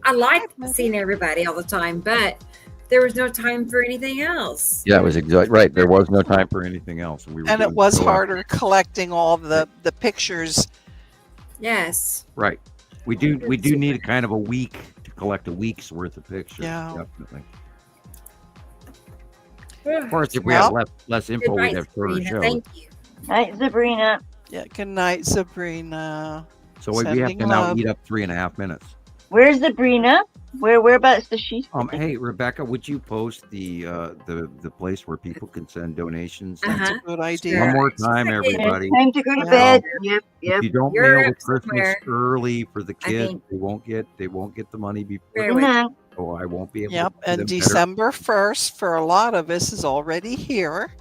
I like seeing everybody all the time, but there was no time for anything else. Yeah, it was exactly right. There was no time for anything else, and we were And it doing was so harder collecting all the pictures. Yes. Right. We do need a kind of a week to collect a week's worth of pictures. Yeah. Definitely. Of course, if we have less info, we'd have shorter Sabrina. shows. Thank you. Night, Sabrina. Yeah, good night, Sabrina. So we have Sending to now love. eat up 3.5 minutes. Where's Sabrina? Whereabouts does she? Hey Rebecca, would you post the place where people can send donations? That's a good idea. One more time, Just a second. everybody. Time to go to Yeah. bed. Yep, If yep. you don't You're mail the up Christmas somewhere. early for the I kids, think. they won't get the money before. Bear Good with me. night. So I won't be able Yep, to. and December 1st for a lot of us is already here.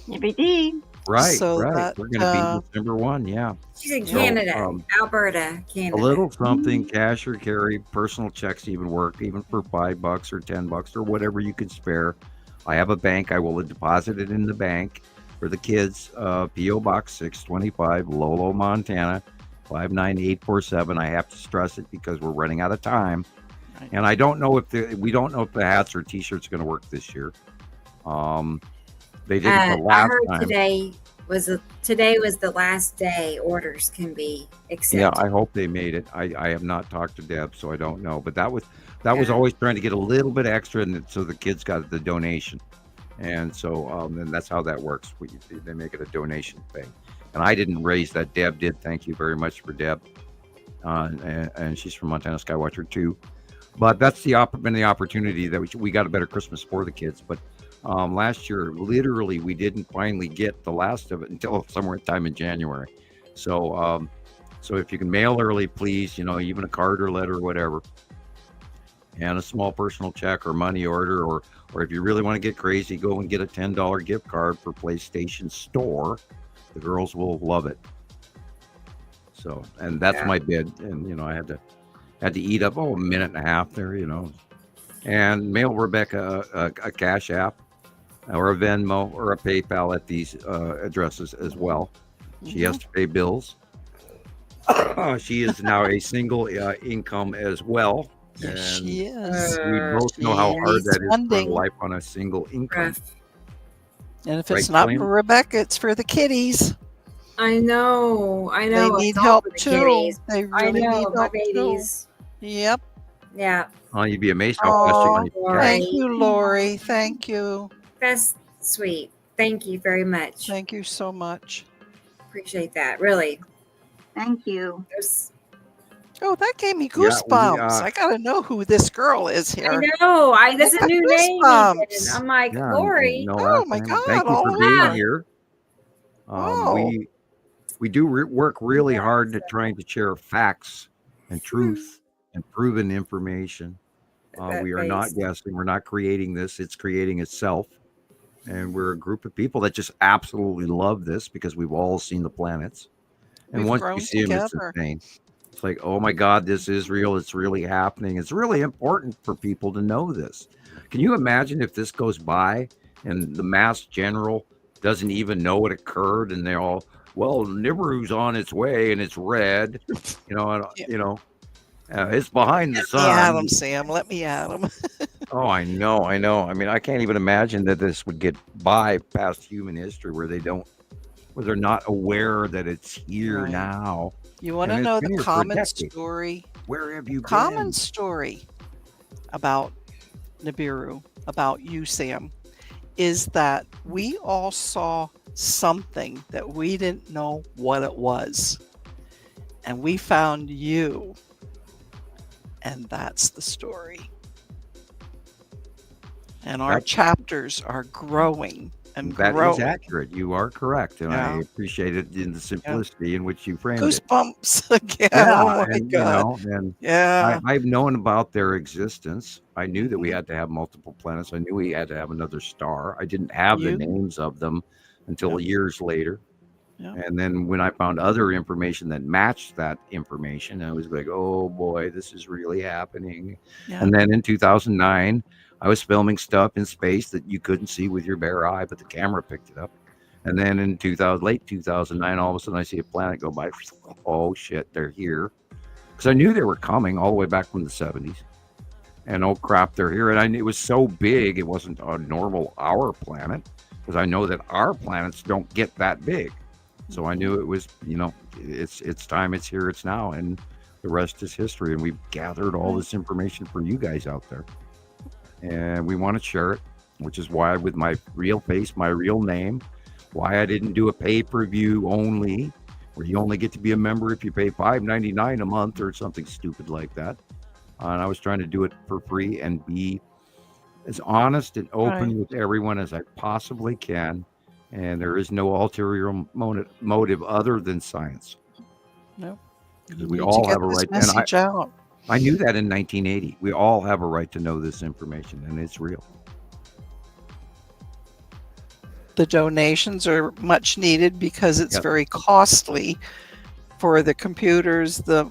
Yippee. Right, So right. that, We're going to be December 1. Yeah. She's in So, Canada, Alberta, A Canada. little something, cash or carry, personal checks even work, even for $5 or $10 or whatever you can spare. I have a bank. I will deposit it in the bank for the kids. P.O. Box 625, Lolo, Montana, 59847. I have to stress it because we're running out of time, and I don't know if we don't know if the hats or T-shirts are going to work this year. They didn't the I last heard time. today was the last day orders can be accepted. Yeah, I hope they made it. I have not talked to Deb, so I don't know. But that was always trying to get a little bit extra, and so the kids got the donation, and so and that's how that works. They make it a donation thing, and I didn't raise that. Deb did. Thank you very much for Deb, and she's from Montana Skywatcher too. But that's been the opportunity that we got a better Christmas for the kids. But last year, literally, we didn't finally get the last of it until somewhere time in January. So, so if you can mail early, please, even a card or letter or whatever, and a small personal check or money order, or if you really want to get crazy, go and get a $10 gift card for PlayStation Store. The girls will love it. So, and that's my bid. And, I had to eat up, a minute and a half there, and mail Rebecca a Cash App or a Venmo or a PayPal at these addresses as well. She has to pay bills. She is now a single income as well. Yes, And she is. we both know how hard that is for Funding. life on a single income. And if it's Right, not Colleen? for Rebecca, it's for the kiddies. I know. They It's need all help for the too. kiddies. They I really know, need my help too. babies. Yep. Yeah, Oh, you'd be amazed how fast you Oh, can make cash. thank you, Lori. Thank you. that's sweet. Thank you very much. Thank you so much. Appreciate that. Really. Thank you. Oh, that gave me Yeah, we, goosebumps. I gotta know who this girl is here. I know. That's a got new name. goosebumps. Even. I'm like, Yeah, Lori. no, Oh last my time. God, Thank you all for being over. here. Oh. We do work really hard at trying to share facts and truth and proven information. That We are not face. guessing. We're not creating this. It's creating itself. And we're a group of people that just absolutely love this because we've all seen the planets. And We've once grown you see them, it's together. insane. It's like, oh my God, this is real. It's really happening. It's really important for people to know this. Can you imagine if this goes by and the mass general doesn't even know it occurred and they're all, well, Nibiru's on its way and it's red, and, It's behind the Let me at sun. him, Sam. Let me at him. Oh, I know. I mean, I can't even imagine that this would get by past human history where they're not aware that it's here Right. now. You want to And it's know been the here for a common decade. story? Where have you Common been? story about Nibiru, about you, Sam, is that we all saw something that we didn't know what it was. And we found you. And that's the story. And our That- chapters are growing and That growing. is accurate. You are correct, and I Yeah. appreciate it in the simplicity in which you framed it. Goosebumps again. Yeah, Oh my and God. and Yeah. I've known about their existence. I knew that we Mhm. had to have multiple planets. I knew we had to have another star. I didn't have the You- names of them until years later. Yeah. And then when I found other information that matched that information, I was like, oh boy, this is really happening. Yeah. And then in 2009, I was filming stuff in space that you couldn't see with your bare eye, but the camera picked it up. And then in late 2009, all of a sudden I see a planet go by. Oh shit, they're here. Because I knew they were coming all the way back from the 70s. And oh crap, they're here. And it was so big, it wasn't a normal our planet. Because I know that our planets don't get that big. So I knew it was, it's time, it's here, it's now. And the rest is history. And we've gathered all this information for you guys out there. And we want to share it, which is why with my real face, my real name, why I didn't do a pay-per-view only, where you only get to be a member if you pay $5.99 a month or something stupid like that. And I was trying to do it for free and be as honest and open Right. with everyone as I possibly can. And there is no ulterior motive other than science. No. Because You we need to all get have a this right. message out. I knew that in 1980. We all have a right to know this information, and it's real. The donations are much needed because it's Yep. very costly for the computers, the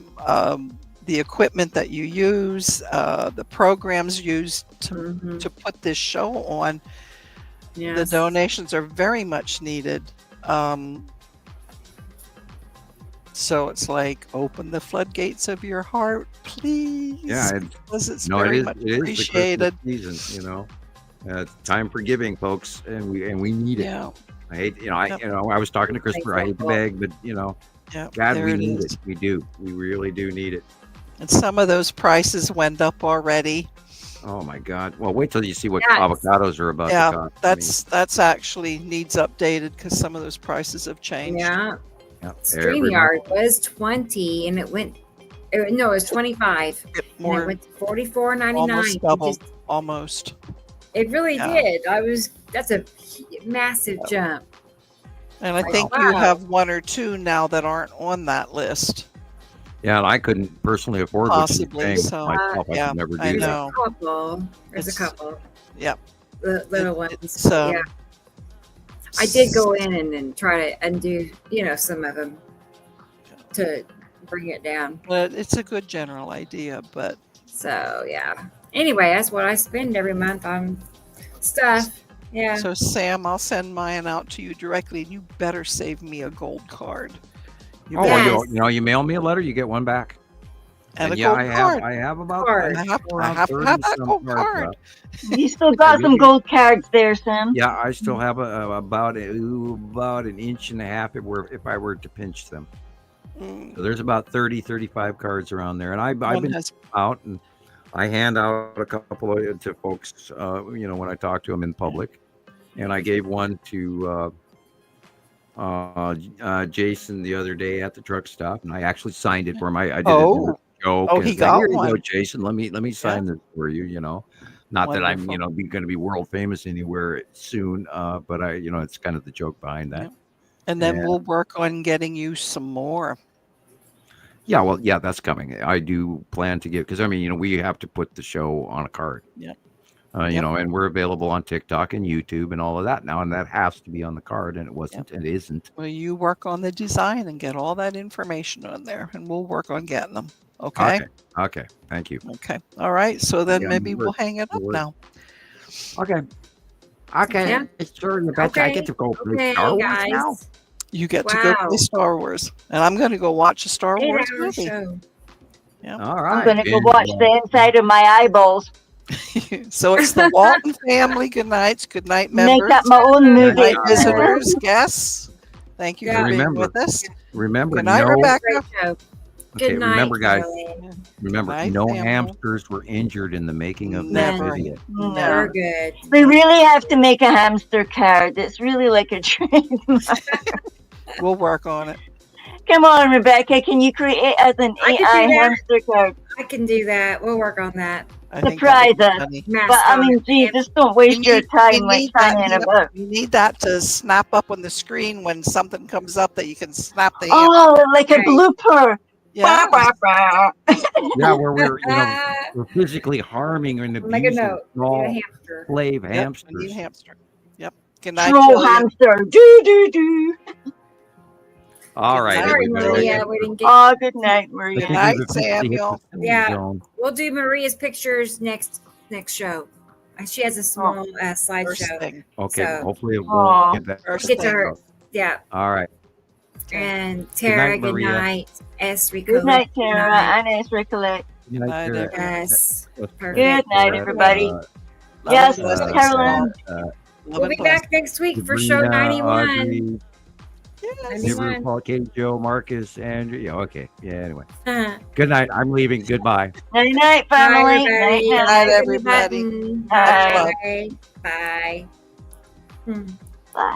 equipment that you use, the programs used to put this show on. The Yes. donations are very much needed. So it's like, open the floodgates of your heart, please. Yeah, because it's no, very it is. much It is appreciated. the Christmas season. It's time for giving, folks, and we need it. Yeah. I hate. Yep. I was talking to Christopher. I hate to beg, but Yeah, God, there we it need is. it. We do. We really do need it. And some of those prices went up already. Oh my God. Well, wait till you see what Yes. avocados are about Yeah, to cost. I mean, that's actually needs updated because some of those prices have changed. Yeah. yeah, StreamYard was 20 and it went, no, it was 25. And More, it went to 44.99. almost double, almost. It really Yeah. did. That's a massive jump. And I Like, think you wow. have one or two now that aren't on that list. Yeah, and I couldn't personally afford Possibly, what you're saying so, myself. I yeah, could never do I that. know. There's a It's- couple. Yep. The little ones. It's, yeah. I did go in and try to undo, some of them to bring it down. But it's a good general idea, but So, yeah. Anyway, that's what I spend every month on stuff. Yeah. so Sam, I'll send mine out to you directly. You better save me a gold card. You Oh, better. well, you mail me a letter, you get one back. And a yeah, gold I card. have about Card. I have around to have 30 that some gold cards card. left. You still got some gold cards there, Sam. Yeah, I still have about an inch and a half if I were to pinch them. Mm. So there's about 30, 35 cards around there, and I've One been has- out and I hand out a couple to folks, when I talk to them in public, and I gave one to Jason the other day at the truck stop, and I actually signed it for him. I did it as a joke. Oh, and he it's like, got here you go, one. Jason. Let me sign this for you. Not that I'm Wonderful. going to be world famous anywhere soon, but it's kind of the joke behind that. And then Yeah. we'll work on getting you some more. Yeah, well, yeah, that's coming. I do plan to get, because we have to put the show on a card. Yep. And we're available on TikTok and YouTube and all of that now, and that has to be on the card, and it wasn't, and it isn't. Well, you work on the design and get all that information on there, and we'll work on getting them. Okay. Okay. Thank you. Okay. All right. So then Yeah, maybe we're- we'll hang it up we're- now. Okay. Yeah. Sure. You betcha. I get to go play Okay, Star Wars guys. now. You get to go Wow. play Star Wars, and I'm going to go watch a Star Wars 8-hour movie. show. Yeah. All I'm right. going to go watch the inside of my eyeballs. So it's the Walton family. Good nights. Good night, Make members. up my own Good movie. night, visitors, guests. Thank you for being Remember, with us. remember, Good night, no. Rebecca. Great show. Okay, Good night, remember, guys. Carolyn. Remember, Good night, no Samuel. hamsters were injured in the making of Never. this video. No. We're good. We really have to make a hamster card. It's really like a trademark. We'll work on it. Come on, Rebecca. Can you create as an I can do AI that. hamster card? I can do that. We'll work on that. I think Surprise that us. would be funny. But I Mascot. mean, gee, just don't waste your time like signing about. You need that to snap up on the screen when something comes up that you can snap the Oh, like a blooper. Yeah. Yeah, where we're we're physically harming and Make a abusing note. small Get a hamster. slave Yep, I hamsters. need hamster. Yep. Good night, Troll Gillian. hamster. Do, do, do. All right, Sorry, everybody. Maria. We didn't get. Oh, good night, I Maria. think Good night, we've officially hit the Samuel. film Yeah. zone. We'll do Maria's pictures next show. She has a small First slideshow. thing. Okay, So- hopefully we'll Aw. get that. First Get to thing. her. Yeah. All right. And Tara, night, good Maria. night. S. Good night, Tara. And it's Recollect. Good Night, night, Tara. everyone. Yes. Let's- Perfect. Good night, everybody. Love Yes, and blessings. Carolyn. Love We'll and be blessings. back next week for show Sabrina, 91. Audrey, Yes. Nibiru, 91. Paul, Kate, Joe, Marcus, Andrew. Yeah, okay. Yeah, anyway. Uh-huh. Good night. I'm leaving. Goodbye. Night, night, family. Bye, Night, everybody. night. Night, Click the everybody. button. Bye. Bye. Bye. Hmm. Bye.